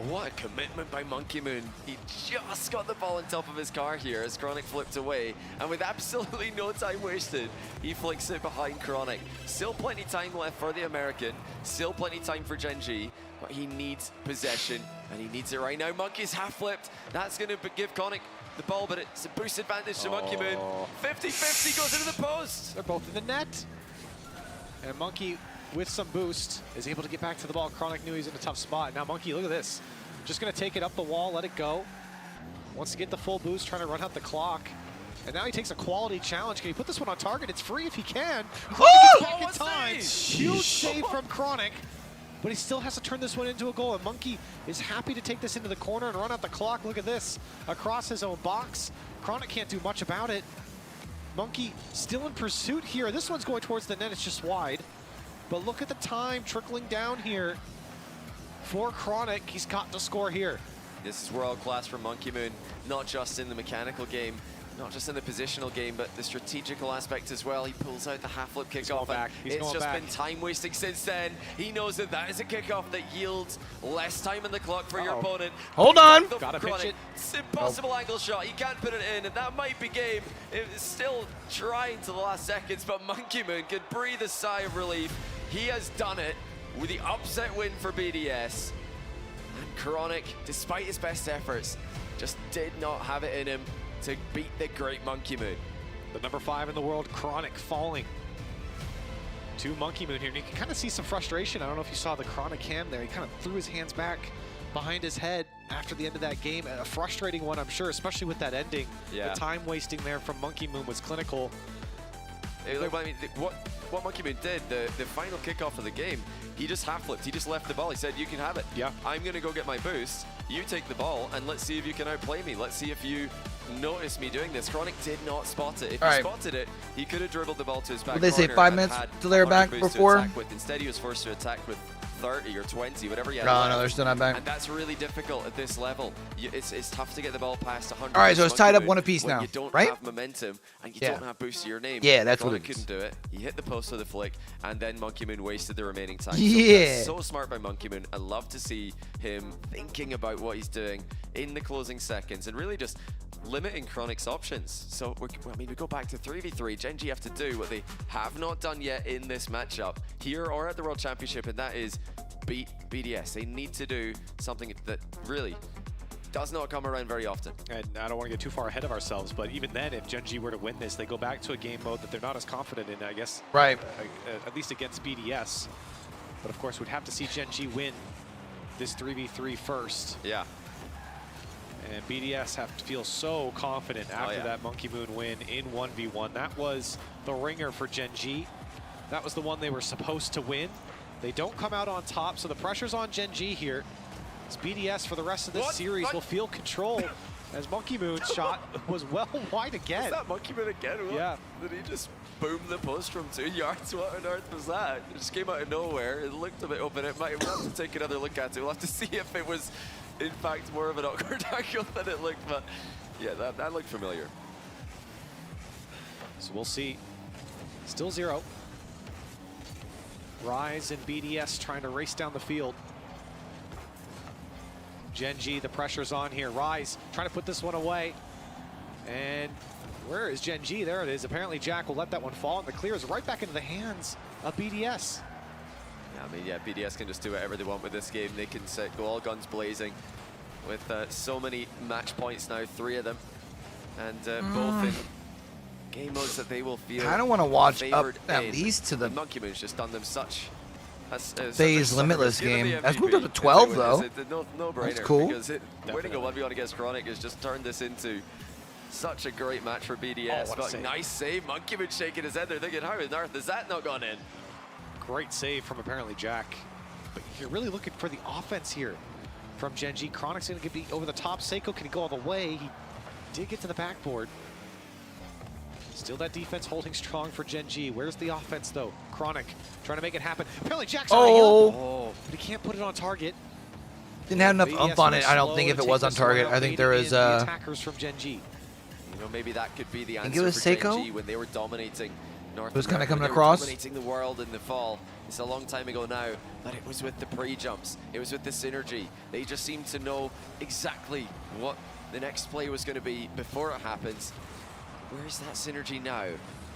What a commitment by Monkey Moon. He just got the ball on top of his car here as Chronic flipped away. And with absolutely no time wasted, he flicks it behind Chronic. Still plenty time left for the American. Still plenty time for Gen.G. But he needs possession, and he needs it right now. Monkey's half flipped. That's going to give Chronic the ball, but it's a boost advantage to Monkey Moon. 50-50 goes into the post. They're both in the net. And Monkey, with some boost, is able to get back to the ball. Chronic knew he was in a tough spot. Now Monkey, look at this. Just going to take it up the wall, let it go. Wants to get the full boost, trying to run out the clock. And now he takes a quality challenge. Can he put this one on target? It's free if he can. Chronic gets back in time. Huge save from Chronic. But he still has to turn this one into a goal. And Monkey is happy to take this into the corner and run out the clock. Look at this. Across his own box. Chronic can't do much about it. Monkey still in pursuit here. This one's going towards the net. It's just wide. But look at the time trickling down here for Chronic. He's got to score here. This is world class for Monkey Moon, not just in the mechanical game, not just in the positional game, but the strategical aspect as well. He pulls out the half flip kickoff, and it's just been time wasting since then. He knows that that is a kickoff that yields less time on the clock for your opponent. Hold on. Gotta pitch it. It's an impossible angle shot. He can't put it in, and that might be game. It's still trying to the last seconds, but Monkey Moon can breathe a sigh of relief. He has done it with the upset win for BDS. And Chronic, despite his best efforts, just did not have it in him to beat the great Monkey Moon. The number 5 in the world, Chronic, falling to Monkey Moon here. And you can kind of see some frustration. I don't know if you saw the Chronic cam there. He kind of threw his hands back behind his head after the end of that game. A frustrating one, I'm sure, especially with that ending. Yeah. The time wasting there from Monkey Moon was clinical. I mean, what Monkey Moon did, the final kickoff of the game, he just half flipped. He just left the ball. He said, "You can have it. Yeah. I'm going to go get my boost. You take the ball, and let's see if you can outplay me. Let's see if you notice me doing this." Chronic did not spot it. If he spotted it, he could have dribbled the ball to his back corner. They say 5 minutes till they're back before. Instead, he was forced to attack with 30 or 20, whatever he had. No, they're still not back. And that's really difficult at this level. It's tough to get the ball past 100. All right, so it's tied up 1 apiece now, You don't right? have momentum, and you don't have boost to your name. Yeah, that's what Chronic it is. couldn't do it. He hit the post with a flick, and then Monkey Moon wasted the remaining time. Yeah. So, that's so smart by Monkey Moon. I love to see him thinking about what he's doing in the closing seconds, and really just limiting Chronic's options. So, I mean, we go back to 3v3. Gen.G have to do what they have not done yet in this matchup, here or at the World Championship, and that is beat BDS. They need to do something that really does not come around very often. And I don't want to get too far ahead of ourselves, but even then, if Gen.G were to win this, they go back to a game mode that they're not as confident in, I guess. Right. At least against BDS. But of course, we'd have to see Gen.G win this 3v3 first. Yeah. And BDS have to feel so confident after that Monkey Moon win in 1v1. That was the ringer for Gen.G. That was the one they were supposed to win. They don't come out on top, so the pressure's on Gen.G here. As BDS for the rest of this series will feel control as Monkey Moon's shot was well wide again. Is that Monkey Moon again? What? Yeah. Did he just boom the post from 2 yards? What on earth was that? It just came out of nowhere. It looked a bit open. We'll have to take another look at it. We'll have to see if it was, in fact, more of an awkward angle than it looked. But yeah, that looked familiar. So we'll see. Still 0. Rise and BDS trying to race down the field. Gen.G, the pressure's on here. Rise trying to put this one away. And where is Gen.G? There it is. Apparently Jack will let that one fall, and the clear is right back into the hands of BDS. Yeah, I mean, yeah, BDS can just do whatever they want with this game. They can go all guns blazing with so many match points now, 3 of them. And both in game modes that they will feel I don't want to watch up favored at in. least to the Monkey Moon's just done them such Phase Limitless game. That's moved up to 12 though. It's a no-brainer. That's cool. Because winning a 1v1 against Chronic has just turned this into such a great match for BDS. But nice save. Monkey Moon shaking his head. They're thinking, how on earth has that not gone in? Great save from apparently Jack. But you're really looking for the offense here from Gen.G. Chronic's going to be over the top. Seiko, can he go all the way? He did get to the backboard. Still that defense holding strong for Gen.G. Where's the offense though? Chronic trying to make it happen. Apparently Jack's already up, but he can't put it on target. Didn't have enough ump on it. I don't think if it was on target. I think there is attackers from Gen.G. You know, maybe that could be the think answer it was for Seiko? Gen.G when they were dominating North It was kind of America, coming when they were across. dominating the world in the fall. It's a long time ago now, but it was with the pre-jumps. It was with the synergy. They just seemed to know exactly what the next play was going to be before it happens. Where's that synergy now?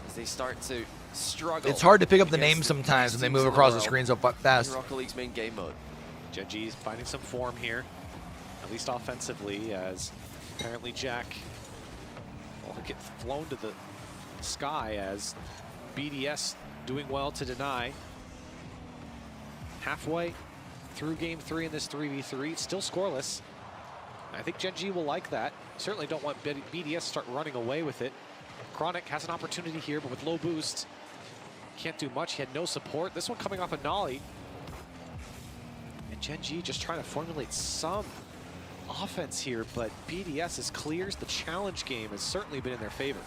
As they start to struggle. It's hard to pick up the names sometimes when they move across the screen so fast. Rocket League's main game mode. Gen.G is finding some form here, at least offensively, as apparently Jack will get flown to the sky as BDS doing well to deny. Halfway through game 3 in this 3v3, still scoreless. I think Gen.G will like that. Certainly don't want BDS to start running away with it. Chronic has an opportunity here, but with low boost, can't do much. He had no support. This one coming off a nollie. And Gen.G just trying to formulate some offense here, but BDS's clears. The challenge game has certainly been in their favor.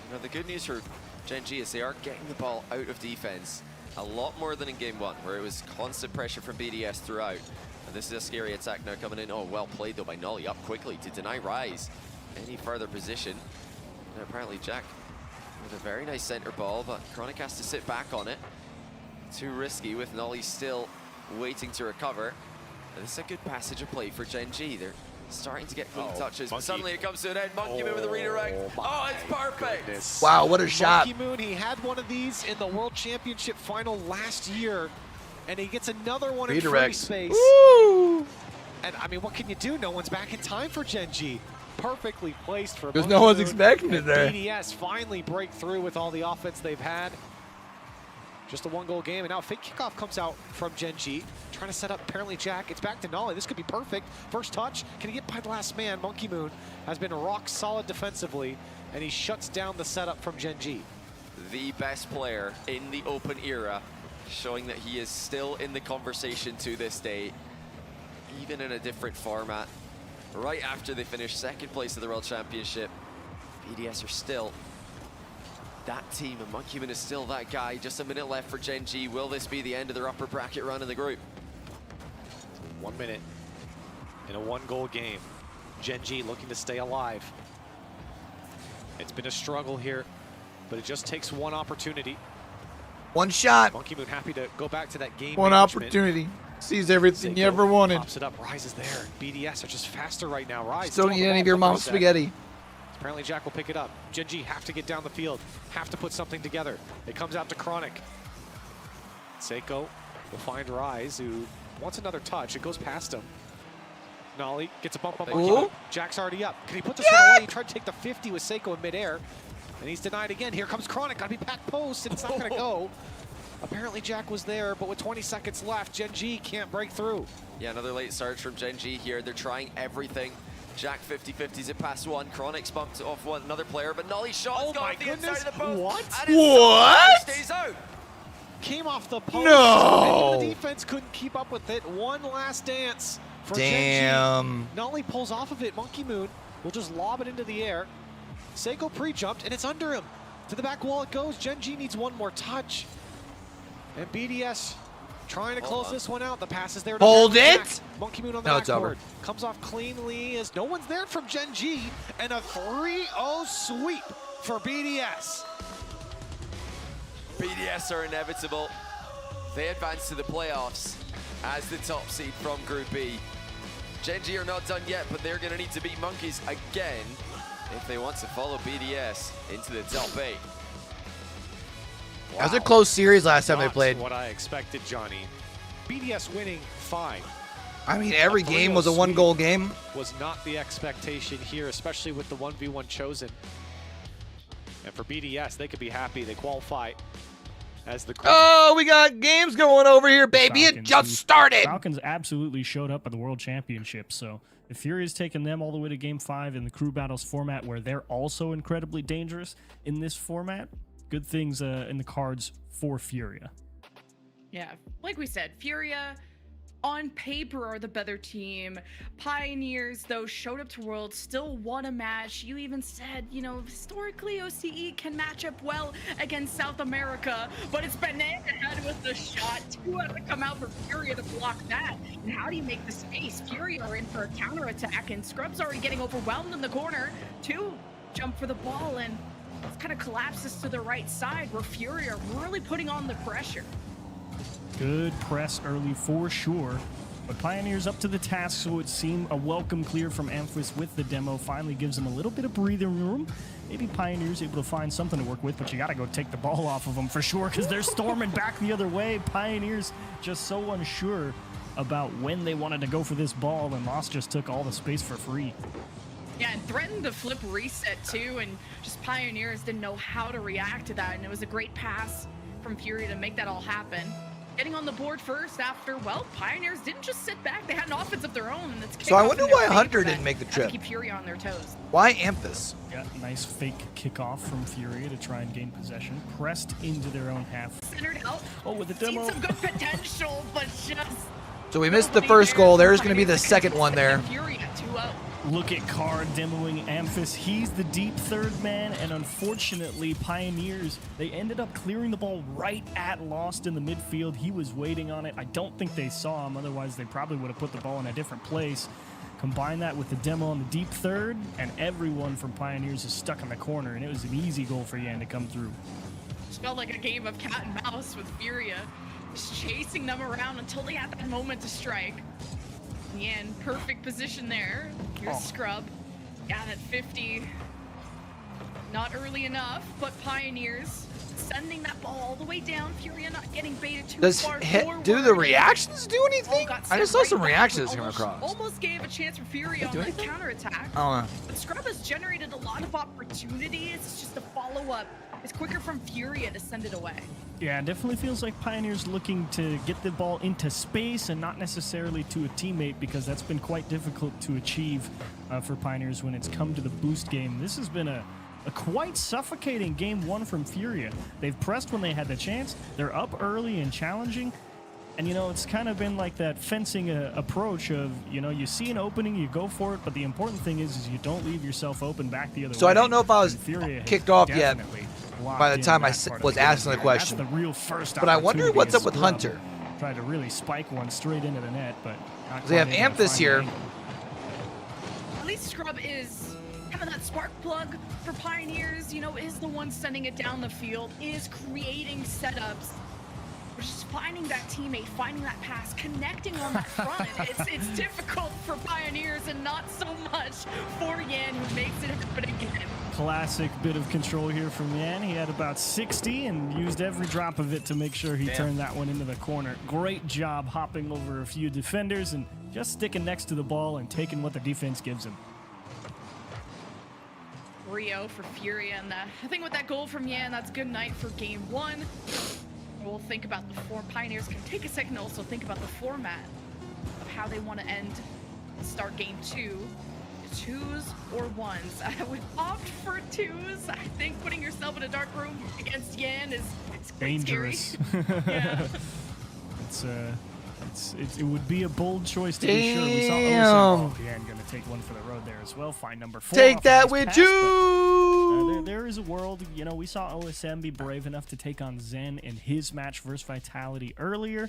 You know, the good news for Gen.G is they are getting the ball out of defense a lot more than in game 1, where it was constant pressure from BDS throughout. And this is a scary attack now coming in. Oh, well played though by Nolly, up quickly to deny Rise any further position. And apparently Jack with a very nice center ball, but Chronic has to sit back on it. Too risky with Nolly still waiting to recover. And this is a good passage of play for Gen.G. They're starting to get clean touches, but suddenly it comes to an end. Monkey Moon with a redirect. Oh, it's perfect. Goodness. Wow, what a shot. Monkey Moon, he had one of these in the World Championship final last year, and he gets another one in free space. Woo! And I mean, what can you do? No one's back in time for Gen.G. Perfectly placed for Because Monkey no one's Moon. expecting it there. BDS finally break through with all the offense they've had. Just a 1-goal game, and now a fake kickoff comes out from Gen.G. Trying to set up apparently Jack. It's back to Nolly. This could be perfect. First touch. Can he get by the last man? Monkey Moon has been rock solid defensively, and he shuts down the setup from Gen.G. The best player in the open era, showing that he is still in the conversation to this day, even in a different format. Right after they finish second place of the World Championship, BDS are still that team, and Monkey Moon is still that guy. Just a minute left for Gen.G. Will this be the end of their upper bracket run in the group? 1 minute in a 1-goal game. Gen.G looking to stay alive. It's been a struggle here, but it just takes one opportunity. One shot. Monkey Moon happy to go back to that game One management. opportunity. Sees everything you ever wanted. Pops it up. Rise is there. BDS are just faster right now. Rise. Just don't eat any of your mom's spaghetti. Apparently Jack will pick it up. Gen.G have to get down the field. Have to put something together. It comes out to Chronic. Seiko will find Rise, who wants another touch. It goes past him. Nolly gets a bump on Monkey. Jack's already up. Can he put this one away? He tried to take the 50 with Seiko in midair. And he's denied again. Here comes Chronic. Gotta be packed post, and it's not gonna go. Apparently Jack was there, but with 20 seconds left, Gen.G can't break through. Yeah, another late surge from Gen.G here. They're trying everything. Jack 50-50s it past one. Chronic's bumped off one another player, but Nolly's shot's gone off the inside of the post. What? What? Stays out. Came off the post. No. And the defense couldn't keep up with it. One last dance for Damn. Gen.G. Nolly pulls off of it. Monkey Moon will just lob it into the air. Seiko pre-jumped, and it's under him. To the back wall it goes. Gen.G needs one more touch. And BDS trying to close this one out. The pass is there. Hold it. Monkey Moon on the backboard. Comes off cleanly as no one's there from Gen.G. And a 3-0 sweep for BDS. BDS are inevitable. They advance to the playoffs as the top seed from Group B. Gen.G are not done yet, but they're going to need to beat Monkeys again if they want to follow BDS into the top 8. That was a close series last time they played. What I expected, Johnny. BDS winning, fine. I mean, every game was a one-goal game. Was not the expectation here, especially with the 1v1 chosen. And for BDS, they could be happy. They qualify as the... Oh, we got games going over here, baby. It just started. Falcons absolutely showed up at the World Championship, so if Furia's taken them all the way to Game 5 in the crew battles format, where they're also incredibly dangerous in this format, good things in the cards for Furia. Yeah, like we said, Furia on paper are the better team. Pioneers, though, showed up to Worlds, still won a match. You even said, you know, historically OCE can match up well against South America, but it's Banana ahead with the shot. 2 had to come out for Furia to block that. And how do you make the space? Furia are in for a counterattack, and Scrub's already getting overwhelmed in the corner. 2 jump for the ball, and it kind of collapses to the right side, where Furia are really putting on the pressure. Good press early for sure, but Pioneers up to the task, so it seemed a welcome clear from Amphis with the demo. Finally gives them a little bit of breathing room. Maybe Pioneers able to find something to work with, but you gotta go take the ball off of them for sure, because they're storming back the other way. Pioneers just so unsure about when they wanted to go for this ball, and Moss just took all the space for free. Yeah, and threatened to flip reset too, and just Pioneers didn't know how to react to that, and it was a great pass from Furia to make that all happen. Getting on the board first after, well, Pioneers didn't just sit back. They had an offense of their own. And it's so I wonder why Hunter didn't make the trip. To keep Furia on their toes. Why Amphis? Yeah, nice fake kickoff from Furia to try and gain possession. Pressed into their own half. Centered out. Oh, with the demo. Seen some good potential, but just... So we missed the first goal. There's going to be the second one there. Furia 2-0. Look at Card demoing Amphis. He's the deep third man, and unfortunately, Pioneers, they ended up clearing the ball right at Lost in the midfield. He was waiting on it. I don't think they saw him, otherwise they probably would have put the ball in a different place. Combine that with the demo on the deep third, and everyone from Pioneers is stuck in the corner, and it was an easy goal for Yan to come through. It felt like a game of cat and mouse with Furia, just chasing them around until they had that moment to strike. Yan, perfect position there. Here's Scrub. Yeah, that 50. Not early enough, but Pioneers sending that ball all the way down. Furia not getting baited too far forward. Do the reactions do anything? I just saw some reactions come across. Almost gave a chance for Furia on that counterattack. I don't know. But Scrub has generated a lot of opportunities. It's just a follow-up. It's quicker from Furia to send it away. Yeah, it definitely feels like Pioneers looking to get the ball into space and not necessarily to a teammate, because that's been quite difficult to achieve for Pioneers when it's come to the boost game. This has been a quite suffocating game 1 from Furia. They've pressed when they had the chance. They're up early and challenging. And, you know, it's kind of been like that fencing approach of, you know, you see an opening, you go for it, but the important thing is you don't leave yourself open back the other way. So I don't know if I was kicked off yet by the time I was asking the question. That's the real first but I wonder what's up with Hunter. Tried to really spike one straight into the net, but they have Amphis here. At least Scrub is having that spark plug for Pioneers, you know, is the one sending it down the field, is creating setups. But just finding that teammate, finding that pass, connecting on that front, it's difficult for Pioneers and not so much for Yan, who makes it happen again. Classic bit of control here from Yan. He had about 60 and used every drop of it to make sure he turned that one into the corner. Great job hopping over a few defenders and just sticking next to the ball and taking what the defense gives him. Rio for Furia, and I think with that goal from Yan, that's good night for game 1. We'll think about the form. Pioneers can take a second to also think about the format of how they want to start game 2. 2s or 1s. I would opt for 2s. I think putting yourself in a dark room against Yan is dangerous. Scary. Yeah. It would be a bold choice to be sure. We saw Yan going to take one for the road there as well. Find number 4. Take that with you. There is a world, you know, we saw OSM be brave enough to take on Zen in his match versus Vitality earlier.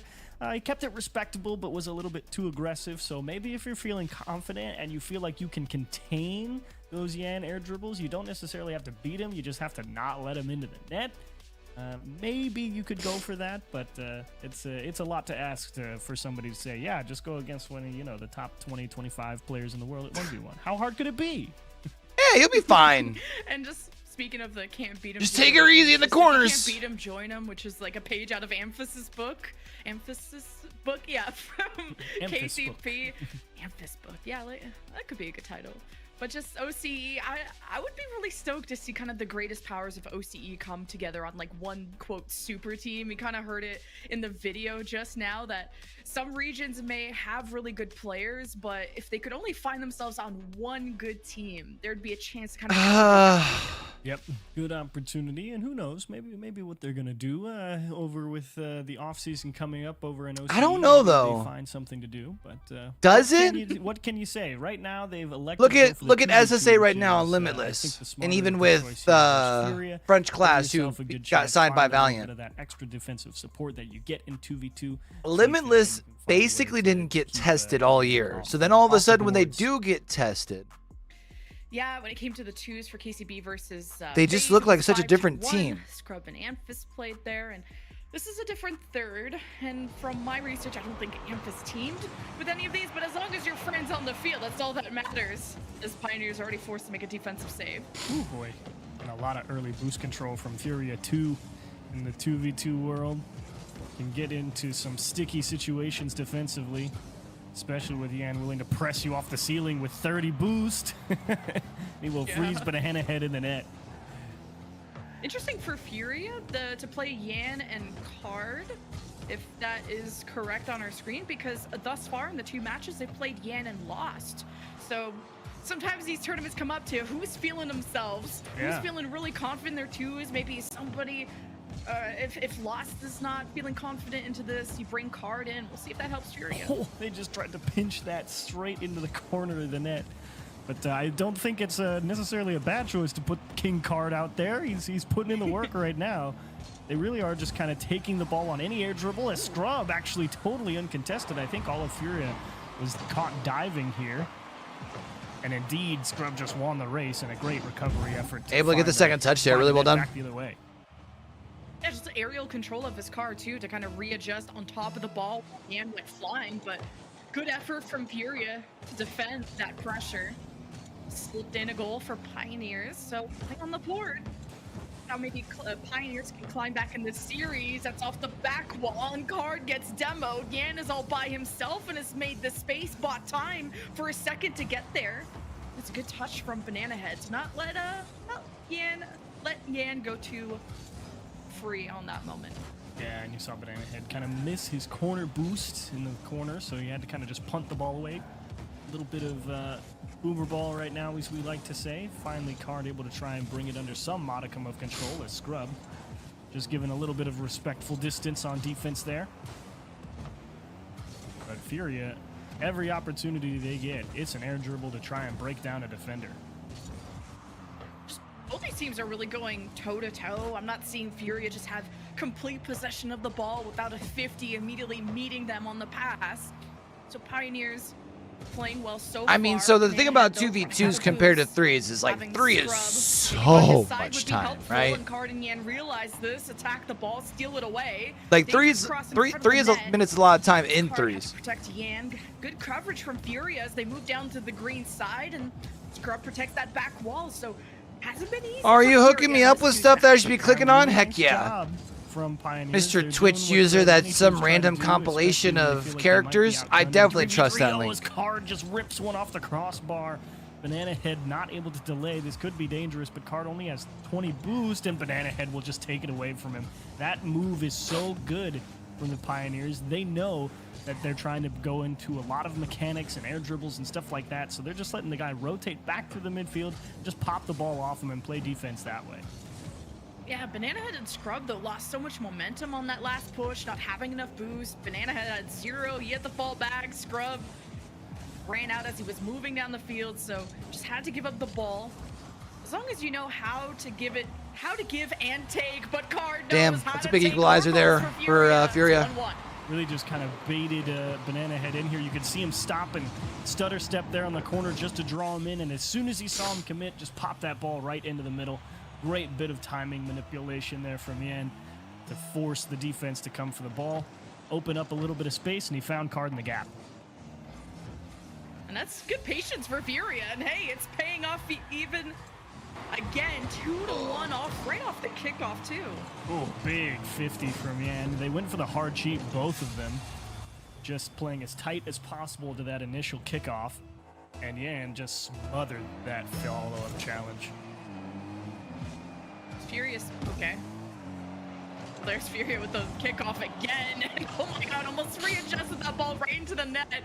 He kept it respectable, but was a little bit too aggressive. So maybe if you're feeling confident and you feel like you can contain those Yan air dribbles, you don't necessarily have to beat him. You just have to not let him into the net. Maybe you could go for that, but it's a lot to ask for somebody to say, yeah, just go against one of the top 20, 25 players in the world at 1v1. How hard could it be? Yeah, you'll be fine. And just speaking of the can't beat him, just take her easy in the corners. Can't beat him, join him, which is like a page out of Amphis's book. Yeah, from KCP. Amphis book. Yeah, like, that could be a good title. But just OCE, I would be really stoked to see kind of the greatest powers of OCE come together on like one quote super team. We kind of heard it in the video just now that some regions may have really good players, but if they could only find themselves on one good team, there'd be a chance to kind of Yep, good opportunity, and who knows, maybe what they're gonna do over with the off season coming up over in OCE. I don't know though. They find something to do, but what can you say? Right now they've elected. Look at SSA right now on Limitless, and even with French Class, who got signed by Valiant. That extra defensive support that you get in 2v2. Limitless basically didn't get tested all year, so then all of a sudden when they do get tested. Yeah, when it came to the 2s for KCB versus they just look like such a different team. Scrub and Amphis played there, and this is a different third. And from my research, I don't think Amphis teamed with any of these, but as long as your friend's on the field, that's all that matters. As Pioneers are already forced to make a defensive save. Oh boy, and a lot of early boost control from Furia 2 in the 2v2 world. Can get into some sticky situations defensively. Especially with Yan willing to press you off the ceiling with 30 boost. He will freeze banana head in the net. Interesting for Furia to play Yan and Card, if that is correct on our screen, because thus far in the 2 matches they've played Yan and lost. So sometimes these tournaments come up to who's feeling themselves, who's feeling really confident in their 2s, maybe somebody. If Lost is not feeling confident into this, you bring Card in. We'll see if that helps Furia. Oh, they just tried to pinch that straight into the corner of the net. But I don't think it's necessarily a bad choice to put King Card out there. He's putting in the work right now. They really are just kind of taking the ball on any air dribble. A Scrub actually totally uncontested. I think all of Furia was caught diving here. And indeed, Scrub just won the race in a great recovery effort. Able to get the second touch there. Really well done. Back the other way. Yeah, just aerial control of his car too to kind of readjust on top of the ball. Yan went flying, but good effort from Furia to defend that pressure. Slipped in a goal for Pioneers, so play on the board. Now maybe Pioneers can climb back in this series. That's off the back wall, and Card gets demoed. Yan is all by himself and has made the space, bought time for a second to get there. It's a good touch from Banana Head to not let Yan go too free on that moment. Yeah, and you saw Banana Head kind of miss his corner boost in the corner, so he had to kind of just punt the ball away. A little bit of boomer ball right now, as we like to say. Finally, Card able to try and bring it under some modicum of control as Scrub. Just giving a little bit of respectful distance on defense there. But Furia, every opportunity they get, it's an air dribble to try and break down a defender. Both these teams are really going toe-to-toe. I'm not seeing Furia just have complete possession of the ball without a 50 immediately meeting them on the pass. So Pioneers playing well so I mean, far. so the thing about Banana had 2v2s those compared to boosts, 3s is like having 3 is Scrub so side much would be time, helpful, right? And Card and Yan realize this, attack the ball, steal it away. Like Dangerous 3 cross in three front of three the is net. minutes a lot of time in Card had to 3s. protect Yan. Good coverage from Furia as they move down to the green side, and Scrub protects that back wall. So hasn't been easy. Are for you hooking Furia me in up this with two stuff that I should sets. be clicking on? Really Heck nice yeah. job from Pioneers. They're Mr. Twitch doing what user, that's many some teams try to random do, compilation especially when they of feel like they might be characters. I outgunned. definitely 3v3, trust that oh, link. his Card just rips one off the crossbar. Banana Head not able to delay. This could be dangerous, but Card only has 20 boost, and Banana Head will just take it away from him. That move is so good from the Pioneers. They know that they're trying to go into a lot of mechanics and air dribbles and stuff like that, so they're just letting the guy rotate back through the midfield, just pop the ball off him and play defense that way. Yeah, Banana Head and Scrub, though, lost so much momentum on that last push, not having enough boost. Banana Head had 0, he had the fall back. Scrub ran out as he was moving down the field, so just had to give up the ball. As long as you know how to give and take, but Card knows Damn, how that's a to big take equalizer over there for Furia. It's 1-1. Really just kind of baited Banana Head in here. You could see him stop and stutter step there on the corner just to draw him in, and as soon as he saw him commit, just pop that ball right into the middle. Great bit of timing manipulation there from Yan to force the defense to come for the ball, open up a little bit of space, and he found Card in the gap. And that's good patience for Furia, and hey, it's paying off even again, 2-1 right off the kickoff too. Oh, big 50 from Yan. They went for the hard cheat, both of them, just playing as tight as possible to that initial kickoff, and Yan just smothered that follow-up challenge. Furious, okay. There's Furia with the kickoff again, and oh my god, almost readjusted that ball right into the net.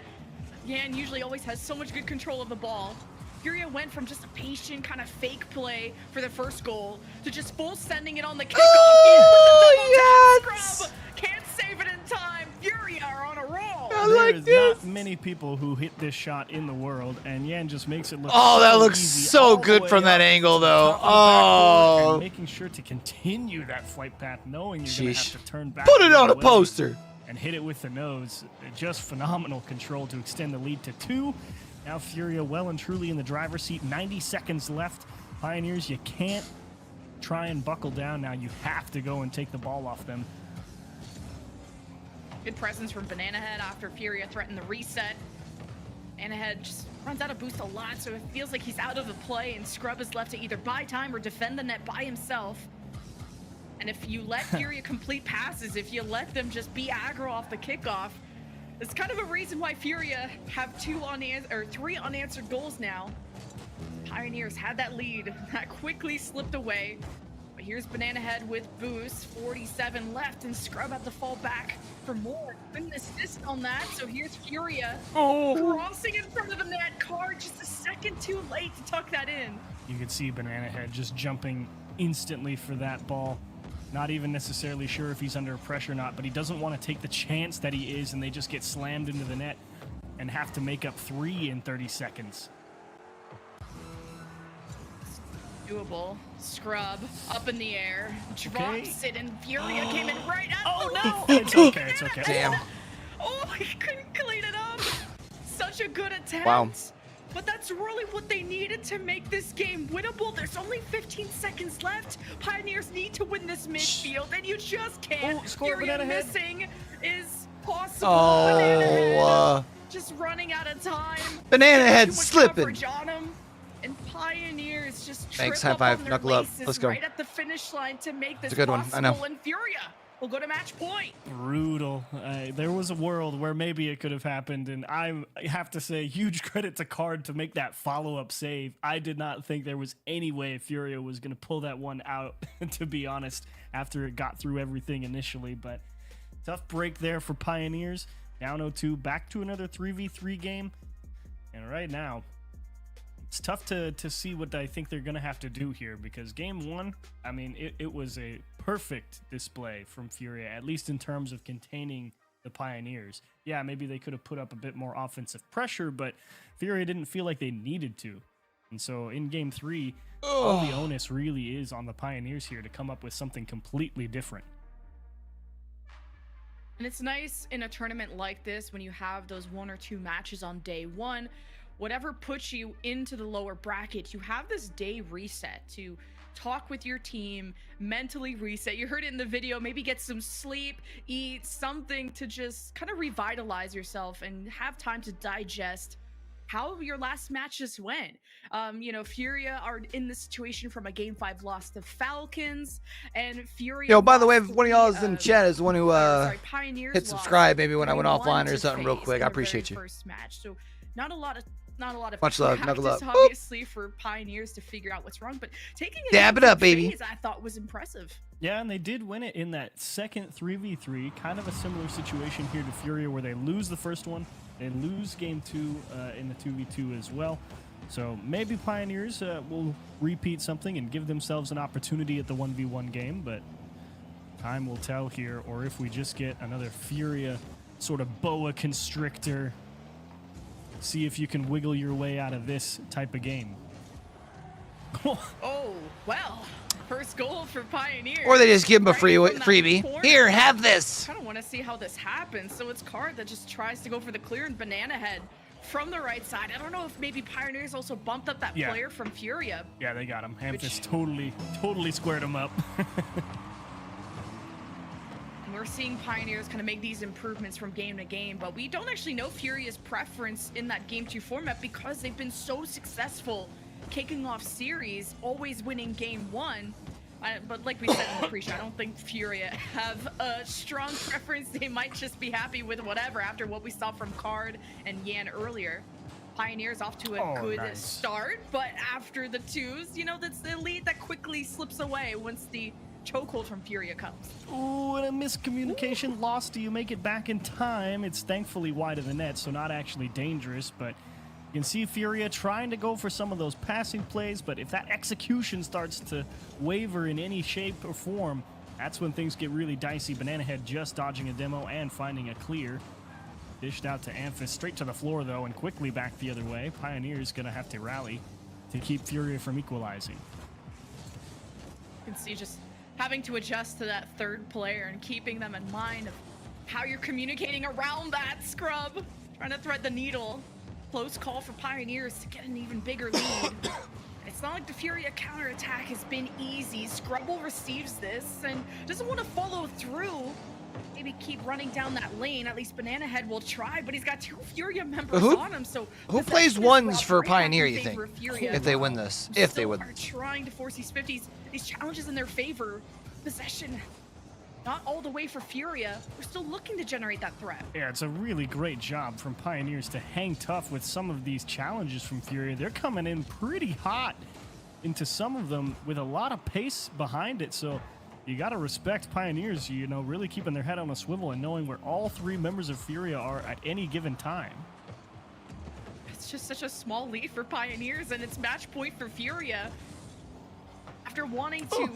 Yan usually always has so much good control of the ball. Furia went from just a patient kind of fake play for the first goal to just full sending it on the kickoff. Oh, yes! Scrub can't save it in time. Furia are on a roll. There's not many people who hit this shot in the world, and Yan just makes it look Oh, that so looks easy so all the good way from that up angle, to the though. top of the backboard Oh. and making sure to continue that flight path, knowing you're going to Sheesh. have to turn back. Put it the on other a way poster. and hit it with the nose. Just phenomenal control to extend the lead to 2. Now Furia well and truly in the driver's seat. 90 seconds left. Pioneers, you can't try and buckle down now. You have to go and take the ball off them. Good presence from Banana Head after Furia threatened the reset. Banana Head just runs out of boost a lot, so it feels like he's out of the play, and Scrub is left to either buy time or defend the net by himself. And if you let Furia complete passes, if you let them just be aggro off the kickoff, it's kind of a reason why Furia have 3 unanswered goals now. Pioneers had that lead, that quickly slipped away. But here's Banana Head with boost, 47 left, and Scrub had to fall back for more. Couldn't assist on that, so here's Furia crossing in front of the net. Card just a second too late to tuck that in. You can see Banana Head just jumping instantly for that ball. Not even necessarily sure if he's under pressure or not, but he doesn't want to take the chance that he is, and they just get slammed into the net and have to make up 3 in 30 seconds. Doable. Scrub up in the air, drops it, and Furia came in right at. Oh no! It's okay, it's okay. Damn. Oh, he couldn't clean it up. Such a good attempt. Wow. But that's really what they needed to make this game winnable. There's only 15 seconds left. Pioneers need to win this midfield, and you just can't. Furia missing is possible. Banana Head just running out of time. Banana Head Too much slipping. coverage on him. And Pioneers just Thanks, trip high up five, on their knuckle up. laces Let's go. right at the finish line to make this It's a good one, possible. I know. And Furia will go to match point. Brutal. There was a world where maybe it could have happened, and I have to say huge credit to Card to make that follow-up save. I did not think there was any way Furia was going to pull that one out, to be honest, after it got through everything initially. But tough break there for Pioneers. Down 0-2, back to another 3v3 game. And right now, it's tough to see what I think they're going to have to do here, because game 1, I mean, it was a perfect display from Furia, at least in terms of containing the Pioneers. Yeah, maybe they could have put up a bit more offensive pressure, but Furia didn't feel like they needed to. And so in game 3, all the onus really is on the Pioneers here to come up with something completely different. And it's nice in a tournament like this when you have those 1 or 2 matches on day 1, whatever puts you into the lower bracket, you have this day reset to talk with your team, mentally reset. You heard it in the video, maybe get some sleep, eat something to just kind of revitalize yourself and have time to digest how your last matches went. You know, Furia are in this situation from a Game 5 loss to Falcons, and Furia. Yo, by the way, if one of y'all is in the chat is the one who Pioneers hit subscribe maybe when I went 3-1 offline or to something real FaZe quick. in I their appreciate you. very First match, so not a lot of Much love, knuckle practice, up. obviously, for Pioneers to figure out what's wrong, but taking it Dab it up, baby. FaZe, I thought was impressive. Yeah, and they did win it in that second 3v3. Kind of a similar situation here to Furia, where they lose the first one, they lose game 2 in the 2v2 as well. So maybe Pioneers will repeat something and give themselves an opportunity at the 1v1 game, but time will tell here, or if we just get another Furia sort of boa constrictor. See if you can wiggle your way out of this type of game. Oh, well, first goal for Pioneers. Or they just give him a Right from that freebie. corner. Here, have this. I kind of want to see how this happens. So it's Card that just tries to go for the clear, and Banana Head from the right side. I don't know if maybe Pioneers also bumped up that Yeah. player from Furia. Yeah, they got him. Hamfist totally squared him up. And we're seeing Pioneers kind of make these improvements from game to game, but we don't actually know Furia's preference in that Game 2 format because they've been so successful kicking off series, always winning Game 1. But like we said in the pre-show, I don't think Furia have a strong preference. They might just be happy with whatever after what we saw from Card and Yan earlier. Pioneers off to a good start, but after the 2s, you know, that's the lead that quickly slips away once the chokehold from Furia comes. Ooh, and a miscommunication lost. Do you make it back in time? It's thankfully wide of the net, so not actually dangerous, but you can see Furia trying to go for some of those passing plays, but if that execution starts to waver in any shape or form, that's when things get really dicey. Banana Head just dodging a demo and finding a clear. Dished out to Amphis, straight to the floor though, and quickly back the other way. Pioneers gonna have to rally to keep Furia from equalizing. You can see just having to adjust to that third player and keeping them in mind of how you're communicating around that scrub. Trying to thread the needle. Close call for Pioneers to get an even bigger lead. It's not like the Furia counterattack has been easy. Scrubble receives this and doesn't want to follow through. Maybe keep running down that lane. At least Banana Head will try, but he's got 2 Furia members on him. So who plays ones for Pioneer, you think, if they win this? If they win. Are trying to force these 50s, these challenges in their favor. Possession, not all the way for Furia. We're still looking to generate that threat. Yeah, it's a really great job from Pioneers to hang tough with some of these challenges from Furia. They're coming in pretty hot into some of them with a lot of pace behind it. So you got to respect Pioneers, you know, really keeping their head on a swivel and knowing where all 3 members of Furia are at any given time. It's just such a small lead for Pioneers, and it's match point for Furia. After wanting to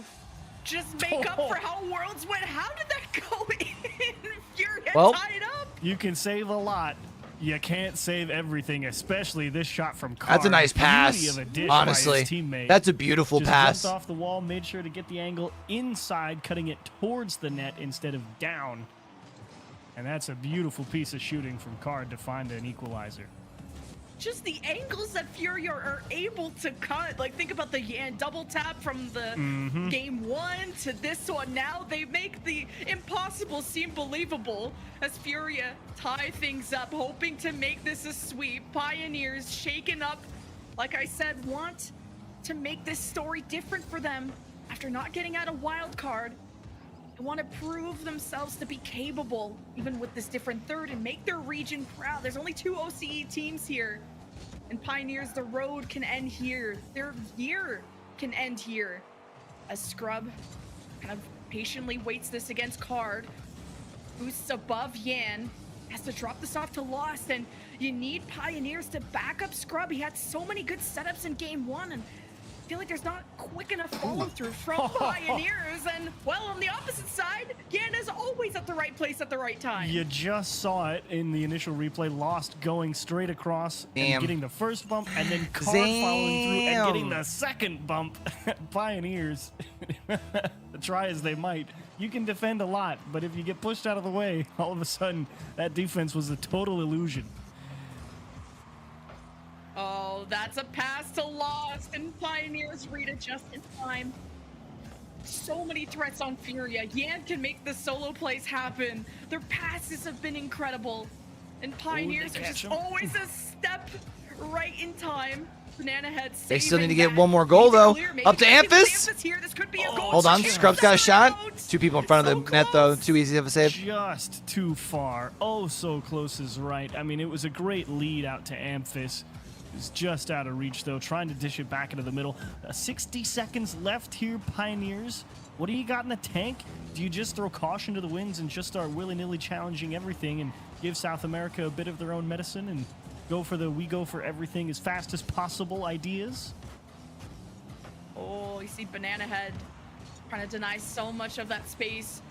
just make up for how Worlds went, how did that go in? Furia tied up. You can save a lot. You can't save everything, especially this shot from Card. That's a nice pass, Beauty of a dish honestly. by his teammate. That's a beautiful Just pass. jumped off the wall, made sure to get the angle inside, cutting it towards the net instead of down. And that's a beautiful piece of shooting from Card to find an equalizer. Just the angles that Furia are able to cut. Like, think about the Yan double tap from the Game 1 to this one. Now they make the impossible seem believable as Furia tie things up, hoping to make this a sweep. Pioneers shaken up, like I said, want to make this story different for them after not getting out a wild card. They want to prove themselves to be capable, even with this different third, and make their region proud. There's only 2 OCE teams here. And Pioneers, the road can end here. Their year can end here. As Scrub kind of patiently waits this against Card. Boosts above Yan. Has to drop this off to Lost, and you need Pioneers to back up Scrub. He had so many good setups in Game 1, and I feel like there's not quick enough follow-through from Pioneers. And, well, on the opposite side, Yan is always at the right place at the right time. You just saw it in the initial replay. Lost going straight across and getting the first bump, and then Card following through and getting the second bump. Pioneers, try as they might, You can defend a lot, but if you get pushed out of the way, all of a sudden, that defense was a total illusion. Oh, that's a pass to Lost, and Pioneers read it just in time. So many threats on Furia. Yan can make the solo plays happen. Their passes have been incredible. And Pioneers are just always a step right in time. Banana Head They still need to get one more goal, though. Up to Amphis. Hold on, Scrub's got a shot. 2 people in front of the net, though. Too easy of a save. Just too far. Oh, so close is right. I mean, it was a great lead out to Amphis. He's just out of reach, though, trying to dish it back into the middle. 60 seconds left here, Pioneers. What do you got in the tank? Do you just throw caution to the winds and just start willy-nilly challenging everything and give South America a bit of their own medicine and go for the we go for everything as fast as possible ideas? Oh, you see Banana Head trying to deny so much of that space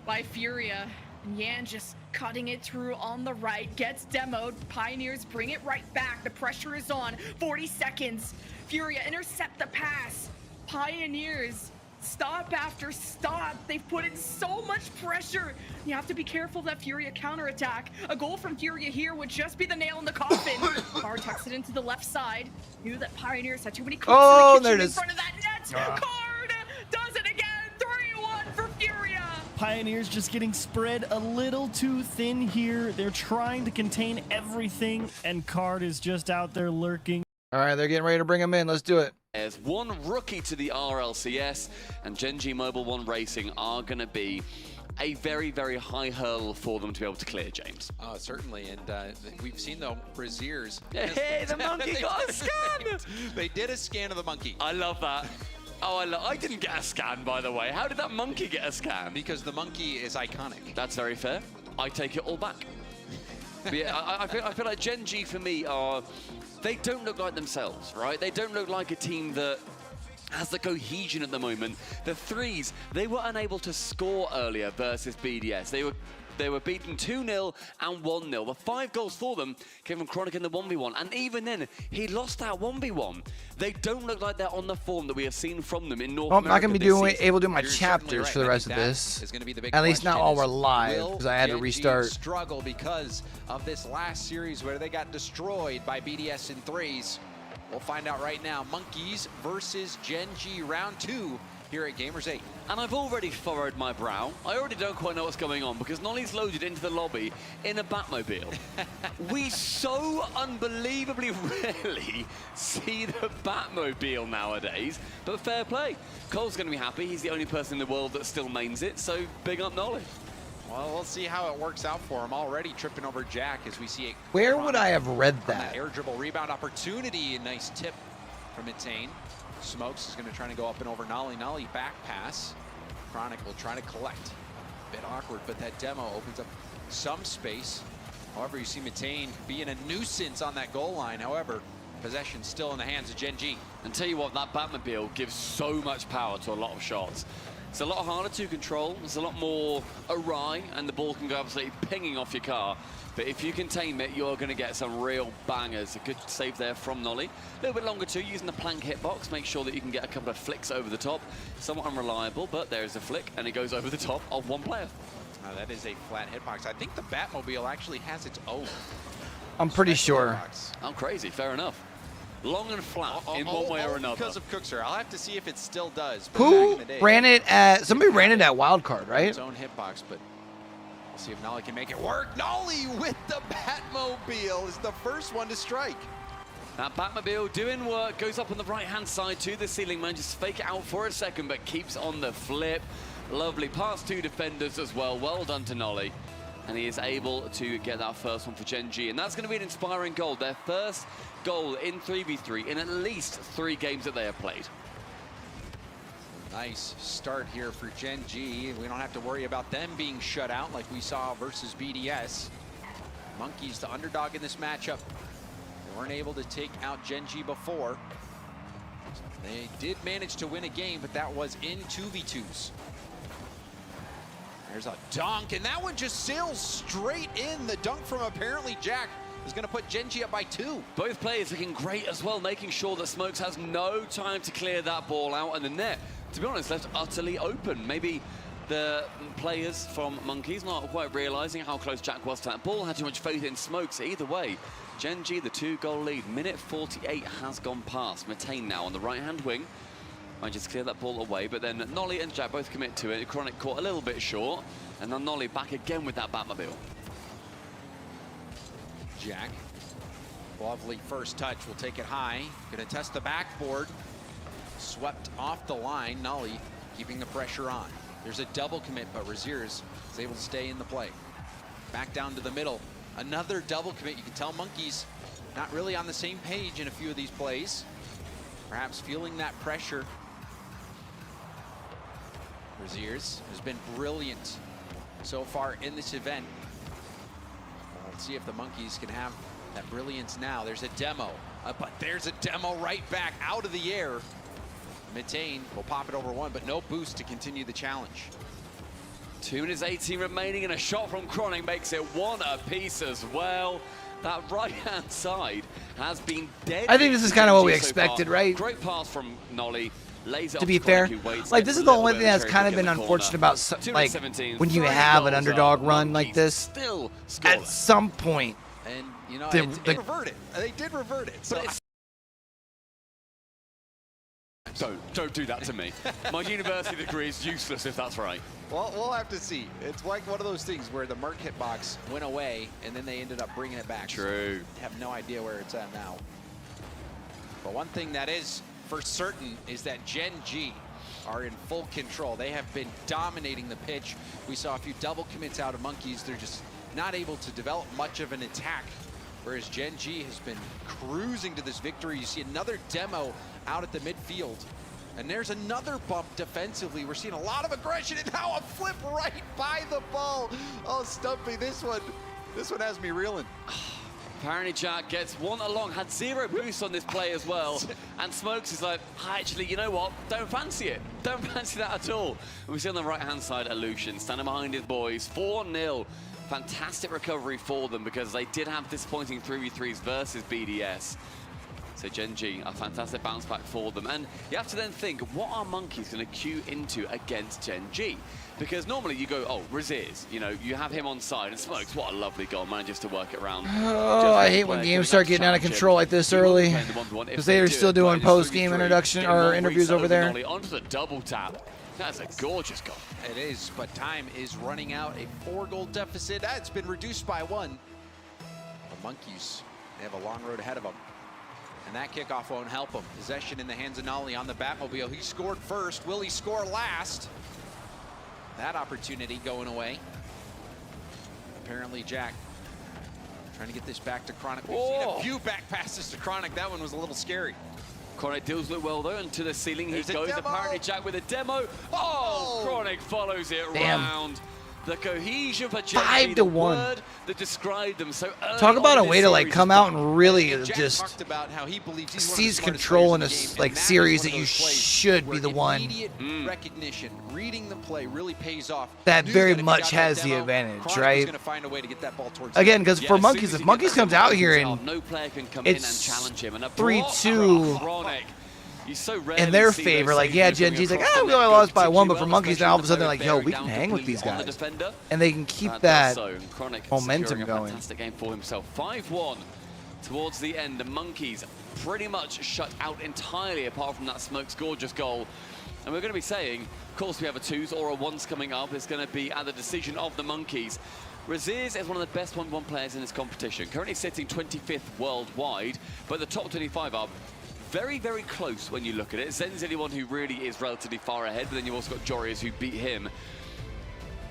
by Furia. And Yan just cutting it through on the right, gets demoed. Pioneers bring it right back. The pressure is on. 40 seconds. Furia intercept the pass. Pioneers stop after stop. They've put in so much pressure. You have to be careful of that Furia counterattack. A goal from Furia here would just be the nail in the coffin. Carr tucks it into the left side. Knew that Pioneers had too many cooks in the kitchen in front of that net. Card does it again. 3-1 for Furia. Pioneers just getting spread a little too thin here. They're trying to contain everything, and Card is just out there lurking. All right, they're getting ready to bring him in. Let's do it. There's one rookie to the RLCS, and Gen.G Mobile 1 Racing are going to be a very, very high hurdle for them to be able to clear, James. Oh, certainly, and we've seen the Braziers. Hey, the monkey got a scan! They did a scan of the monkey. I love that. Oh, I didn't get a scan, by the way. How did that monkey get a scan? Because the monkey is iconic. That's very fair. I take it all back. But yeah, I feel like Gen.G for me are... They don't look like themselves, right? They don't look like a team that has the cohesion at the moment. The threes, they were unable to score earlier versus BDS. They were beaten 2-0 and 1-0. The 5 goals for them came from Chronic in the 1v1. And even then, he lost that 1v1. They don't look like they're on the form that we have seen from them in North America. I'm not going to be able to do my chapters for the rest of this. At least not while we're live, because I had to restart. Struggle because of this last series where they got destroyed by BDS in threes. We'll find out right now. Monkeys versus Gen.G round 2 here at Gamers8. And I've already furrowed my brow. I already don't quite know what's going on because Nolly's loaded into the lobby in a Batmobile. We so unbelievably rarely see the Batmobile nowadays, but fair play. Cole's going to be happy. He's the only person in the world that still mains it, so big up Nolly. Well, we'll see how it works out for him. Already tripping over Jack as we see it. Where would I have read that? Air dribble rebound opportunity. Nice tip from Mitane. Smokes is going to try to go up and over Nolly. Nolly back pass. Chronic will try to collect. A bit awkward, but that demo opens up some space. However, you see Mitane being a nuisance on that goal line. However, possession still in the hands of Gen.G. And tell you what, that Batmobile gives so much power to a lot of shots. It's a lot harder to control. It's a lot more awry, and the ball can go absolutely pinging off your car. But if you can tame it, you're going to get some real bangers. A good save there from Nolly. A little bit longer too, using the plank hitbox. Make sure that you can get a couple of flicks over the top. Somewhat unreliable, but there's a flick, and it goes over the top of one player. That is a flat hitbox. I think the Batmobile actually has its own. I'm pretty sure. Oh, crazy. Fair enough. Long and flat in one way or another. Because of Cookser. I'll have to see if it still does. Who ran it at... Somebody ran it at Wildcard, right? Its own hitbox, but we'll see if Nolly can make it work. Nolly with the Batmobile is the first one to strike. That Batmobile doing work, goes up on the right-hand side to the ceiling, manages to fake it out for a second, but keeps on the flip. Lovely pass to defenders as well. Well done to Nolly. And he is able to get that first one for Gen.G. And that's going to be an inspiring goal. Their first goal in 3v3 in at least 3 games that they have played. Nice start here for Gen.G. We don't have to worry about them being shut out like we saw versus BDS. Monkeys the underdog in this matchup. They weren't able to take out Gen.G before. They did manage to win a game, but that was in 2v2s. There's a dunk, and that one just sails straight in. The dunk from apparently Jack is going to put Gen.G up by 2. Both players looking great as well, making sure that Smokes has no time to clear that ball out, and the net, to be honest, left utterly open. Maybe the players from Monkeys not quite realizing how close Jack was to that ball, had too much faith in Smokes. Either way, Gen.G, the 2-goal lead, minute 48 has gone past. Matane now on the right-hand wing. Might just clear that ball away, but then Nolly and Jack both commit to it. Chronic caught a little bit short, and then Nolly back again with that Batmobile. Jack, lovely first touch, will take it high. Gonna test the backboard. Swept off the line, Nolly keeping the pressure on. There's a double commit, but Raziers is able to stay in the play. Back down to the middle. Another double commit. You can tell Monkeys not really on the same page in a few of these plays. Perhaps feeling that pressure. Raziers has been brilliant so far in this event. Let's see if the Monkeys can have that brilliance now. There's a demo, but there's a demo right back out of the air. Matane will pop it over one, but no boost to continue the challenge. 2 minutes 18 remaining, and a shot from Chronic makes it one apiece as well. That right-hand side has been dead. I think this is kind of what we expected, right? Great pass from Nolly. Lays it to off be fair, like this is the only thing that's kind of been unfortunate about, like when you have an underdog run like this. At some point, and you know, they revert it. They did revert it. So don't do that to me. My university degree is useless if that's right. Well, we'll have to see. It's like one of those things where the Merc hitbox went away, and then they ended up bringing it back. True. So have no idea where it's at now. But one thing that is for certain is that Gen.G are in full control. They have been dominating the pitch. We saw a few double commits out of Monkeys. They're just not able to develop much of an attack, whereas Gen.G has been cruising to this victory. You see another demo out at the midfield. And there's another bump defensively. We're seeing a lot of aggression, and now a flip right by the ball. Oh, Stumpy, this one has me reeling. Apparently Jack gets one along, had 0 boost on this play as well. And Smokes is like, actually, you know what? Don't fancy it. Don't fancy that at all. And we see on the right-hand side, Illusion standing behind his boys, 4-0. Fantastic recovery for them because they did have disappointing 3v3s versus BDS. So Gen.G, a fantastic bounce back for them. And you have to then think, what are Monkeys going to queue into against Gen.G? Because normally you go, oh, Raziers, you know, you have him on side, and Smokes, what a lovely goal, manages to work it around. Oh, I hate when games start getting out of control like this early, because they are still doing post-game introduction or interviews over there. Onto the double tap. That's a gorgeous goal. It is, but time is running out. A 4-goal deficit. That's been reduced by 1. The Monkeys, they have a long road ahead of them. And that kickoff won't help him. Possession in the hands of Nolly on the Batmobile. He scored first. Will he score last? That opportunity going away. Apparently Jack trying to get this back to Chronic. We've seen a few back passes to Chronic. That one was a little scary. Chronic deals with it well though, and to the ceiling he goes. Apparently Jack with a demo. Oh, Chronic follows it round. The cohesion for Gen.G, the word that described them so early. Talk about a way to like come out and really just talked about how he believes he's seize control in a like series that you should be the one. Recognition, reading the play really pays off. That very much has the advantage, right? Gonna find a way to get that ball towards again, because for Monkeys, if Monkeys comes out here and no player can come in and challenge him, and 3-2. In their favor, like, yeah, Gen.G's like, we only lost by 1, but for Monkeys now all of a sudden they're like, yo, we can hang with these guys. And they can keep that momentum going. Fantastic game for himself. 5-1 towards the end. The Monkeys pretty much shut out entirely apart from that Smokes gorgeous goal. And we're going to be saying, of course we have a 2s or a 1s coming up. It's going to be at the decision of the Monkeys. Raziers is one of the best 1v1 players in this competition. Currently sitting 25th worldwide, but the top 25 are very, very close when you look at it. Zen's the only one who really is relatively far ahead, but then you've also got Jorius who beat him.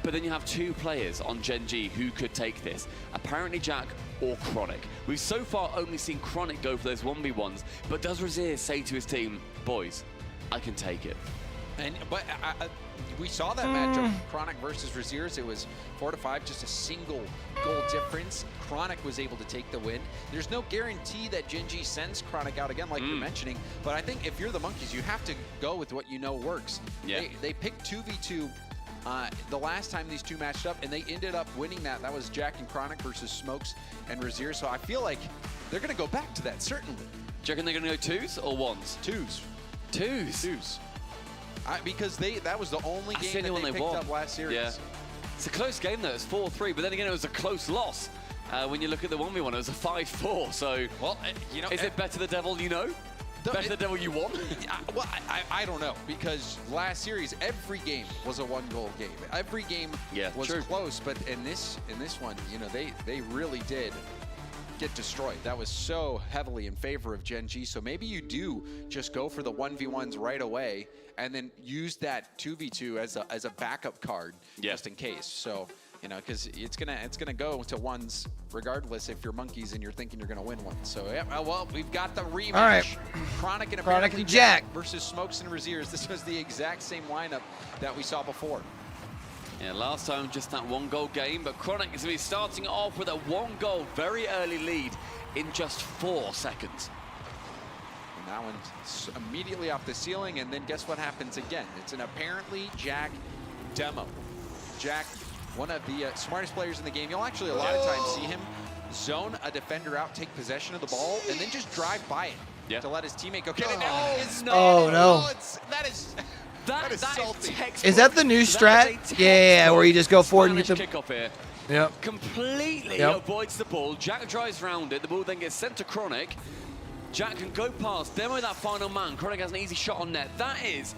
But then you have 2 players on Gen.G who could take this. Apparently Jack or Chronic. We've so far only seen Chronic go for those 1v1s, but does Raziers say to his team, boys, I can take it? But we saw that matchup, Chronic versus Raziers. It was 4-5, just a single goal difference. Chronic was able to take the win. There's no guarantee that Gen.G sends Chronic out again, like you're mentioning. But I think if you're the Monkeys, you have to go with what you know works. Yeah. They picked 2v2 the last time these two matched up, and they ended up winning that. That was Jack and Chronic versus Smokes and Raziers. So I feel like they're going to go back to that, certainly. Do you reckon they're going to go 2s or 1s? 2s. 2s? 2s. Because that was the only game that they picked up last series. Yeah. It's a close game, though. It's 4-3, but then again, it was a close loss. When you look at the 1v1, it was a 5-4, so... Well, you know... Is it better the devil you know? Better the devil you want? Well, I don't know, because last series, every game was a one-goal game. Every game was close, but in this one, you know, they really did get destroyed. That was so heavily in favor of Gen.G, so maybe you do just go for the 1v1s right away and then use that 2v2 as a backup card just in case. So, you know, because it's gonna go to ones regardless if you're monkeys and you're thinking you're gonna win one. So yeah, well, we've got the rematch. All right. Chronic and Chronic and Jack versus Smokes and Raziers. This was the exact same lineup that we saw before. Yeah, last time just that 1-goal game, but Chronic is going to be starting off with a 1-goal, very early lead in just 4 seconds. And that one's immediately off the ceiling, and then guess what happens again? It's an apparently Jack demo. Jack, one of the smartest players in the game. You'll actually a lot of times see him zone a defender out, take possession of the ball, and then just drive by it to let his teammate go get it now. Oh, no. That is... That is salty. Is that the new strat? Yeah, where you just go forward and get the kickoff here. Yep. Completely avoids the ball. Jack drives around it. The ball then gets sent to Chronic. Jack can go past, demo that final man. Chronic has an easy shot on net. That is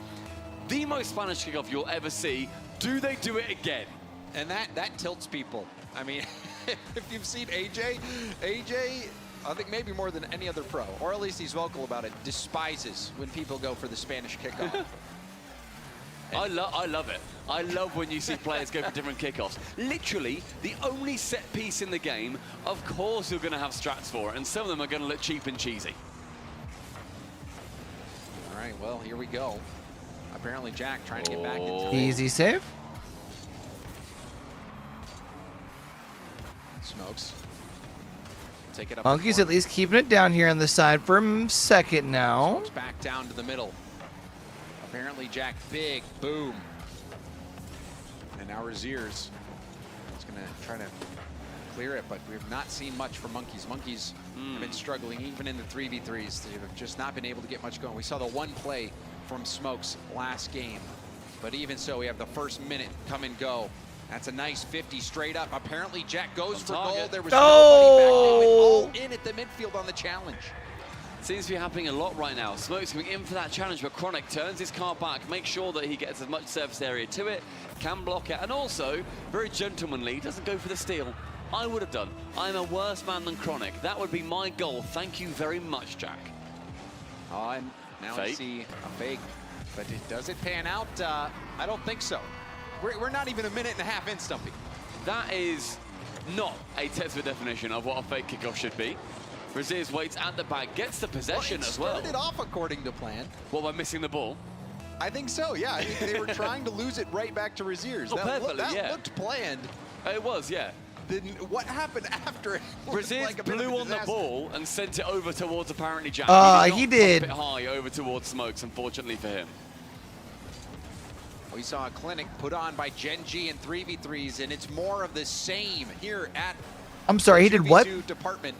the most Spanish kickoff you'll ever see. Do they do it again? And that tilts people. I mean, if you've seen AJ, I think maybe more than any other pro, or at least he's vocal about it, despises when people go for the Spanish kickoff. I love it. I love when you see players go for different kickoffs. Literally, the only set piece in the game, of course you're going to have strats for it, and some of them are going to look cheap and cheesy. All right, well, here we go. Apparently Jack trying to get back into easy save. Smokes. Take it up. Monkeys at least keeping it down here on the side for a second now. Smokes back down to the middle. Apparently Jack, big boom. And now Raziers is gonna try to clear it, but we've not seen much from Monkeys. Monkeys have been struggling even in the 3v3s. They've just not been able to get much going. We saw the one play from Smokes last game, but even so, we have the first minute come and go. That's a nice 50 straight up. Apparently Jack goes for goal. There was nobody back. They went all in at the midfield on the challenge. Seems to be happening a lot right now. Smoke's coming in for that challenge, but Chronic turns his car back, makes sure that he gets as much surface area to it, can block it, and also, very gentlemanly, doesn't go for the steal. I would have done. I'm a worse man than Chronic. That would be my goal. Thank you very much, Jack. Oh, and now we see a fake, but does it pan out? I don't think so. We're not even a minute and a half in, Stumpy. That is not a textbook definition of what a fake kickoff should be. Raziers waits at the back, gets the possession as well. Started off according to plan. What, by missing the ball? I think so, yeah. I think they were trying to lose it right back to Raziers. Oh, that looked planned. It was, yeah. Then what happened after it? Raziers like blew on the ball and sent it over towards apparently Jack. He did. Pump it high over towards Smokes, unfortunately for him. We saw a clinic put on by Gen.G in 3v3s, and it's more of the same here at I'm sorry, he did what? Department.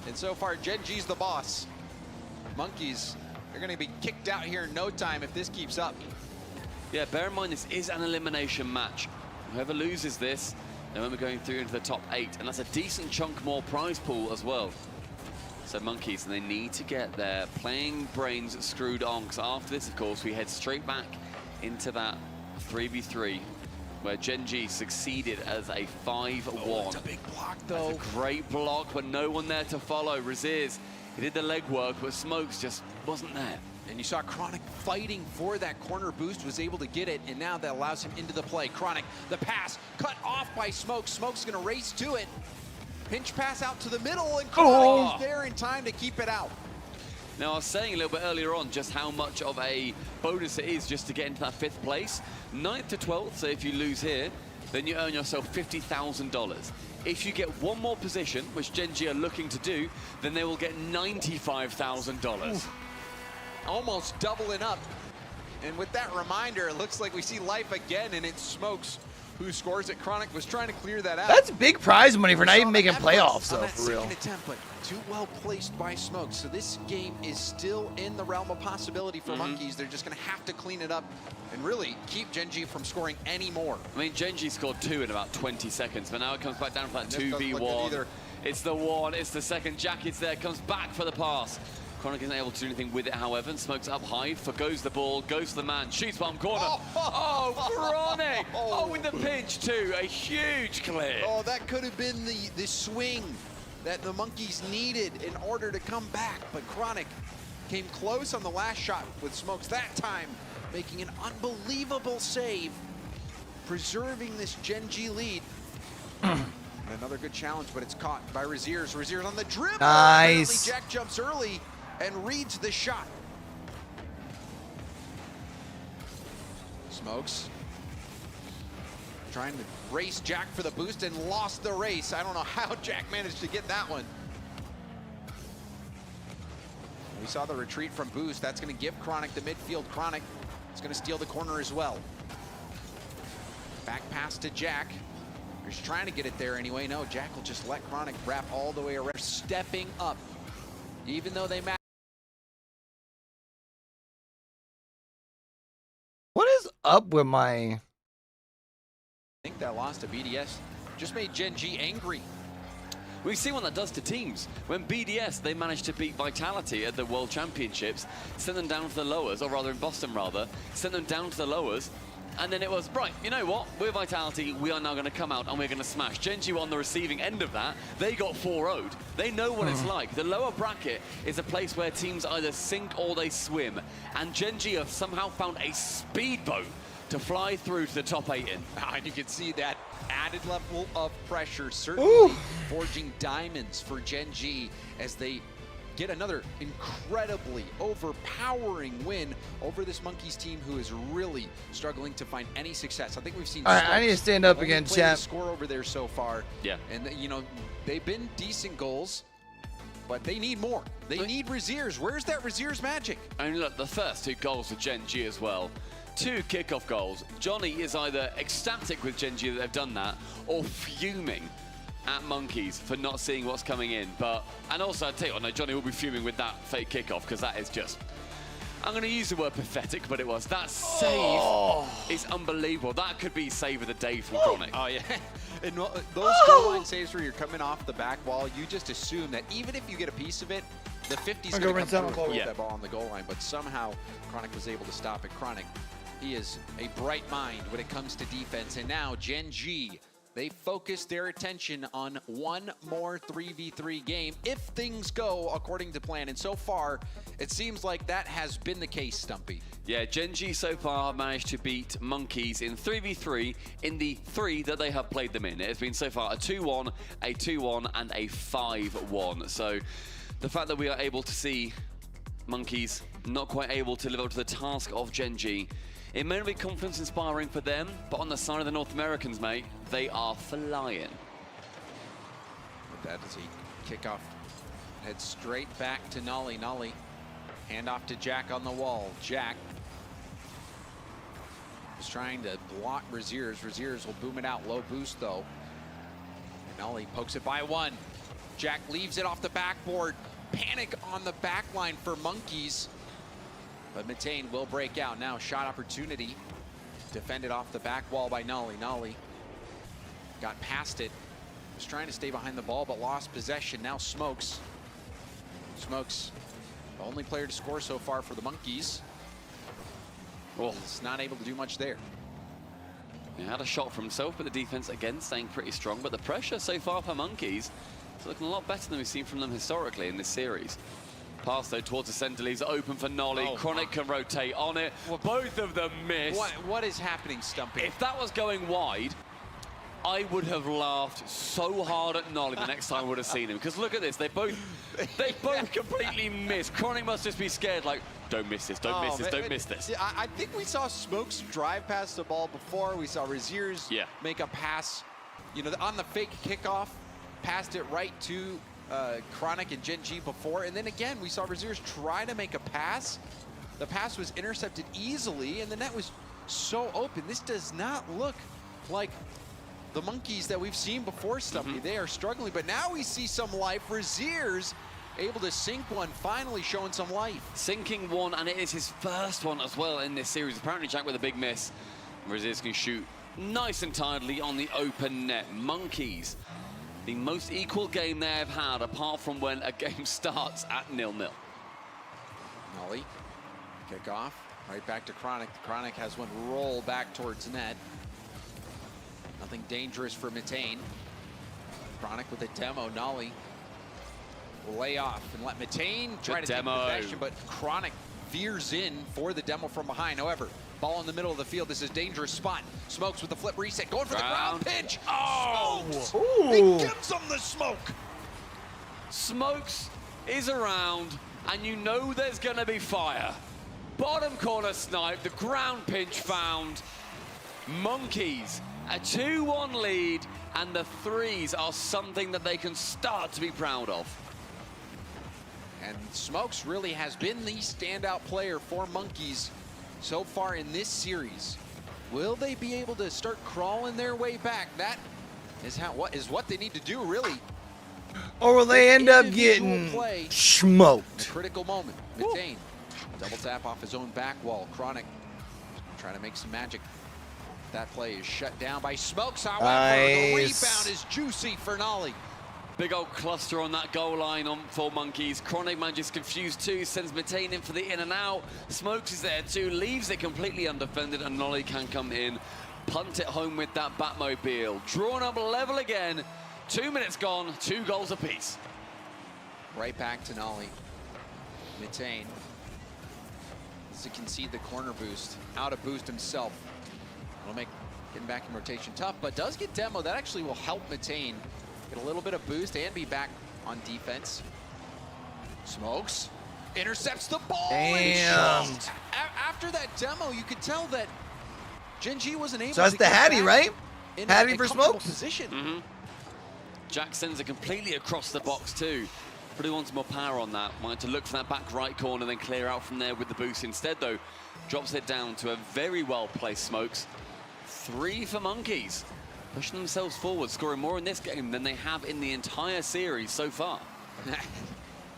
And so far, Gen.G's the boss. Monkeys, they're going to be kicked out here in no time if this keeps up. Yeah, bear in mind this is an elimination match. Whoever loses this, they won't be going through into the top 8, and that's a decent chunk more prize pool as well. So Monkeys, they need to get their playing brains screwed on, because after this, of course, we head straight back into that 3v3 where Gen.G succeeded as a 5-1. Oh, it's a big block, though. That's a great block, but no one there to follow. Raziers, he did the legwork, but Smokes just wasn't there. And you saw Chronic fighting for that corner boost, was able to get it, and now that allows him into the play. Chronic, the pass, cut off by Smokes. Smokes gonna race to it. Pinch pass out to the middle, and Chronic is there in time to keep it out. Now, I was saying a little bit earlier on just how much of a bonus it is just to get into that 5th place. 9th to 12th, so if you lose here, then you earn yourself $50,000. If you get one more position, which Gen.G are looking to do, then they will get $95,000. Almost doubling up. And with that reminder, it looks like we see life again, and it's Smokes who scores it. Chronic was trying to clear that out. That's big prize money for not even making playoffs, though, for real. Attempt, but too well placed by Smokes. So this game is still in the realm of possibility for Monkeys. They're just going to have to clean it up and really keep Gen.G from scoring any more. I mean, Gen.G scored 2 in about 20 seconds, but now it comes back down to that 2v1. It's the one, it's the second. Jack is there, comes back for the pass. Chronic isn't able to do anything with it, however, and Smokes up high, forgoes the ball, goes to the man, shoots bomb corner. Chronic! Oh, in the pinch too, a huge clear. Oh, that could have been the swing that the Monkeys needed in order to come back, but Chronic came close on the last shot with Smokes that time, making an unbelievable save, preserving this Gen.G lead. Another good challenge, but it's caught by Raziers. Raziers on the dribble. Nice. Apparently Jack jumps early and reads the shot. Smokes trying to race Jack for the boost and lost the race. I don't know how Jack managed to get that one. We saw the retreat from boost. That's going to give Chronic the midfield. Chronic is going to steal the corner as well. Back pass to Jack. He's trying to get it there anyway. No, Jack will just let Chronic wrap all the way around. Stepping up, even though they match. What is up with my... I think that loss to BDS just made Gen.G angry. We've seen what that does to teams. When BDS, they managed to beat Vitality at the World Championships, send them down to the lowers, or rather in Boston rather, send them down to the lowers, and then it was, right, you know what? We're Vitality, we are now going to come out and we're going to smash. Gen.G on the receiving end of that, they got 4-0'd. They know what it's like. The lower bracket is a place where teams either sink or they swim. And Gen.G have somehow found a speedboat to fly through to the top 8 in. And you can see that added level of pressure, certainly forging diamonds for Gen.G as they get another incredibly overpowering win over this Monkeys team who is really struggling to find any success. I think we've seen. All right, I need to stand up again, chat. Score over there so far. Yeah. And you know, they've been decent goals, but they need more. They need Raziers. Where's that Raziers magic? I mean, look, the first 2 goals for Gen.G as well. 2 kickoff goals. Johnny is either ecstatic with Gen.G that they've done that, or fuming at Monkeys for not seeing what's coming in. And also, I'd tell you what, no, Johnny will be fuming with that fake kickoff, because that is just, I'm going to use the word pathetic, but it was. That save is unbelievable. That could be save of the day from Chronic. Oh, yeah. And those goal line saves where you're coming off the back wall, you just assume that even if you get a piece of it, the 50's going to come through with that ball on the goal line. But somehow, Chronic was able to stop it. Chronic, he is a bright mind when it comes to defense. And now, Gen.G, they focus their attention on one more 3v3 game if things go according to plan. And so far, it seems like that has been the case, Stumpy. Yeah, Gen.G so far have managed to beat Monkeys in 3v3 in the 3 that they have played them in. It has been so far a 2-1, a 2-1, and a 5-1. So the fact that we are able to see Monkeys not quite able to live up to the task of Gen.G, it may not be confidence inspiring for them, but on the side of the North Americans, mate, they are flying. With that as a kickoff, head straight back to Nolly. Nolly, hand off to Jack on the wall. Jack is trying to block Raziers. Raziers will boom it out. Low boost, though. And Nolly pokes it by 1. Jack leaves it off the backboard. Panic on the back line for Monkeys. But Matane will break out. Now shot opportunity. Defended off the back wall by Nolly. Nolly got past it. Was trying to stay behind the ball, but lost possession. Now Smokes. Smokes, the only player to score so far for the Monkeys. Well, he's not able to do much there. He had a shot for himself, but the defense again staying pretty strong. But the pressure so far for Monkeys is looking a lot better than we've seen from them historically in this series. Pass though towards the center, leaves it open for Nolly. Chronic can rotate on it. Both of them miss. What is happening, Stumpy? If that was going wide, I would have laughed so hard at Nolly the next time I would have seen him. Because look at this, they both completely missed. Chronic must just be scared, like, don't miss this, don't miss this, don't miss this. I think we saw Smokes drive past the ball before. We saw Raziers make a pass, you know, on the fake kickoff, passed it right to Chronic and Gen.G before. And then again, we saw Raziers try to make a pass. The pass was intercepted easily, and the net was so open. This does not look like the monkeys that we've seen before, Stumpy. They are struggling, but now we see some life. Razier's able to sink one, finally showing some life. Sinking one, and it is his first one as well in this series. Apparently Jack with a big miss. Razier's can shoot nice and tidily on the open net. Monkeys, the most equal game they have had, apart from when a game starts at 0-0. Nolly, kick off, right back to Chronic. Chronic has one roll back towards net. Nothing dangerous for Mitane. Chronic with a demo. Nolly will lay off and let Mitane try to take possession, but Chronic veers in for the demo from behind. However, ball in the middle of the field. This is a dangerous spot. Smokes with the flip reset, going for the ground pinch. Oh! Smokes! He gives them the smoke. Smokes is around, and you know there's gonna be fire. Bottom corner snipe, the ground pinch found. Monkeys, a 2-1 lead, and the threes are something that they can start to be proud of. And Smokes really has been the standout player for Monkeys so far in this series. Will they be able to start crawling their way back? That is what they need to do, really. Or will they end up getting smoked? Critical moment. Mitane, double tap off his own back wall. Chronic trying to make some magic. That play is shut down by Smokes. However, the rebound is juicy for Nolly. Big old cluster on that goal line for Monkeys. Chronic manages confused too, sends Mitane in for the in and out. Smokes is there too, leaves it completely undefended, and Nolly can come in, punt it home with that Batmobile. Drawn up level again, 2 minutes gone, 2 goals apiece. Right back to Nolly. Mitane has to concede the corner boost, out of boost himself. It'll make getting back in rotation tough, but does get demo. That actually will help Mitane get a little bit of boost and be back on defense. Smokes intercepts the ball. Damn. And after that demo, you could tell that Gen.G wasn't able so that's to the get Hattie, back right? in Hattie a for comfortable Smokes? position. Jack sends it completely across the box too. But he wants more power on that. Wanted to look for that back right corner, then clear out from there with the boost. Instead though, drops it down to a very well-placed Smokes. 3 for Monkeys. Pushing themselves forward, scoring more in this game than they have in the entire series so far.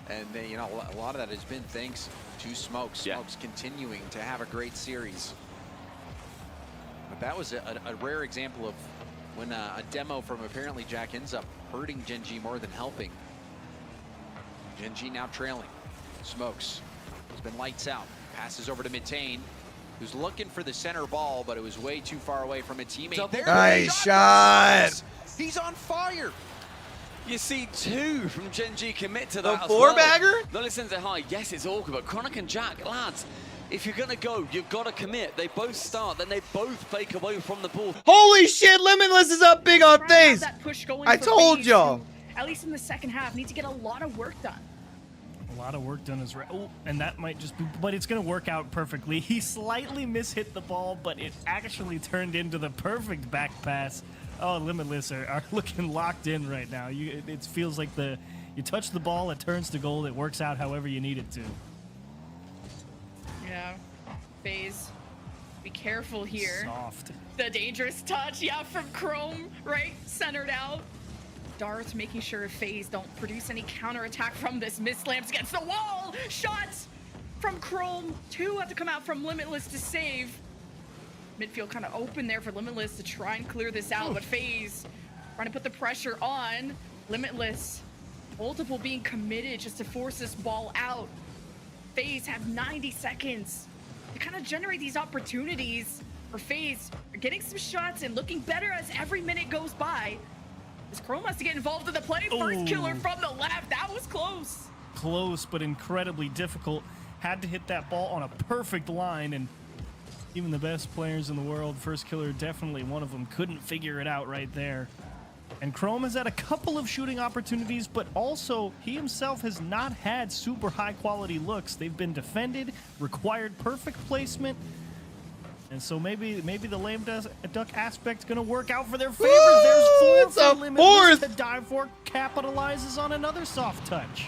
And they, you know, a lot of that has been thanks to Smokes. Smokes continuing to have a great series. But that was a rare example of when a demo from apparently Jack ends up hurting Gen.G more than helping. Gen.G now trailing. Smokes has been lights out. Passes over to Mitane, who's looking for the center ball, but it was way too far away from a teammate. Nice shot. He's on fire. You see 2 from Gen.G commit to that The as well. four-bagger? Nolly sends it high. Yes, it's awkward, but Chronic and Jack, lads, if you're gonna go, you've got to commit. They both start, then they both fake away from the ball. Holy shit, Limitless is up big on FaZe. That push going I for told FaZe, y'all. who, at least in the second half, need to get a lot of work done. A lot of work done is right. Oh, and that might just be, but it's going to work out perfectly. He slightly mishit the ball, but it actually turned into the perfect back pass. Oh, Limitless are looking locked in right now. It feels like you touch the ball, it turns to gold, it works out however you need it to. Yeah, FaZe, be careful here. Soft. The dangerous touch, yeah, from Chrome, right? Centered out. Darth making sure FaZe don't produce any counterattack from this. Miss lamps against the wall. Shots from Chrome. 2 have to come out from Limitless to save. Midfield kind of open there for Limitless to try and clear this out, but FaZe trying to put the pressure on. Limitless, multiple being committed just to force this ball out. FaZe have 90 seconds to kind of generate these opportunities for FaZe. Are getting some shots and looking better as every minute goes by. Chrome has to get involved in the play. First killer from the left. That was close. Close, but incredibly difficult. Had to hit that ball on a perfect line, and even the best players in the world, first killer definitely one of them, couldn't figure it out right there. And Chrome has had a couple of shooting opportunities, but also he himself has not had super high quality looks. They've been defended, required perfect placement. And so maybe the lame duck aspect's gonna work out for their favor. There's 4 for Limitless to dive for, capitalizes on another soft touch.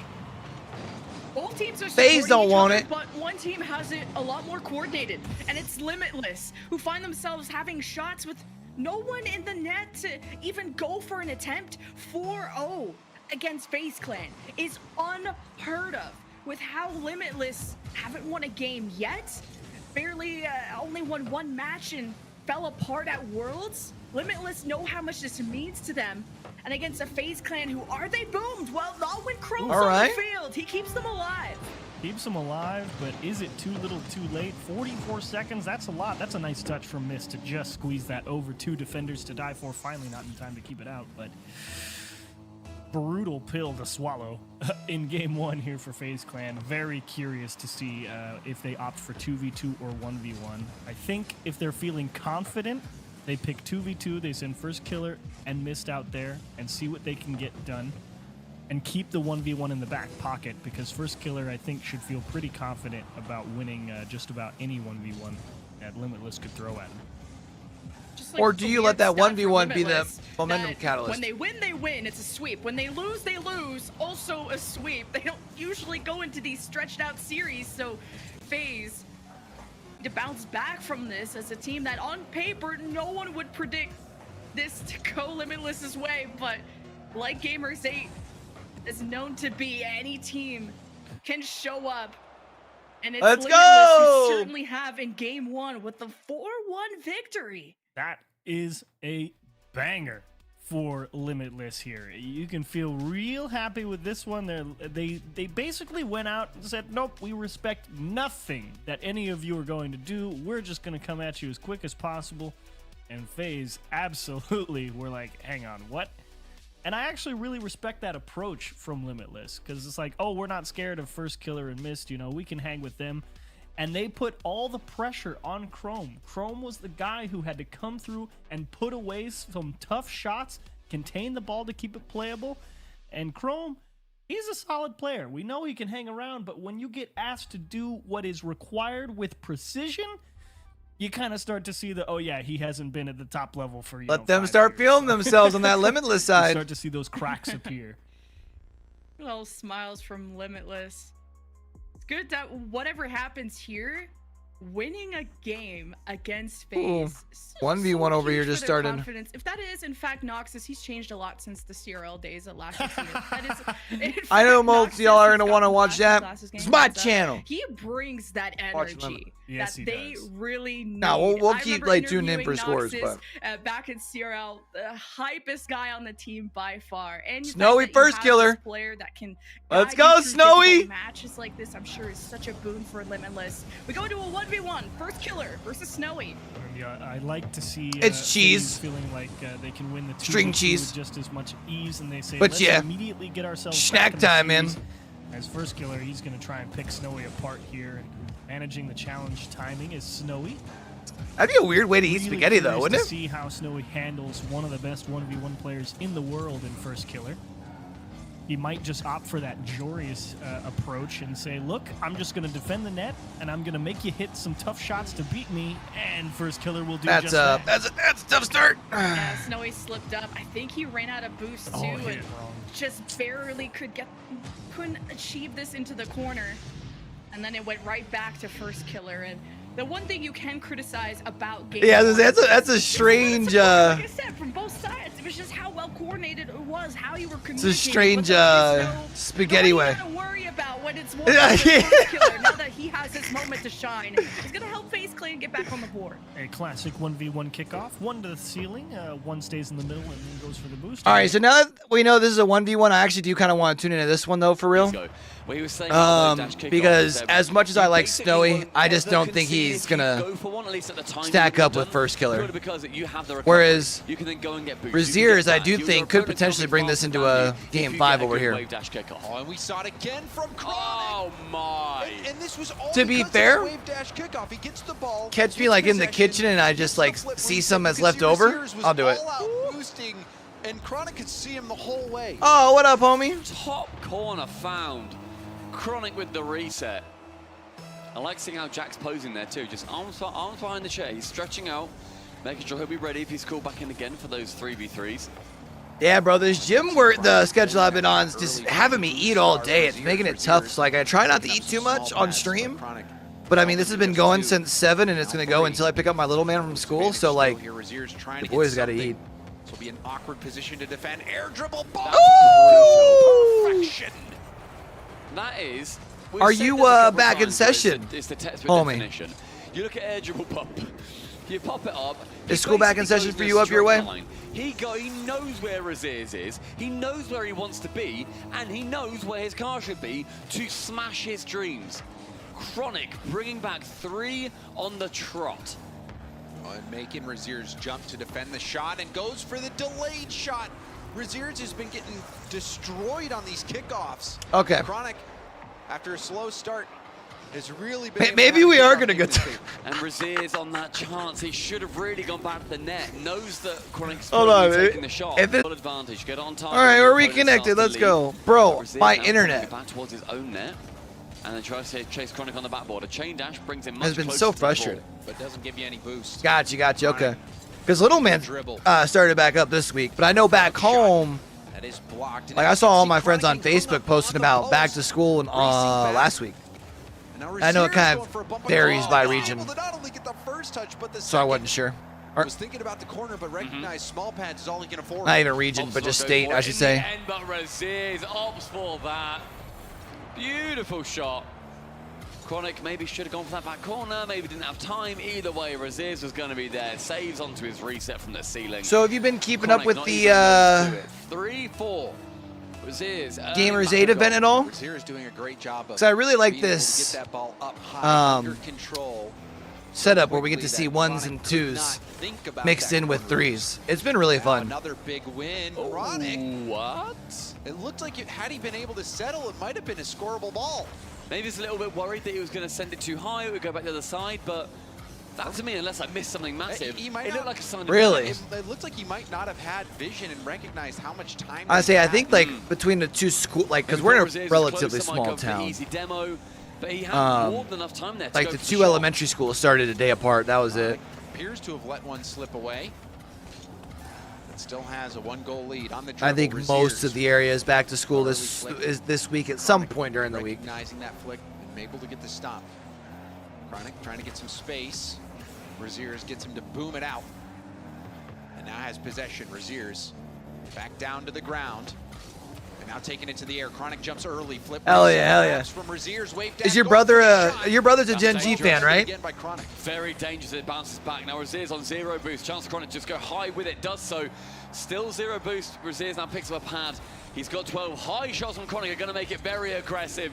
Both teams are FaZe don't want other, it. But one team has it a lot more coordinated, and it's Limitless, who find themselves having shots with No one in the net to even go for an attempt. 4-0 against FaZe Clan is unheard of. With how Limitless haven't won a game yet, barely only won one match and fell apart at Worlds. Limitless know how much this means to them. And against a FaZe Clan who are they boomed? Well, not when Chrome's on the field. He keeps them alive. Keeps them alive, but is it too little too late? 44 seconds, that's a lot. That's a nice touch from Mist to just squeeze that over 2 defenders to die for. Finally not in time to keep it out, but brutal pill to swallow in game 1 here for FaZe Clan. Very curious to see if they opt for 2v2 or 1v1. I think if they're feeling confident, they pick 2v2, they send first killer and Mist out there and see what they can get done and keep the 1v1 in the back pocket, because first killer, I think, should feel pretty confident about winning just about any 1v1 that Limitless could throw at him. Like or do you let that 1v1 be the momentum catalyst? When they win, they win. It's a sweep. When they lose, they lose. Also a sweep. They don't usually go into these stretched out series, so FaZe to bounce back from this as a team that on paper no one would predict this to go Limitless's way, but like Gamers8 is known to be, any team can show up, and it's Let's Limitless go! who certainly have in game 1 with the 4-1 victory. That is a banger for Limitless here. You can feel real happy with this one. They basically went out and said, nope, we respect nothing that any of you are going to do. We're just going to come at you as quick as possible. And FaZe absolutely were like, hang on, what? And I actually really respect that approach from Limitless, because it's like, oh, we're not scared of first killer and Mist, you know, we can hang with them. And they put all the pressure on Chrome. Chrome was the guy who had to come through and put away some tough shots, contain the ball to keep it playable. And Chrome, he's a solid player. We know he can hang around, but when you get asked to do what is required with precision, you kind of start to see the, oh yeah, he hasn't been at the top level for, you know, Let them start feeling themselves on that Limitless side. You start to see those cracks appear. Little smiles from Limitless. It's good that whatever happens here, winning a game against FaZe. 1v1 over here just started. Confidence. If that is in fact Noxus, he's changed a lot since the CRL days at last season. That is, I know most of y'all are gonna want to watch that. It's my channel. He brings that energy yes, that they really need. No, we'll keep like tuning in for scores, Noxus, but back in CRL, the hypest guy on the team by far. And Snowy first killer. Player that can Let's go, Snowy. Matches like this, I'm sure, is such a boon for Limitless. We go into a 1v1, first killer versus Snowy. Yeah, I like to see it's cheese feeling like they can win the 2v2 string cheese with just as much ease, and they say, but let's yeah, immediately get ourselves snack time in. As first killer, he's going to try and pick Snowy apart here. Managing the challenge timing is Snowy. That'd be a weird way to eat spaghetti, though, wouldn't it? To see how Snowy handles one of the best 1v1 players in the world in first killer. He might just opt for that Joreous approach and say, look, I'm just going to defend the net, and I'm going to make you hit some tough shots to beat me, and first killer will do just that. That's a tough start. Yeah, Snowy slipped up. I think he ran out of boost, too, and just barely couldn't achieve this into the corner. And then it went right back to first killer. And the one thing you can criticize about game that's a strange like I said, from both sides, it was just how well coordinated it was, how you were communicating. It's a strange spaghetti way. You gotta worry about when it's one first killer. Now that he has his moment to shine, it's gonna help FaZe Clan get back on the board. A classic 1v1 kickoff, one to the ceiling, one stays in the middle and then goes for the boost. All right, so now that we know this is a 1v1, I actually do kind of want to tune into this one though, for real. Because as much as I like Snowy, I just don't think he's gonna stack up with first killer. Whereas Braziers, I do think, could potentially bring this into a game 5 over here. And we saw it again from Chronic. Oh my! And this was all to be fair, wave dash kickoff. He gets the ball, catch me like in the kitchen and I just like see some that's left over, I'll do it. Boosting, and Chronic could see him the whole way. Oh, what up, homie? Top corner found. Chronic with the reset. I like seeing how Jack's posing there too. Just arms behind the chair. He's stretching out, making sure he'll be ready if he's called back in again for those 3v3s. Yeah, bro, this gym where the schedule I've been on is just having me eat all day. It's making it tough, so like I try not to eat too much on stream. But I mean, this has been going since 7, and it's going to go until I pick up my little man from school. So like, the boys got to eat. This will be an awkward position to defend. Air dribble ball. Perfection. That is. Are you back in session, It's the textbook homie? definition. You look at air dribble pump. You pop it up. Is school back in session for you up your way? He knows where Razirs is, he knows where he wants to be, and he knows where his car should be to smash his dreams. Chronic bringing back 3 on the trot. And making Razirs jump to defend the shot and goes for the delayed shot. Razirs has been getting destroyed on these kickoffs. Okay. Chronic, after a slow start, has really been. Maybe we are going to go. And Razirs on that chance, he should have really gone back to the net. Knows that Chronic's Hold on, taking the shot. if it- Full advantage. Get on target. All right, we're Opponent reconnected. starts Let's to go, lead. bro. Razirs My now internet pulling it back towards his own net, and then tries to chase Chronic on the backboard. A chain dash brings him much has been closer so to the ball. frustrating. But doesn't give you any boost. Gotcha. Okay. Because little man started back up this week, but I know back home. That is blocked. Like I saw all my friends on Facebook posting about back to school and last week. I know it kind of varies by region, so I wasn't sure. Was thinking about the corner, but recognized small pads is all he can afford. Not even region, but just state, I should say. But Razirs opts for that. Beautiful shot. Chronic maybe should have gone for that back corner, maybe didn't have time. Either way, Razirs was going to be there. Saves onto his reset from the ceiling. So have you been keeping up with the 3-4. Razirs, Gamers8 event at all? Razirs doing a great job of So I really like being able to this get that ball up high, under control. setup where we get to see 1s and 2s mixed in with 3s. It's been really fun. Another big win. Chronic. What? It looked like had he been able to settle, it might have been a scoreable ball. Maybe he's a little bit worried that he was going to send it too high. It would go back to the other side, but that to me, unless I missed something massive, it looked like a sign of Really? It looked like he might not have had vision and recognized how much time. I say I think like between the two school, like because we're in a relatively small town. Easy demo, but he had more than enough time there to Like go the for 2 shot. elementary schools started a day apart. That was it. Appears to have let one slip away. But still has a 1-goal lead on the dribble. I think Razirs most of the area is back to school this week at some point during the week. recognizing that flick and able to get the stop. Chronic trying to get some space. Razirs gets him to boom it out. And now has possession. Razirs back down to the ground. And now taking it to the air. Chronic jumps early. Flip. Hell yeah. From Razirs, wave Is down, your goes brother for the shot. your brother's a That's Gen.G dangerous. fan, right? Again by Chronic. Very dangerous. It bounces back. Now Razirs on 0 boost. Chance for Chronic just go high with it. Does so. Still 0 boost. Razirs now picks up a pad. He's got 12 high shots from Chronic are going to make it very aggressive.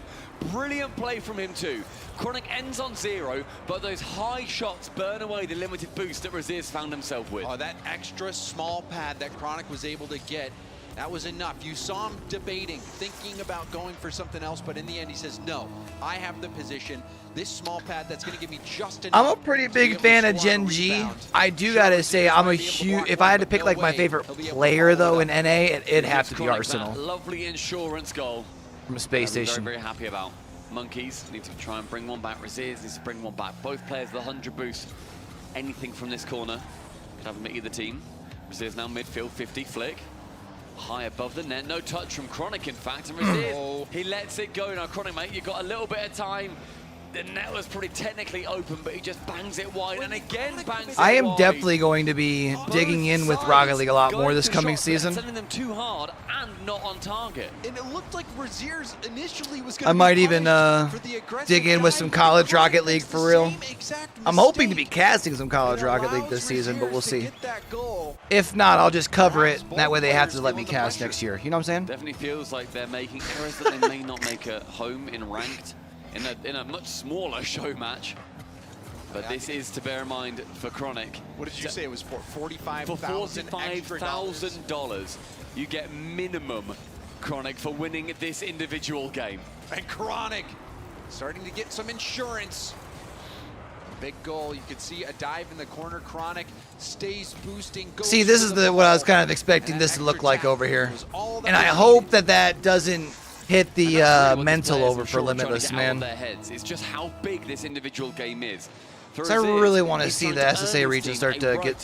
Brilliant play from him too. Chronic ends on 0, but those high shots burn away the limited boost that Razirs found himself with. Oh, that extra small pad that Chronic was able to get, that was enough. You saw him debating, thinking about going for something else, but in the end he says, no, I have the position. This small pad that's going to give me just enough. I'm a pretty big fan of Gen.G. I do gotta say I'm a huge. If I had to pick like my favorite player though in NA, it'd have to be Arsenal Lovely insurance goal. from Space Very, Station. very happy about. Monkeys need to try and bring one back. Razirs needs to bring one back. Both players the 100 boost. Anything from this corner could have them at either team. Razirs now midfield, 50 flick. High above the net, no touch from Chronic in fact, and Razirs, he lets it go. Now Chronic, mate, you've got a little bit of time. The net was probably technically open, but he just bangs it wide, and again bangs it I am wide. definitely going to be digging in with Rocket League a lot more this coming season. Sending them too hard and not on target. And it looked like Razirs initially was going I might even dig in with some college Rocket League for real. I'm hoping to be casting some college Rocket League this season, but we'll see. If not, I'll just cover it. That way they have to let me cast next year. You know what I'm saying? Definitely feels like they're making errors that they may not make at home in ranked, in a much smaller show match. But this is to bear in mind for Chronic. What did you say it was for? $45,000 For $45,000, you get minimum Chronic for winning this individual game. And Chronic starting to get some insurance. Big goal. You could see a dive in the corner. Chronic stays boosting. See, this is what I was kind of expecting this to look like over here. And I hope that that doesn't hit the mental over for Limitless, man. It's just how big this individual game is. So I really want to see the SSA region start to get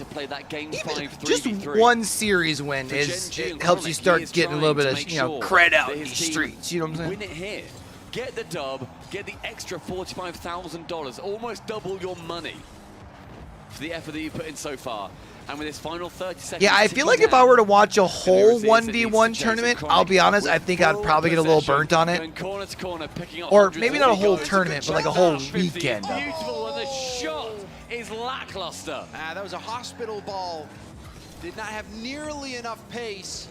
just one series win. It helps you start getting a little bit of cred out in these streets. You know what I'm saying? Win it here. get the dub, get the extra $45,000, almost double your money for the effort that you put in so far. And with this final 30 seconds. Yeah, I feel like if I were to watch a whole 1v1 tournament, I'll be honest, I think I'd probably get a little burnt on it. Corner to corner, picking up Or maybe not a whole tournament, but like a whole weekend. Beautiful, and the shot is lackluster. That was a hospital ball. Did not have nearly enough pace.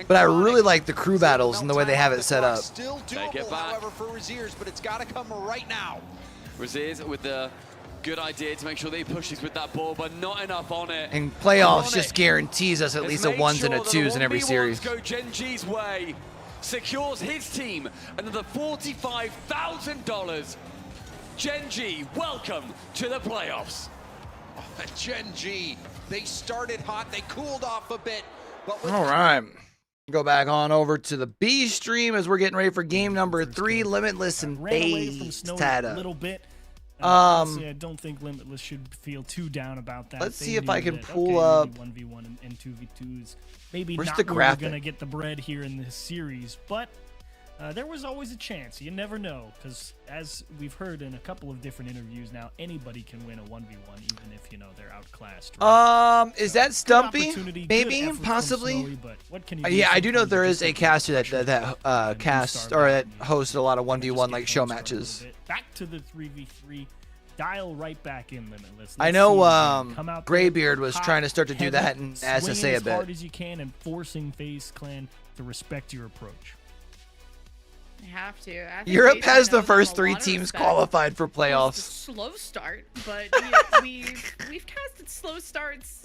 But I really like the crew battles and the way they have it set up. Still doable, however, for Raziers, but it's got to come right now. Raziers with the good idea to make sure that he pushes with that ball, but not enough on it. And playoffs just guarantees us at least a 1s and a 2s in every series. Go Gen.G's way, secures his team another $45,000. Gen.G, welcome to the playoffs. Gen.G, they started hot, they cooled off a bit. But All right. Go back on over to the B stream as we're getting ready for game number 3. Limitless and FaZe Tata. A little bit. Honestly, I don't think Limitless should feel too down about that. Let's They see if I knew can that, pull okay, up. maybe 1v1 and 2v2s. Maybe Where's not the where graphic? we're gonna get the bread here in this series, but there was always a chance. You never know, because as we've heard in a couple of different interviews now, anybody can win a 1v1, even if they're outclassed. Right? Is that Stumpy? Maybe, possibly. Snowy, but what can you Yeah, I do know there is a caster that casts or that hosts a lot of 1v1 like show matches. Back to the 3v3. Dial right back in, Limitless. I know Graybeard was trying to start to do that in SSA a as hard bit. as you can and forcing FaZe Clan to respect your approach. I have to. I think Europe FaZe has the knows first a 3 lot of teams respect. qualified for playoffs. It's a slow start, but we've casted slow starts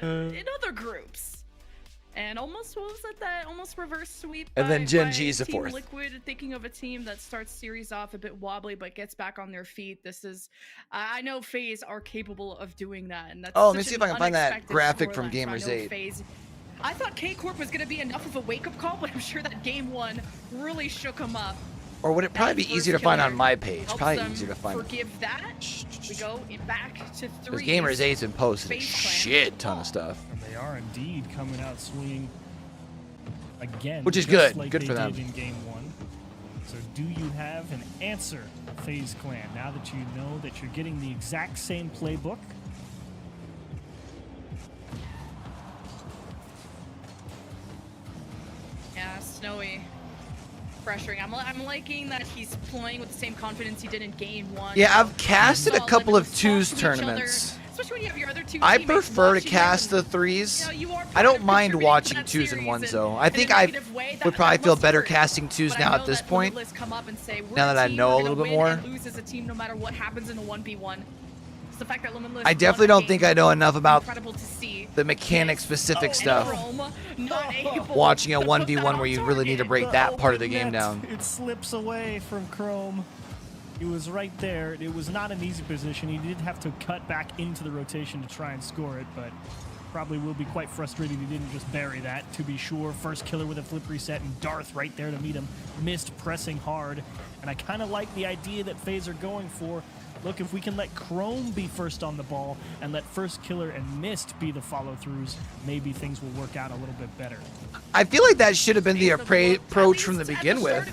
in other groups. And almost, what was it, that almost reverse sweep? And then Gen.G by is the Team 4th. Liquid, thinking of a team that starts series off a bit wobbly but gets back on their feet. This is, I know FaZe are capable of doing that, and that's Let me such see if an I can find that unexpected graphic from storyline for, I know, Gamers8. FaZe. I thought K-Corp was going to be enough of a wake-up call, but I'm sure that game 1 really shook them up. Or would it probably be easier to find on my page? Probably easier to find. Forgive that. We go back to 3. Because Gamers8's been posting a FaZe Clan. shit ton of stuff. And they are indeed coming out swinging again. Which is just good. Like Good they for them. did in game 1. So do you have an answer, FaZe Clan, now that you know that you're getting the exact same playbook? Yeah, Snowy. Pressuring. I'm liking that he's playing with the same confidence he did in game 1. Yeah, I've casted a Solid couple of and talk 2s to each tournaments. other, especially when you have your other 2 I teammates prefer to watching cast you the 3s. You know, you are I don't mind contributing to watching that 2s and 1s series though. in I a think I negative way. would That probably feel must better hurt. casting 2s But now I at know this that point. Limitless come up and say, we're Now a that I team, know we're a gonna little bit win more. and lose as a team no matter what happens in the 1v1. It's the fact that Limitless I definitely won don't that think game. I know enough about Incredible to see. the mechanic-specific stuff. Chrome not able Watching a to put that 1v1 where you really need to break that part of the game down. It slips away from Chrome. He was right there. It was not an easy position. He did have to cut back into the rotation to try and score it, but probably will be quite frustrated he didn't just bury that, to be sure. First killer with a flip reset, and Darth right there to meet him. Missed pressing hard, and I kind of like the idea that FaZe are going for. Look, if we can let Chrome be first on the ball and let First Killer and Mist be the follow-throughs, maybe things will work out a little bit better. I feel like that should have been the approach from the begin with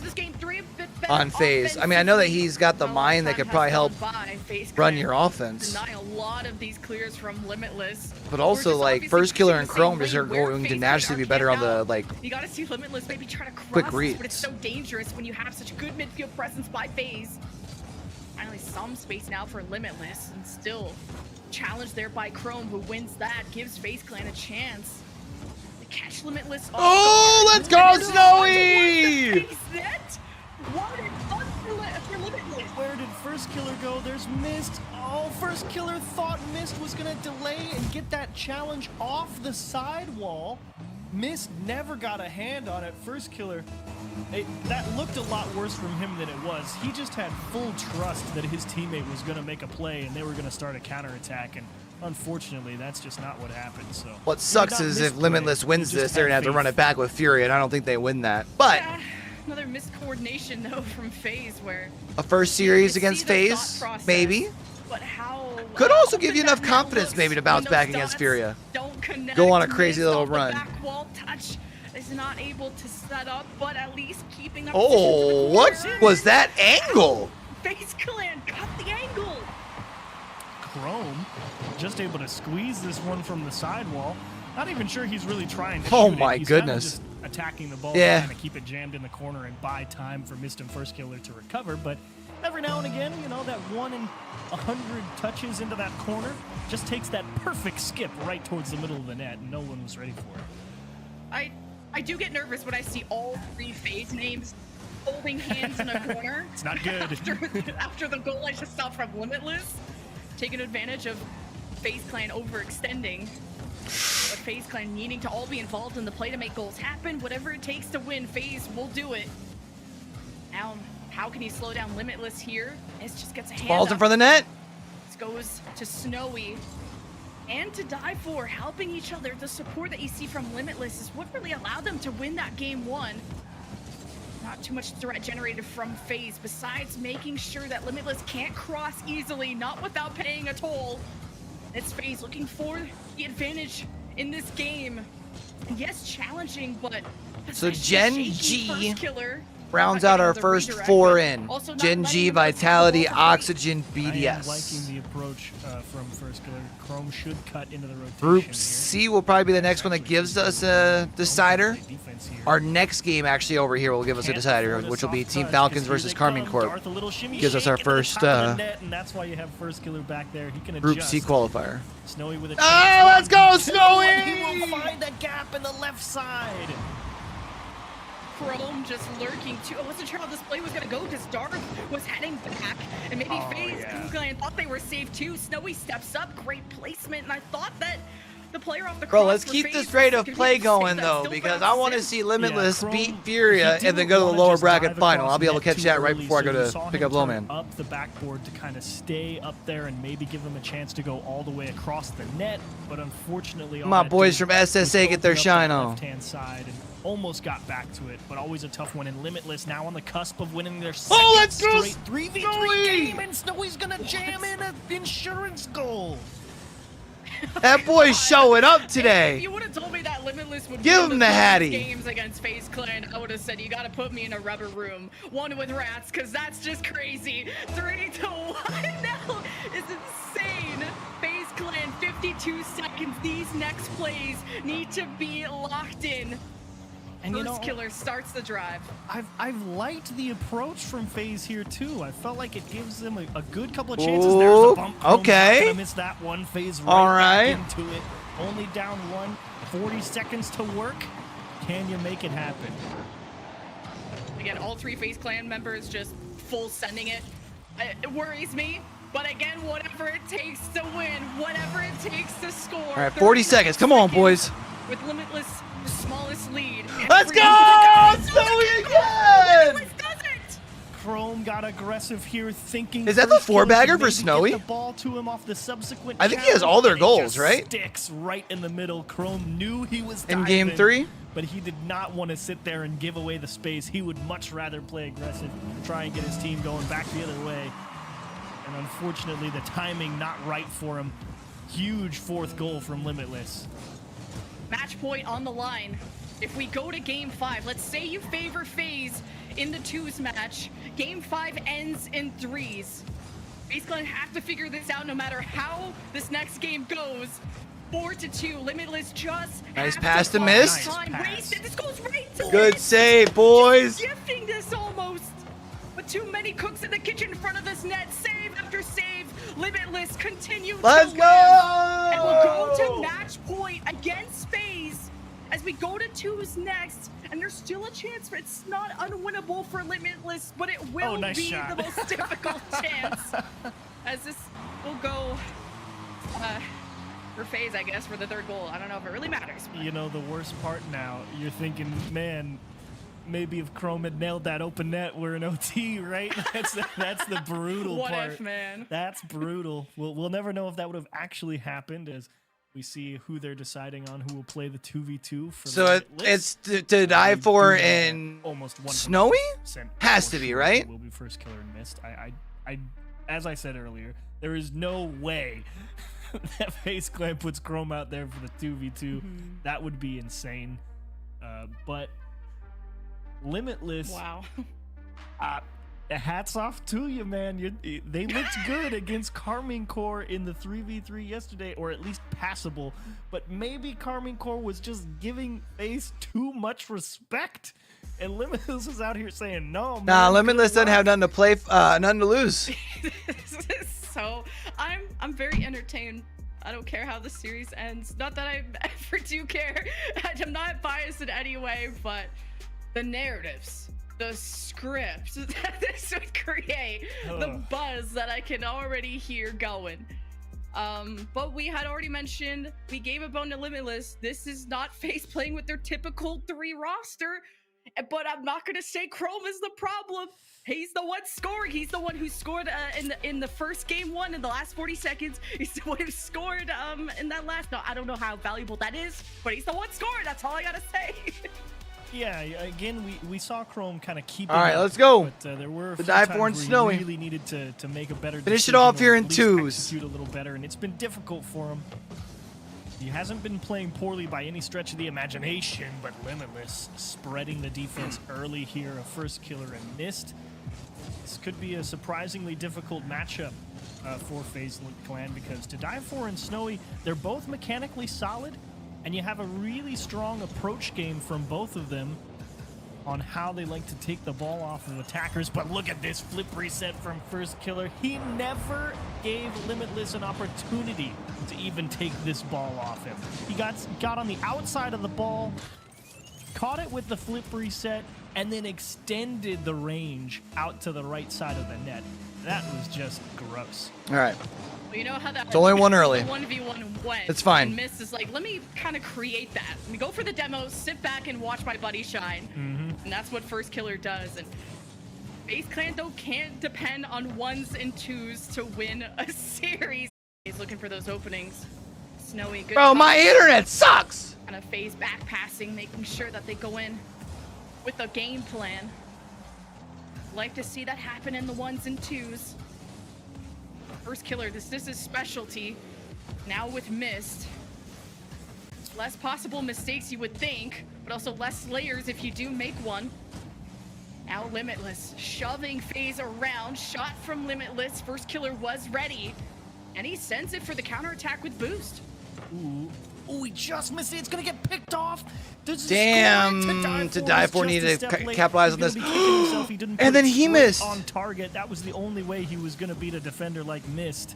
on FaZe. I mean, I know that he's got the mind that could probably help run your offense. Deny a lot of these clears from Limitless. But also, like, First Killer and Chrome just are going to naturally be better on the, like, You gotta see Limitless maybe try to cross, quick reads. but it's so dangerous when you have such good midfield presence by FaZe. Finally, some space now for Limitless, and still challenged there by Chrome, who wins that, gives FaZe Clan a chance. They catch Limitless. Oh, let's go, Snowy! What an fun for Limitless. Where did First Killer go? There's Mist. Oh, First Killer thought Mist was going to delay and get that challenge off the sidewall. Mist never got a hand on it. First Killer, that looked a lot worse from him than it was. He just had full trust that his teammate was going to make a play and they were going to start a counterattack, and unfortunately, that's just not what happened. So What sucks is if Limitless wins this, they're going to have to run it back with Furia, and I don't think they win that. But Yeah, another miscoordination, though, from FaZe, where a first series you against see the FaZe, thought process, maybe. but how Could also give you open enough that confidence looks maybe to when bounce those back against dots Furia. don't connect. Go on a crazy Mist little off the run. back wall touch. This FaZe not able to set up, but at least keeping up. Oh, what was that angle? FaZe Clan got the angle. Chrome just able to squeeze this one from the sidewall. Not even sure he's really trying to Oh shoot my it. He's goodness. Kind of just attacking the ball, Yeah. trying to keep it jammed in the corner and buy time for Mist and First Killer to recover. But every now and again, you know, that 1 in 100 touches into that corner just takes that perfect skip right towards the middle of the net, and no one was ready for it. I do get nervous when I see all 3 FaZe names holding hands in a corner. It's not good. After the goal I just saw from Limitless, taking advantage of FaZe Clan overextending. But FaZe Clan needing to all be involved in the play to make goals happen. Whatever it takes to win, FaZe will do it. Now, how can he slow down Limitless here? It just gets a hand Balls up. in front of the net. This goes to Snowy and to Die For, helping each other. The support that you see from Limitless is what really allowed them to win that game 1. Not too much threat generated from FaZe, besides making sure that Limitless can't cross easily, not without paying a toll. It's FaZe looking for the advantage in this game. And yes, challenging, but So shaky Gen.G first killer. rounds Not out getting our the first redirect, 4 but in. also not Gen.G, letting them Vitality, fall behind. Oxygen, I am liking BDS. the approach from First Killer. Chrome should cut into the rotation. Group C will probably be the next one that gives us a decider. Our next game actually over here will give us a decider, which will be Team Falcons versus Carmine Corp. Gives us our first and that's why you have First Killer back there. He can adjust. Group C qualifier. Snowy with a Oh, let's go, Snowy! He will find a gap in the left side. Chrome just lurking too. I wasn't sure how this play was gonna go because Darth was heading back, and maybe FaZe thought they were safe too. Snowy steps up, great placement, and I thought that the player off the Bro, cross let's for keep FaZe this rate was of gonna play be going safe. though, Still because bounces I want to in. see Limitless Chrome, beat Furia he and then didn't go to the wanna lower just bracket dive final. across I'll be able to net catch too that right early, before I so go you to saw pick him up Low turn Man. up the backboard to kind of stay up there and maybe give him a chance to go all the way across the net, but unfortunately, all My that boys did from SSA was get their open up shine the on. left-hand side and almost got back to it, but always a tough one. And Limitless now on the cusp of winning their second let's go, straight 3v3 Snowy! game, and Snowy's gonna jam in an insurance goal. That boy's showing up If today. you would have told me that Limitless would Give win him the first Hattie. games against FaZe Clan, I would have said you got to put me in a rubber room, one with rats, because that's just crazy. 3-1 now is insane. FaZe Clan, 52 seconds. These next plays need to be locked in. And you First know, Killer starts the drive. I've liked the approach from FaZe here too. I felt like it gives them a good couple of chances. There's a bump. Chrome's okay. not gonna miss that one. FaZe All right right. back into it. Only down 1. 40 seconds to work. Can you make it happen? Again, all 3 FaZe Clan members just full sending it. It worries me. But again, whatever it takes to win, whatever it takes to score. All right, 40 seconds. Come on, boys. With Limitless, the smallest lead. Let's go! Snowy again! Limitless does it! Chrome got aggressive here, thinking. Is that the First Killer 4-bagger could for maybe Snowy? Get the ball to him off the subsequent. I think he has all their challenge, and it goals, just right? Sticks right in the middle. Chrome knew he was In diving, game 3? but he did not want to sit there and give away the space. He would much rather play aggressive, try and get his team going back the other way. And unfortunately, the timing not right for him. Huge 4th goal from Limitless. Match point on the line. If we go to game 5, let's say you favor FaZe in the 2s match. Game 5 ends in 3s. FaZe Clan have to figure this out no matter how this next game goes. 4-2. Limitless just Nice have pass to find Mist. time wasted. This goes right to Good Mist. save, boys. Gifting this almost. But too many cooks in the kitchen in front of this net. Save after save. Limitless continue Let's to go! win. And we'll go to match point against FaZe as we go to 2s next. And there's still a chance for it's not unwinnable for Limitless, but it will nice be shot. the most difficult chance. As this will go for FaZe, I guess, for the 3rd goal. I don't know if it really matters. But. You know, the worst part now, you're thinking, man, maybe if Chrome had nailed that open net, we're in OT, right? That's the brutal What part. if, man? That's brutal. We'll never know if that would have actually happened as we see who they're deciding on who will play the 2v2 for So Limitless. it's to die We for do know in almost 100% Snowy? Has to be, sure right? Will be First Killer and Mist. I as I said earlier, there is no way that FaZe Clan puts Chrome out there for the 2v2. That would be insane. But Limitless. Wow. Hats off to you, man. They looked good against Carmine Core in the 3v3 yesterday, or at least passable. But maybe Carmine Core was just giving FaZe too much respect. And Limitless was out here saying, no, man. Nah, Limitless doesn't have nothing to play, nothing to lose. So I'm very entertained. I don't care how the series ends. Not that I ever do care. I'm not biased in any way, but the narratives, the script that this would create, the buzz that I can already hear going. But we had already mentioned, we gave a bone to Limitless. This is not FaZe playing with their typical 3 roster, but I'm not gonna say Chrome is the problem. He's the one scoring. He's the one who scored in the first game 1 in the last 40 seconds. He's the one who scored in that last. No, I don't know how valuable that is, but he's the one scoring. That's all I gotta say. Yeah, again, we saw Chrome kind of keep. All right, let's go. But there were a the few dive times for and where he Snowy. really needed to make a better Finish it decision off or here at in least 2s. execute a little better, and it's been difficult for him. He hasn't been playing poorly by any stretch of the imagination, but Limitless spreading the defense early here, a first killer and missed. This could be a surprisingly difficult matchup for FaZe Clan, because to dive for and Snowy, they're both mechanically solid, and you have a really strong approach game from both of them on how they like to take the ball off of attackers. But look at this flip reset from first killer. He never gave Limitless an opportunity to even take this ball off him. He got on the outside of the ball, caught it with the flip reset, and then extended the range out to the right side of the net. That was just gross. All right. Well, you know how that It's only one early. 1v1 went. It's fine. And Miss is like, let me kind of create that. Let me go for the demo, sit back and watch my buddy shine. And that's what first killer does. And FaZe Clan though can't depend on 1s and 2s to win a series. He's looking for those openings. Snowy, good. Bro, my touch. internet sucks. Kind of FaZe back passing, making sure that they go in with a game plan. Like to see that happen in the 1s and 2s. First killer, this is his specialty. Now with Mist, less possible mistakes you would think, but also less layers if you do make one. Now Limitless, shoving FaZe around, shot from Limitless. First killer was ready, and he sends it for the counterattack with boost. Ooh, he just missed it. It's gonna get picked off. Damn, to die for needed to capitalize on this. And then he missed. On target. That was the only way he was gonna beat a defender like Mist.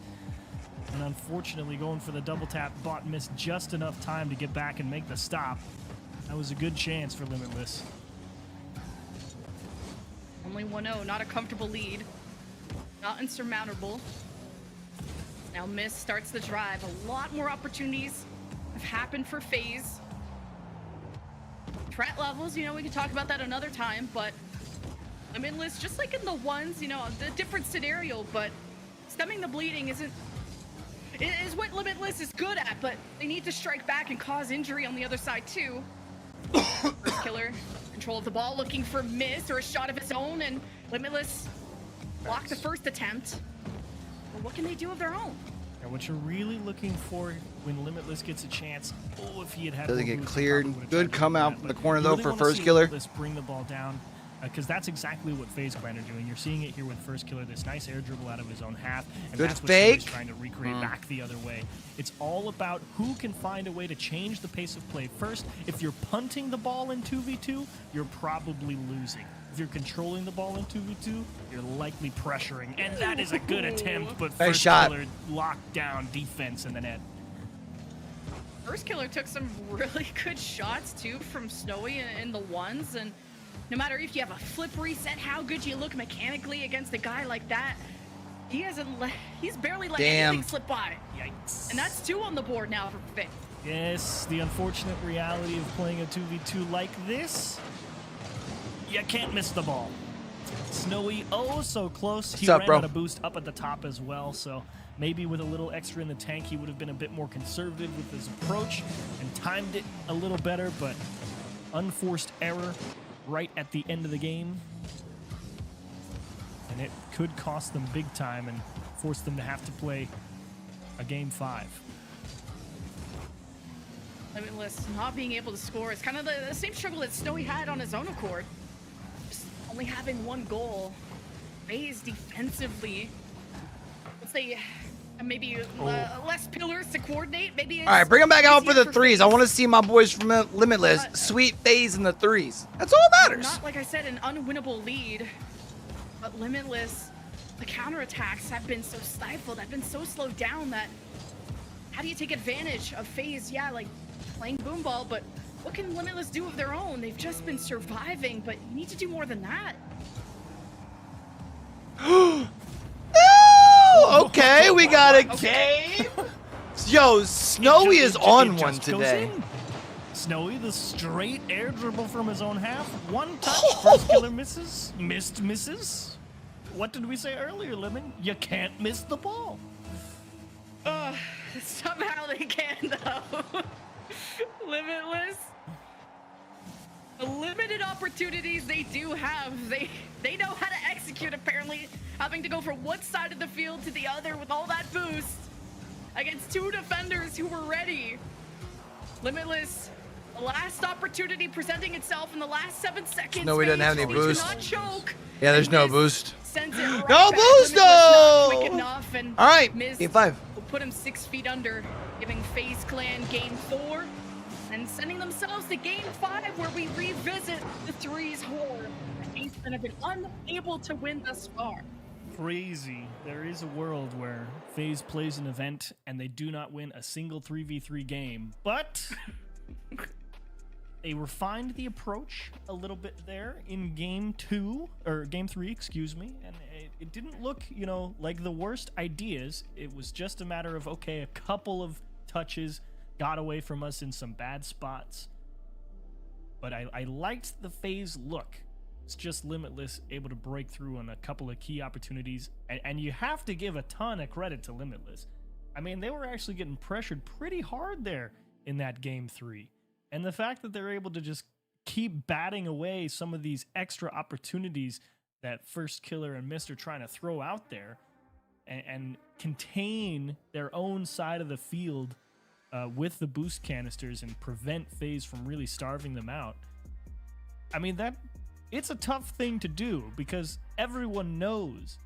And unfortunately, going for the double tap bought Mist just enough time to get back and make the stop. That was a good chance for Limitless. Only 1-0, not a comfortable lead. Not insurmountable. Now Mist starts the drive. A lot more opportunities have happened for FaZe. Threat levels, you know, we can talk about that another time, but Limitless, just like in the 1s, you know, the different scenario, but stemming the bleeding is what Limitless is good at, but they need to strike back and cause injury on the other side too. First killer, control of the ball, looking for Miss or a shot of his own, and Limitless blocked the first attempt. But what can they do of their own? And what you're really looking for when Limitless gets a chance, if he had Doesn't more get boost, cleared. probably would've Good tried to come do out that. from the But corner you though really for wanna first see killer. Limitless bring the ball down, because that's exactly what FaZe Clan are doing. You're seeing it here with first killer, this nice air dribble out of his own half, and Good that's what fake. he's trying to recreate back the other way. It's all about who can find a way to change the pace of play first. If you're punting the ball in 2v2, you're probably losing. If you're controlling the ball in 2v2, you're likely pressuring. And that is a good attempt, but Nice first shot. killer locked down defense in the net. First killer took some really good shots too from Snowy in the 1s, and no matter if you have a flip reset, how good you look mechanically against a guy like that, he's barely let anything slip by. Yikes. And that's 2 on the board now for FaZe. Yes, the unfortunate reality of playing a 2v2 like this, you can't miss the ball. Snowy, oh so close. He What's up, ran bro? out of boost up at the top as well, so maybe with a little extra in the tank, he would have been a bit more conservative with his approach and timed it a little better, but unforced error right at the end of the game. And it could cost them big time and force them to have to play a game 5. Limitless not being able to score. It's kind of the same struggle that Snowy had on his own accord. Just only having one goal. FaZe defensively, let's say, maybe less pillars to coordinate. Maybe it's all right, bring them back out for the easier threes. I want to see my boys from Limitless sweet FaZe in the threes. That's all that matters. Not, like I said, an unwinnable lead, but Limitless, the counterattacks have been so stifled, have been so slowed down that how do you take advantage of FaZe? Yeah, like playing boom ball, but what can Limitless do of their own? They've just been surviving, but you need to do more than that. Okay, we got a game. Yo, Snowy is on one today. Snowy, the straight air dribble from his own half. One touch, first killer misses. Misses. What did we say earlier, Lemon? You can't miss the ball. Somehow they can, though. Limitless. The limited opportunities they do have, they know how to execute, apparently, having to go from one side of the field to the other with all that boost against two defenders who were ready. Limitless, the last opportunity presenting itself in the last 7 seconds. No, we didn't have any boost. Not choke. Yeah, there's no boost. Sends it right No back. boost, Limitless not quick though. enough, and All right, missed. game 5. Will put him 6 feet under, giving FaZe Clan game 4. And sending themselves to game 5, where we revisit the threes horror. FaZe have been unable to win thus far. Crazy. There is a world where FaZe plays an event and they do not win a single 3v3 game, but they refined the approach a little bit there in game 3, excuse me, and it didn't look, you know, like the worst ideas. It was just a matter of, okay, a couple of touches got away from us in some bad spots. But I liked the FaZe look. It's just Limitless able to break through on a couple of key opportunities. And you have to give a ton of credit to Limitless. I mean, they were actually getting pressured pretty hard there in that game 3. And the fact that they're able to just keep batting away some of these extra opportunities that First Killer and Mr. trying to throw out there and contain their own side of the field with the boost canisters and prevent FaZe from really starving them out. I mean, it's a tough thing to do because everyone knows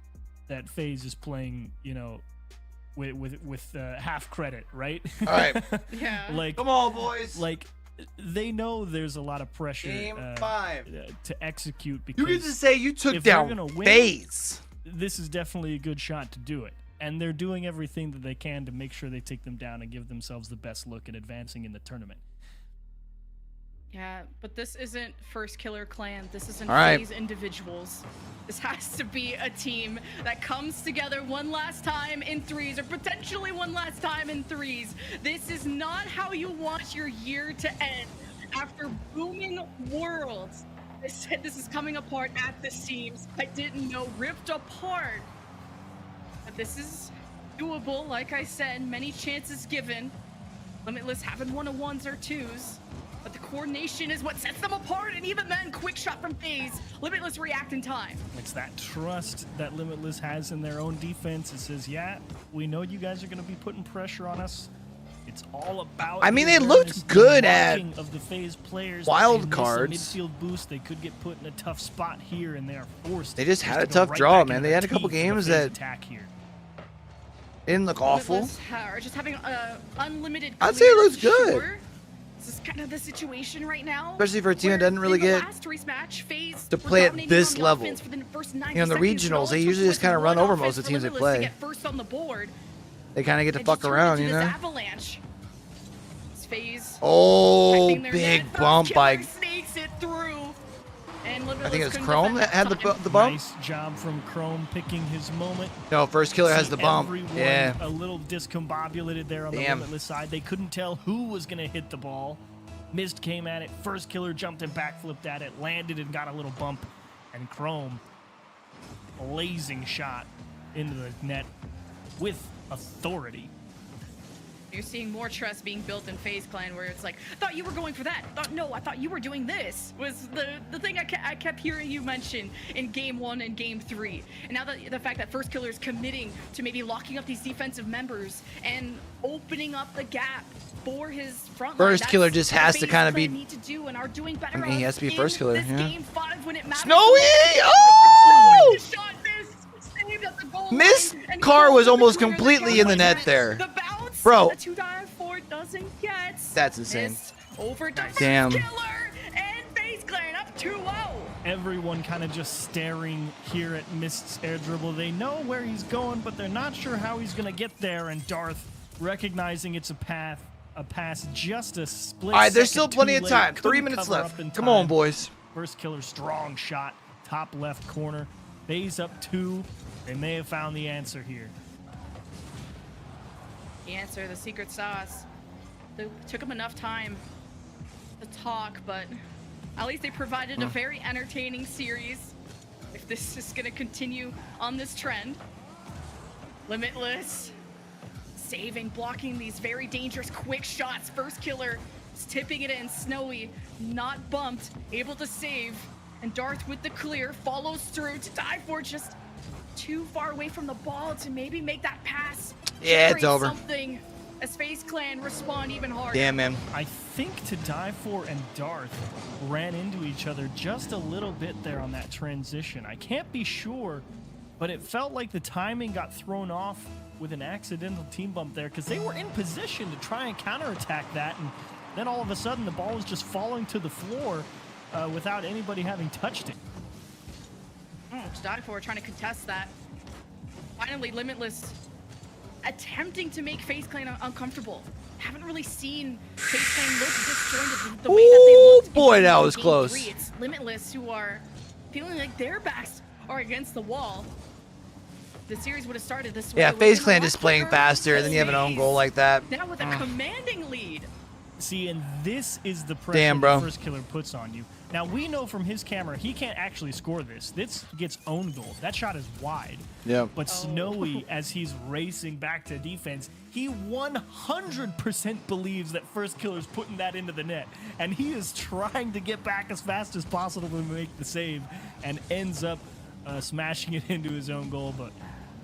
that FaZe is playing, you know, with half credit, right? All right. Yeah. Like, come on, boys. Like, they know there's a lot of pressure Game 5 to execute because you get to say you took if they're down gonna win, FaZe. This is definitely a good shot to do it. And they're doing everything that they can to make sure they take them down and give themselves the best look at advancing in the tournament. Yeah, but this isn't First Killer Clan. This isn't All right. FaZe individuals. This has to be a team that comes together one last time in threes, or potentially one last time in threes. This is not how you want your year to end. After booming Worlds, they said this is coming apart at the seams. I didn't know, ripped apart. But this is doable, like I said, many chances given. Limitless having 1-on-1s or 2s. But the coordination is what sets them apart, and even then, quick shot from FaZe. Limitless react in time. It's that trust that Limitless has in their own defense. It says, yeah, we know you guys are going to be putting pressure on us. It's all about. I mean, the they looked awareness good and at marking of the FaZe players. wild They miss a cards. midfield boost. They could get put in a tough spot here, and they are forced. They just had a to go tough right draw, back man. into They had the a couple teeth of the games FaZe that attack here. didn't look awful. Limitless are just having unlimited. I'd say it clears, looks good. sure. This is kind of the situation right now. Especially for a team that doesn't really in the get last race match, FaZe to were play at dominating this on the level. offense for the first 90 You know, in the seconds, but all regionals, they it took usually was just kind of one run over offense most of the for teams they Limitless to play. get first on the board. They kind of get to and fuck just turn around, into you this know? avalanche. It's FaZe Oh, protecting their big net. bump First by. Killer sneaks it through. And I think it was couldn't Chrome defend that had time. the bump. Nice job from Chrome picking his moment. No, First Killer has See the bump. everyone Yeah. a little discombobulated there on Damn. the Limitless side. They couldn't tell who was going to hit the ball. Mist came at it. First Killer jumped and backflipped at it, landed and got a little bump. And Chrome, blazing shot into the net with authority. You're seeing more trust being built in FaZe Clan, where it's like, I thought you were going for that. No, I thought you were doing this. Was the thing I kept hearing you mention in Game 1 and Game 3. And now that the fact that First Killer is committing to maybe locking up these defensive members and opening up the gap for his front line. First Killer just has to kind of be. Need to do and are doing better. I mean, he has to be First Killer. Yeah. Game 5 when it matters. Snowy! Oh! Miss Carr was almost completely in the net there. The bounce, bro. The 2-4 doesn't get. That's insane. Over to Damn. First Killer and FaZe Clan up 2-0. Everyone kind of just staring here at Mist's air dribble. They know where he's going, but they're not sure how he's going to get there. And Darth, recognizing it's a pass just a split. All right, there's second still plenty too of late. time. Couldn't 3 minutes cover left. up in Come time. on, boys. First Killer, strong shot, top left corner. FaZe up 2. They may have found the answer here. The answer, the secret sauce. It took them enough time to talk, but at least they provided a very entertaining series. If this is going to continue on this trend. Limitless. Saving, blocking these very dangerous quick shots. First Killer is tipping it in. Snowy, not bumped, able to save. And Darth with the clear, follows through to die for, just too far away from the ball to maybe make that pass. Yeah, it's over. Something as FaZe Clan respond even harder. Damn, man. I think To Die For and Darth ran into each other just a little bit there on that transition. I can't be sure, but it felt like the timing got thrown off with an accidental team bump there, because they were in position to try and counterattack that, and then all of a sudden the ball was just falling to the floor without anybody having touched it. To Die For trying to contest that. Finally, Limitless attempting to make FaZe Clan uncomfortable. Haven't really seen FaZe Clan look disjointed the way that they looked. Boy, that was Game close. 3. It's Limitless who are feeling like their backs are against the wall. The series would have started this way. Yeah, FaZe Clan just playing faster, then you have an own goal like that. Now with a commanding lead. See, and this is the pressure Damn, bro. the First Killer puts on you. Now, we know from his camera, he can't actually score this. This gets own goal. That shot is wide. Yeah. But Snowy, as he's racing back to defense, he 100% believes that First Killer's putting that into the net. And he is trying to get back as fast as possible to make the save, and ends up smashing it into his own goal. But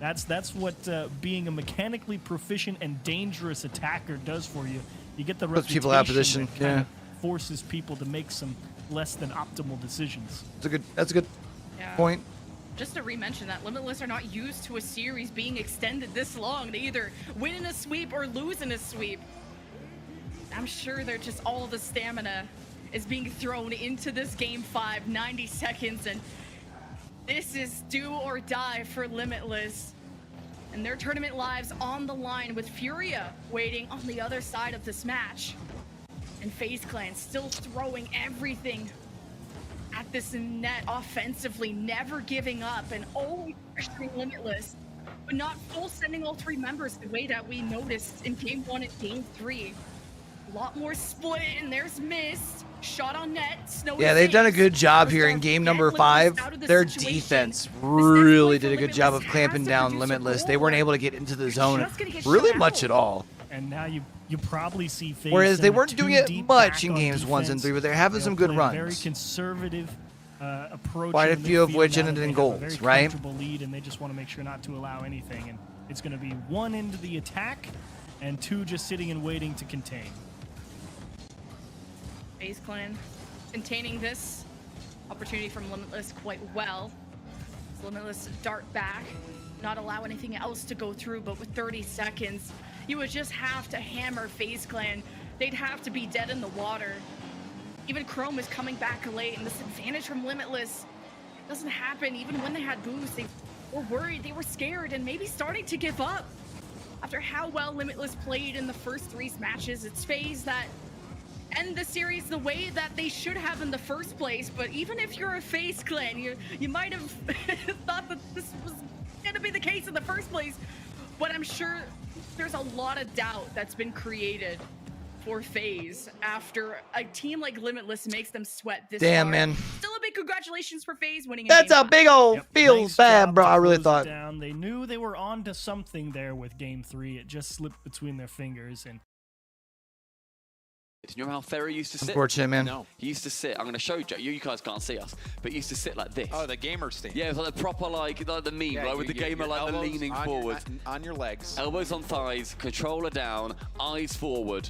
that's what being a mechanically proficient and dangerous attacker does for you. You get the Puts people out of position. that kind of forces people to make some less than optimal decisions. That's a good point. Just to re-mention that Limitless are not used to a series being extended this long. They either win in a sweep or lose in a sweep. I'm sure they're just all the stamina is being thrown into this game 5, 90 seconds, and this is do or die for Limitless. And their tournament lives on the line with Furia waiting on the other side of this match. And FaZe Clan still throwing everything at this net offensively, never giving up and always pressuring Limitless, but not full sending all 3 members the way that we noticed in Game 1 and Game 3. A lot more split, and there's Mist. Shot on net. Snowy Yeah, they've done a saves. good job here in game number 5. Their defense really did a good job of clamping down Limitless. They weren't able to get into the zone really much at all. And now you probably see FaZe Whereas they send weren't two doing it deep much back in on games 1 and defense. 3, but they're having They'll some good play a runs. Very conservative approach. Quite a in the few of midfield which now ended that in they have a goals, very right? comfortable lead, and they just want to make sure not to allow anything. And it's going to be 1 into the attack, and 2 just sitting and waiting to contain. FaZe Clan containing this opportunity from Limitless quite well. Limitless dart back, not allow anything else to go through, but with 30 seconds, you would just have to hammer FaZe Clan. They'd have to be dead in the water. Even Chrome is coming back late, and this advantage from Limitless doesn't happen. Even when they had boost, they were worried, they were scared, and maybe starting to give up. After how well Limitless played in the first 3 matches, it's FaZe that end the series the way that they should have in the first place. But even if you're a FaZe Clan, you might have thought that this was gonna be the case in the first place. But I'm sure there's a lot of doubt that's been created for FaZe after a team like Limitless makes them sweat this Damn, hard. man. Still a big congratulations for FaZe winning. That's a big old feels Nice bad, job bro. to I really close it thought. down. They knew they were on to something there with Game 3. It just slipped between their fingers. And Do you know how Ferry used to sit? Unfortunate, man. No. He used to sit. I'm going to show you. You guys can't see us, but he used to sit like this. Oh, the gamer stand. Yeah, it was like the proper, like the meme, Yeah, right? With the gamer, like the leaning on forward. on your legs. Elbows on thighs, controller down, eyes forward.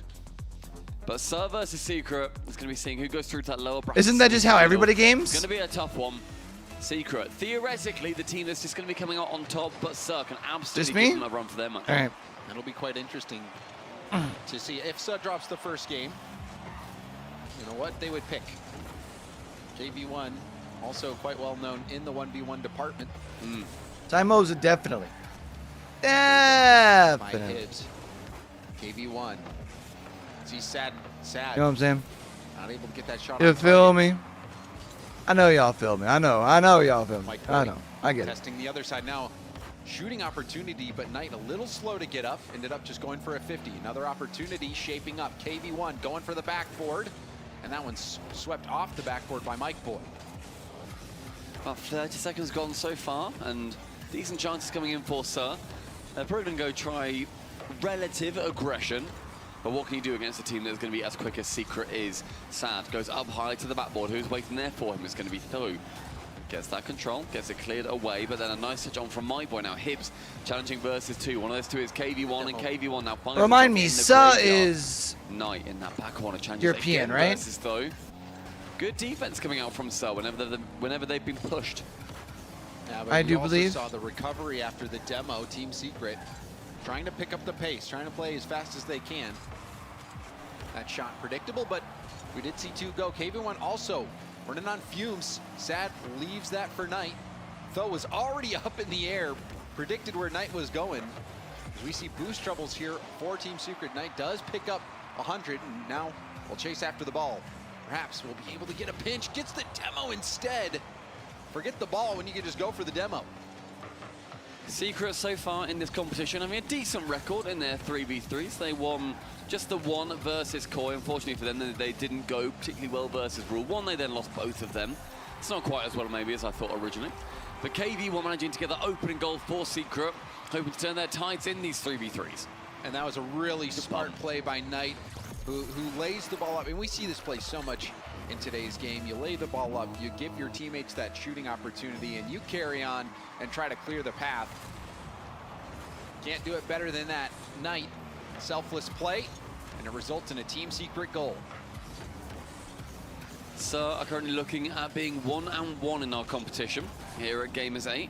But Suhhh versus Secret is going to be seeing who goes through to that lower bracket. Isn't that just how everybody games? It's going to be a tough one. Secret. Theoretically, the team that's just going to be coming out on top, but Suhhh can absolutely give them a run for their money. All right. It'll be quite interesting to see if Suhhh drops the first game. You know what they would pick? JV1, also quite well known in the 1v1 department. Timos are definitely. My Definitely. Hibs. KV1. See, sad. You know what I'm saying? Not able to get that shot. You on feel target. me? I know y'all feel me. I know y'all feel me. Mike I Boyd know. I get it. Testing the other side now. Shooting opportunity, but Knight a little slow to get up. Ended up just going for a 50. Another opportunity shaping up. KV1 going for the backboard. And that one's swept off the backboard by Mike Boyd. About 30 seconds gone so far, and decent chances coming in for Suhhh. They're probably going to go try relative aggression. But what can you do against a team that's going to be as quick as Secret is? Sad goes up high to the backboard. Who's waiting there for him? It's going to be Through. Gets that control, gets it cleared away, but then a nice touch on from My Boy. Now Hibs challenging versus 2. One of those two is KV1, and KV1 now finds Remind me, himself in the Suhhh graveyard. is Knight in that back corner changes European, again right? versus Though. Good defense coming out from Suhhh whenever they've been pushed. Yeah, but I we do also believe. saw the recovery after the demo. Team Secret trying to pick up the pace, trying to play as fast as they can. That shot predictable, but we did see 2 go. KV1 also running on fumes. Sad leaves that for Knight. Though was already up in the air, predicted where Knight was going. As we see boost troubles here for Team Secret. Knight does pick up 100, and now we'll chase after the ball. Perhaps we'll be able to get a pinch. Gets the demo instead. Forget the ball when you can just go for the demo. Secret so far in this competition having a decent record in their 3v3s. They won just the one versus Koi. Unfortunately for them, they didn't go particularly well versus Rule 1. They then lost both of them. It's not quite as well maybe as I thought originally. But KV were managing to get the opening goal for Secret, hoping to turn their tides in these 3v3s. And that was a really smart play by Knight, who lays the ball up. And we see this play so much in today's game. You lay the ball up, you give your teammates that shooting opportunity, and you carry on and try to clear the path. Can't do it better than that. Knight, selfless play, and it results in a Team Secret goal. Suhhh are currently looking at being 1-1 in our competition here at Gamers8.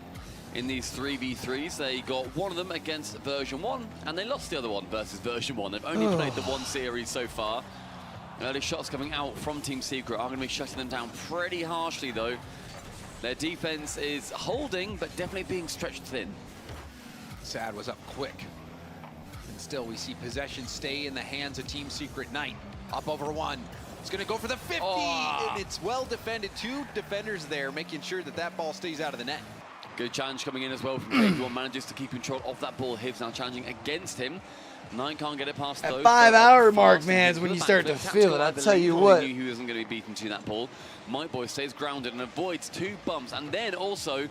In these 3v3s, they got one of them against version 1, and they lost the other one versus version 1. They've only played the one series so far. Early shots coming out from Team Secret are going to be shutting them down pretty harshly, though. Their defense is holding, but definitely being stretched thin. Sad was up quick. And still, we see possession stay in the hands of Team Secret. Knight up over 1. It's going to go for the 50, and it's well defended. 2 defenders there, making sure that that ball stays out of the net. Good challenge coming in as well from KV1. Manages to keep control of that ball. Hibs now challenging against him. Knight can't get it past those. That 5-hour mark, man, is when you start to feel it. I'll tell you what. Knew he wasn't going to be beaten to that ball. My Boy stays grounded and avoids 2 bumps, and then also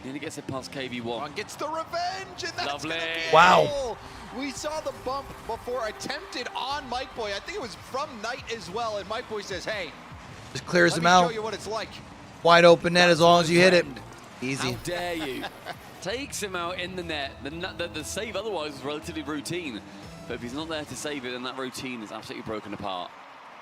nearly gets it past KV1. Gets the revenge, and that's lovely. Wow. We saw the bump before attempted on Mike Boy. I think it was from Knight as well, and Mike Boy says, hey, just clears let him me out. show you what it's like. Wide open net as long as you hit it. Easy. How dare you? Takes him out in the net. The save otherwise was relatively routine. But if he's not there to save it, then that routine is absolutely broken apart.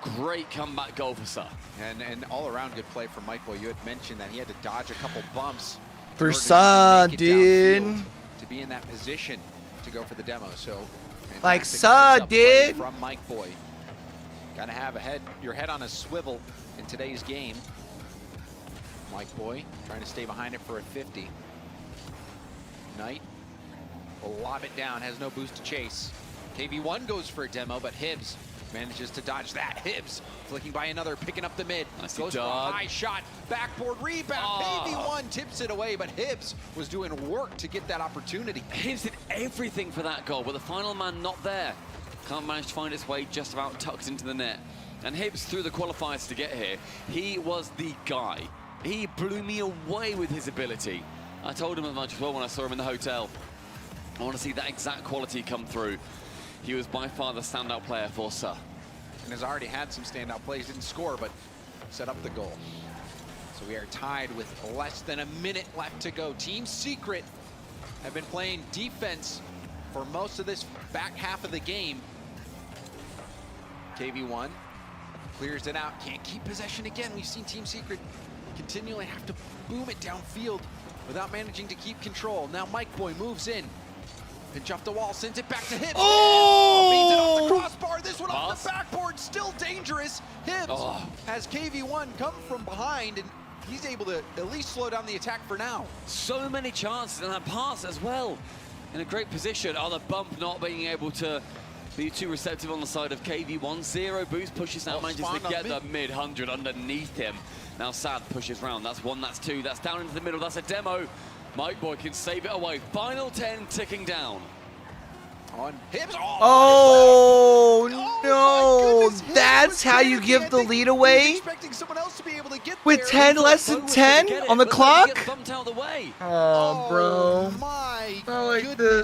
Great comeback goal for Suhhh. And all-around good play from Mike Boy. You had mentioned that he had to dodge a couple bumps. For Suhhh, dude. To be in that position to go for the demo. So, like Suhhh, dude. From Mike Boy. Gotta have your head on a swivel in today's game. Mike Boy trying to stay behind it for a 50. Knight will lob it down, has no boost to chase. KV1 goes for a demo, but Hibs manages to dodge that. Hibs flicking by another, picking up the mid. Goes for a high shot, backboard rebound. KV1 tips it away, but Hibs was doing work to get that opportunity. Hibs did everything for that goal, but the final man not there. Can't manage to find its way just about tucked into the net. And Hibs, through the qualifiers to get here, he was the guy. He blew me away with his ability. I told him as much as well when I saw him in the hotel. I want to see that exact quality come through. He was by far the standout player for Suhhh. And has already had some standout plays. Didn't score, but set up the goal. So we are tied with less than a minute left to go. Team Secret have been playing defense for most of this back half of the game. KV1 clears it out. Can't keep possession again. We've seen Team Secret continually have to boom it downfield without managing to keep control. Now Mike Boy moves in. Pinch off the wall, sends it back to Hibbs. Oh! Beans it off the crossbar. This one off the backboard, still dangerous. Hibbs has KV1 come from behind, and he's able to at least slow down the attack for now. So many chances and that pass as well. In a great position. The bump not being able to be too receptive on the side of KV1. 0 boost pushes now, manages to get the mid-100 underneath him. Now Sad pushes round. That's 1, that's 2, that's down into the middle. That's a demo. Mike Boy can save it away. Final 10 ticking down. On Hibbs. Oh, no. That's how you give the lead away? With 10 less than 10 on the clock? Bumped out of the way. Oh, bro. My I like this.